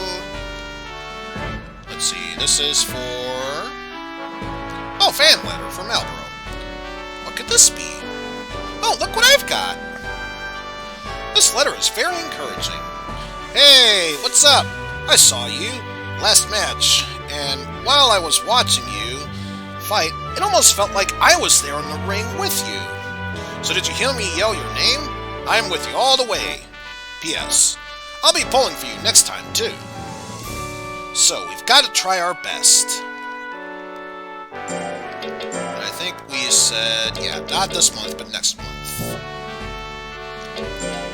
Let's see, this is for... Oh, fan letter from Malboro. What could this be? Oh, look what I've got. This letter is very encouraging. Hey, what's up? I saw you last match, and while I was watching you fight, it almost felt like I was there in the ring with you. So did you hear me yell your name? I'm with you all the way. P.S. I'll be pulling for you next time, too. So, we've got to try our best. And I think we said, yeah, not this month, but next month.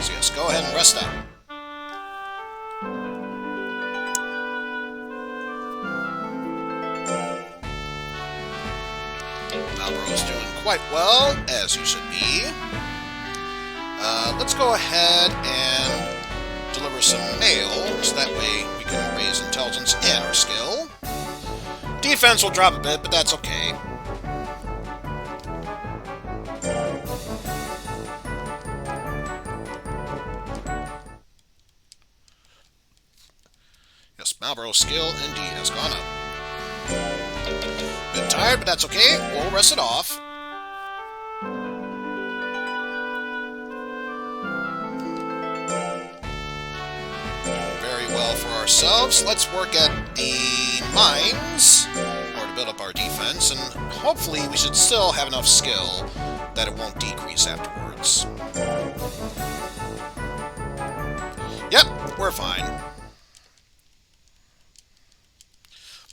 So yes, go ahead and rest up. Malboro's doing quite well, as you should be. Let's go ahead and deliver some mail, so that way we can raise intelligence and our skill. Defense will drop a bit, but that's okay. Yes, Malboro's skill indeed has gone up. Bit tired, but that's okay. We'll rest it off. Very well for ourselves. Let's work at the mines in order to build up our defense, and hopefully we should still have enough skill that it won't decrease afterwards. Yep, we're fine.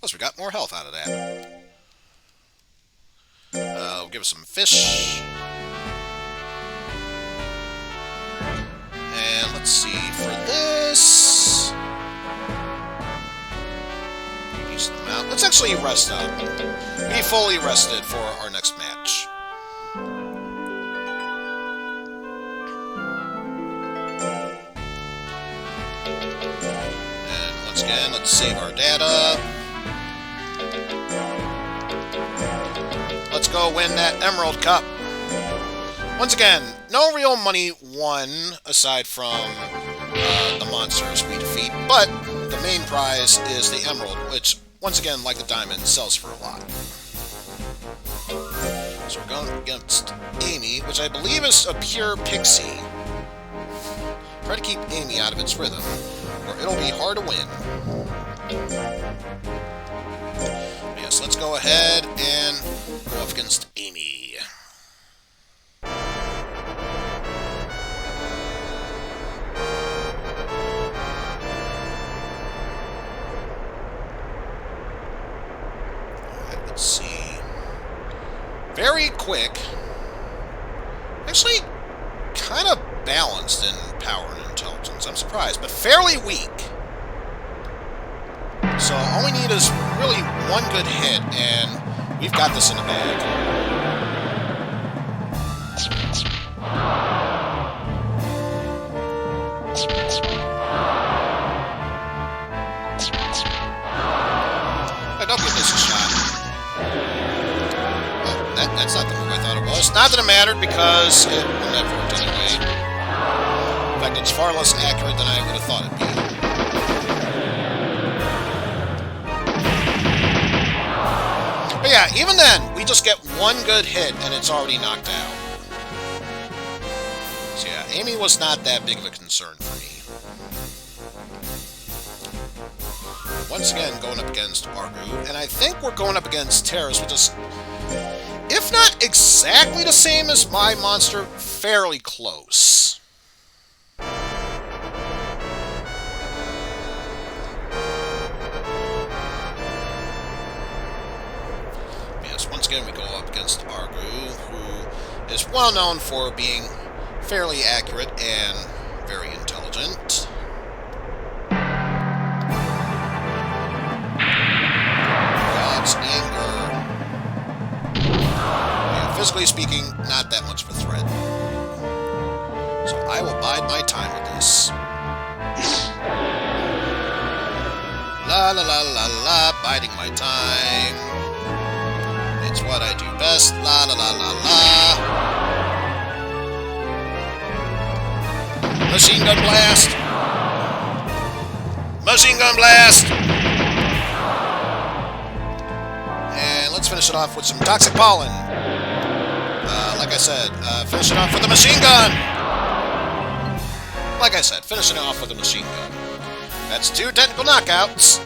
Plus, we got more health out of that. We'll give us some fish. And let's see, for this... Use them out. Let's actually rest up. Be fully rested for our next match. And once again, let's save our data. Let's go win that Emerald Cup. Once again, no real money won aside from the monsters we defeat, but the main prize is the Emerald, which, once again, like the Diamond, sells for a lot. So we're going against Amy, which I believe is a pure pixie. Try to keep Amy out of its rhythm, or it'll be hard to win. Yes, let's go ahead and go up against Amy. Alright, let's see. Very quick. Actually, kind of balanced in power and intelligence. I'm surprised, but fairly weak. So all we need is really one good hit, and we've got this in the bag. close. Not that it mattered, because it wouldn't have worked anyway. In fact, it's far less accurate than I would have thought it'd be. But yeah, even then, we just get one good hit and it's already knocked out. So yeah, Amy was not that big of a concern for me. Once again, going up against Argu, and I think we're going up against Terrace, which is, if not exactly the same as my monster, fairly close. Yes, once again we go up against Argu, who is well known for being fairly accurate and very intelligent. God's anger. Yeah, physically speaking, not that much of a threat. So I will bide my time with this. La la la la la, biding my time. It's what I do best. La la la la la. Machine gun blast! Machine gun blast! And let's finish it off with some toxic pollen. Like I said, finish it off with a machine gun! Like I said, finishing it off with a machine gun. That's 2 technical knockouts.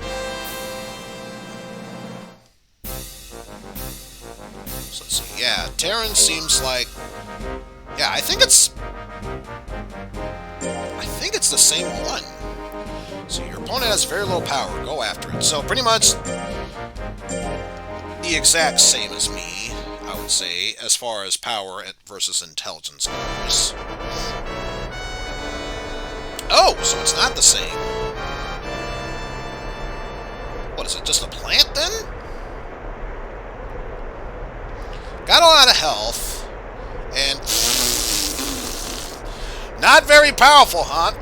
So let's see. Yeah, Terran seems like... Yeah, I think it's the same one. So your opponent has very little power. Go after it. So pretty much the exact same as me, I would say, as far as power versus intelligence goes. Oh, so it's not the same. What is it, just a plant then? Got a lot of health, and not very powerful, huh?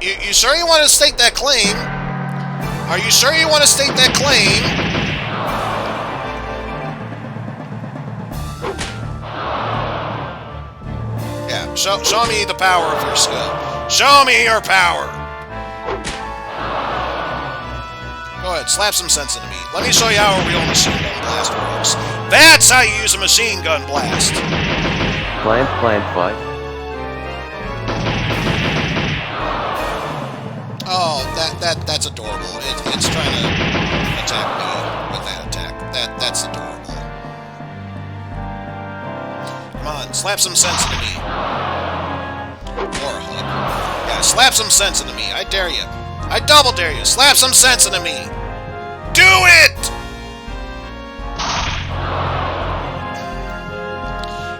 You sure you want to stake that claim? Are you sure you want to stake that claim? Yeah, show me the power of your skill. Show me your power! Go ahead, slap some sense into me. Let me show you how a real machine gun blast works. That's how you use a machine gun blast!
Plant 5.
Oh, that's adorable. It's trying to attack me with that attack. That's adorable. Come on, slap some sense into me. Or a hug. Yeah, slap some sense into me. I dare you. I double dare you. Slap some sense into me. Do it!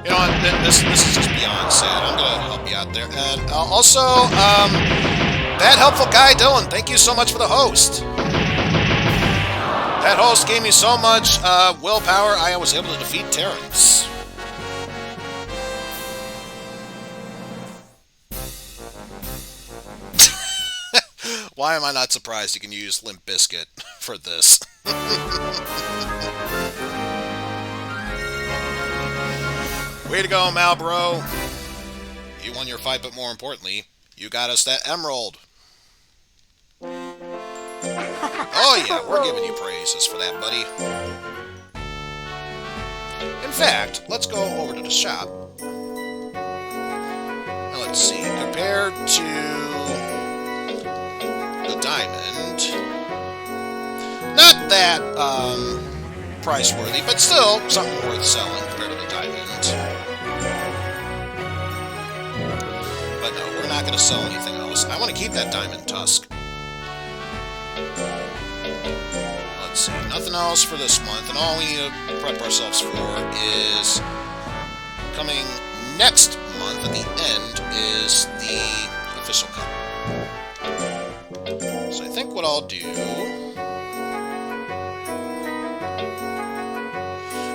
You know what? This is just beyond sad. I'm gonna help you out there. And also, that helpful guy, Dylan, thank you so much for the host. That host gave me so much willpower, I was able to defeat Terrence. Why am I not surprised you can use Limp Bizkit for this? Way to go, Malbro. You won your fight, but more importantly, you got us that emerald. Oh yeah, we're giving you praises for that, buddy. In fact, let's go over to the shop. Now let's see, compared to the diamond, not that price-worthy, but still something worth selling compared to the diamond. But no, we're not going to sell anything else. I want to keep that diamond tusk. Let's see, nothing else for this month, and all we need to prep ourselves for is coming next month at the end is the official cup. So I think what I'll do...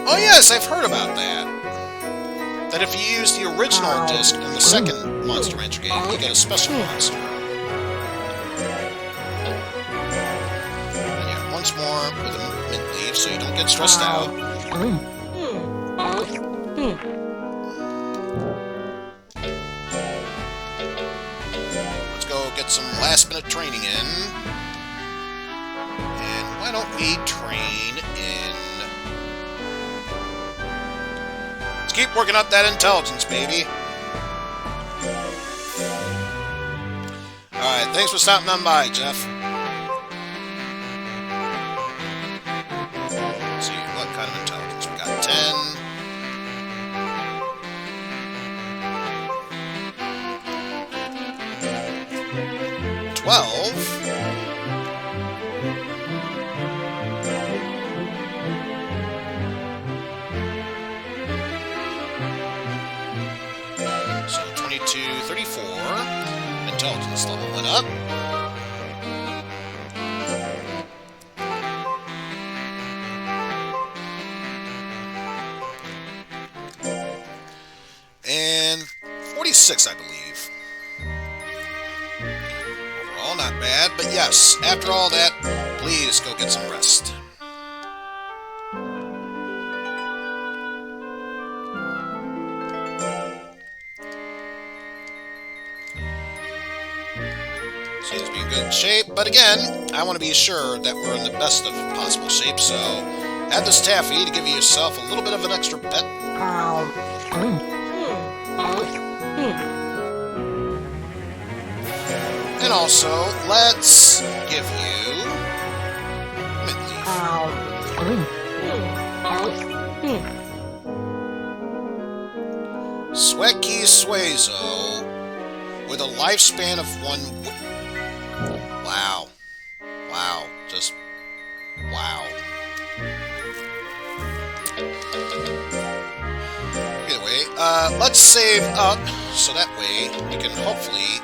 Oh yes, I've heard about that. That if you use the original disc in the second Monster Rancher game, you get a special monster. And yeah, once more with a mint leaf so you don't get stressed out. Let's go get some last-minute training in. And why don't we train in... Let's keep working up that intelligence, baby. Alright, thanks for stopping on by, Jeff. Let's see, what kind of intelligence? We got 10. So 22, 34. Intelligence level went up. And 46, I believe. Overall, not bad, but yes, after all that, please go get some rest. Seems to be in good shape, but again, I want to be sure that we're in the best of possible shape, so add this taffy to give yourself a little bit of an extra pet. And also, let's give you Midleaf. Sweki Suezo with a lifespan of 1 week. Wow. Wow. Just wow. Either way, let's save up so that way we can hopefully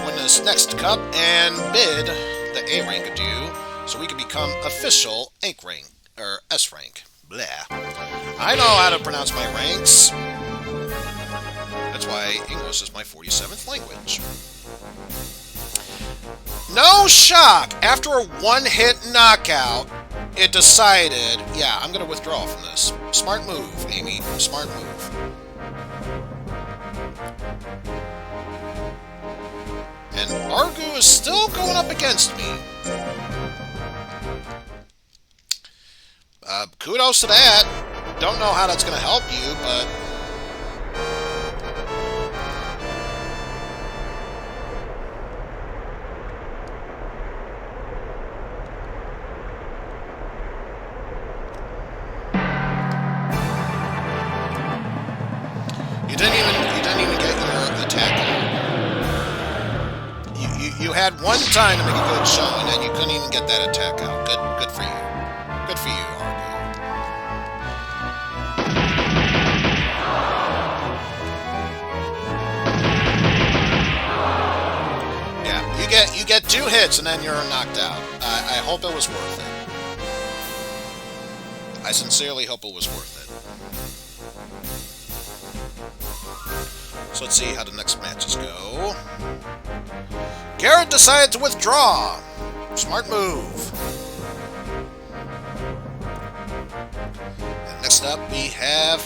win this next cup and bid the A rank adieu so we can become official Ink rank or S rank. Blah. I know how to pronounce my ranks. That's why English is my 47th language. No shock! After a one-hit knockout, it decided, yeah, I'm going to withdraw from this. Smart move, Amy. Smart move. And Argu is still going up against me. Kudos to that. Don't know how that's going to help you, but... You didn't even get your attack out. You had one time to make a good showing, and you couldn't even get that attack out. Good for you. Good for you, Argo. Yeah, you get 2 hits, and then you're knocked out. I hope it was worth it. I sincerely hope it was worth it. So let's see how the next matches go. Garrett decided to withdraw. Smart move. And next up we have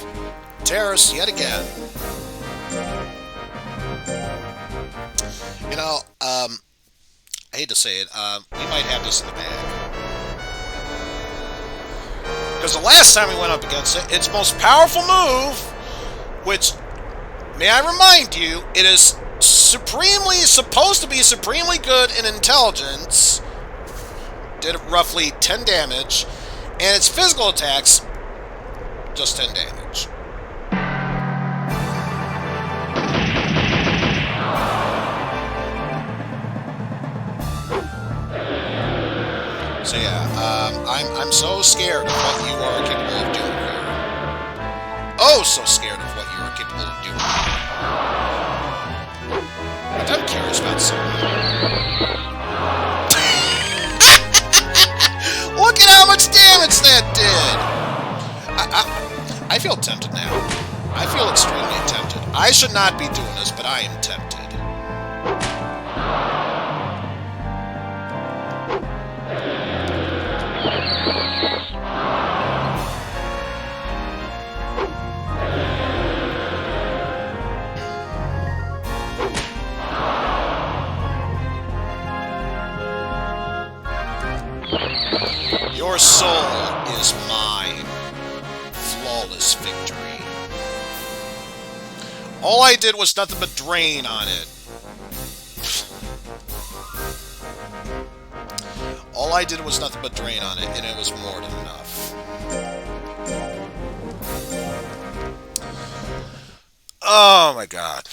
Terrace yet again. You know, I hate to say it, we might have this in the bag. Because the last time we went up against it, its most powerful move, which... May I remind you, it is supposed to be supremely good in intelligence, did roughly 10 damage, and its physical attacks, just 10 damage. So yeah, I'm so scared of what you are capable of doing here. Oh, so scared of what you are capable of doing. But I'm curious about something. Look at how much damage that did! I feel tempted now. I feel extremely tempted. I should not be doing this, but I am tempted. Your soul is mine. Flawless victory. All I did was nothing but drain on it. All I did was nothing but drain on it, and it was more than enough. Oh my god.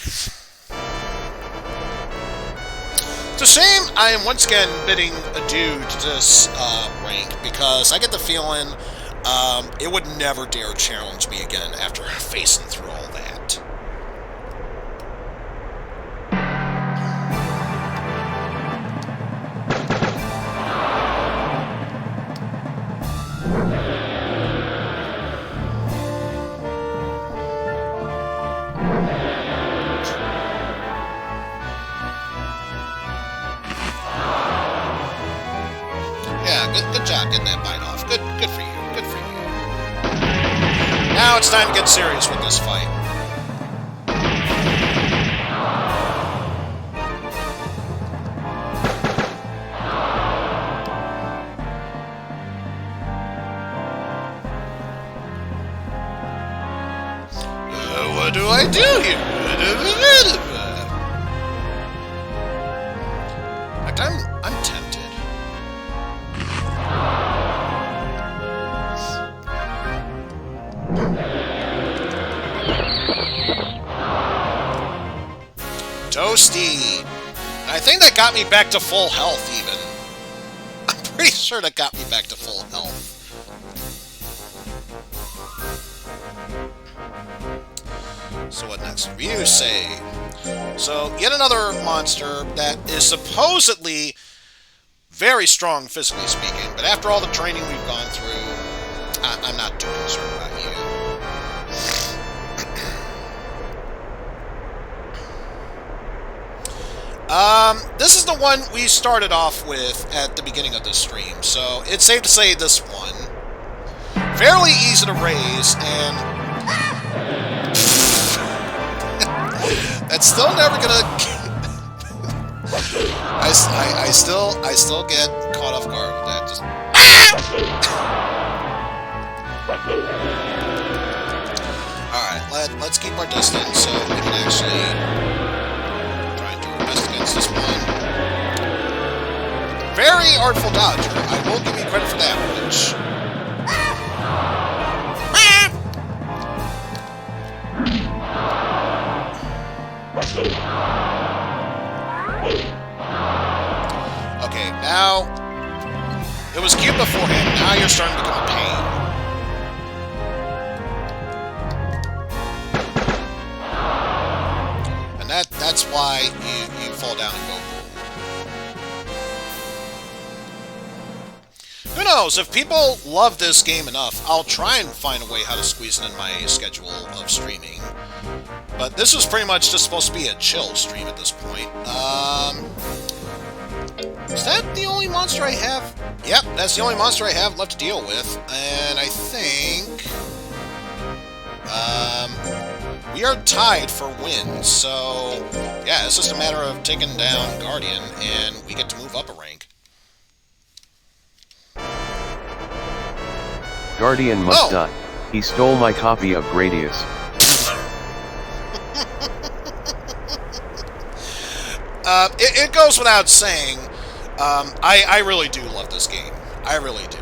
It's a shame I am once again bidding adieu to this rank, because I get the feeling it would never dare challenge me again after facing through all that. Good job getting that bite off. Good for you. Good for you. Now it's time to get serious with this fight. What do I do here? In fact, I'm tempted. Toasty! And I think that got me back to full health, even. I'm pretty sure that got me back to full health. So what next? Ryu say. So, yet another monster that is supposedly very strong, physically speaking, but after all the training we've gone through, I'm not too concerned about you. This is the one we started off with at the beginning of this stream, so it's safe to say this one. Fairly easy to raise, and that's still never gonna. I still get caught off guard with that. Just. All right, let's keep our distance so we can actually. Against this one. Very artful dodger. I will give you credit for that, which... Okay, now... It was cute beforehand, now you're starting to become a pain. That's why you fall down and go boom. Who knows? If people love this game enough, I'll try and find a way how to squeeze it in my schedule of streaming. But this was pretty much just supposed to be a chill stream at this point. Is that the only monster I have? Yep, that's the only monster I have left to deal with. And I think... we are tied for wins, so yeah, it's just a matter of taking down Guardian, and we get to move up a rank.
Guardian must die. He stole my copy of Gradius.
It goes without saying, I really do love this game. I really do.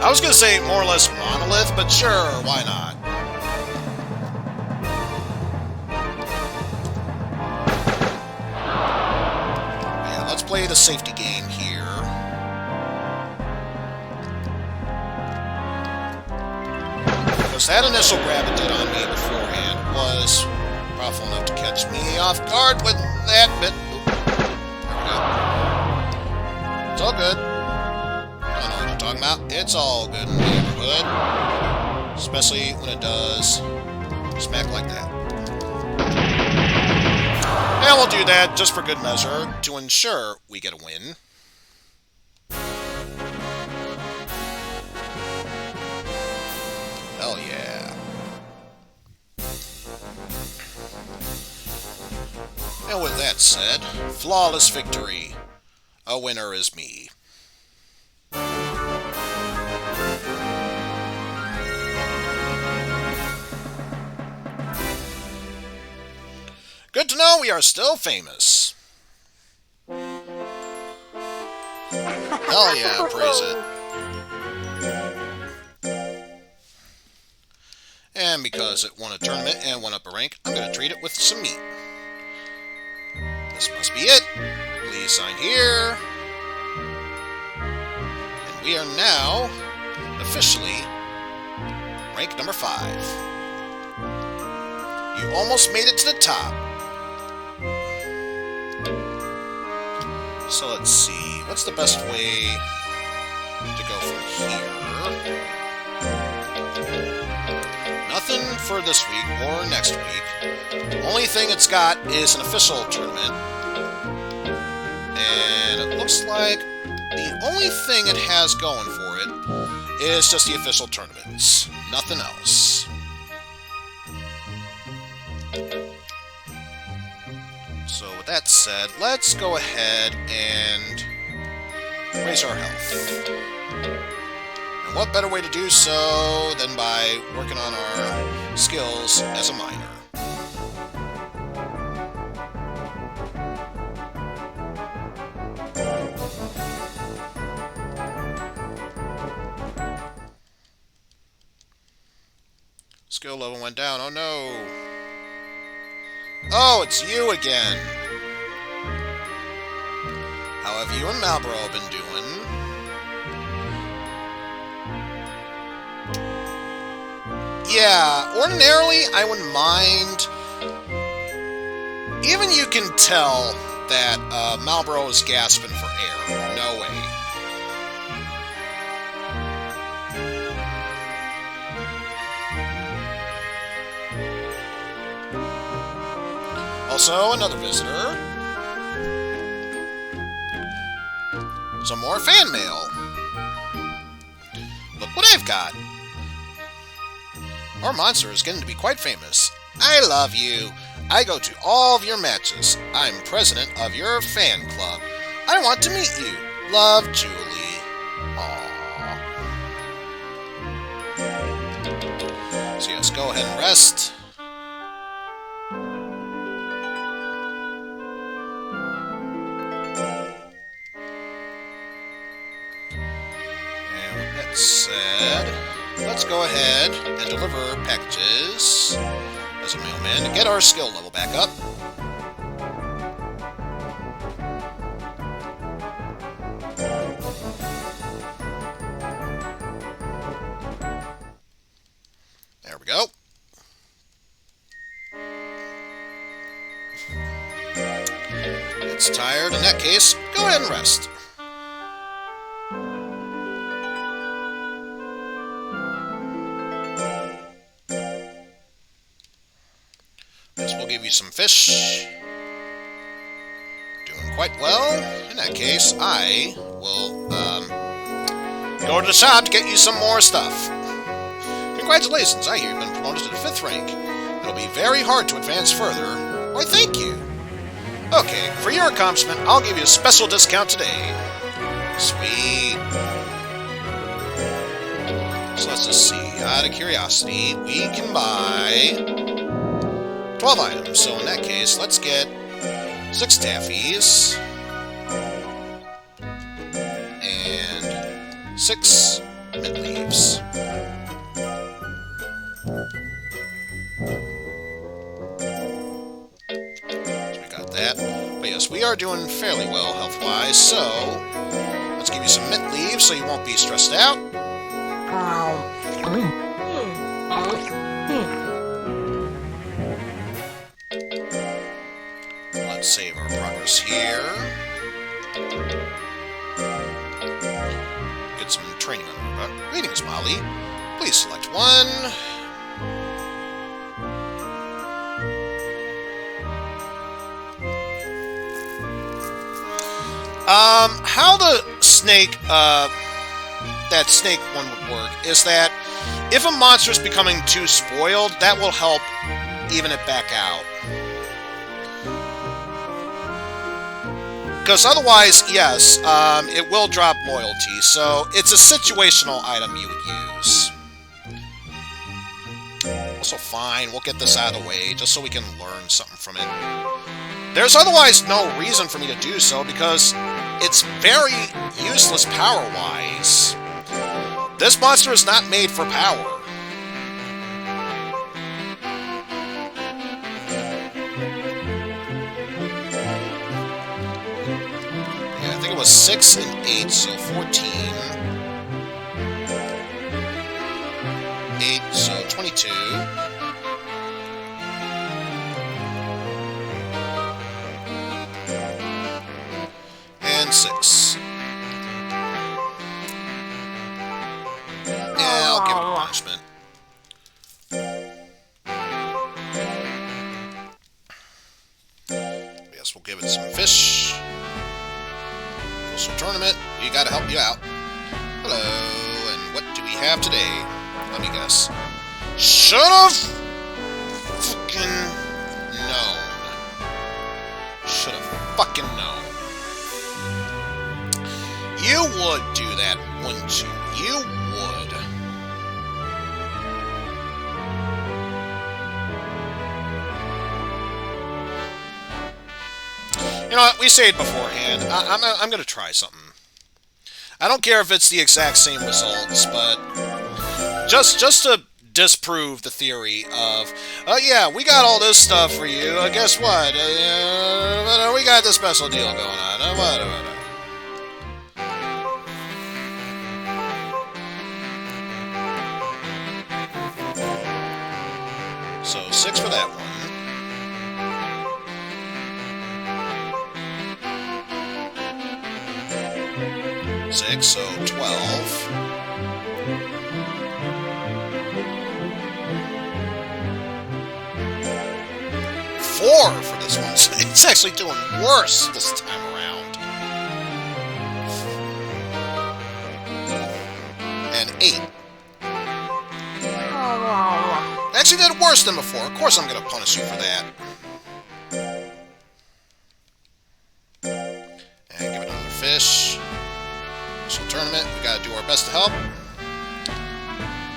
I was going to say more or less monolith, but sure, why not? Yeah, let's play the safety game here. Because that initial grab it did on me beforehand was powerful enough to catch me off guard with that bit. There we go. It's all good. Talking about, it's all good in the neighborhood. especially when it does smack like that. And we'll do that just for good measure to ensure we get a win. Hell yeah. And with that said, flawless victory. A winner is me. Good to know we are still famous. Hell yeah, praise it. And because it won a tournament and went up a rank, I'm going to treat it with some meat. This must be it. Please sign here. And we are now officially rank number 5. You almost made it to the top. So let's see, what's the best way to go from here? Nothing for this week or next week. Only thing it's got is an official tournament. And it looks like the only thing it has going for it is just the official tournaments. Nothing else. So with that said, let's go ahead and raise our health. And what better way to do so than by working on our skills as a miner. Skill level went down, oh no! Oh, it's you again! How have you and Malboro been doing? Yeah, ordinarily I wouldn't mind. Even you can tell that Malboro is gasping for air. No way. Also, another visitor. Some more fan mail. Look what I've got. Our monster is getting to be quite famous. I love you. I go to all of your matches. I'm president of your fan club. I want to meet you. Love, Julie. Aww. So yes, go ahead and rest. Said, let's go ahead and deliver packages as a mailman to get our skill level back up. There we go. It's tired. In that case, go ahead and rest. Give you some fish. Doing quite well. In that case, I will go to the shop to get you some more stuff. Congratulations, I hear you've been promoted to the 5th rank. It'll be very hard to advance further. Why, thank you. Okay, for your accomplishment, I'll give you a special discount today. Sweet. So let's just see. Out of curiosity, we can buy 12 items, so in that case, let's get 6 taffies and 6 mint leaves. So we got that. But yes, we are doing fairly well health-wise, so let's give you some mint leaves so you won't be stressed out. Let's save our progress here. Get some training on our greetings, Molly. Please select one. How the snake, that snake one would work is that if a monster is becoming too spoiled, that will help even it back out. Because otherwise, yes, it will drop loyalty, so it's a situational item you would use. Also, fine, we'll get this out of the way, just so we can learn something from it. There's otherwise no reason for me to do so, because it's very useless power-wise. This monster is not made for power. Yeah, I think it was 6 and 8, so 14. 8, so 22. And 6. Yeah, I'll give it a punishment. Yes, we'll give it some fish. Social tournament, you gotta help you out. Hello, and what do we have today? Let me guess. Should've fucking known. Should've fucking known. You would do that, wouldn't you? You would. You know what? We say it beforehand. I'm gonna try something. I don't care if it's the exact same results, but just to disprove the theory of, oh yeah, we got all this stuff for you. Guess what? We got this special deal going on. What? So 6 for that one. 6, so 12. 4 for this one. It's actually doing worse this time around. And 8. Actually did worse than before. Of course I'm going to punish you for that. And give it another fish. Special tournament. We got to do our best to help.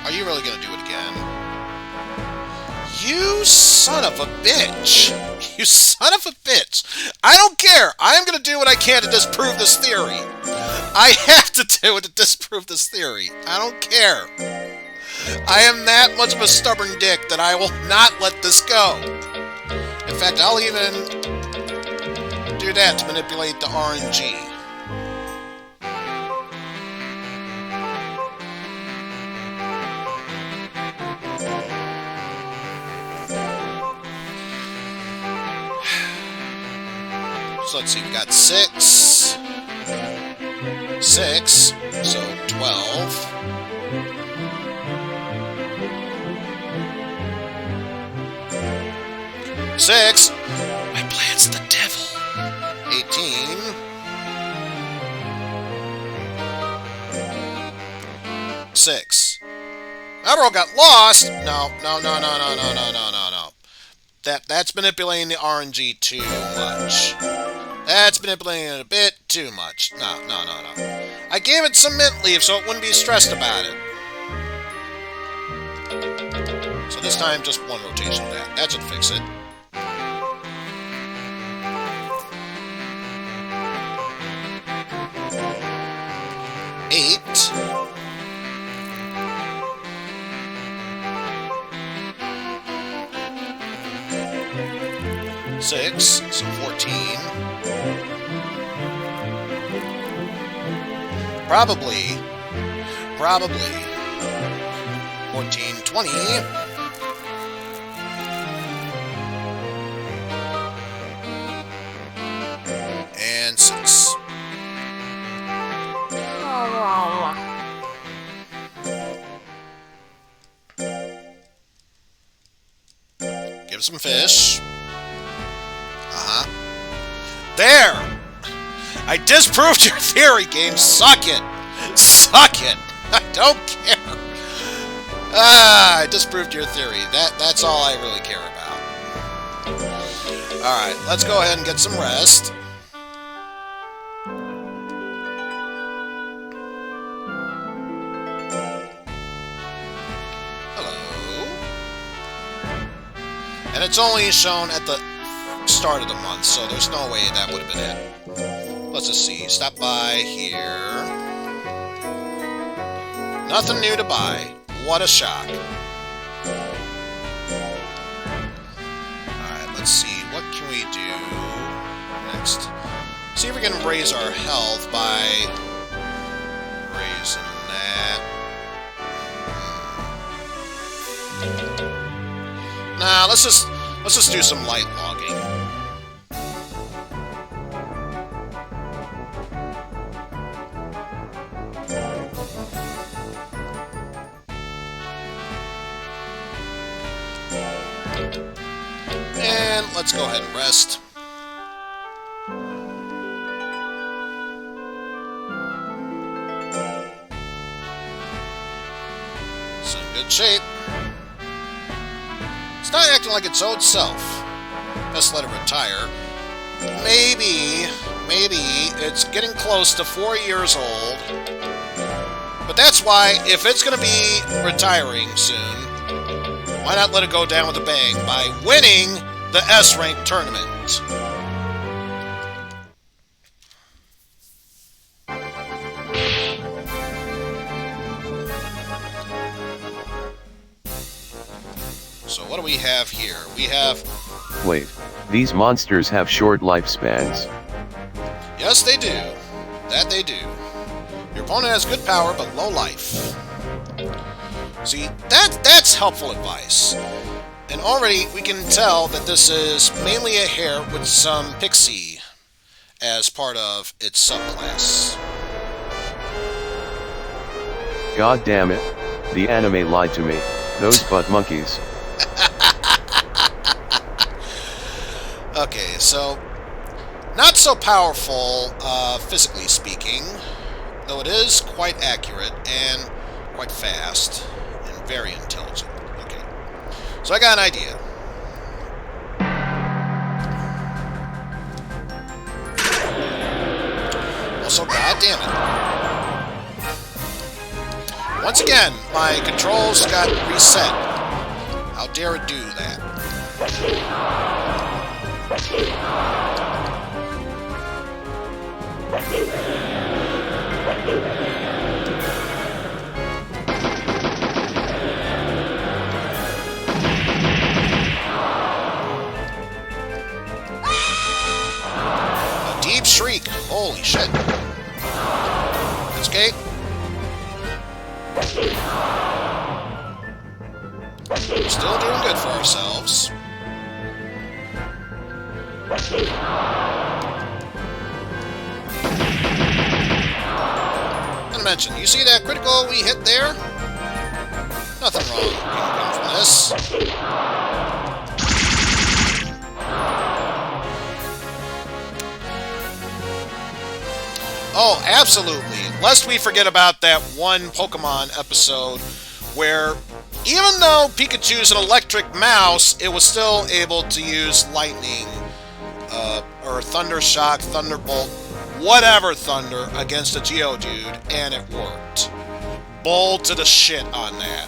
Are you really going to do it again? You son of a bitch! You son of a bitch! I don't care! I am going to do what I can to disprove this theory! I have to do it to disprove this theory! I don't care! I am that much of a stubborn dick that I will not let this go! In fact, I'll even do that to manipulate the RNG. So let's see, we got 6, 6, so 12. 6. My plan's the devil. 18. 6. Everall got lost. No. That's manipulating the RNG too much. That's manipulating it a bit too much. No. I gave it some mint leaf so it wouldn't be stressed about it. So this time, just one rotation of that. That should fix it. Eight. 6, so 14. Probably 14, 20. And 6. Give some fish. Uh-huh. There! I disproved your theory, game. Suck it! Suck it! I don't care. I disproved your theory. That's all I really care about. Alright, let's go ahead and get some rest. Hello. And it's only shown at the start of the month, so there's no way that would have been it. Let's just see. Stop by here. Nothing new to buy. What a shock. Alright, let's see. What can we do next? See if we can raise our health by raising that. Nah, let's just do some light logging. And let's go ahead and rest. It's in good shape. It's not acting like its old self. Best let it retire. Maybe it's getting close to 4 years old. But that's why, if it's going to be retiring soon, why not let it go down with a bang by winning the S-Rank tournament? So what do we have here? We have...
Wait, these monsters have short lifespans.
Yes, they do. That they do. Your opponent has good power, but low life. See, that's helpful advice. And already we can tell that this is mainly a hare with some pixie as part of its subclass.
God damn it. The anime lied to me. Those butt monkeys.
Okay, so not so powerful physically speaking, though it is quite accurate and quite fast. Very intelligent. Okay. So I got an idea. Also, goddammit. Once again, my controls got reset. How dare it do that? Deep shriek. Holy shit. Escape. Still doing good for ourselves. Gonna mention, you see that critical we hit there? Nothing wrong can come from this. Oh, absolutely. Lest we forget about that one Pokemon episode where, even though Pikachu's an electric mouse, it was still able to use lightning, or Thunder Shock, Thunderbolt, whatever thunder against a Geodude, and it worked. Bull to the shit on that.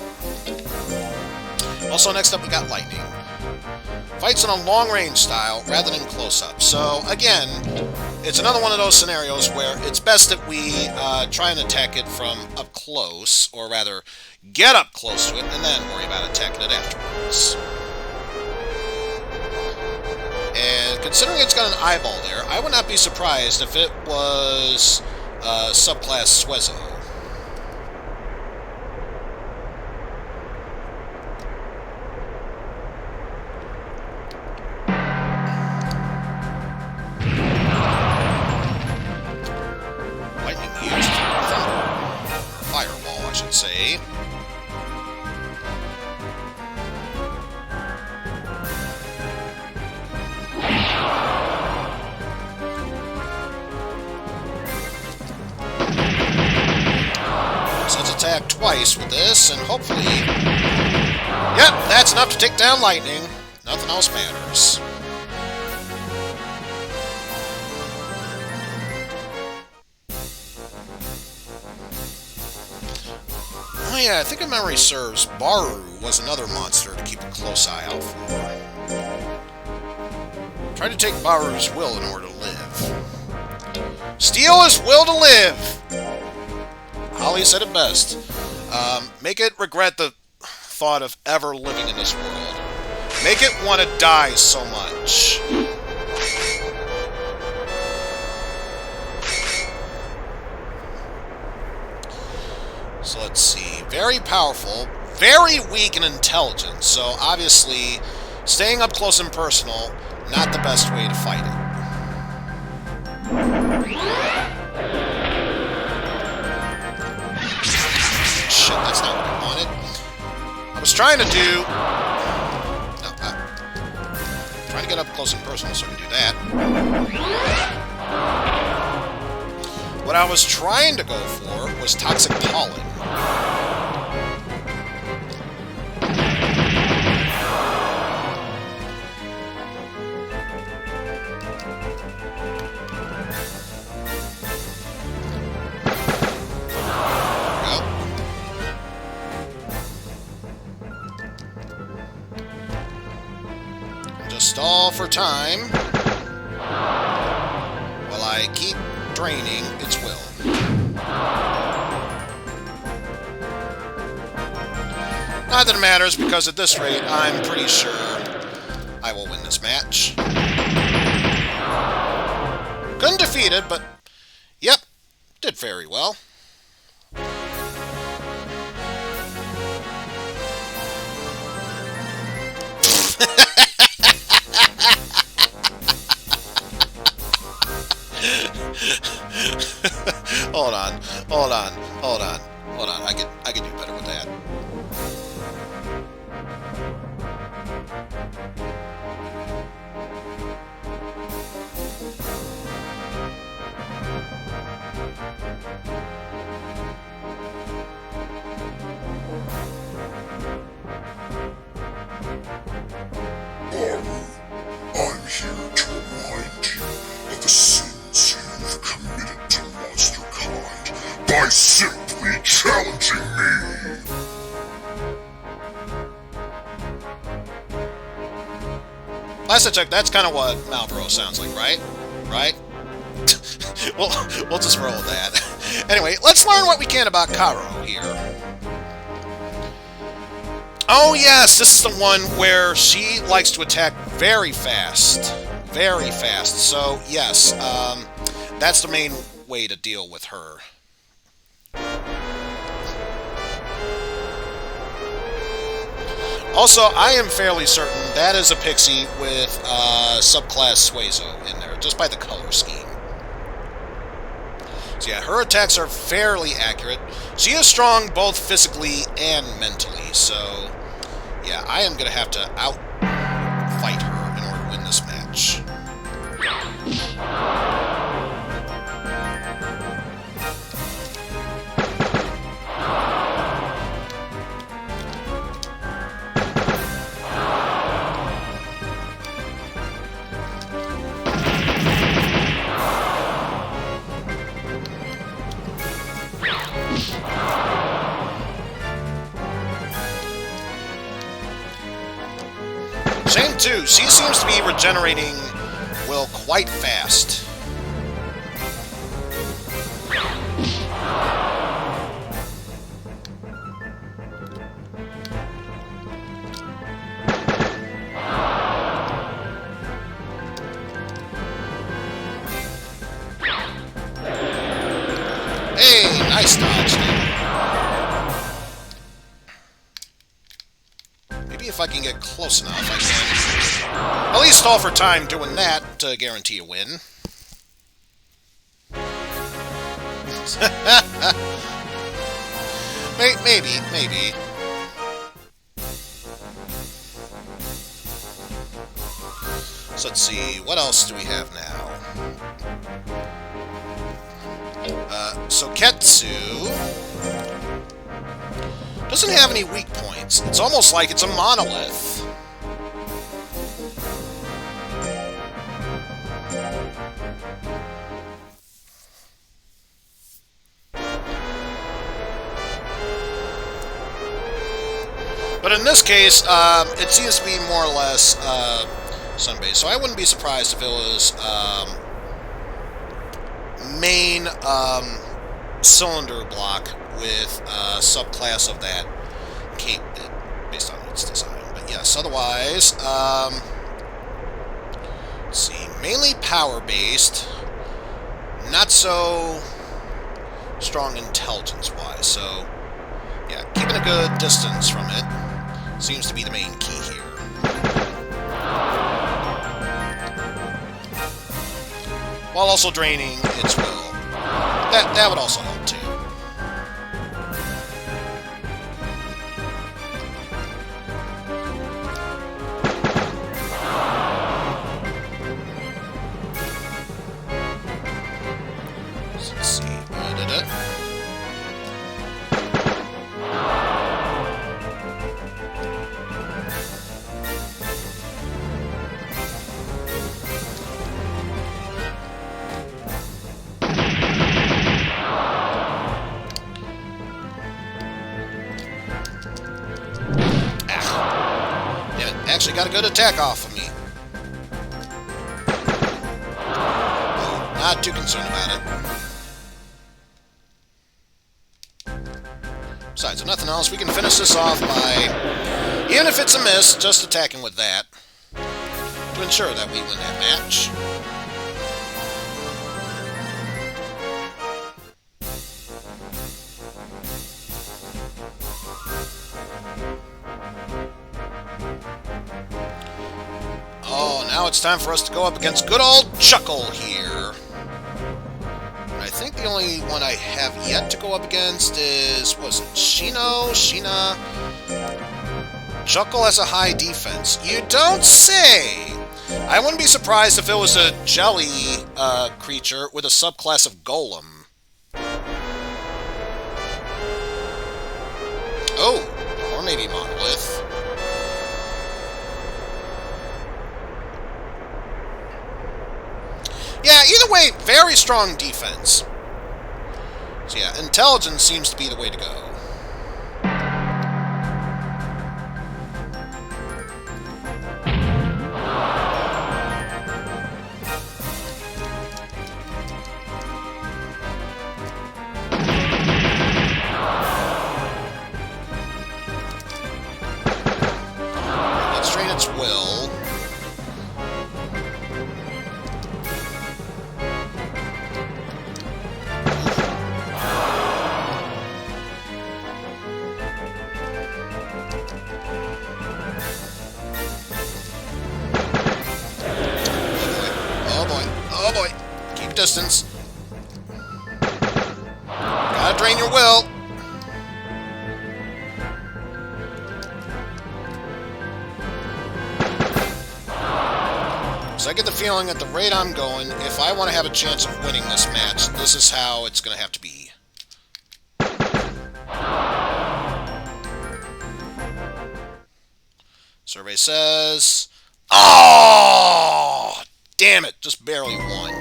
Also, next up we got Lightning. Fights in a long-range style rather than close-up. So, again, it's another one of those scenarios where it's best that we try and attack it from up close, or rather, get up close to it, and then worry about attacking it afterwards. And considering it's got an eyeball there, I would not be surprised if it was subclass Suezo. twice with this, and hopefully... Yep, that's enough to take down lightning. Nothing else matters. Oh yeah, I think if memory serves, Baru was another monster to keep a close eye out for. Try to take Baru's will in order to live. Steal his will to live! Holly said it best. Make it regret the thought of ever living in this world. Make it want to die so much. So let's see. Very powerful, very weak in intelligence, so obviously staying up close and personal, not the best way to fight it. Shit, that's not what I wanted. I was trying to do... No, trying to get up close and personal so I can do that. What I was trying to go for was toxic pollen. Stall for time while I keep draining its will. Not that it matters, because at this rate, I'm pretty sure I will win this match. Couldn't defeat it, but yep, did very well. Hold on. I can do better with that.
I'm here to remind you of the sins you've committed to monster kind by simply challenging me.
Last I checked, that's kind of what Malboro sounds like, right? Right? we'll just roll with that. Anyway, let's learn what we can about Karo here. Oh yes, this is the one where she likes to attack very fast. Very fast. So, yes, that's the main way to deal with her. Also, I am fairly certain that is a pixie with subclass Suezo in there, just by the color scheme. So yeah, her attacks are fairly accurate. She is strong both physically and mentally, so yeah, I am going to have to out-fight her in order to win this match. Shame too, she seems to be regenerating will quite fast. Hey, nice dodge. Maybe if I can get close enough, I can at least stall for time doing that to guarantee a win. Maybe. So let's see, what else do we have now? So Ketsu Doesn't have any weak points. It's almost like it's a monolith. But in this case, it seems to be more or less sun-based. So I wouldn't be surprised if it was main cylinder block with a subclass of that cape bit based on its design. But yes, otherwise, let's see, mainly power-based, not so strong intelligence-wise. So yeah, keeping a good distance from it seems to be the main key here. While also draining its will. That would also help too. Let's see. Actually got a good attack off of me. Not too concerned about it. Besides, if nothing else, we can finish this off by, even if it's a miss, just attacking with that to ensure that we win that match. Oh, now it's time for us to go up against good old Chuckle here. I think the only one I have yet to go up against is, was it Shino? Sheena? Chuckle has a high defense. You don't say! I wouldn't be surprised if it was a jelly creature with a subclass of Golem. Oh, or maybe Monolith. Yeah, either way, very strong defense. So yeah, intelligence seems to be the way to go. Let's drain its will. Oh boy. Keep distance. Gotta drain your will. So I get the feeling at the rate I'm going, if I want to have a chance of winning this match, this is how it's going to have to be. Survey says... Oh! Damn it! Just barely won.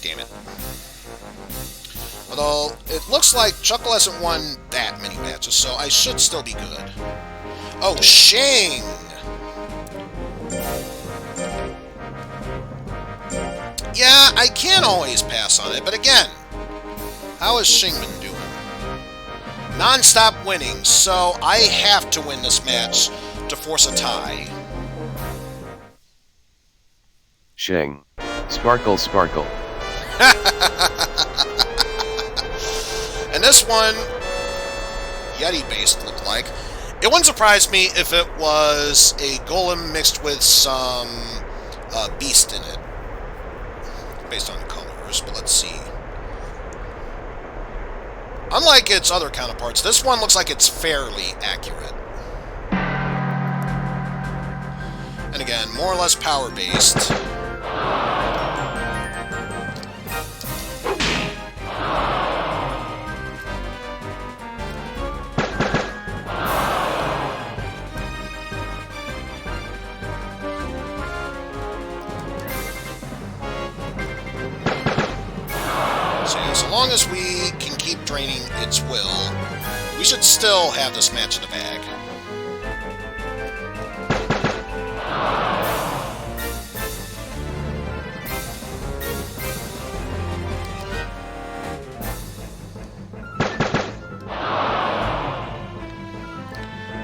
Damn it. Although, it looks like Chuckle hasn't won that many matches, so I should still be good. Oh, Shing! Yeah, I can always pass on it, but again, how is Shingman doing? Non-stop winning, so I have to win this match to force a tie.
Shing. Sparkle, sparkle.
And this one, Yeti-based looked like. It wouldn't surprise me if it was a Golem mixed with some Beast in it. Based on the colors, but let's see. Unlike its other counterparts, this one looks like it's fairly accurate. And again, more or less power-based. long as we can keep draining its will, we should still have this match in the bag.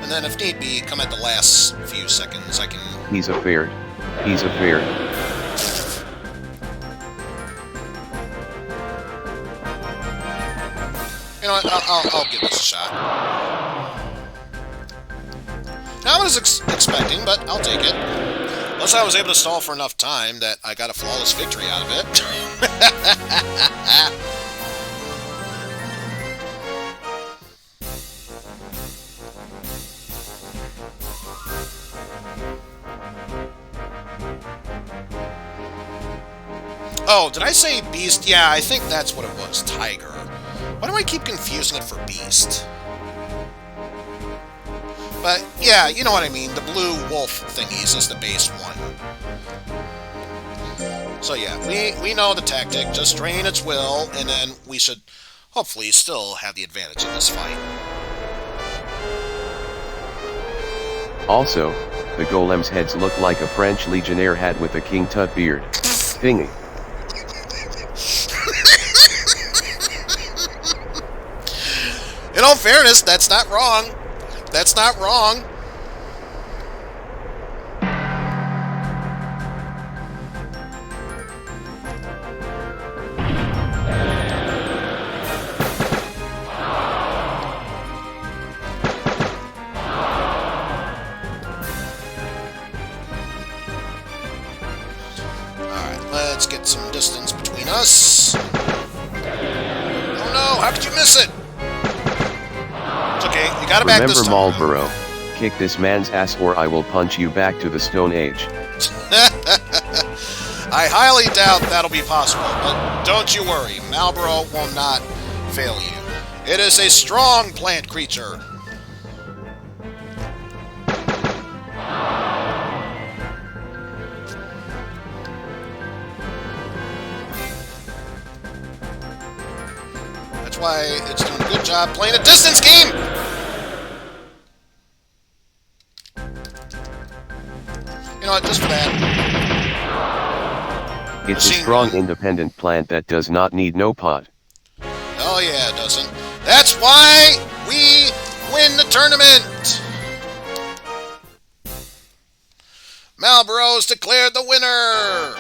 And then if need be, come at the last few seconds, I can...
He's a fair. He's a fair.
You know what, I'll give this a shot. Not what I was expecting, but I'll take it. Unless I was able to stall for enough time that I got a flawless victory out of it. Oh, did I say beast? Yeah, I think that's what it was. Tiger. Why do I keep confusing it for beast? But, yeah, you know what I mean. The blue wolf thingies is the base one. So, yeah, we know the tactic. Just drain its will, and then we should hopefully still have the advantage in this fight.
Also, the golem's heads look like a French legionnaire hat with a King Tut beard. Thingy.
In all fairness, that's not wrong. That's not wrong. Alright, let's get some distance between us. Oh no, how could you miss it? It's okay, you got it back this time.
Remember Marlboro, kick this man's ass or I will punch you back to the Stone Age.
I highly doubt that'll be possible, but don't you worry, Marlboro will not fail you. It is a strong plant creature. That's why it's doing a good job playing a distance game! You know what, just for that.
It's a strong independent plant that does not need no pot.
Oh yeah, it doesn't. That's why we win the tournament! Marlboro's declared the winner!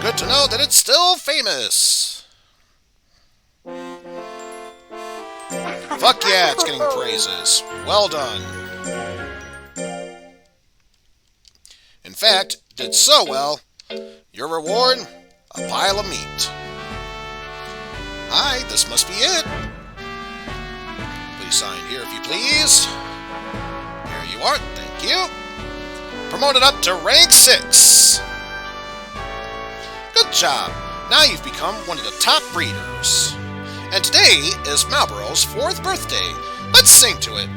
Good to know that it's still famous. Fuck yeah, it's getting praises. Well done. In fact, did so well. Your reward? A pile of meat. Hi, this must be it. Please sign here if you please. Here you are, thank you. Promoted up to rank 6. Good job. Now you've become one of the top breeders. And today is Marlboro's 4th birthday. Let's sing to it.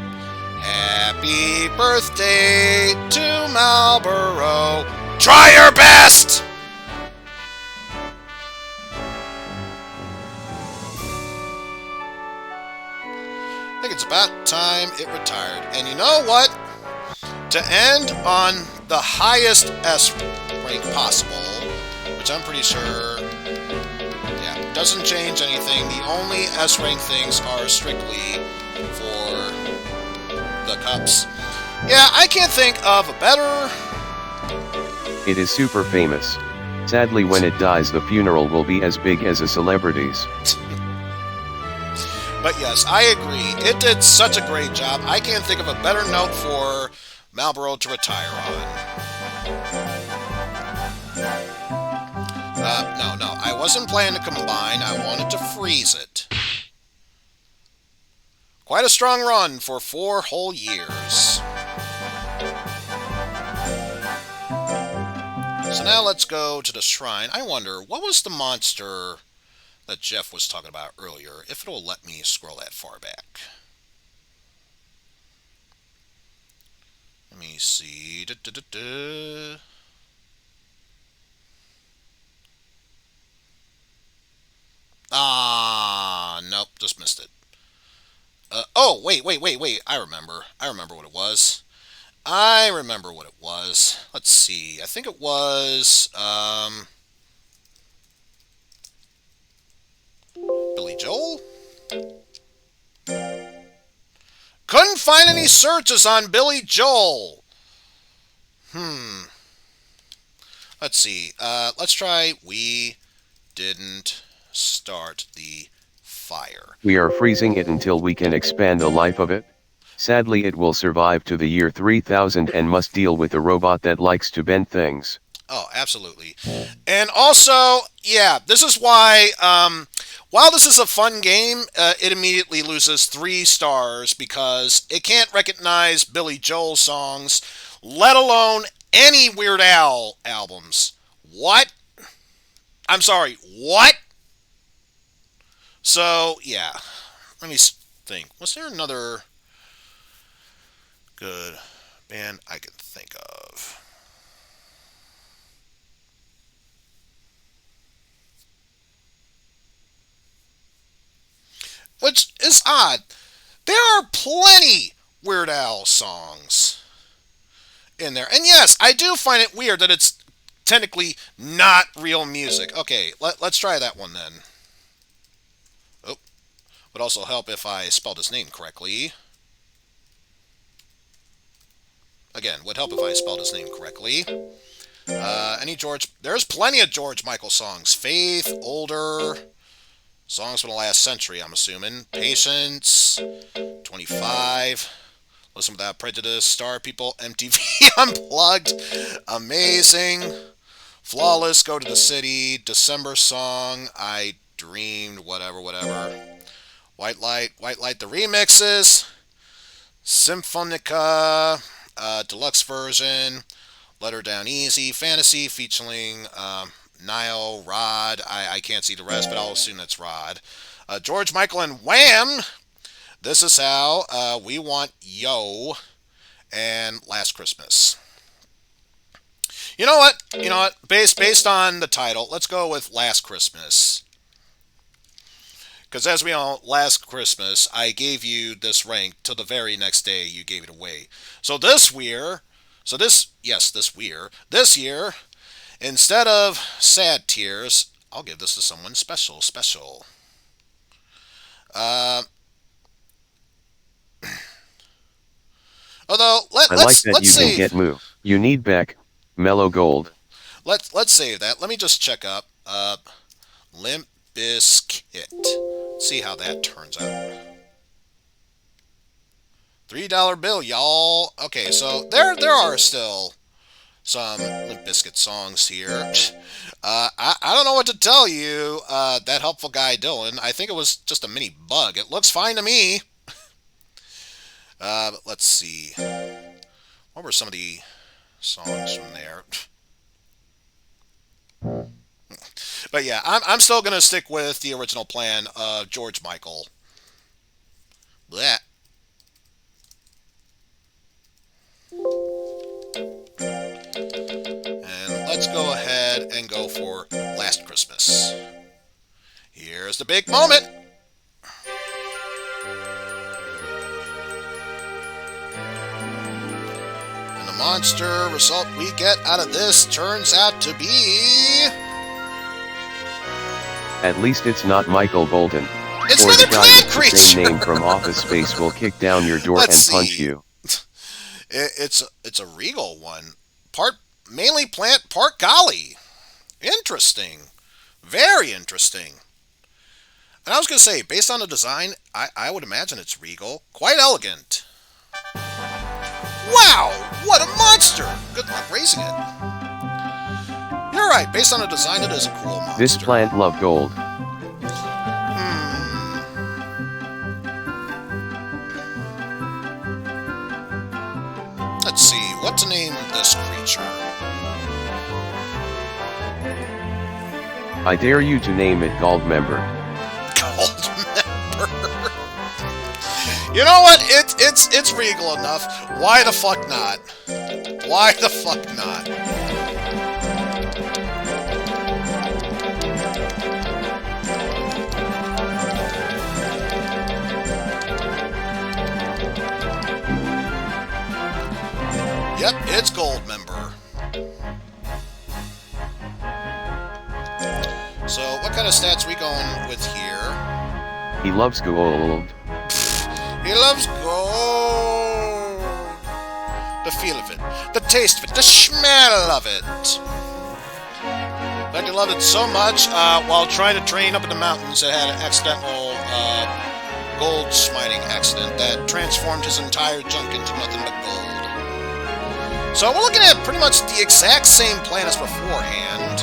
Happy birthday to Marlboro. Try your best! I think it's about time it retired. And you know what? To end on the highest S rank possible, which I'm pretty sure, yeah, doesn't change anything. The only S rank things are strictly for the cups. Yeah, I can't think of a better...
It is super famous. Sadly, when it dies, the funeral will be as big as a celebrity's.
But yes, I agree. It did such a great job. I can't think of a better note for Marlboro to retire on. No, I wasn't planning to combine. I wanted to freeze it. Quite a strong run for 4 whole years. So now let's go to the shrine. I wonder, what was the monster that Jeff was talking about earlier, if it'll let me scroll that far back. me see. Ah, nope, just missed it. Oh, wait. I remember. I remember what it was. I remember what it was. Let's see. I think it was Billy Joel. Couldn't find any searches on Billy Joel. Let's see. Let's try. We didn't start the fire.
We are freezing it until we can expand the life of it. Sadly, it will survive to the year 3000 and must deal with a robot that likes to bend things.
Oh, absolutely. And also, yeah, this is why, while this is a fun game, it immediately loses 3 stars because it can't recognize Billy Joel songs, let alone any Weird Al albums. What? I'm sorry, what? So, yeah. Let me think. Was there another good band I can think of? Which is odd. There are plenty Weird Al songs in there. And yes, I do find it weird that it's technically not real music. Okay, let's try that one then. Oh, would also help if I spelled his name correctly. Again, would help if I spelled his name correctly. There's plenty of George Michael songs. Faith, Older, songs from the last century, I'm assuming. Patience, 25, Listen Without Prejudice, Star People, MTV Unplugged, Amazing, Flawless, Go to the City, December Song, I Dreamed, whatever. White Light, the remixes, Symphonica, deluxe version, Let Her Down Easy, Fantasy featuring Niall, Rod, I can't see the rest, but I'll assume that's Rod. George Michael and Wham! This Is How, We Want Yo, and Last Christmas. You know what? Based on the title, let's go with Last Christmas. Because as we know, last Christmas, I gave you this rank till the very next day you gave it away. So this year, instead of sad tears, I'll give this to someone special. Although
I like that you
save.
can get Moo. You need Beck, Mellow Gold.
Let's save that. Let me just check up. Limp Bizkit. See how that turns out. $3 bill, y'all. Okay, so there are still some Limp Bizkit songs here. I don't know what to tell you. That helpful guy Dylan. I think it was just a mini bug. It looks fine to me. But let's see. What were some of the songs from there? But yeah, I'm still gonna stick with the original plan of George Michael. Blech. And let's go ahead and go for Last Christmas. Here's the big moment. And the monster result we get out of this turns out to be...
At least it's not Michael Bolton.
It's
or
another
the guy
plant
with the same
creature.
name from Office Space will kick down your door
Let's
and punch
see.
you.
It's a regal one. Mainly plant, part golly. Interesting. Very interesting. And I was going to say, based on the design, I would imagine it's regal. Quite elegant. Wow! What a monster! Good luck raising it. You're right. Based on the design, it is a cool monster.
This plant love gold.
Let's see. What to name this creature?
I dare you to name it Goldmember.
Goldmember. You know what? it's regal enough. Why the fuck not? Why the fuck not? Yep, it's gold member. So, what kind of stats we going with here?
He loves gold.
He loves gold. The feel of it, the taste of it, the smell of it. In fact, he loved it so much, while trying to train up in the mountains, it had an accidental gold smiting accident that transformed his entire junk into nothing but gold. So we're looking at pretty much the exact same plan as beforehand.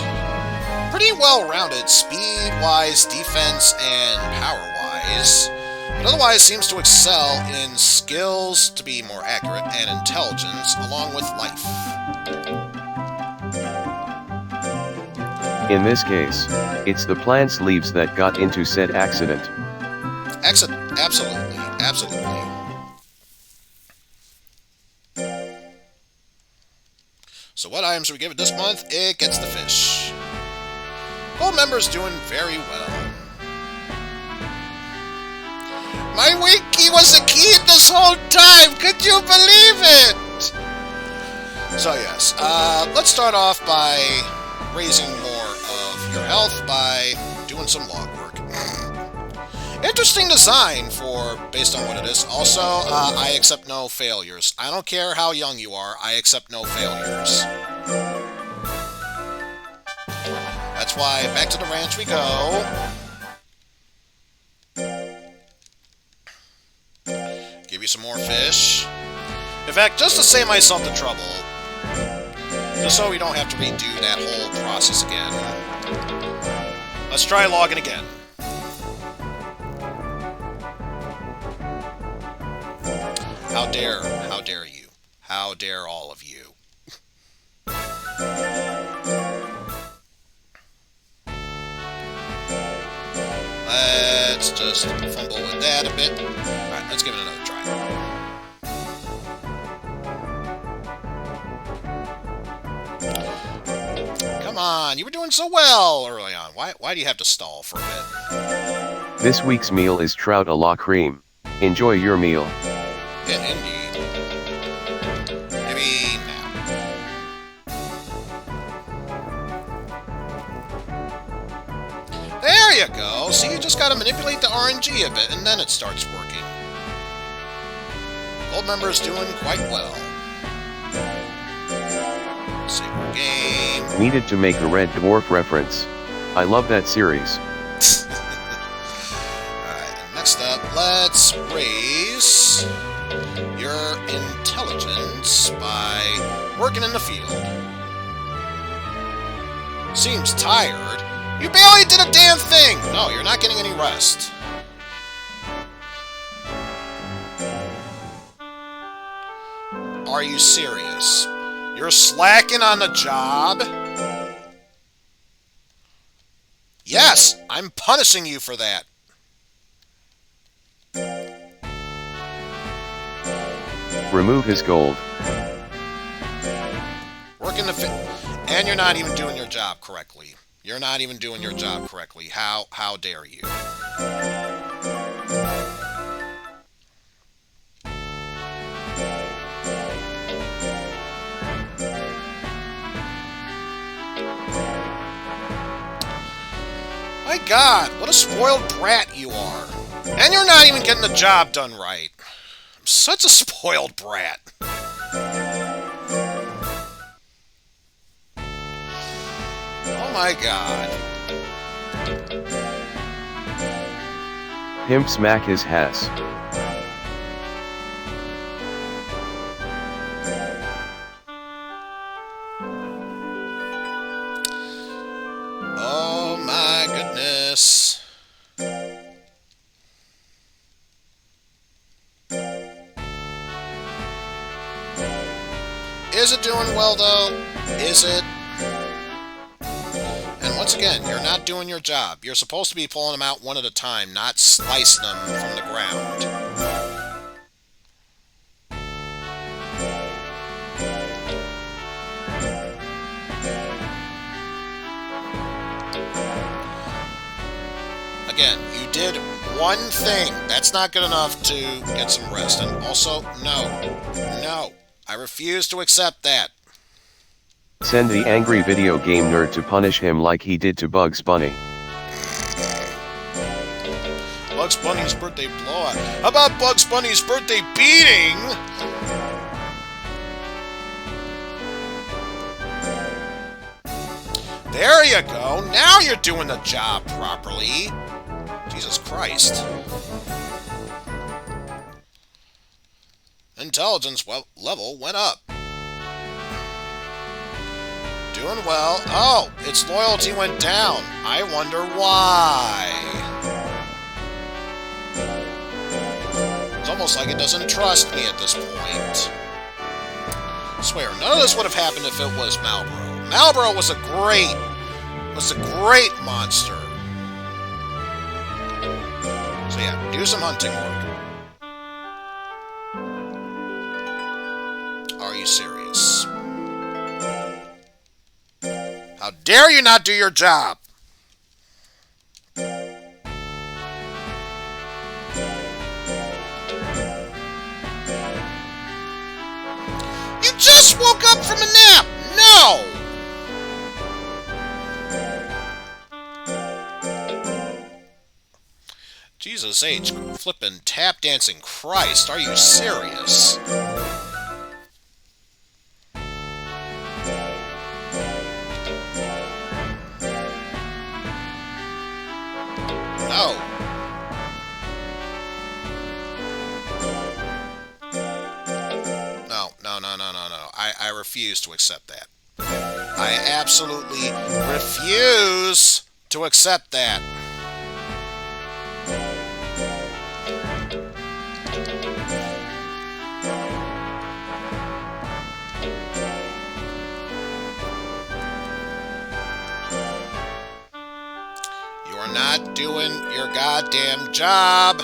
Pretty well-rounded speed-wise, defense, and power-wise. But otherwise seems to excel in skills, to be more accurate, and intelligence, along with life.
In this case, it's the plant's leaves that got into said accident.
Absolutely, absolutely. So what items do we give it this month? It gets the fish. Gold member's doing very well. My wiki was a key this whole time! Could you believe it? So yes, let's start off by raising more of your health by doing some log work. Interesting design for, based on what it is. Also, I accept no failures. I don't care how young you are, I accept no failures. That's why, back to the ranch we go. Give you some more fish. In fact, just to save myself the trouble, just so we don't have to redo that whole process again, let's try logging again. How dare you? How dare all of you? Let's just fumble with that a bit. Alright, let's give it another try. Come on, you were doing so well early on. Why do you have to stall for a bit?
This week's meal is trout à la creme. Enjoy your meal.
Indeed. Maybe now. There you go. See, you just gotta manipulate the RNG a bit, and then it starts working. Gold member is doing quite well. Save our game.
Needed to make a Red Dwarf reference. I love that series.
Alright, and next up, let's raise your intelligence by working in the field. Seems tired. You barely did a damn thing! No, you're not getting any rest. Are you serious? You're slacking on the job? Yes, I'm punishing you for that.
Remove his gold.
Working the and you're not even doing your job correctly. You're not even doing your job correctly. How dare you? My God, what a spoiled brat you are. And you're not even getting the job done right. I'm such a spoiled brat. Oh my God.
Pimp smack his Hess.
Oh my goodness. Is it doing well though? Is it? And once again, you're not doing your job. You're supposed to be pulling them out one at a time, not slicing them from the ground. Again, you did one thing. That's not good enough to get some rest. And also, no, I refuse to accept that.
Send the angry video game nerd to punish him like he did to Bugs Bunny.
Bugs Bunny's birthday blowout. How about Bugs Bunny's birthday beating? There you go. Now you're doing the job properly. Jesus Christ. Intelligence level went up. Doing well. Oh, its loyalty went down. I wonder why. It's almost like it doesn't trust me at this point. I swear, none of this would have happened if it was Malboro. Malboro was a great monster. So yeah, do some hunting work. Are you serious? How dare you not do your job? You just woke up from a nap! No! Jesus H. Flippin' tap dancing Christ, are you serious? No. No. I refuse to accept that. I absolutely refuse to accept that. You are not doing your goddamn job.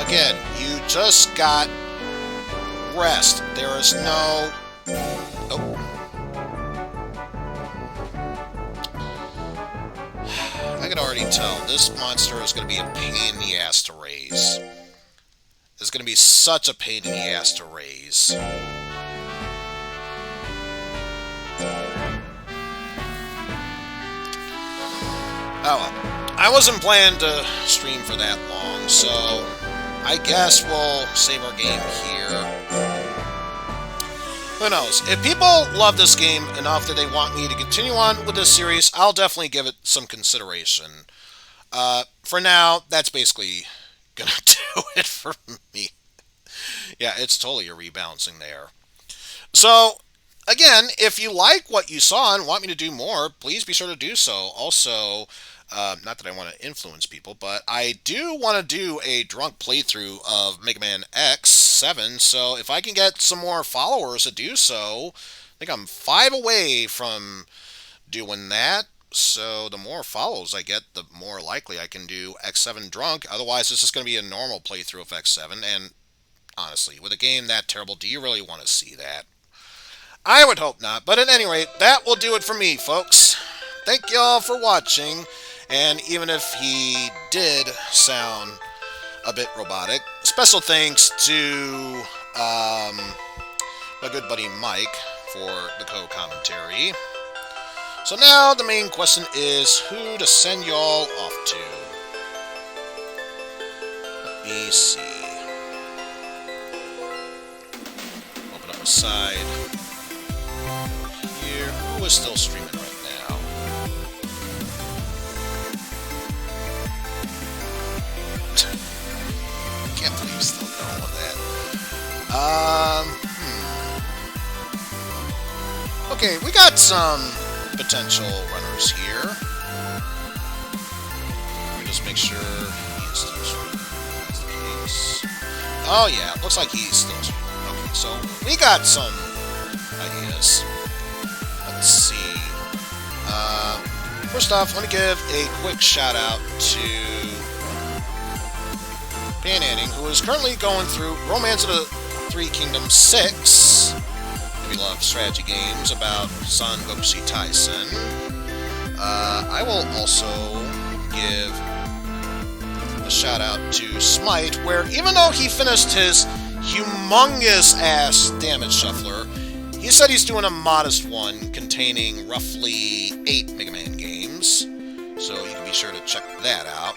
Again, you just got rest. There is no... Oh. I can already tell this monster is going to be a pain in the ass to raise. It's going to be such a pain in the ass to raise. Oh well. I wasn't planning to stream for that long, so I guess we'll save our game here. Who knows? If people love this game enough that they want me to continue on with this series, I'll definitely give it some consideration. For now, that's basically gonna do it for me. Yeah, it's totally a rebalancing there. So, again, if you like what you saw and want me to do more, please be sure to do so. Also, not that I want to influence people, but I do want to do a drunk playthrough of Mega Man X7, so if I can get some more followers to do so, I think I'm 5 away from doing that, so the more follows I get, the more likely I can do X7 drunk. Otherwise, it's just going to be a normal playthrough of X7, and honestly, with a game that terrible, do you really want to see that? I would hope not, but at any rate, that will do it for me, folks. Thank you all for watching. And even if he did sound a bit robotic, special thanks to my good buddy Mike for the co-commentary. So now the main question is who to send y'all off to. Let me see. Open up a side here. Who is still streaming right now? Can't believe he's still going with that. Okay, we got some potential runners here. Let me just make sure he's still streaming. That's the case. Oh yeah, looks like he's still streaming. Okay, so we got some ideas. Let's see. First off, let me give a quick shout out to Panhanding, who is currently going through Romance of the Three Kingdoms 6. If you love strategy games about Son Goku Tyson. I will also give a shout out to Smite, where even though he finished his humongous ass damage shuffler, he said he's doing a modest one containing roughly 8 Mega Man games. So you can be sure to check that out.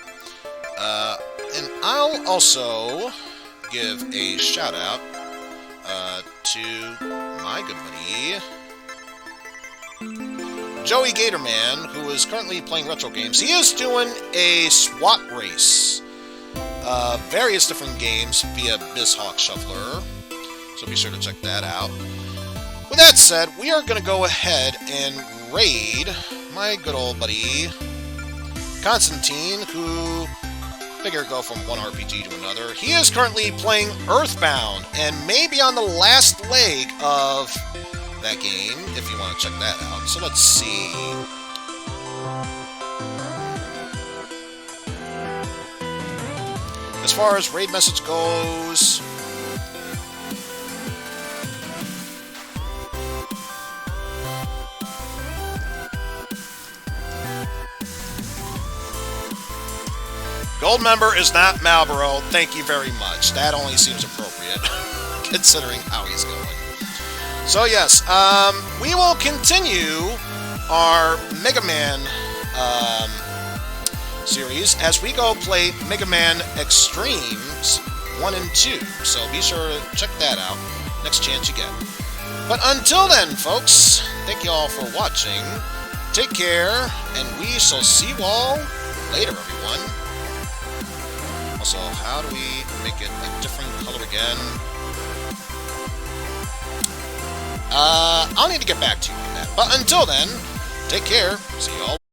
And I'll also give a shout out to my good buddy Joey Gatorman, who is currently playing retro games. He is doing a SWAT race. Various different games via BizHawk Shuffler. So be sure to check that out. With that said, we are going to go ahead and raid my good old buddy Constantine, who figure go from one RPG to another. He is currently playing Earthbound and maybe on the last leg of that game, if you want to check that out. So let's see. As far as raid message goes, Gold member is not Marlboro. Thank you very much. That only seems appropriate, considering how he's going. So yes, we will continue our Mega Man series as we go play Mega Man Extremes 1 and 2. So be sure to check that out next chance you get. But until then, folks, thank you all for watching. Take care, and we shall see you all later, everyone. Also, how do we make it a different color again? I'll need to get back to you on that. But until then, take care. See you all.